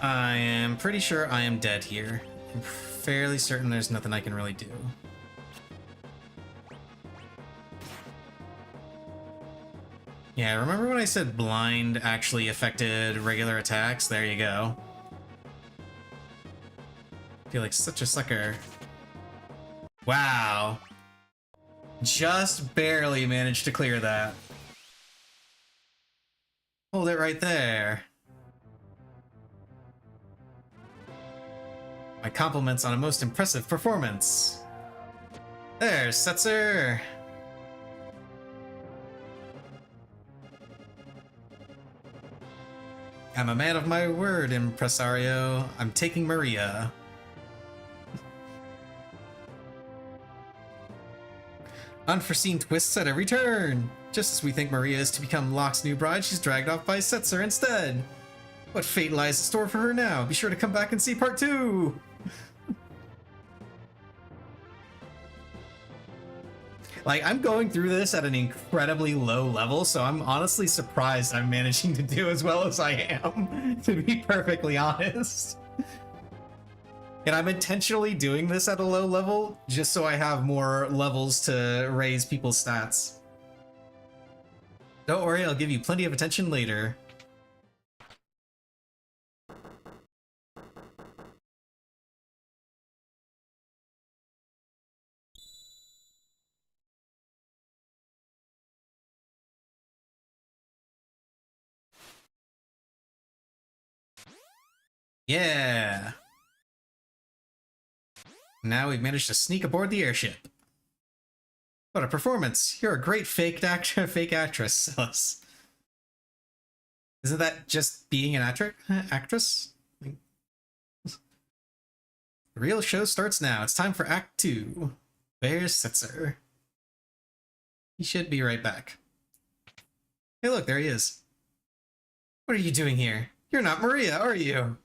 I am pretty sure I am dead here. I'm fairly certain there's nothing I can really do. Yeah, remember when I said blind actually affected regular attacks? There you go. I feel like such a sucker. Wow. Just barely managed to clear that. Hold it right there. My compliments on a most impressive performance. There's Setzer. I'm a man of my word, impresario. I'm taking Maria. Unforeseen twists at every turn. Just as we think Maria is to become Locke's new bride, she's dragged off by Setzer instead. What fate lies in store for her now? Be sure to come back and see part 2! Like, I'm going through this at an incredibly low level, so I'm honestly surprised I'm managing to do as well as I am, to be perfectly honest. And I'm intentionally doing this at a low level, just so I have more levels to raise people's stats. Don't worry, I'll give you plenty of attention later. Yeah! Now we've managed to sneak aboard the airship. What a performance! You're a great fake actress, Silas. Isn't that just being an actress? The real show starts now. It's time for Act 2. Where's Setzer? He should be right back. Hey look, there he is. What are you doing here? You're not Maria, are you?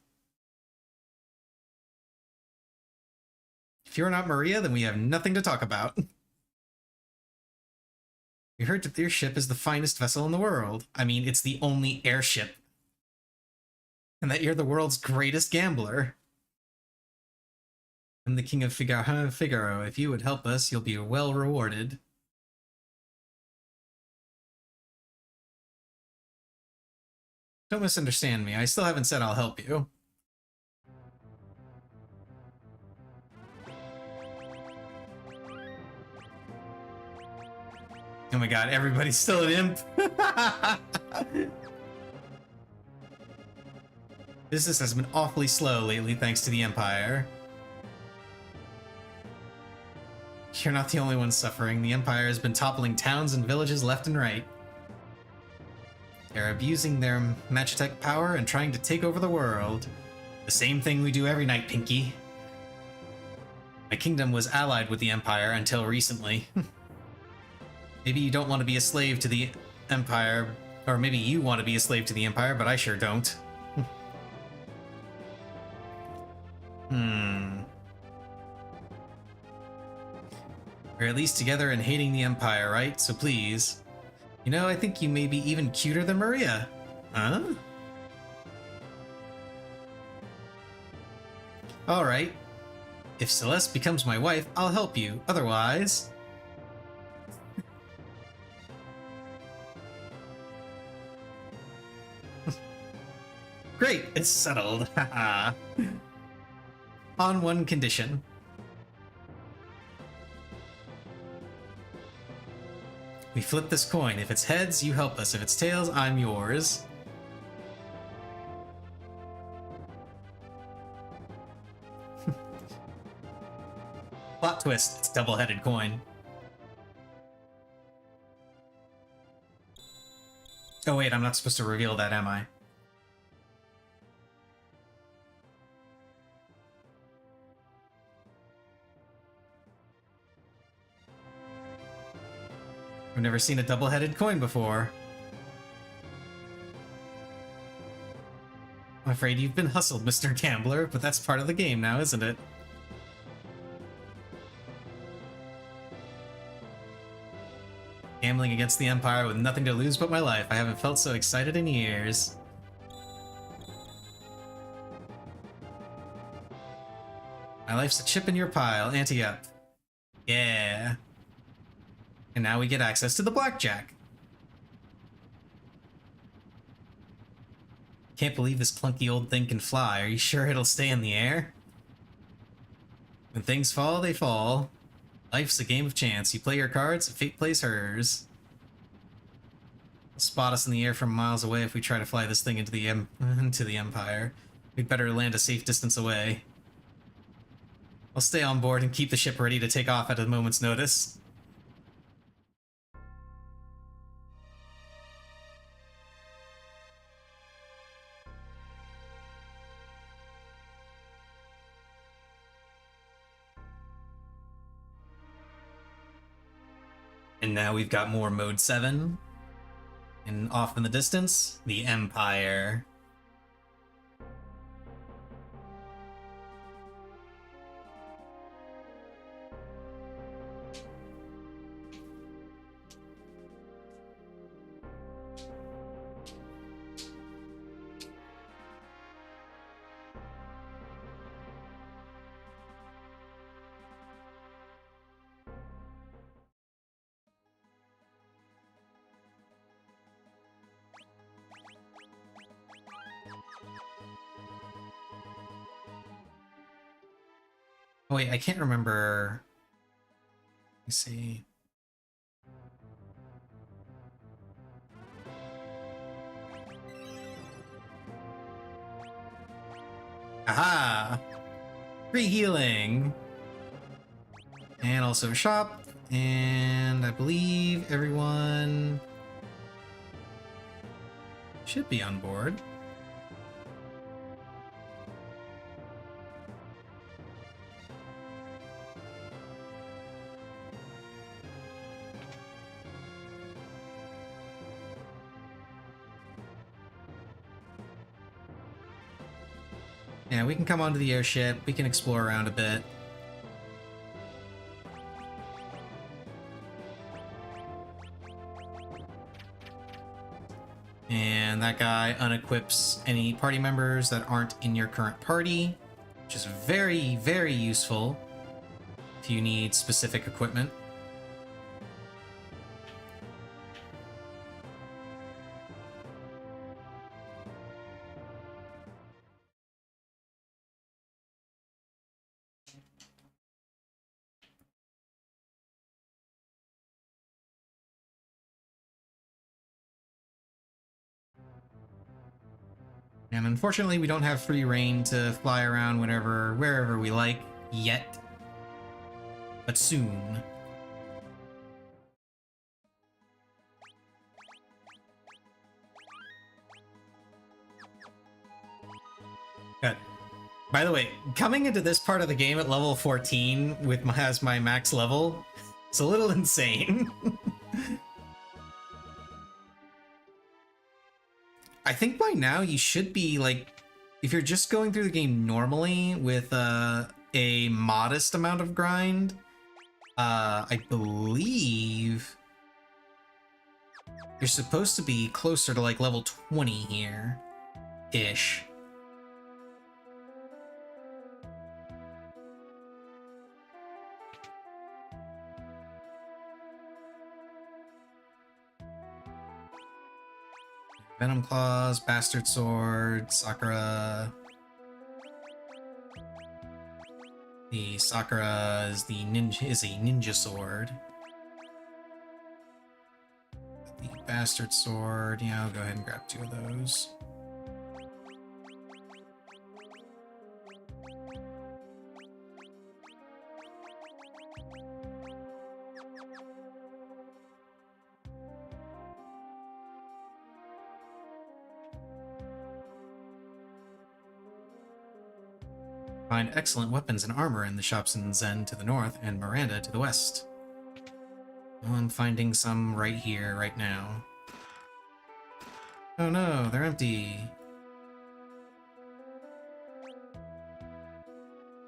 If you're not Maria, then we have nothing to talk about. We heard that your ship is the finest vessel in the world. I mean, it's the only airship. And that you're the world's greatest gambler. I'm the king of Figaro. If you would help us, you'll be well rewarded. Don't misunderstand me. I still haven't said I'll help you. Oh my god, everybody's still an imp. Business has been awfully slow lately thanks to the Empire. You're not the only one suffering. The Empire has been toppling towns and villages left and right. They're abusing their magitech power and trying to take over the world. The same thing we do every night, Pinky. My kingdom was allied with the Empire until recently. Maybe you don't want to be a slave to the Empire, or maybe you want to be a slave to the Empire, but I sure don't. Hmm. We're at least together in hating the Empire, right? So please. You know, I think you may be even cuter than Maria. Huh? Alright. If Celeste becomes my wife, I'll help you. Otherwise... Great, it's settled. Haha. On one condition. We flip this coin. If it's heads, you help us. If it's tails, I'm yours. Plot twist, it's double-headed coin. Oh wait, I'm not supposed to reveal that, am I? I've never seen a double-headed coin before. I'm afraid you've been hustled, Mr. Gambler, but that's part of the game now, isn't it? Gambling against the Empire with nothing to lose but my life. I haven't felt so excited in years. My life's a chip in your pile. Ante up. Yeah. And now we get access to the blackjack. Can't believe this clunky old thing can fly. Are you sure it'll stay in the air? When things fall, they fall. Life's a game of chance. You play your cards, and fate plays hers. They'll spot us in the air from miles away if we try to fly this thing into the Empire. We'd better land a safe distance away. I'll stay on board and keep the ship ready to take off at a moment's notice. And now we've got more Mode 7. And off in the distance, the Empire. Oh wait, I can't remember. Let me see. Aha! Free healing! And also shop. And I believe everyone should be on board. Yeah, we can come onto the airship, we can explore around a bit. And that guy unequips any party members that aren't in your current party, which is very, very useful if you need specific equipment. And unfortunately, we don't have free reign to fly around wherever we like yet. But soon. Good. By the way, coming into this part of the game at level 14 as my max level, it's a little insane. I think by now you should be, like, if you're just going through the game normally with a modest amount of grind, I believe you're supposed to be closer to like level 20 here, ish. Venom Claws, Bastard Sword, Sakura. The Sakura is a ninja sword. The Bastard Sword, yeah, I'll go ahead and grab 2 of those. Find excellent weapons and armor in the shops in Zen to the north and Miranda to the west. Oh, I'm finding some right here, right now. Oh no, they're empty.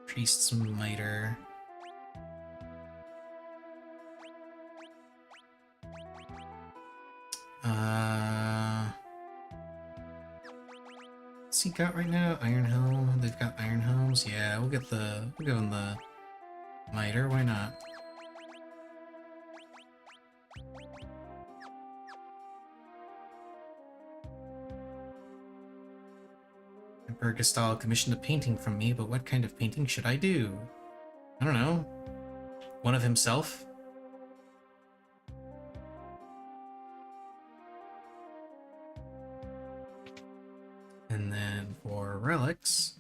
Priest's Miter. What's he got right now? Iron Helm. They've got Iron Helms. Yeah, we'll give him the Miter. Why not? Emperor Gestal commissioned a painting from me, but what kind of painting should I do? I don't know. One of himself? And then for relics,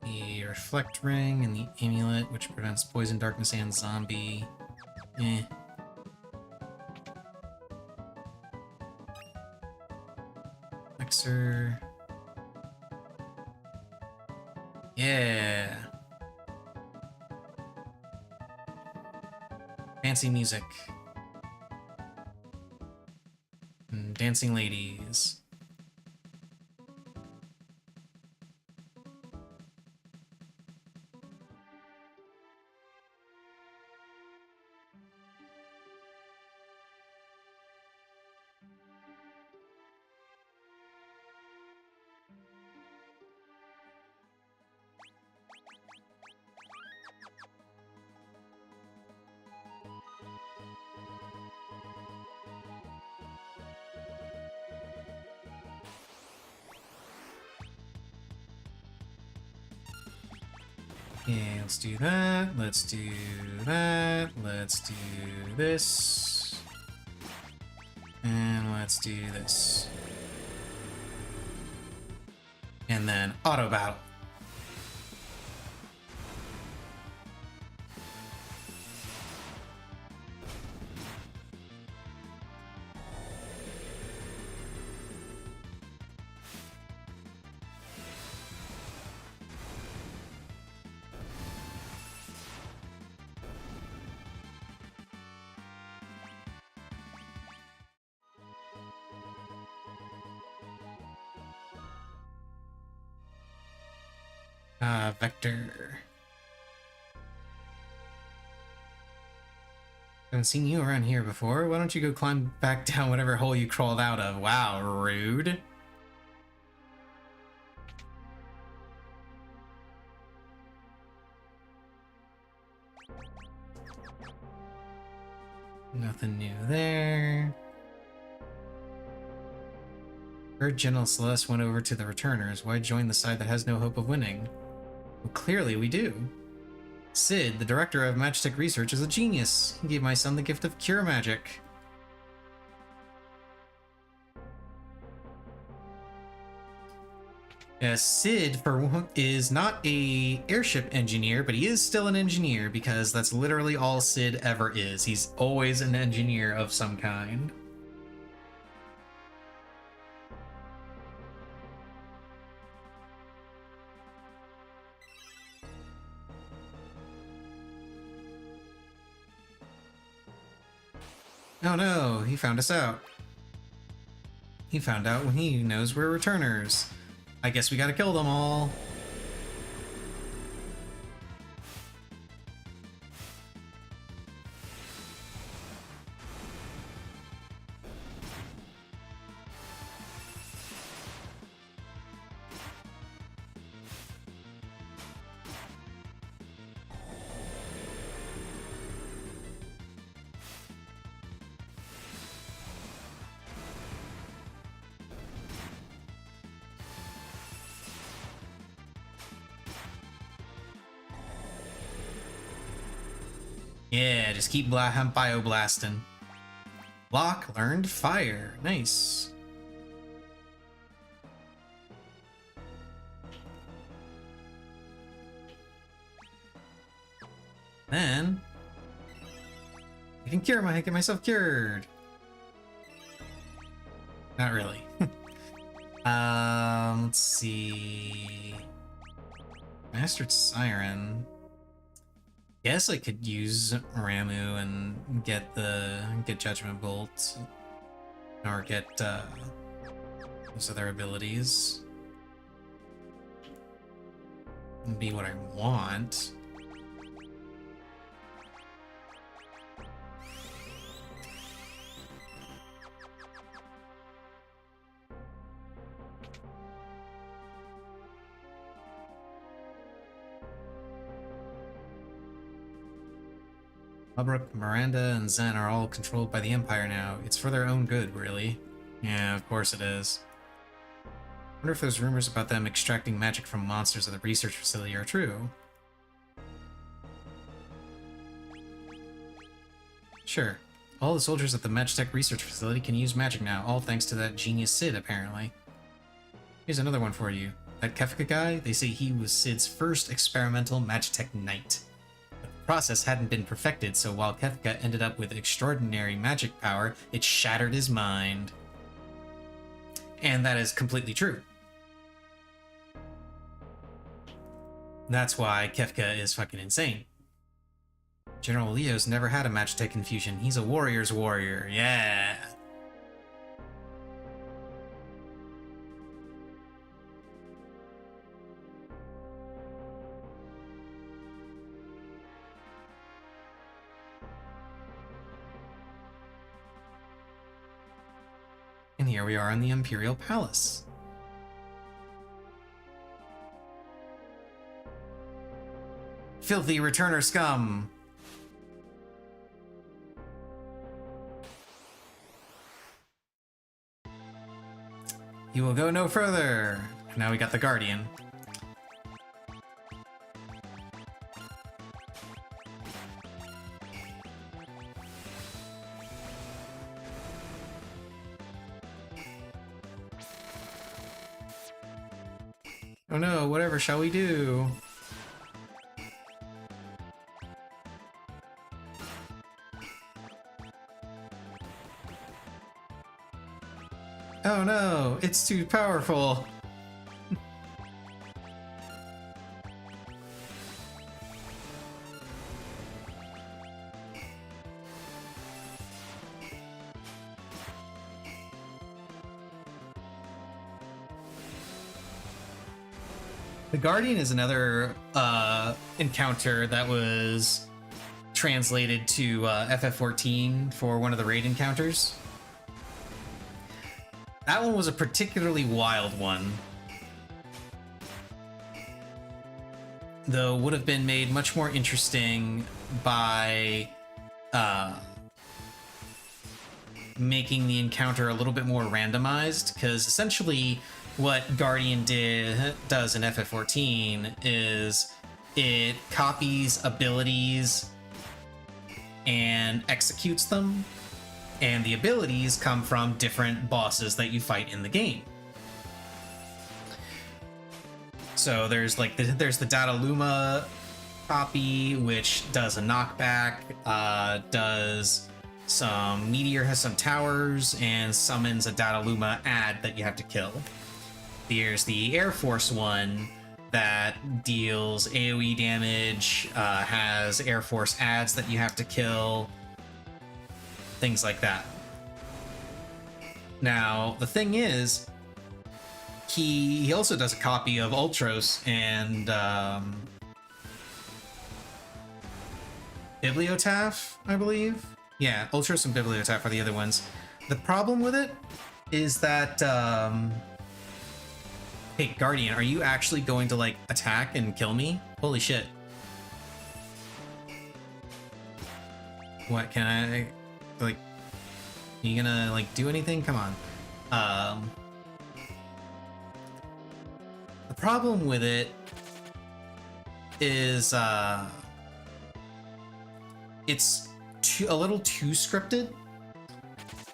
the Reflect Ring and the Amulet, which prevents poison, darkness, and zombie. Eh. Elixir. Yeah. Fancy music. And dancing ladies. Okay, let's do that. Let's do that. Let's do this. And let's do this. And then auto battle. Vector. Haven't seen you around here before. Why don't you go climb back down whatever hole you crawled out of? Wow, rude. Nothing new there. Heard General Celeste went over to the Returners. Why join the side that has no hope of winning? Well, clearly we do. Sid, the director of Magitech Research, is a genius. He gave my son the gift of cure magic. Sid is not a airship engineer, but he is still an engineer because that's literally all Sid ever is. He's always an engineer of some kind. Oh no, he found us out. He found out when he knows we're returners. I guess we gotta kill them all. Yeah, just keep bioblasting. Locke learned fire. Nice. Then I can get myself cured. Not really. Let's see. Mastered Siren. Guess I could use Ramu and get Judgment Bolt, or get those other abilities. Would be what I want. Albrook, Miranda, and Zen are all controlled by the Empire now. It's for their own good, really. Yeah, of course it is. Wonder if those rumors about them extracting magic from monsters at the research facility are true. Sure. All the soldiers at the Magitech research facility can use magic now, all thanks to that genius Sid, apparently. Here's another one for you. That Kefka guy, they say he was Sid's first experimental Magitech knight. The process hadn't been perfected, so while Kefka ended up with extraordinary magic power, it shattered his mind. And that is completely true. That's why Kefka is fucking insane. General Leo's never had a Magitech infusion. He's a warrior's warrior. Yeah. And here we are in the Imperial Palace. Filthy returner scum! You will go no further! Now we got the Guardian. Oh no, whatever shall we do? Oh no, it's too powerful. The Guardian is another encounter that was translated to FF14 for one of the raid encounters. That one was a particularly wild one, though would have been made much more interesting by making the encounter a little bit more randomized, because essentially what Guardian does in FF14 is it copies abilities and executes them, and the abilities come from different bosses that you fight in the game. So there's like there's the Dataluma copy, which does a knockback, does some meteor, has some towers, and summons a Dataluma ad that you have to kill. There's the Air Force one that deals AoE damage, has Air Force ads that you have to kill, things like that. Now, the thing is, he also does a copy of Ultros and Bibliotaph, I believe. Yeah, Ultros and Bibliotaph are the other ones. The problem with it is that, hey, Guardian, are you actually going to, like, attack and kill me? Holy shit. What, can I, like, you gonna, like, do anything? Come on. The problem with it is, it's a little too scripted.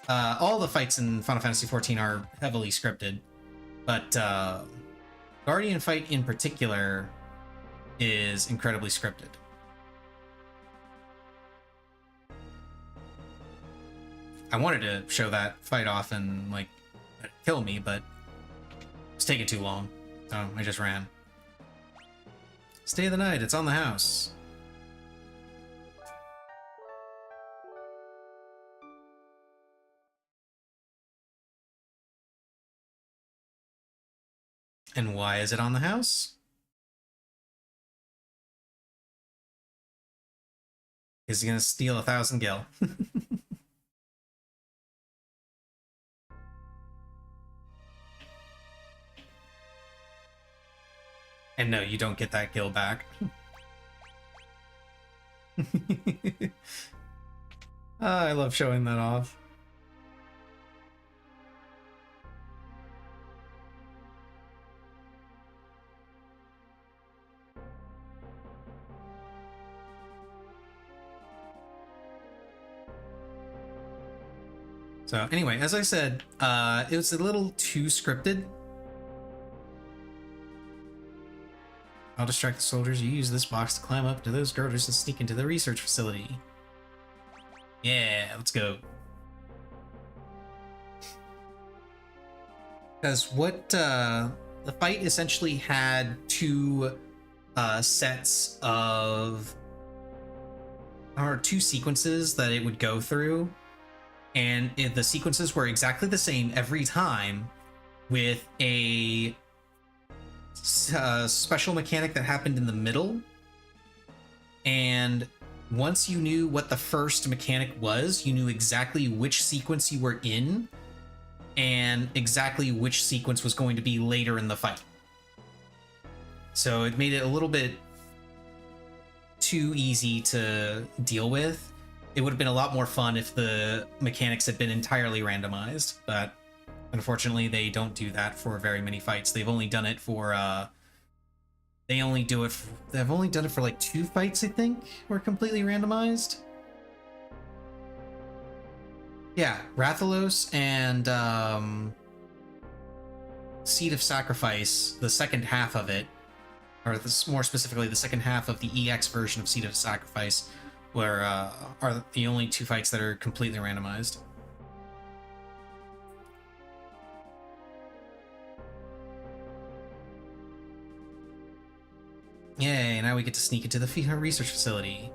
All the fights in Final Fantasy XIV are heavily scripted, but Guardian fight in particular is incredibly scripted. I wanted to show that fight off and, like, kill me, but it's taking too long, so I just ran. Stay of the night, it's on the house. And why is it on the house? Is he gonna steal 1,000 gil? And no, you don't get that gil back. I love showing that off. So anyway, as I said, it was a little too scripted. I'll distract the soldiers. You use this box to climb up to those girders and sneak into the research facility. Yeah, let's go. Because what the fight essentially had two sets of, or two sequences that it would go through, and the sequences were exactly the same every time, with a special mechanic that happened in the middle. And once you knew what the first mechanic was, you knew exactly which sequence you were in and exactly which sequence was going to be later in the fight. So it made it a little bit too easy to deal with. It would have been a lot more fun if the mechanics had been entirely randomized, but unfortunately they don't do that for very many fights. They've only done it for they've only done it for like 2 fights, I think, were completely randomized. Yeah, Rathalos and Seed of Sacrifice, the second half of it, or more specifically the second half of the EX version of Seed of Sacrifice, are the only 2 fights that are completely randomized. Yay, now we get to sneak into the research facility.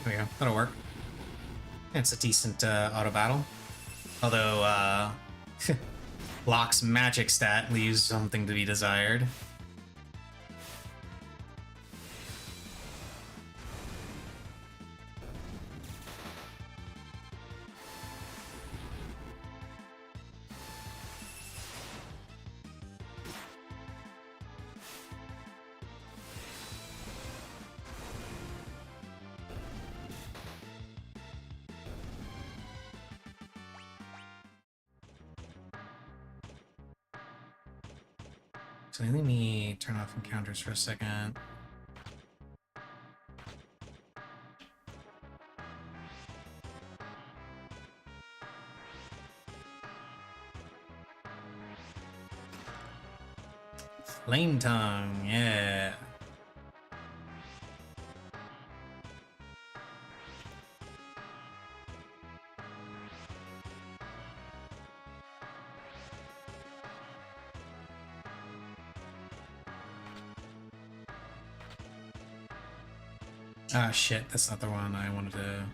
There we go. That'll work. It's a decent auto battle. Although, Locke's magic stat leaves something to be desired. Actually, let me turn off encounters for a second. Flame Tongue, yeah. Ah, shit, that's not the one I wanted to...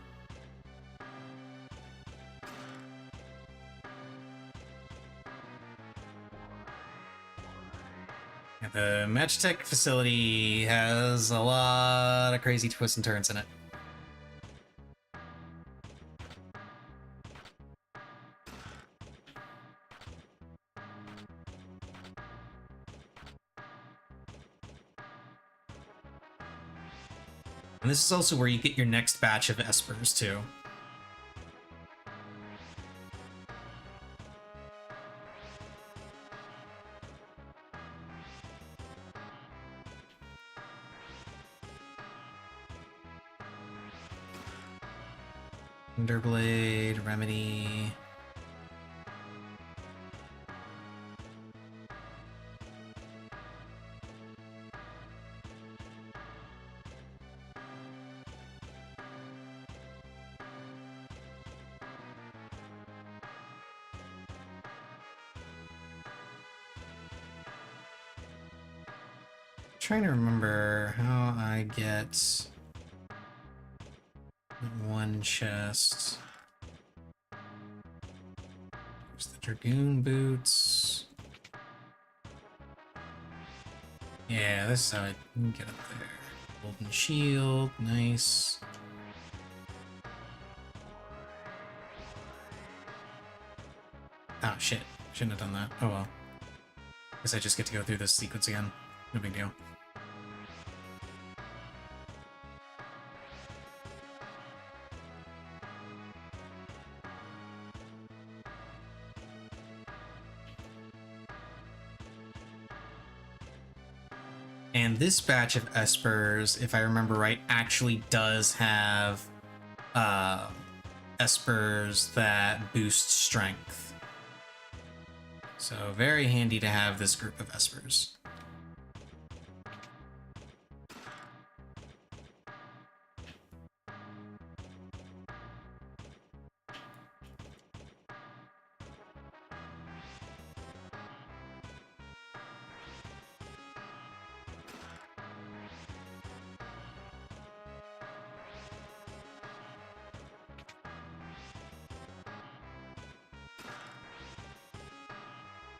Yeah, the Magitech facility has a lot of crazy twists and turns in it. And this is also where you get your next batch of espers, too. Underblade, Remedy. Trying to remember how I get one chest. There's the Dragoon boots. Yeah, this is how I can get up there. Golden shield, nice. Oh shit, shouldn't have done that. Oh well. Guess I just get to go through this sequence again. No big deal. And this batch of espers, if I remember right, actually does have espers that boost strength. So very handy to have this group of espers.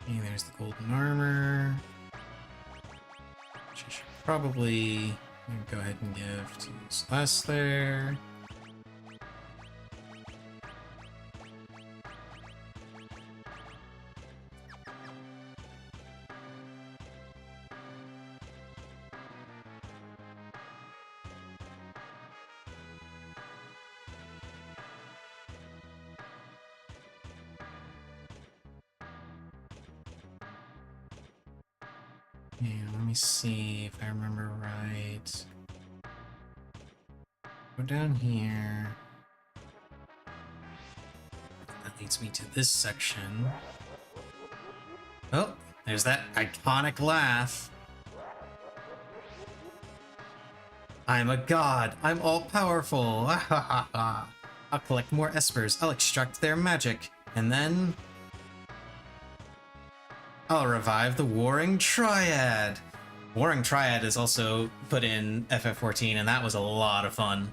Okay, there's the golden armor. Which I should probably go ahead and give to Celeste there. Yeah, let me see if I remember right. Go down here. That leads me to this section. Oh, there's that iconic laugh. I'm a god. I'm all powerful. I'll collect more espers. I'll extract their magic. And then I'll revive the Warring Triad. Warring Triad is also put in FF14, and that was a lot of fun.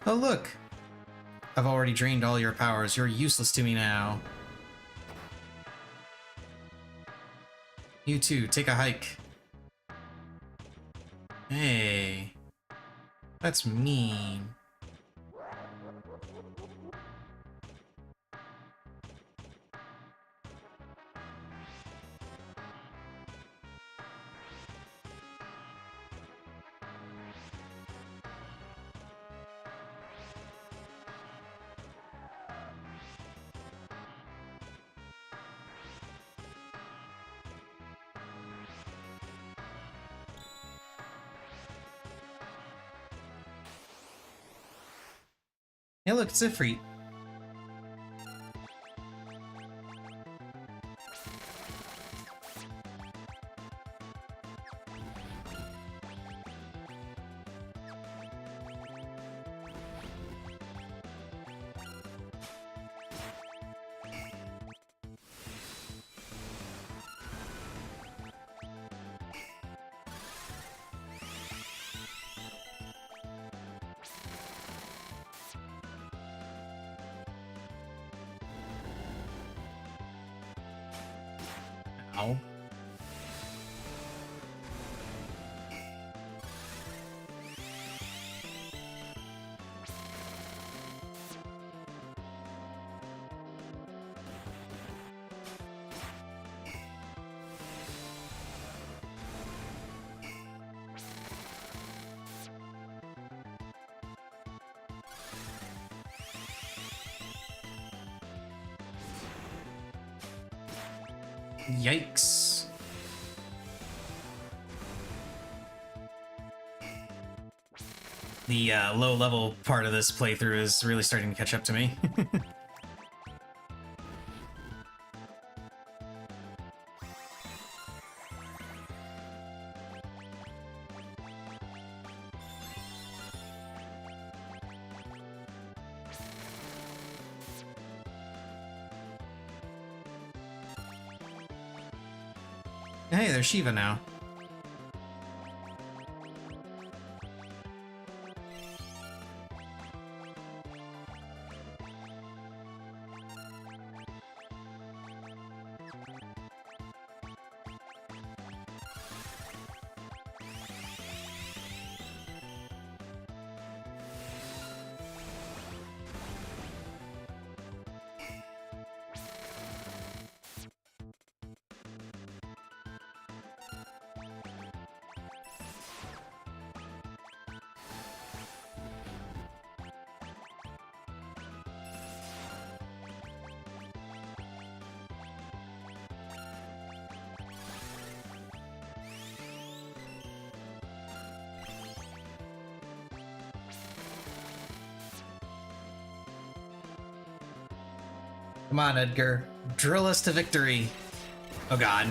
Oh look! I've already drained all your powers. You're useless to me now. You too, take a hike. Hey. That's mean. Hey, look, it's Ifrit. Ow. Yikes. The low level part of this playthrough is really starting to catch up to me. Hey, there's Shiva now. Come on, Edgar. Drill us to victory. Oh god.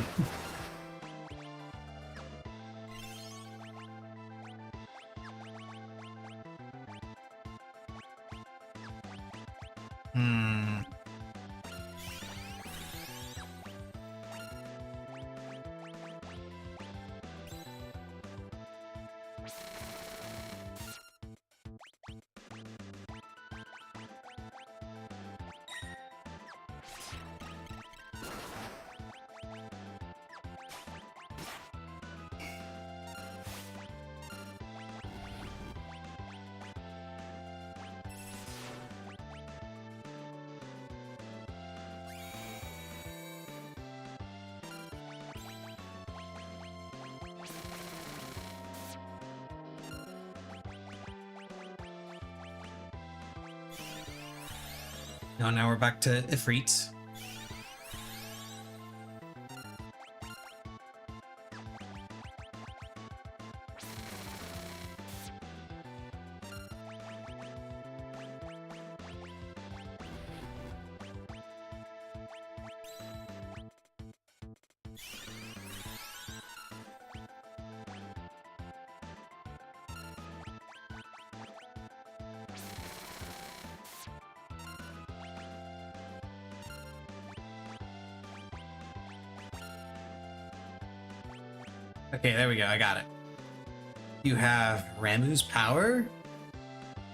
Hmm. Oh, now we're back to Ifrit. Okay, there we go. I got it. You have Ramu's power?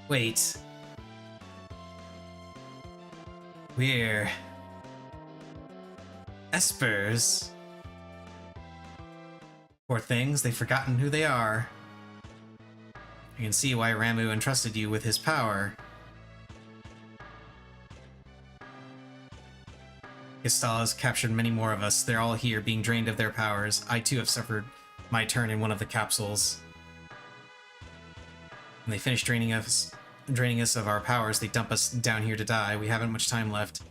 Wait. We're Espers. Poor things, they've forgotten who they are. I can see why Ramu entrusted you with his power. Gestal has captured many more of us. They're all here, being drained of their powers. I too have suffered my turn in one of the capsules. When they finish draining us of our powers, they dump us down here to die. We haven't much time left.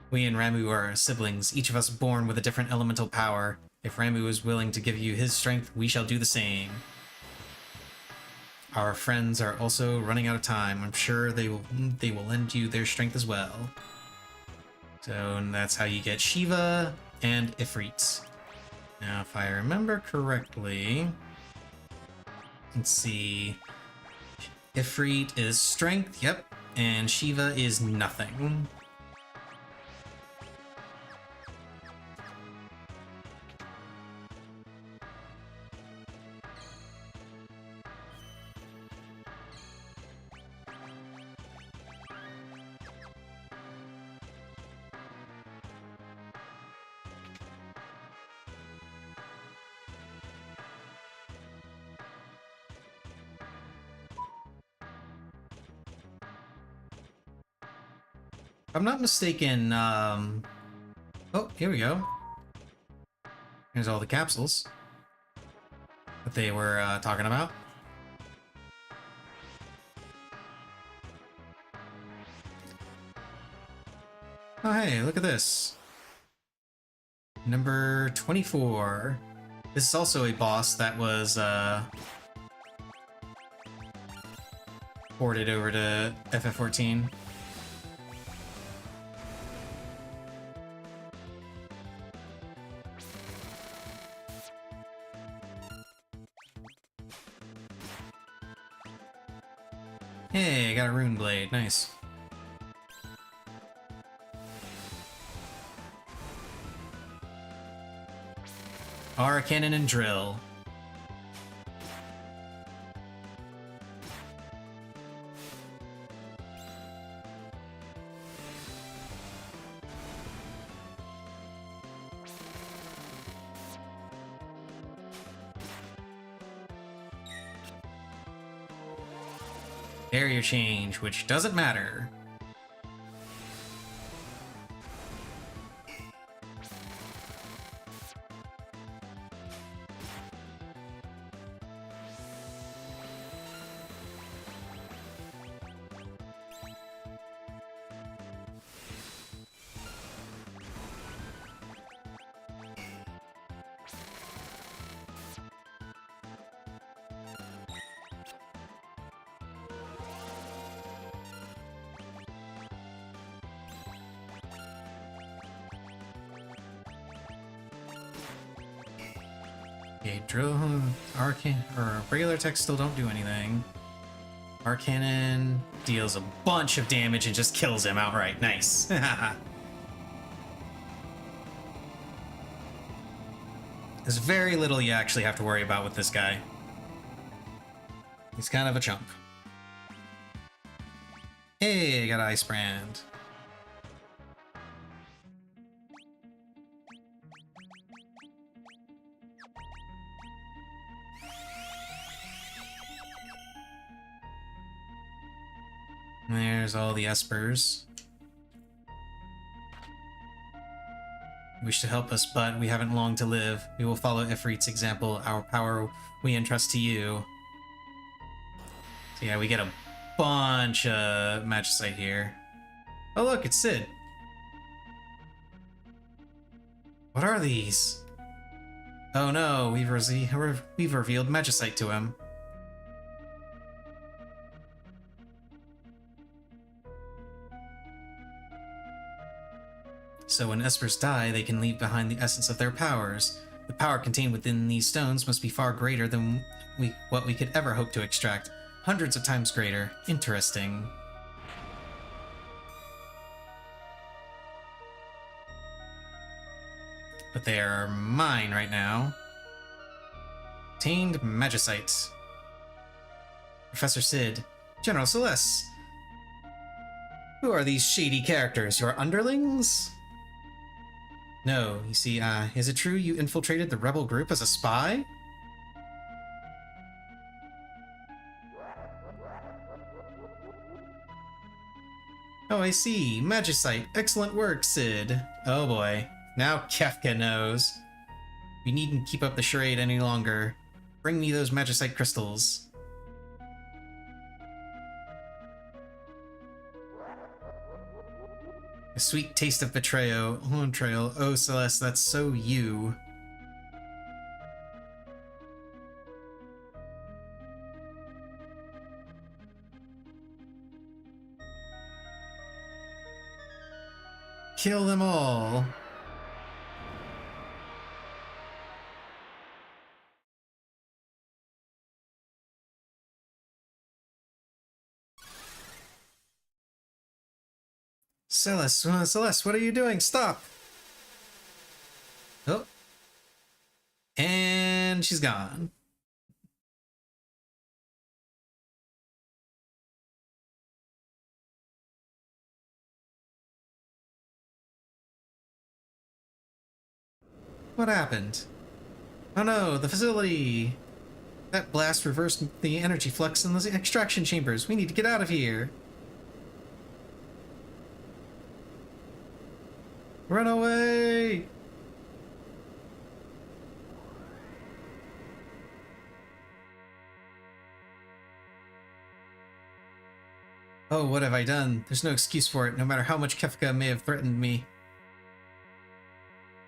We and Ramu are siblings, each of us born with a different elemental power. If Ramu is willing to give you his strength, we shall do the same. our friends are also running out of time. I'm sure they will lend you their strength as well. So and that's how you get Shiva and Ifrit. Now, if I remember correctly, let's see. Ifrit is strength, yep, and Shiva is nothing. If I'm not mistaken, oh, here we go. Here's all the capsules that they were talking about. Oh, hey, look at this. Number 24. This is also a boss that was ported over to FF14. Hey, I got a rune blade. Nice. Aura cannon and drill. Area change, which doesn't matter. Okay, drill, arcan, or regular attacks still don't do anything. Arcannon deals a bunch of damage and just kills him outright. Nice. There's very little you actually have to worry about with this guy. He's kind of a chump. Hey, I got an Ice Brand. There's all the espers. You wish to help us, but we haven't long to live. We will follow Ifrit's example. Our power we entrust to you. So yeah, we get a bunch of magicite here. Oh look, it's Sid. What are these? Oh no, we've revealed magicite to him. So when espers die, they can leave behind the essence of their powers. The power contained within these stones must be far greater than what we could ever hope to extract. Hundreds of times greater. Interesting. But they are mine right now. Obtained magicite. Professor Sid. General Celeste. Who are these shady characters? Your underlings? No, you see, is it true you infiltrated the rebel group as a spy? Oh, I see. Magicite. Excellent work, Sid. Oh boy. Now Kefka knows. We needn't keep up the charade any longer. Bring me those magicite crystals. A sweet taste of betrayal. Oh, Celeste, that's so you. Kill them all. Celeste, what are you doing? Stop! Oh. And she's gone. What happened? Oh no, the facility! That blast reversed the energy flux in the extraction chambers. We need to get out of here. Run away! Oh, what have I done? There's no excuse for it, no matter how much Kefka may have threatened me.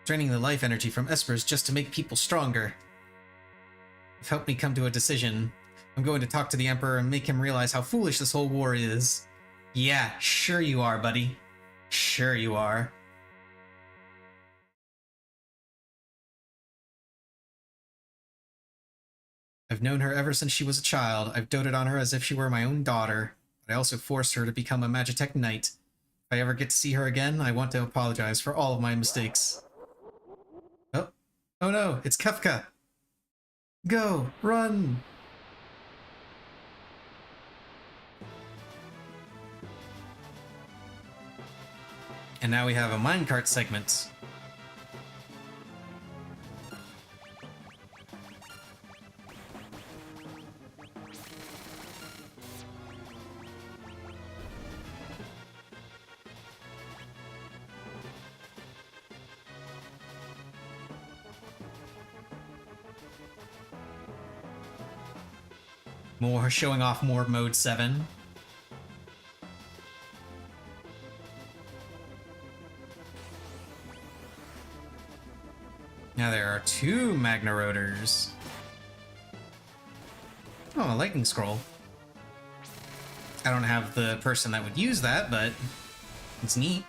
Draining the life energy from espers just to make people stronger. You've helped me come to a decision. I'm going to talk to the Emperor and make him realize how foolish this whole war is. Yeah, sure you are, buddy. Sure you are. I've known her ever since she was a child. I've doted on her as if she were my own daughter. But I also forced her to become a Magitech Knight. If I ever get to see her again, I want to apologize for all of my mistakes. Oh. Oh no, it's Kefka! Go! Run! And now we have a minecart segment. More showing off more Mode 7. Now there are 2 Magna Rotors. Oh, a lightning scroll. I don't have the person that would use that, but it's neat.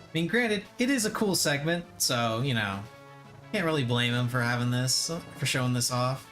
I mean, granted, it is a cool segment, so, you know, can't really blame him for having this, for showing this off.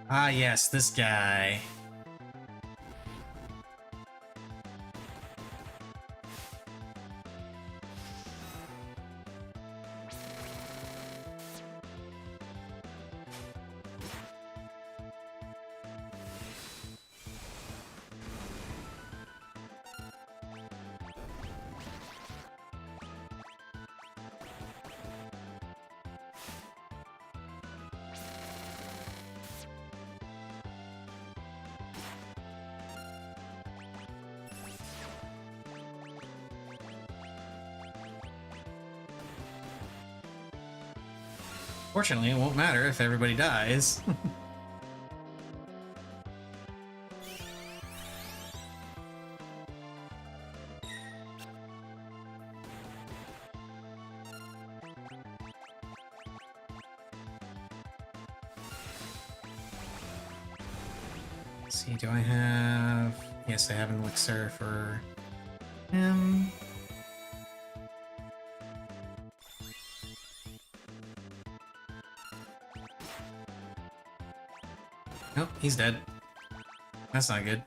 Ah, yes, this guy. Fortunately, it won't matter if everybody dies. Let's see, do I have... Yes, I have an elixir for him. Nope, he's dead. That's not good.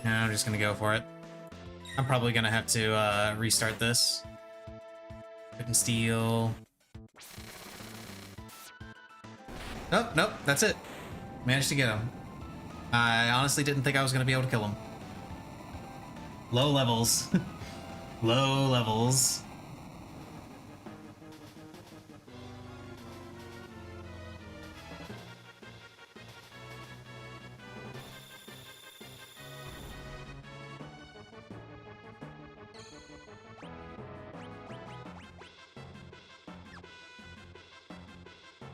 No, I'm just gonna go for it. I'm probably gonna have to restart this. Couldn't steal. Nope, nope, that's it. Managed to get him. I honestly didn't think I was gonna be able to kill him. Low levels. Low levels.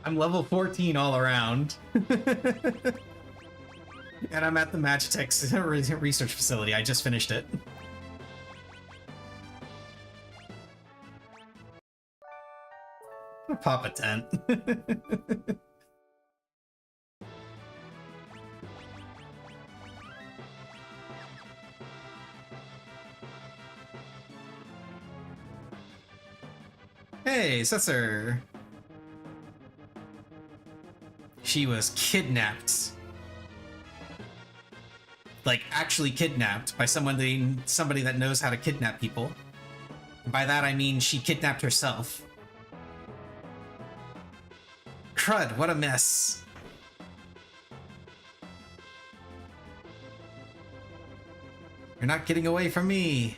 I'm level 14 all around. And I'm at the Magitech research facility. I just finished it. Pop a tent. Hey, Setzer. She was kidnapped. Like, actually kidnapped by somebody that knows how to kidnap people. By that I mean she kidnapped herself. Crud, what a mess. You're not getting away from me.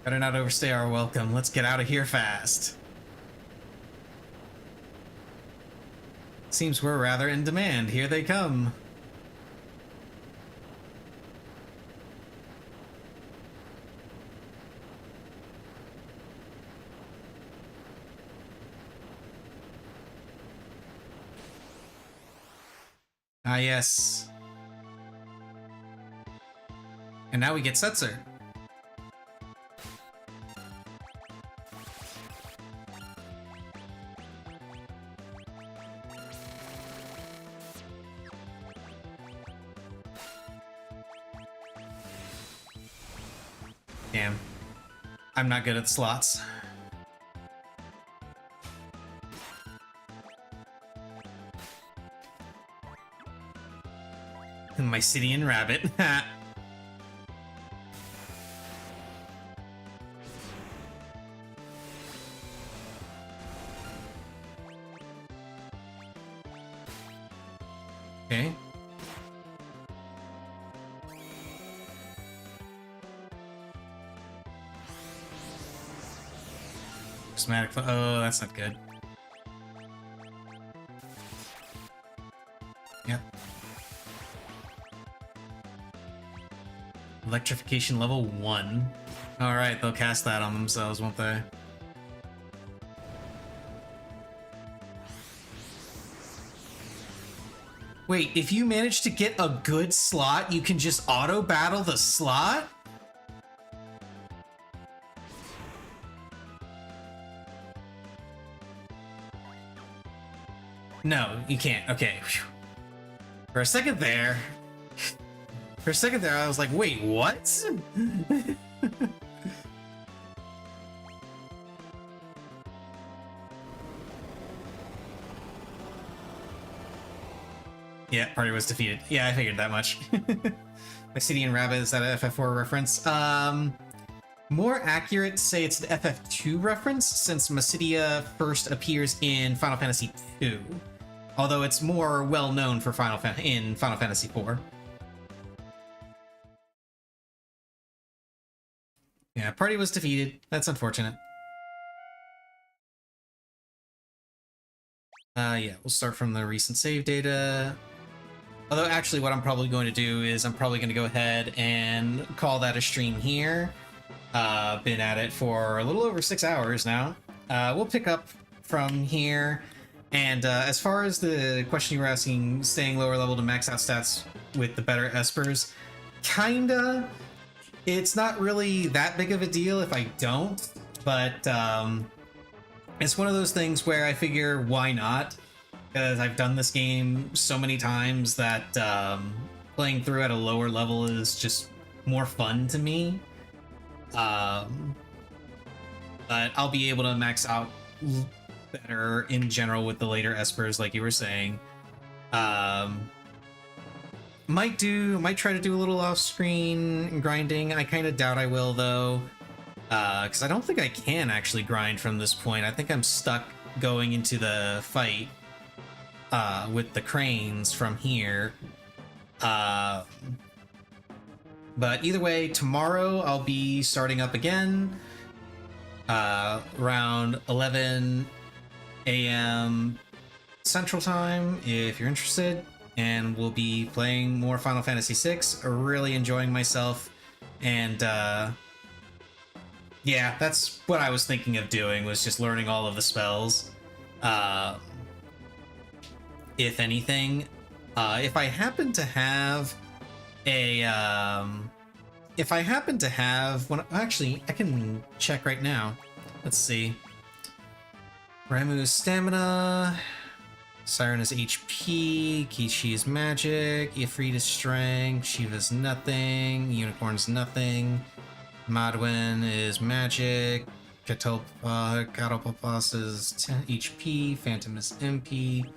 Better not overstay our welcome. Let's get out of here fast. Seems we're rather in demand. Here they come. Ah, yes. And now we get Setzer. Damn. I'm not good at slots. My Mysidian rabbit. Okay. Prismatic. Oh, that's not good. Yep. Electrification level 1. Alright, they'll cast that on themselves, won't they? Wait, if you manage to get a good slot, you can just auto-battle the slot? No, you can't. Okay. Phew. For a second there, I was like, wait, what? Yeah, party was defeated. Yeah, I figured that much. Obsidian Rabbit, is that an FF4 reference? More accurate to say it's an FF2 reference, since Massidia first appears in Final Fantasy II. Although it's more well known for Final Fantasy IV. Yeah, party was defeated. That's unfortunate. Yeah, we'll start from the recent save data. Although actually what I'm probably going to do is I'm probably going to go ahead and call that a stream here. Been at it for a little over 6 hours now. We'll pick up from here. And as far as the question you were asking, staying lower level to max out stats with the better espers, kinda. It's not really that big of a deal if I don't, but it's one of those things where I figure why not? Because I've done this game so many times that playing through at a lower level is just more fun to me. But I'll be able to max out better in general with the later espers, like you were saying. Might try to do a little off-screen grinding. I kind of doubt I will though, because I don't think I can actually grind from this point. I think I'm stuck going into the fight with the cranes from here. But either way, tomorrow I'll be starting up again around 11 a.m. Central Time if you're interested, and we'll be playing more Final Fantasy VI. Really enjoying myself, and yeah, that's what I was thinking of doing, was just learning all of the spells. If anything, if I happen to have one, actually, I can check right now. Let's see. Ramu's stamina, Siren is HP, Kishi is magic, Ifrit is strength, Shiva's nothing, Unicorn's nothing, Madwin is magic, Catopapas is 10 HP, Phantom is MP,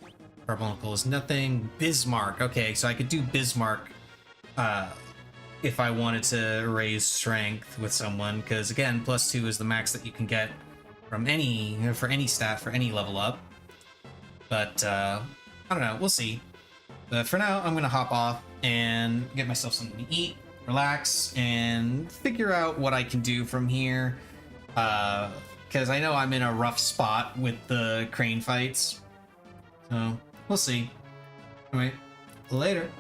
Carbuncle is nothing, Bismarck. Okay, so I could do Bismarck if I wanted to raise strength with someone, because again, +2 is the max that you can get from for any stat for any level up. But I don't know, we'll see. But for now, I'm gonna hop off and get myself something to eat, relax, and figure out what I can do from here. Because I know I'm in a rough spot with the crane fights. So we'll see. Anyway, later.